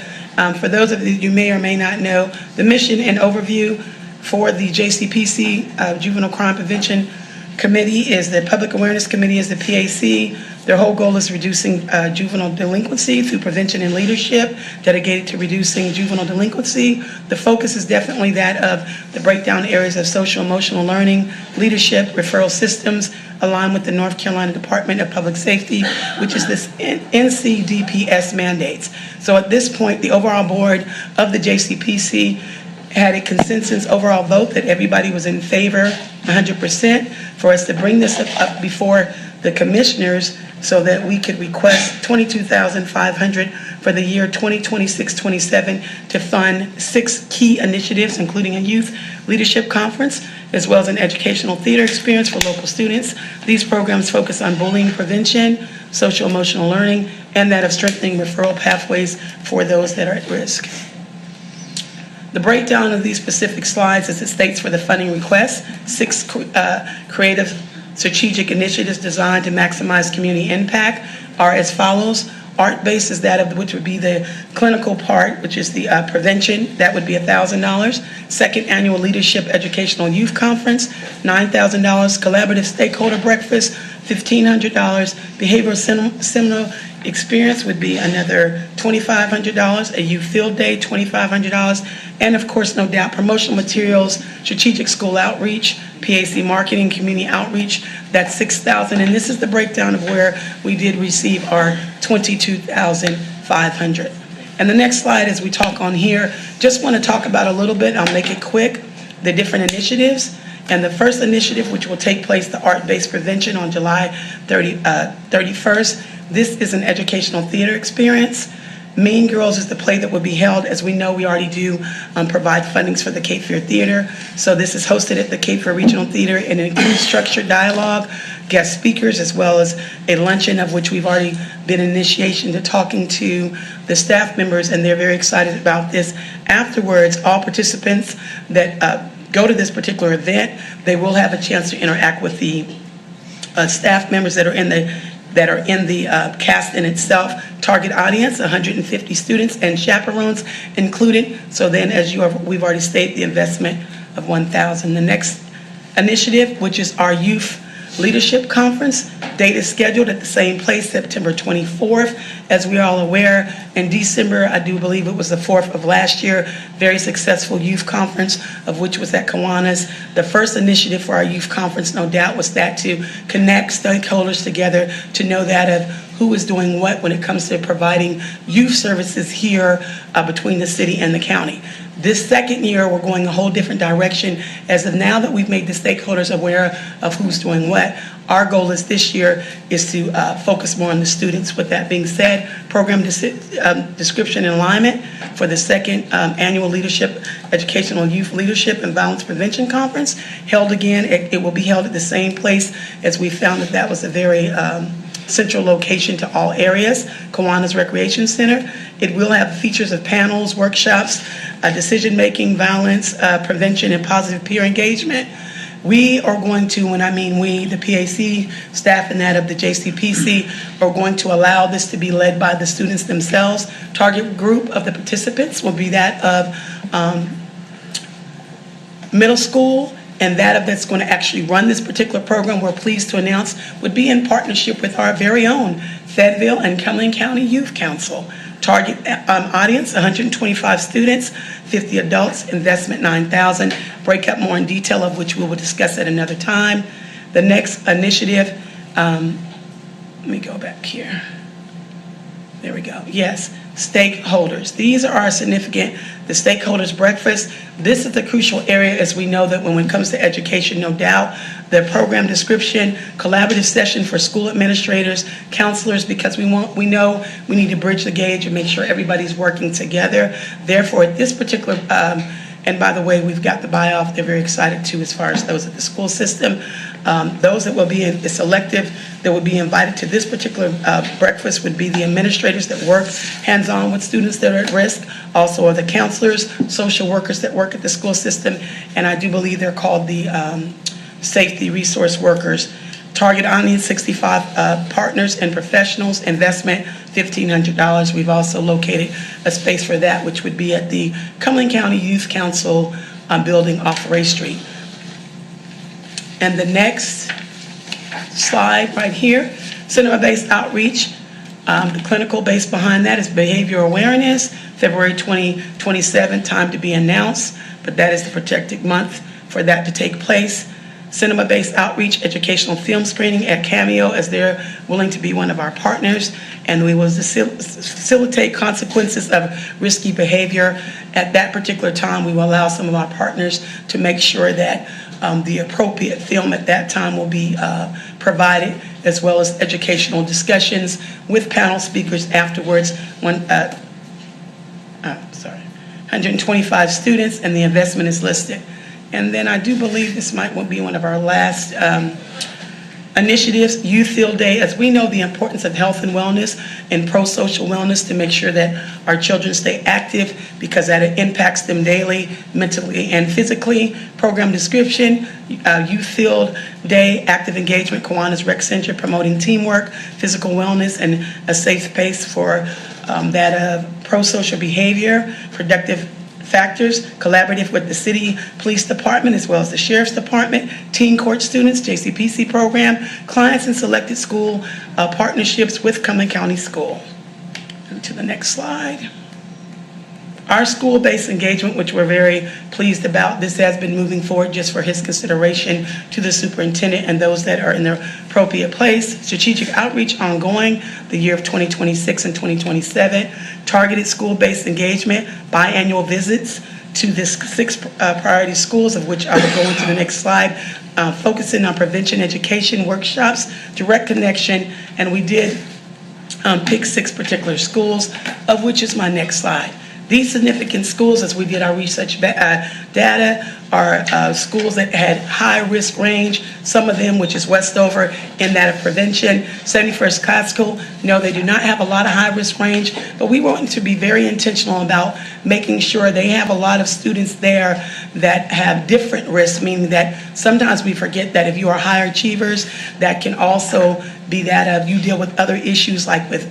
for those of you may or may not know, the mission and overview for the JCPC Juvenile Crime Prevention Committee is the Public Awareness Committee is the PAC. Their whole goal is reducing juvenile delinquency through prevention and leadership, dedicated to reducing juvenile delinquency. The focus is definitely that of the breakdown areas of social emotional learning, leadership, referral systems, aligned with the North Carolina Department of Public Safety, which is this NCDPS mandates. So at this point, the overall board of the JCPC had a consensus overall vote that everybody was in favor 100% for us to bring this up before the commissioners so that we could request $22,500 for the year 2026-27 to fund 6 key initiatives, including a youth leadership conference, as well as an educational theater experience for local students. These programs focus on bullying prevention, social emotional learning, and that of strengthening referral pathways for those that are at risk. The breakdown of these specific slides as it states for the funding request, 6 creative strategic initiatives designed to maximize community impact are as follows. Art-based is that of which would be the clinical part, which is the prevention. That would be $1,000. Second annual leadership educational youth conference, $9,000. Collaborative stakeholder breakfast, $1,500. Behavioral seminar experience would be another $2,500. A youth field day, $2,500. And of course, no doubt, promotional materials, strategic school outreach, PAC marketing, community outreach, that's $6,000. And this is the breakdown of where we did receive our $22,500. And the next slide, as we talk on here, just want to talk about a little bit, I'll make it quick, the different initiatives. And the first initiative, which will take place, the art-based prevention on July 31st. This is an educational theater experience. Mean Girls is the play that will be held. As we know, we already do provide fundings for the Cape Fear Theater. So this is hosted at the Cape Fear Regional Theater and it includes structured dialogue, guest speakers, as well as a luncheon of which we've already been initiation to talking to the staff members, and they're very excited about this. Afterwards, all participants that go to this particular event, they will have a chance to interact with the staff members that are in the cast in itself. Target audience, 150 students and chaperones included. So then, as we've already stated, the investment of $1,000. The next initiative, which is our youth leadership conference, date is scheduled at the same place, September 24th. As we are all aware, in December, I do believe it was the 4th of last year, very successful youth conference, of which was at Kiwanis. The first initiative for our youth conference, no doubt, was that to connect stakeholders together to know that of who is doing what when it comes to providing youth services here between the city and the county. This second year, we're going a whole different direction. As of now that we've made the stakeholders aware of who's doing what, our goal is this year is to focus more on the students. With that being said, program description and alignment for the second annual Educational Youth Leadership and Violence Prevention Conference, held again. It will be held at the same place, as we found that was a very central location to all areas, Kiwanis Recreation Center. It will have features of panels, workshops, decision-making, violence, prevention, and positive peer engagement. We are going to, when I mean we, the PAC staff and that of the JCPC, are going to allow this to be led by the students themselves. Target group of the participants will be that of middle school, and that's going to actually run this particular program, we're pleased to announce, would be in partnership with our very own Fayetteville and Cumberland County Youth Council. Target audience, 125 students, 50 adults, investment $9,000. Break up more in detail, of which we will discuss at another time. The next initiative, let me go back here. There we go. Yes, stakeholders. These are our significant, the stakeholders breakfast. This is the crucial area, as we know that when it comes to education, no doubt, the program description, collaborative session for school administrators, counselors, because we know we need to bridge the gauge and make sure everybody's working together. Therefore, at this particular, and by the way, we've got the buy-off, they're very excited too, as far as those at the school system. Those that will be in, it's elective, that would be invited to this particular breakfast would be the administrators that work hands-on with students that are at risk, also are the counselors, social workers that work at the school system, and I do believe they're called the safety resource workers. Target Audience, 65 partners and professionals, investment $1,500. We've also located a space for that, which would be at the Cumberland County Youth Council building off Ray Street. And the next slide right here, cinema-based outreach. The clinical base behind that is behavioral awareness, February 2027, time to be announced, but that is the protected month for that to take place. Cinema-based outreach, educational film screening at Cameo, as they're willing to be one of our partners, and we will facilitate consequences of risky behavior. At that particular time, we will allow some of our partners to make sure that the appropriate film at that time will be provided, as well as educational discussions with panel speakers afterwards. 125 students, and the investment is listed. And then I do believe this might be one of our last initiatives, Youth Field Day. As we know the importance of health and wellness and pro-social wellness, to make sure that our children stay active, because that impacts them daily, mentally and physically. Program description, Youth Field Day, active engagement, Kiwanis Rec Center, promoting teamwork, physical wellness, and a safe space for that of pro-social behavior, productive factors, collaborative with the city police department as well as the sheriff's department, teen court students, JCPC program, clients and selected school partnerships with Cumberland County School. And to the next slide. Our school-based engagement, which we're very pleased about, this has been moving forward just for his consideration to the superintendent and those that are in their appropriate place. Strategic outreach ongoing, the year of 2026 and 2027. Targeted school-based engagement, biannual visits to the 6 priority schools, of which I will go into the next slide, focusing on prevention education workshops, direct connection, and we did pick 6 particular schools, of which is my next slide. These significant schools, as we did our research data, are schools that had high risk range, some of them, which is Westover, in that of prevention. 71st Classical, no, they do not have a lot of high risk range, but we want to be very intentional about making sure they have a lot of students there that have different risks, meaning that sometimes we forget that if you are high achievers, that can also be that of you deal with other issues like with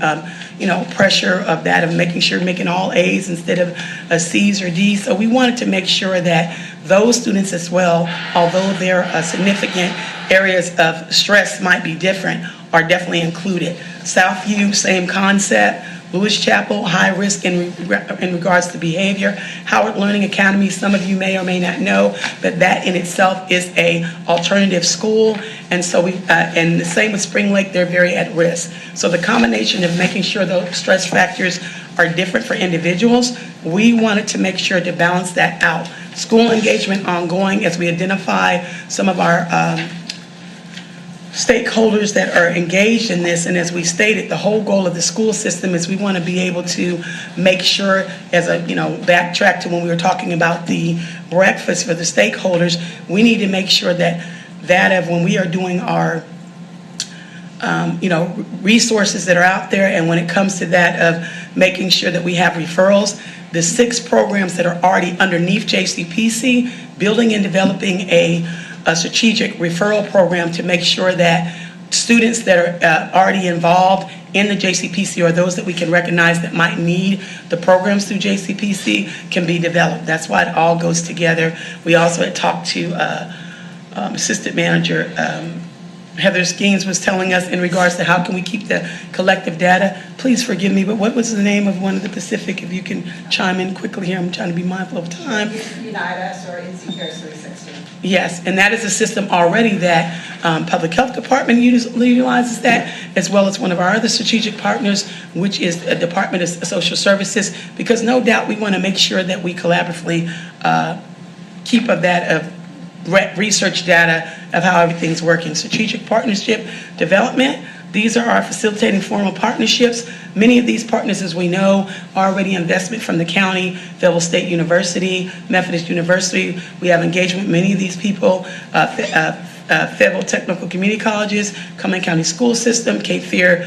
pressure of that of making sure you're making all A's instead of C's or D's. So we wanted to make sure that those students as well, although their significant areas of stress might be different, are definitely included. Southview, same concept. Lewis Chapel, high risk in regards to behavior. Howard Learning Academy, some of you may or may not know, but that in itself is a alternative school. And so and the same with Spring Lake, they're very at risk. So the combination of making sure those stress factors are different for individuals, we wanted to make sure to balance that out. School engagement ongoing as we identify some of our stakeholders that are engaged in this, and as we stated, the whole goal of the school system is we want to be able to make sure, as a backtrack to when we were talking about the breakfast for the stakeholders, we need to make sure that when we are doing our resources that are out there, and when it comes to that of making sure that we have referrals, the 6 programs that are already underneath JCPC, building and developing a strategic referral program to make sure that students that are already involved in the JCPC or those that we can recognize that might need the programs through JCPC can be developed. That's why it all goes together. We also had talked to Assistant Manager Heather Skeens was telling us in regards to how can we keep the collective data. Please forgive me, but what was the name of one of the Pacific? If you can chime in quickly here, I'm trying to be mindful of time. Unite Us or NCCARES 360. Yes, and that is a system already that Public Health Department utilizes that, as well as one of our other strategic partners, which is the Department of Social Services, because no doubt we want to make sure that we collaboratively keep of that of research data of how everything's working. Strategic partnership development, these are our facilitating formal partnerships. Many of these partners, as we know, are already investment from the county, Fayetteville State University, Methodist University. We have engagement with many of these people, Fayetteville Technical Community Colleges, Cumberland County School System, Cape Fear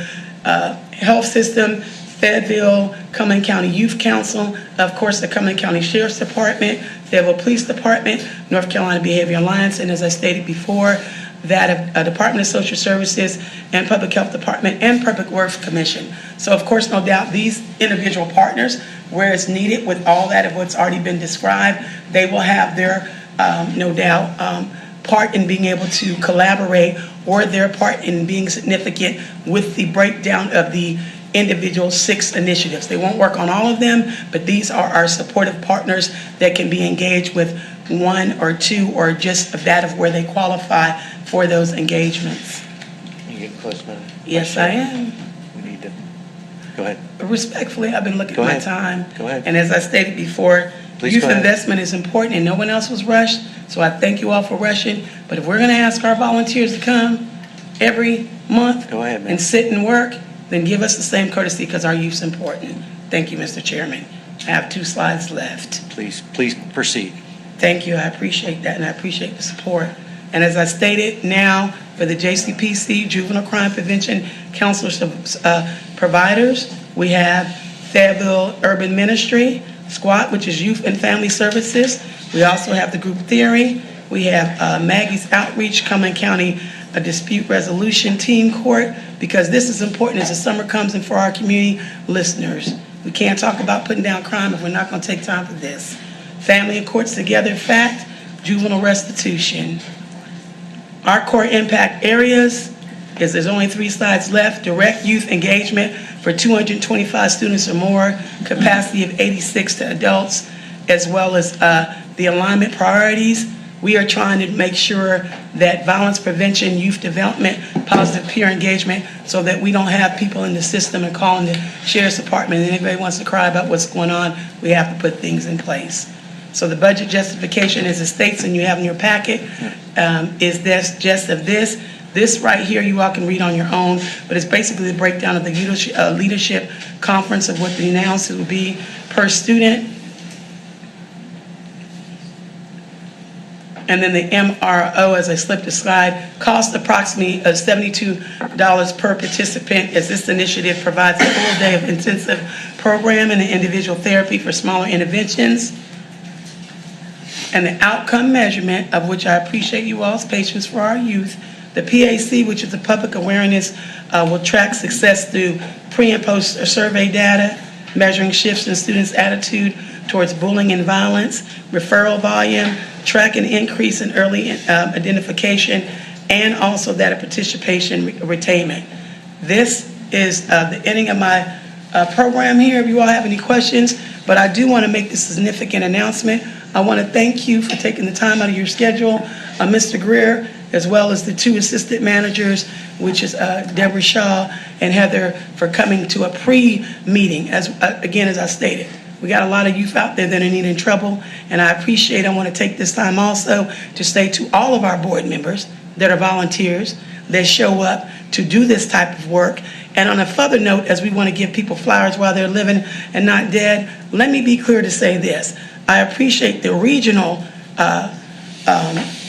Health System, Fayetteville, Cumberland County Youth Council, of course, the Cumberland County Sheriff's Department, Fayetteville Police Department, North Carolina Behavior Alliance, and as I stated before, that of Department of Social Services and Public Health Department and Public Works Commission. So of course, no doubt, these individual partners, where it's needed with all that of what's already been described, they will have their, no doubt, part in being able to collaborate or their part in being significant with the breakdown of the individual 6 initiatives. They won't work on all of them, but these are our supportive partners that can be engaged with 1 or 2 or just that of where they qualify for those engagements. You getting close, man? Yes, I am. We need to, go ahead. Respectfully, I've been looking Go at my ahead. time. Go ahead. And as I stated before, Please youth go ahead. investment is important and no one else was rushed. So I thank you all for rushing. But if we're going to ask our volunteers to come every month Go ahead, man. and sit and work, then give us the same courtesy because our youth's important. Thank you, Mr. Chairman. I have 2 slides left. Please proceed. Thank you. I appreciate that and I appreciate the support. And as I stated, now for the JCPC Juvenile Crime Prevention Counselors providers, we have Fayetteville Urban Ministry, SQUAT, which is Youth and Family Services. We also have the Group Theory. We have Maggie's Outreach, Cumberland County Dispute Resolution Team Court, because this is important as the summer comes and for our community listeners. We can't talk about putting down crime if we're not going to take time for this. Family and Courts Together Fact, Juvenile Restitution. Our core impact areas is there's only 3 slides left. Direct youth engagement for 225 students or more, capacity of 86 to adults, as well as the alignment priorities. We are trying to make sure that violence prevention, youth development, positive peer engagement, so that we don't have people in the system and calling the sheriff's department and anybody wants to cry about what's going on, we have to put things in place. So the budget justification, as it states and you have in your packet, is this just of this. This right here, you all can read on your own, but it's basically the breakdown of the leadership conference of what the announcement would be per student. And then the MRO, as I slipped a slide, cost approximately $72 per participant, as this initiative provides a full day of intensive programming and individual therapy for smaller interventions. And the outcome measurement, of which I appreciate you all's patience for our youth, the PAC, which is the public awareness, will track success through pre and post survey data, measuring shifts in students' attitude towards bullying and violence, referral volume, track an increase in early identification, and also data participation retainment. This is the ending of my program here, if you all have any questions, but I do want to make this significant announcement. I want to thank you for taking the time out of your schedule, Mr. Greer, as well as the 2 assistant managers, which is Deborah Shaw and Heather, for coming to a pre-meeting. As again, as I stated, we got a lot of youth out there that are needing trouble, and I want to take this time also to say to all of our board members that are volunteers, that show up to do this type of work. And on a further note, as we want to give people flowers while they're living and not dead, let me be clear to say this. I appreciate the regional,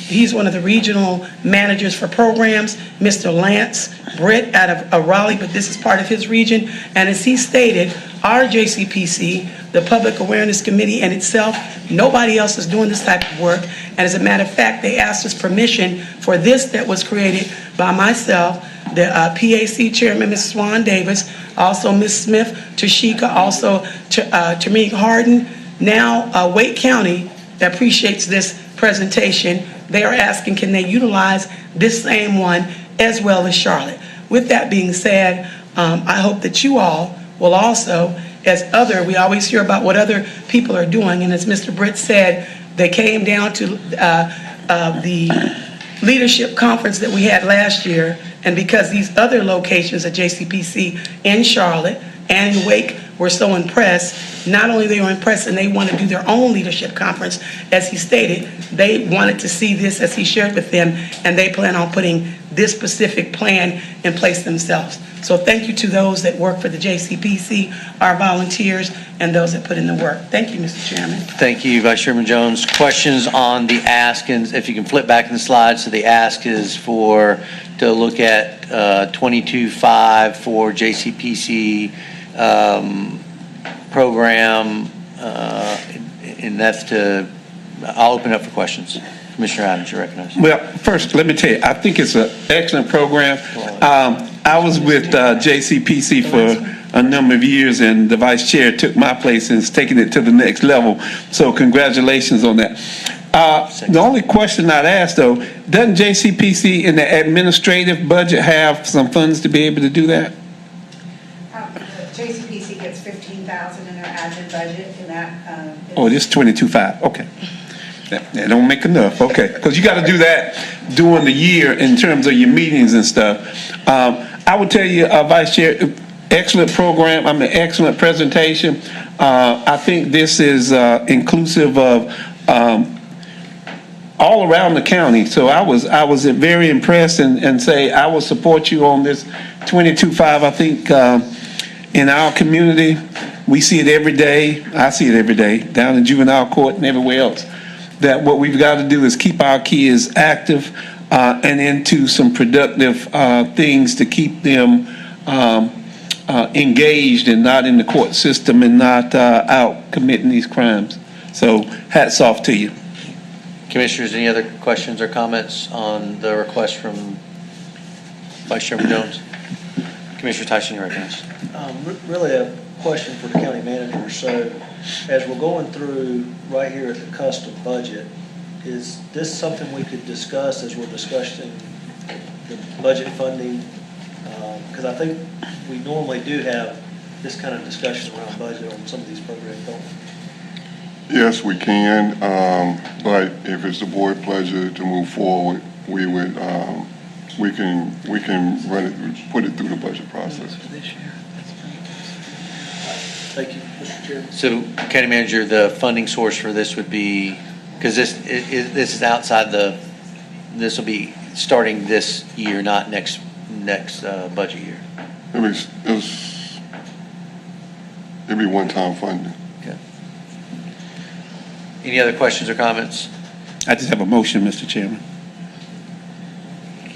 he's one of the regional managers for programs, Mr. Lance Britt out of Raleigh, but this is part of his region. And as he stated, our JCPC, the Public Awareness Committee and itself, nobody else is doing this type of work. And as a matter of fact, they asked us permission for this that was created by myself, the PAC Chairman, Ms. Swan Davis, also Ms. Smith, Tashika, also Tamika Harden. Now, Wake County appreciates this presentation. They are asking, can they utilize this same one as well as Charlotte? With that being said, I hope that you all will also, we always hear about what other people are doing, and as Mr. Britt said, they came down to the leadership conference that we had last year, and because these other locations at JCPC in Charlotte and in Wake were so impressed, not only they were impressed and they want to do their own leadership conference, as he stated, they wanted to see this as he shared with them, and they plan on putting this specific plan in place themselves. So thank you to those that work for the JCPC, our volunteers, and those that put in the work. Thank you, Mr. Chairman. Thank you, Vice Chairman Jones. Questions on the ask, and if you can flip back in the slides, so the ask is to look at 22.5 for JCPC program, and that's I'll open up for questions. Commissioner Adams, you're recognized. Well, first, let me tell you, I think it's an excellent program. I was with JCPC for a number of years, and the vice chair took my place and is taking it to the next level. So congratulations on that. The only question I'd ask, though, doesn't JCPC in the administrative budget have some funds to be able to do that? JCPC gets $15,000 in their admin budget, and that Oh, it is 22.5, okay. That don't make enough, okay. Because you got to do that during the year in terms of your meetings and stuff. I would tell you, Vice Chair, excellent program, excellent presentation. I think this is inclusive of all around the county. So I was very impressed and say I will support you on this 22.5. I think in our community, we see it every day. I see it every day down in juvenile court and everywhere else. That what we've got to do is keep our kids active and into some productive things to keep them engaged and not in the court system and not out committing these crimes. So hats off to you. Commissioners, any other questions or comments on the request from Vice Chairman Jones? Commissioner Tyson, you're recognized. Really a question for the county manager. So as we're going through right here at the custom budget, is this something we could discuss as we're discussing the budget funding? Because I think we normally do have this kind of discussion around budget on some of these programs, don't we? Yes, we can, but if it's the board pleasure to move forward, we would, we can run it, put it through the budget process. Thank you, Mr. Chairman. So, County Manager, the funding source for this would be, because this is outside this will be starting this year, not next budget year. It'd be one-time funding. Okay. Any other questions or comments? I just have a motion, Mr. Chairman.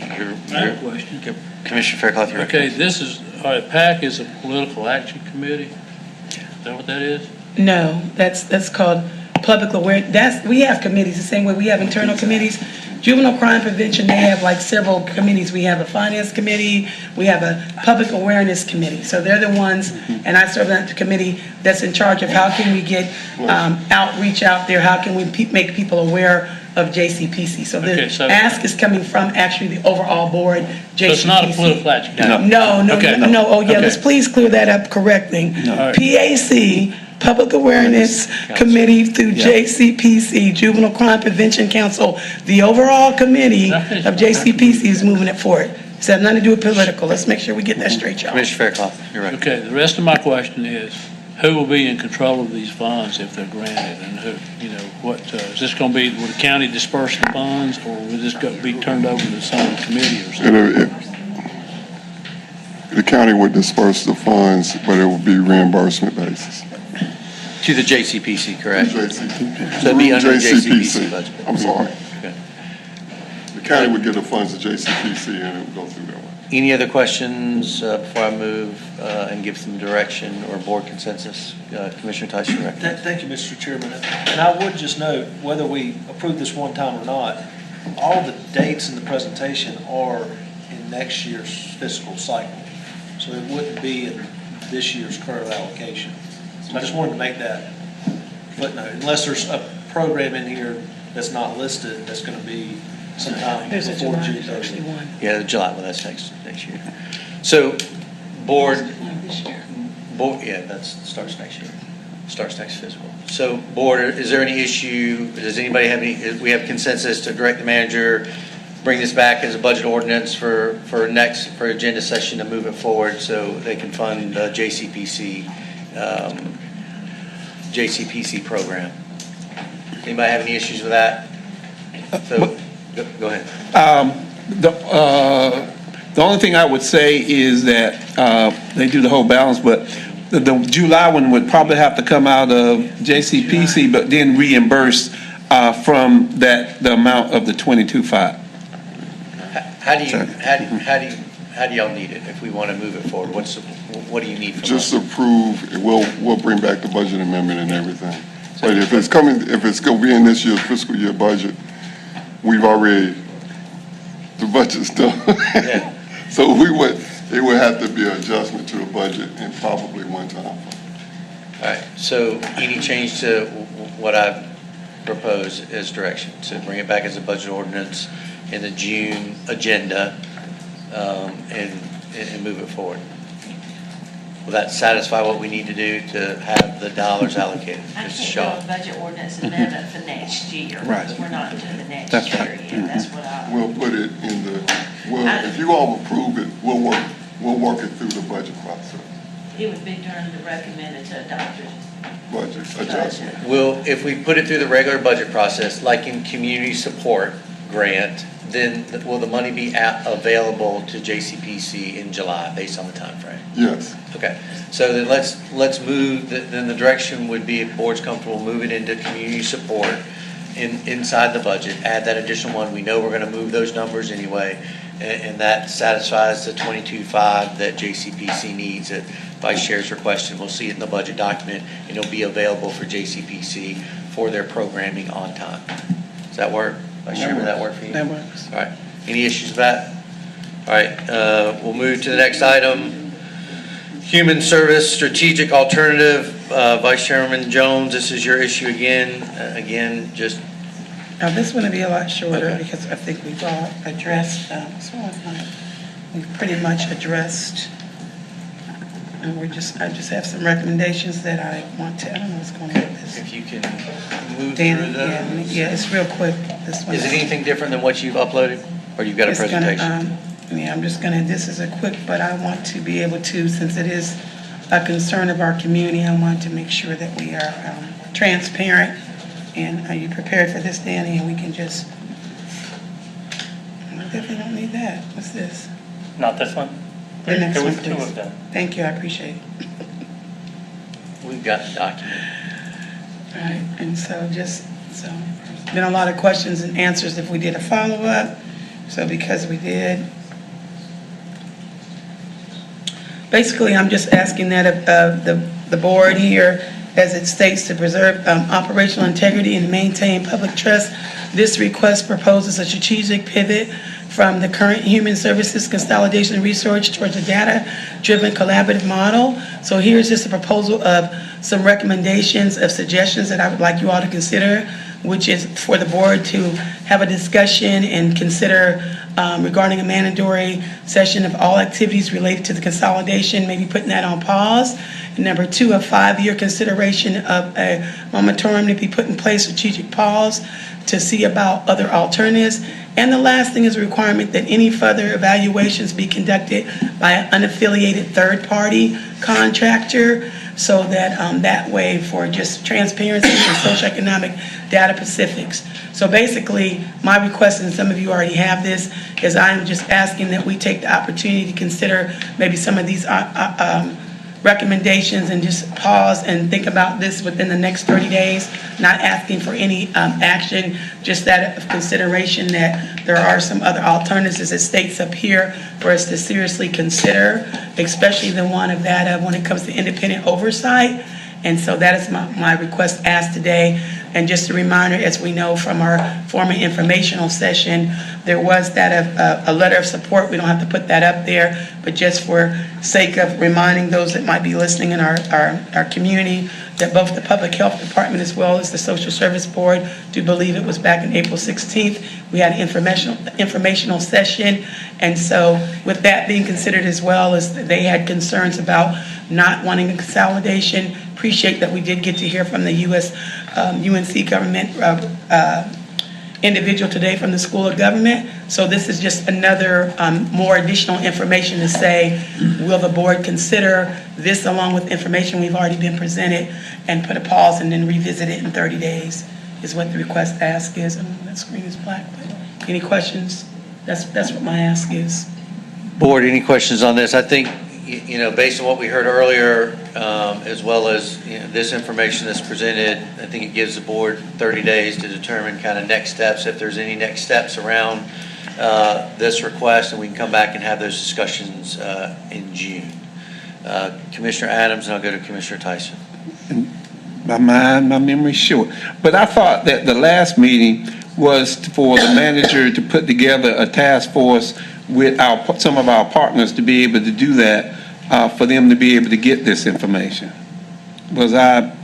I have a question. Commissioner Fairclough, you're Okay, recognized. this is, all right, PAC is a political action committee. Is that what that is? No, that's called public awareness. We have committees, the same way we have internal committees. Juvenile crime prevention, they have like several committees. We have a finance committee, we have a public awareness committee. So they're the ones, and I serve on the committee that's in charge of how can we get outreach out there, how can we make people aware of JCPC. So the Okay, so- ask is coming from actually the overall board, JCPC. So it's not a political action committee? No, Okay. oh yeah, Okay. let's please clear that up correctly. All right. PAC, Public Awareness Committee through JCPC, Juvenile Crime Prevention Council. The overall committee of JCPC is moving it forward. It's had nothing to do with political. Let's make sure we get that straight, y'all. Commissioner Fairclough, you're right. Okay, the rest of my question is, who will be in control of these funds if they're granted? And who, what, is this going to be, will the county disperse the funds, or will this be turned over to some committee or something? The county would disperse the funds, but it would be reimbursement basis. To the JCPC, correct? JCPC. So it'd be under JCPC budget. I'm sorry. Okay. The county would get the funds to JCPC and it would go through that way. Any other questions before I move and give some direction or board consensus? Commissioner Tyson, you're recognized. Thank you, Mr. Chairman. And I would just note, whether we approve this one time or not, all the dates in the presentation are in next year's fiscal cycle. So it wouldn't be in this year's current allocation. So I just wanted to make that footnote, unless there's a program in here that's not listed, that's going to be sometime There's a before July, June there's actually 30th. one. Yeah, July, well, that's next year. So, board, yeah, that starts next year, starts next fiscal. So, board, is there any issue, does anybody have any, we have consensus to direct the manager, bring this back as a budget ordinance for agenda session to move it forward so they can fund the JCPC program. Anybody have any issues with that? So, go ahead. The only thing I would say is that they do the whole balance, but the July one would probably have to come out of JCPC, but then reimburse from the amount of the 22.5. How do y'all need it if we want to move it forward? What do you need from us? Just approve, we'll bring back the budget amendment and everything. But if it's going to be in this year's fiscal year budget, we've already, the budget's done. Yeah. So it would have to be an adjustment to the budget and probably one time. All right, so any change to what I propose as direction? So bring it back as a budget ordinance in the June agenda, and move it forward. Will that satisfy what we need to do to have the dollars allocated? I Mr. can't Shaw? do a budget ordinance amendment for next year. Right. We're not doing the next That's year right. yet. That's what I. We'll put it in if you all approve it, we'll work it through the budget process, It would be during the recommended to adopted. budget adjustment. Will, if we put it through the regular budget process, like in community support grant, then will the money be available to JCPC in July based on the timeframe? Yes. Okay, so then let's move, then the direction would be, if the board's comfortable, move it into community support inside the budget, add that additional one. We know we're gonna move those numbers anyway, and that satisfies the 22.5 that JCPC needs at Vice Chair's request, and we'll see it in the budget document, and it'll be available for JCPC for their programming on time. Does that work? Vice Chairman, would that work for you? That works. All right, any issues with that? All right, we'll move to the next item. Human Service Strategic Alternative, Vice Chairman Jones, this is your issue again. Again, just, Now, this one will be a lot shorter Okay. because I think we've all addressed, we've pretty much addressed, and I just have some recommendations that I want to, I don't know what's going on with this. if you can move Danny, through those. yeah, it's real quick, this one. Is it anything different than what you've uploaded? Or you've got a It's gonna, presentation? Yeah, I'm just gonna, this is a quick, but I want to be able to, since it is a concern of our community, I want to make sure that we are transparent. And are you prepared for this, Danny? And we can just, I definitely don't need that. What's this? Not this one? The next There was one, two please. of them. Thank you, I appreciate it. We've got the document. All right, and so been a lot of questions and answers if we did a follow-up. So because we did, basically, I'm just asking that of the board here, as it states, to preserve operational integrity and maintain public trust. This request proposes a strategic pivot from the current human services consolidation research towards a data-driven collaborative model. So here's just a proposal of some recommendations of suggestions that I would like you all to consider, which is for the board to have a discussion and consider regarding a mandatory session of all activities related to the consolidation, maybe putting that on pause. And number two, a 5-year consideration of a moratorium to be put in place, strategic pause to see about other alternatives. And the last thing is a requirement that any further evaluations be conducted by an unaffiliated third-party contractor, so that that way for just transparency and socioeconomic data specifics. So basically, my request, and some of you already have this, is I'm just asking that we take the opportunity to consider maybe some of these recommendations and just pause and think about this within the next 30 days, not asking for any action, just that of consideration that there are some other alternatives, as it states up here, for us to seriously consider, especially the one of that of when it comes to independent oversight. And so that is my request asked today. And just a reminder, as we know from our former informational session, there was that of a letter of support. We don't have to put that up there, but just for sake of reminding those that might be listening in our community, that both the Public Health Department as well as the Social Service Board do believe it was back in April 16th. We had an informational session. And so with that being considered as well, as they had concerns about not wanting a consolidation, appreciate that we did get to hear from the UNC government individual today from the School of Government. So this is just another more additional information to say, will the board consider this along with information we've already been presented and put a pause and then revisit it in 30 days is what the request ask is. And that screen is black, but any questions? That's what my ask is. Board, any questions on this? I think, based on what we heard earlier, as well as this information that's presented, I think it gives the board 30 days to determine kind of next steps, if there's any next steps around this request, and we can come back and have those discussions in June. Commissioner Adams, and I'll go to Commissioner Tyson. My memory's short. But I thought that the last meeting, was for the manager to put together a task force with some of our partners to be able to do that, for them to be able to get this information. Was I?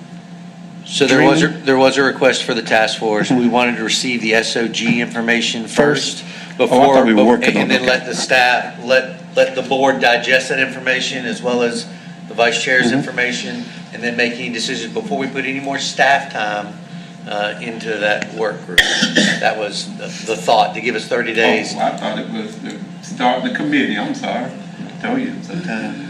So there was a request for the task force. We wanted to receive the SOG information first before, thought we were working on and then it. let the staff, let the board digest that information as well as the vice chair's information, and then make any decisions before we put any more staff time into that work group. That was the thought, to give us 30 days. Oh, I thought it was to start the committee. I'm sorry. I tell you sometimes.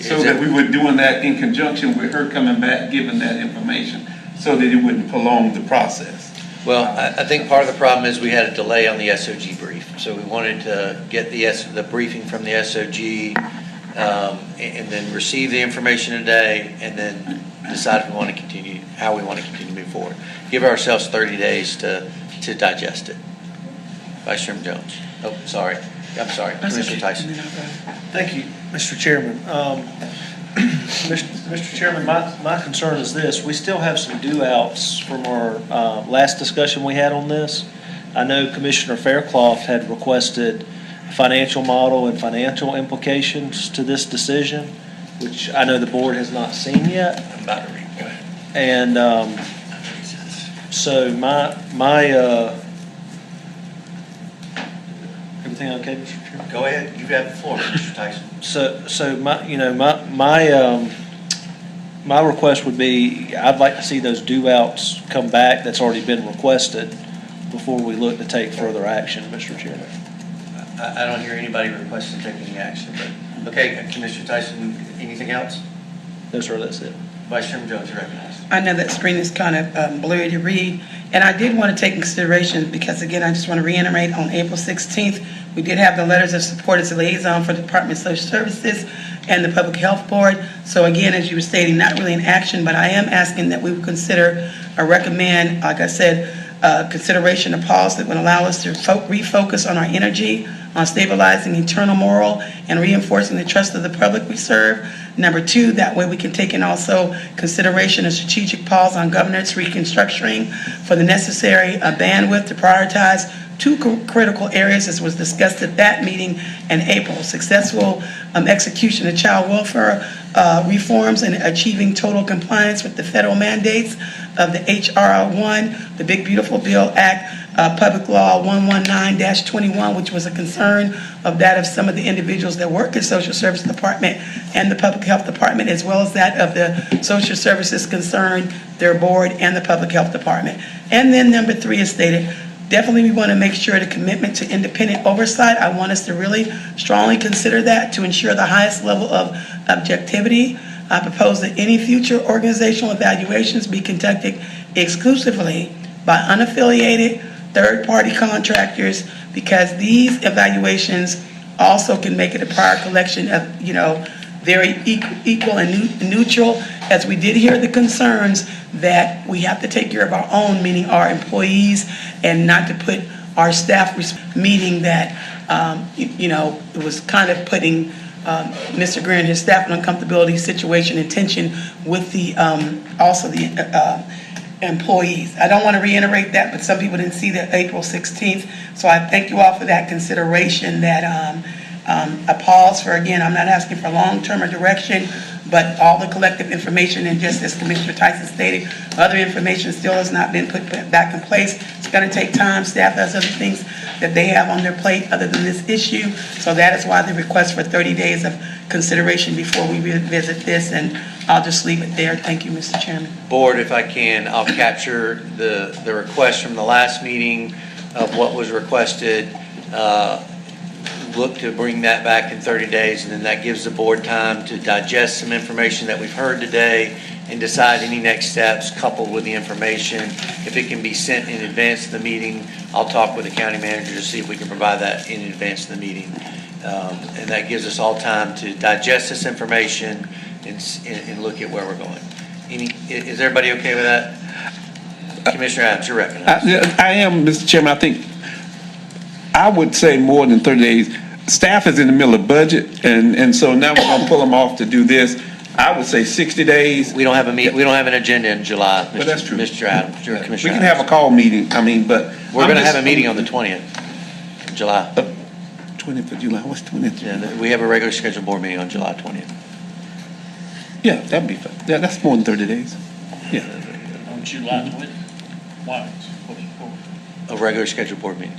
So that we were doing that in conjunction with her coming back, giving that information, so that it wouldn't prolong the process. Well, I think part of the problem is we had a delay on the SOG brief. So we wanted to get the briefing from the SOG, and then receive the information today, and then decide if we want to continue, how we want to continue to move forward. Give ourselves 30 days to digest it. Vice Chairman Jones. Oh, sorry. I'm sorry. Commissioner Tyson. Thank you, Mr. Chairman. Mr. Chairman, my concern is this. We still have some due-outs from our last discussion we had on this. I know Commissioner Faircloth had requested a financial model and financial implications to this decision, which I know the board has not seen yet. I'm about to read. Go ahead. And so my everything okay, Mr. Chairman? Go ahead. You have the floor, Mr. Tyson. So my request would be, I'd like to see those due-outs come back that's already been requested before we look to take further action, Mr. Chairman. I don't hear anybody requesting taking any action, but, okay, Commissioner Tyson, anything else? No, sir, that's it. Vice Chairman Jones, you're recognized. I know that screen is kind of blurry to read, and I did want to take in consideration, because again, I just want to reiterate, on April 16th, we did have the letters of support as a liaison for the Department of Social Services and the Public Health Board. So again, as you were stating, not really an action, but I am asking that we would consider or recommend, like I said, consideration of policy that would allow us to refocus on our energy, on stabilizing internal moral and reinforcing the trust of the public we serve. Number two, that way we can take in also consideration of strategic pause on governance reconstructuring for the necessary bandwidth to prioritize two critical areas, as was discussed at that meeting in April: successful execution of child welfare reforms and achieving total compliance with the federal mandates of the H.R. 1, the Big Beautiful Bill Act, Public Law 119-21, which was a concern of that of some of the individuals that work in Social Service Department and the Public Health Department, as well as that of the Social Services concerned, their board, and the Public Health Department. And then number three is stated, definitely we want to make sure the commitment to independent oversight, I want us to really strongly consider that to ensure the highest level of objectivity. I propose that any future organizational evaluations be conducted exclusively by unaffiliated third-party contractors, because these evaluations also can make it a prior collection of, very equal and neutral, as we did hear the concerns that we have to take care of our own, meaning our employees, and not to put our staff, meaning that, it was kind of putting Mr. Greer and his staff in an uncomfortability situation and tension with the, also the employees. I don't want to reiterate that, but some people didn't see that April 16th. So I thank you all for that consideration, that a pause for, again, I'm not asking for long-term or direction, but all the collective information, and just as Commissioner Tyson stated, other information still has not been put back in place. It's going to take time. Staff has other things that they have on their plate other than this issue. So that is why the request for 30 days of consideration before we revisit this, and I'll just leave it there. Thank you, Mr. Chairman. Board, if I can, I'll capture the request from the last meeting of what was requested. Look to bring that back in 30 days, and then that gives the board time to digest some information that we've heard today and decide any next steps coupled with the information. If it can be sent in advance of the meeting, I'll talk with the county manager to see if we can provide that in advance of the meeting. And that gives us all time to digest this information and look at where we're going. Is everybody okay with that? Commissioner Adams, you're recognized. I am, Mr. Chairman. I think I would say more than 30 days. Staff is in the middle of budget, and so now we're going to pull them off to do this. I would say 60 days. We don't have we don't have an agenda in July. But that's true. Mr. Adams, or We Commissioner can have a Adams. call meeting, I mean, but. We're going to have a meeting on the 20th of July. 20th of July, what's 20th? Yeah, we have a regular scheduled board meeting on July 20th. Yeah, that'd be fine. Yeah, that's more than 30 days. Yeah. On July 20th? Why? A regular scheduled board meeting.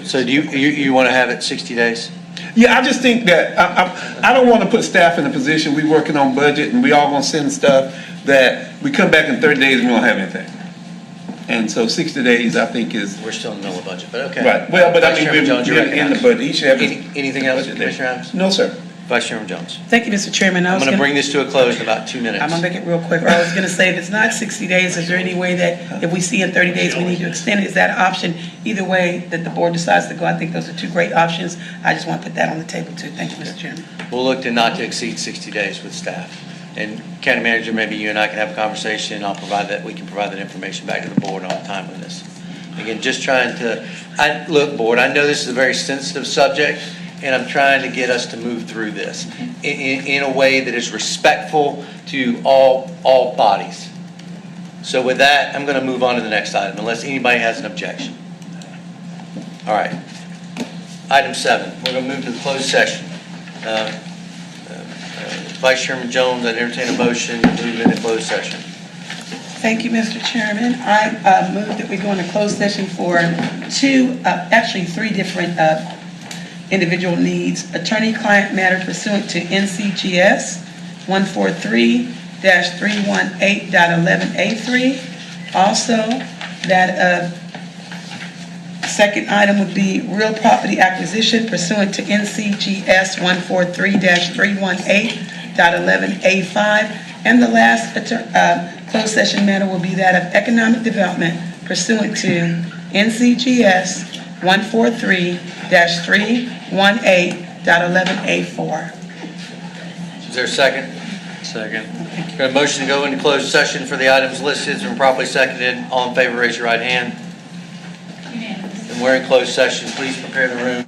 So do you want to have it 60 days? Yeah, I just think that, I don't want to put staff in a position, we working on budget and we all gonna send stuff that we come back in 30 days and we don't have anything. And so 60 days, I think is. We're still in the middle of budget, but okay. Right, well, but I Vice mean, Chairman Jones, you're we're in the recognized. budget, each have. Anything else, budget there. Commissioner Adams? No, sir. Vice Chairman Jones. Thank you, Mr. Chairman. I'm going to bring this to a close in about 2 minutes. I'm gonna make it real quick. I was gonna say, if it's not 60 days, is there any way that if we see in 30 days we need to extend it, is that an option? Either way that the board decides to go, I think those are two great options. I just want to put that on the table too. Thank you, Mr. Chairman. We'll look to not to exceed 60 days with staff. And County Manager, maybe you and I can have a conversation, and we can provide that information back to the board on timeliness. Again, just trying to, look, board, I know this is a very sensitive subject, and I'm trying to get us to move through this in a way that is respectful to all bodies. So with that, I'm going to move on to the next item, unless anybody has an objection. All right. Item 7, we're going to move to the closed session. Vice Chairman Jones, I'd entertain a motion to move into closed session. Thank you, Mr. Chairman. I move that we go into closed session for three different individual needs. Attorney-client matter pursuant to NCGS 143-318.11A3. Also, that second item would be real property acquisition pursuant to NCGS 143-318.11A5. And the last closed session matter will be that of economic development pursuant to NCGS 143-318.11A4. Is there a second? Second. Got a motion to go into closed session for the items listed. It's been properly seconded. All in favor, raise your right hand. Unanimous. And we're in closed session. Please prepare the room.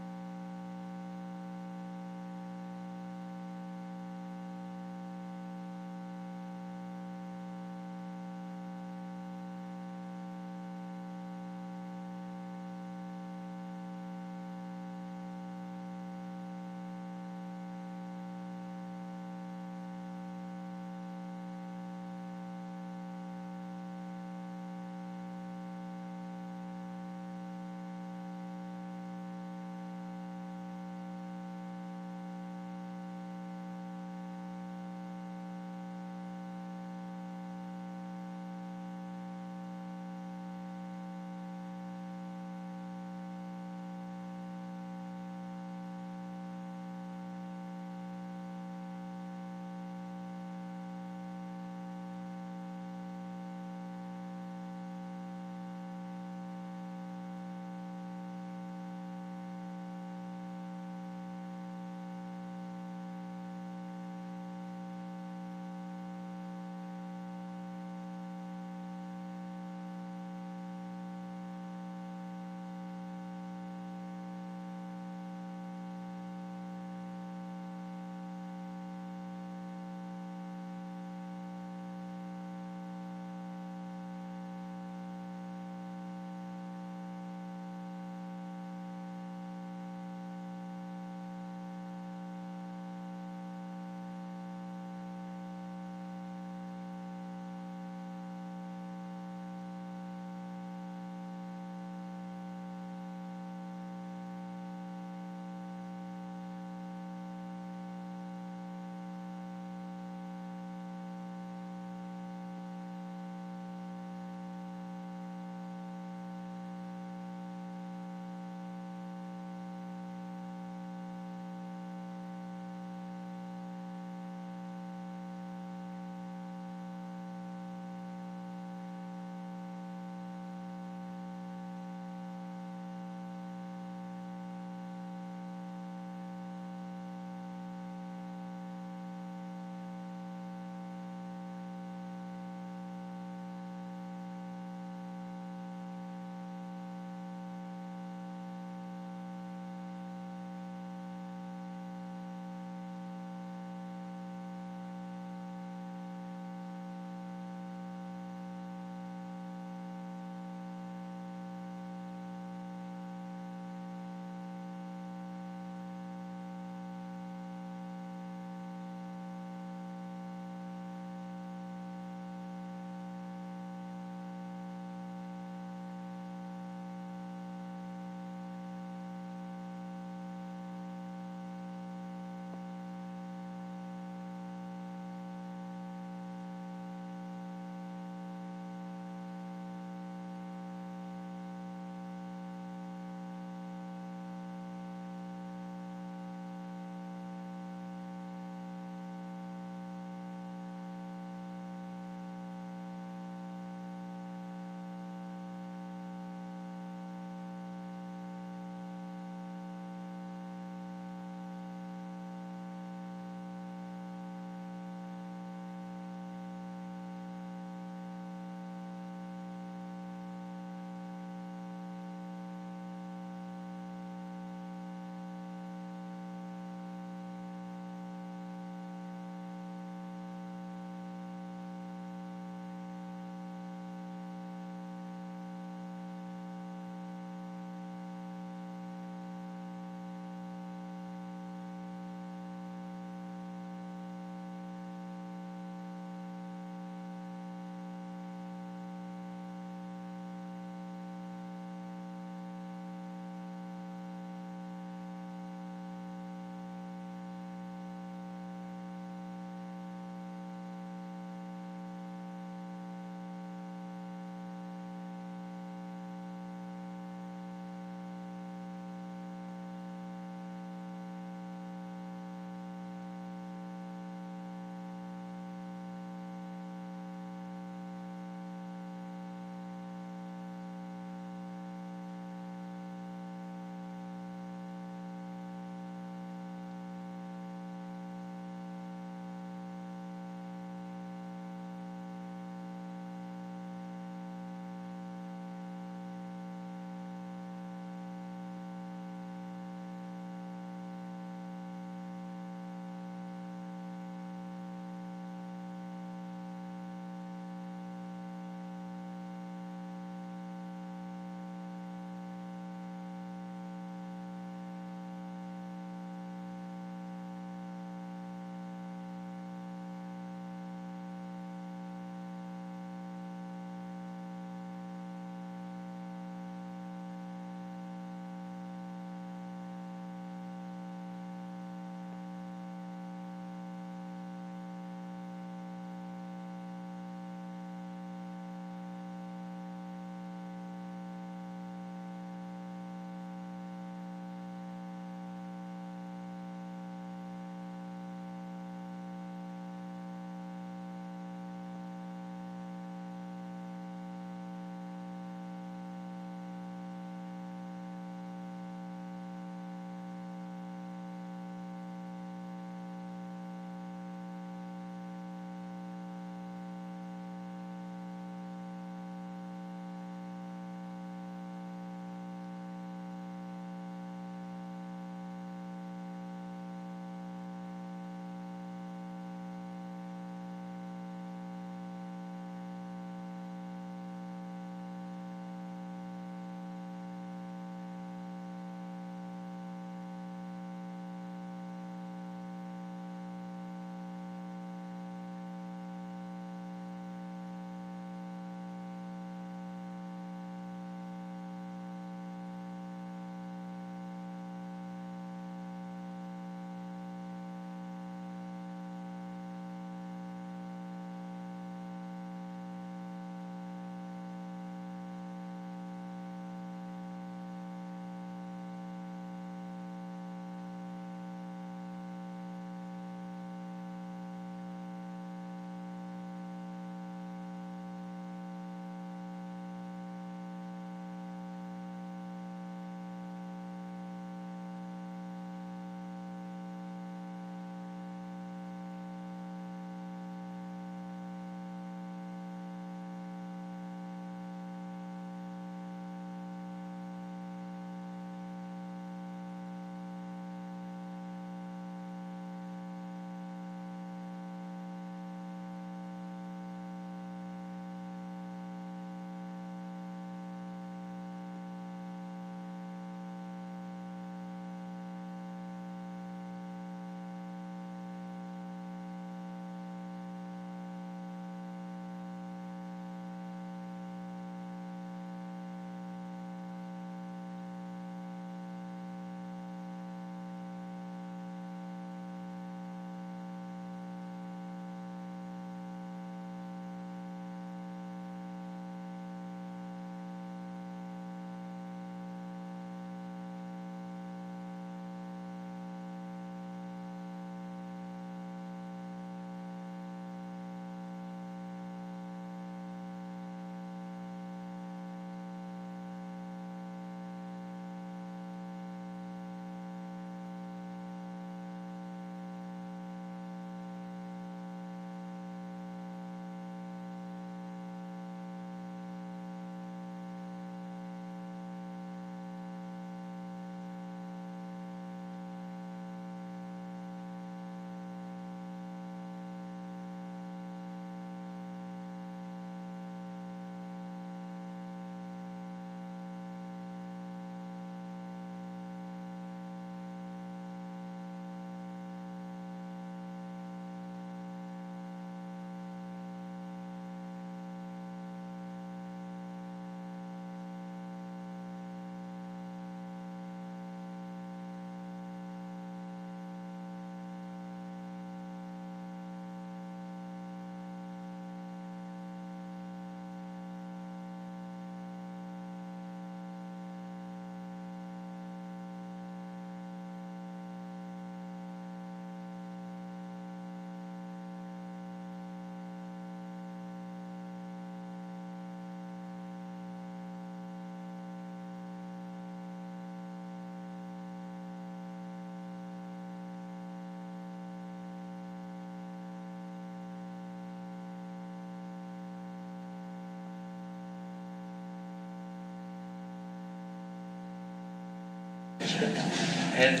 And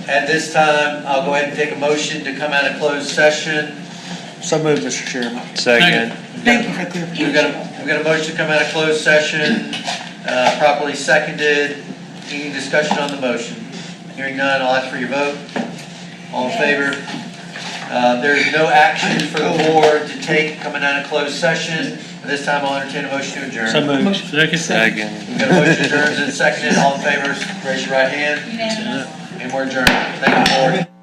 at this time, I'll go ahead and take a motion to come out of closed session. So moved, Mr. Chairman. Second. Thank you for clarification. We've got a motion to come out of closed session, properly seconded. Any discussion on the motion? Hearing none, I'll ask for your vote. All in favor? There is no action for the board to take coming out of closed session. At this time, I'll entertain a motion to adjourn. So moved. Second. We've got a motion adjourned and seconded. All in favor, raise your right hand. Unanimous. And we're adjourned. Thank you, board.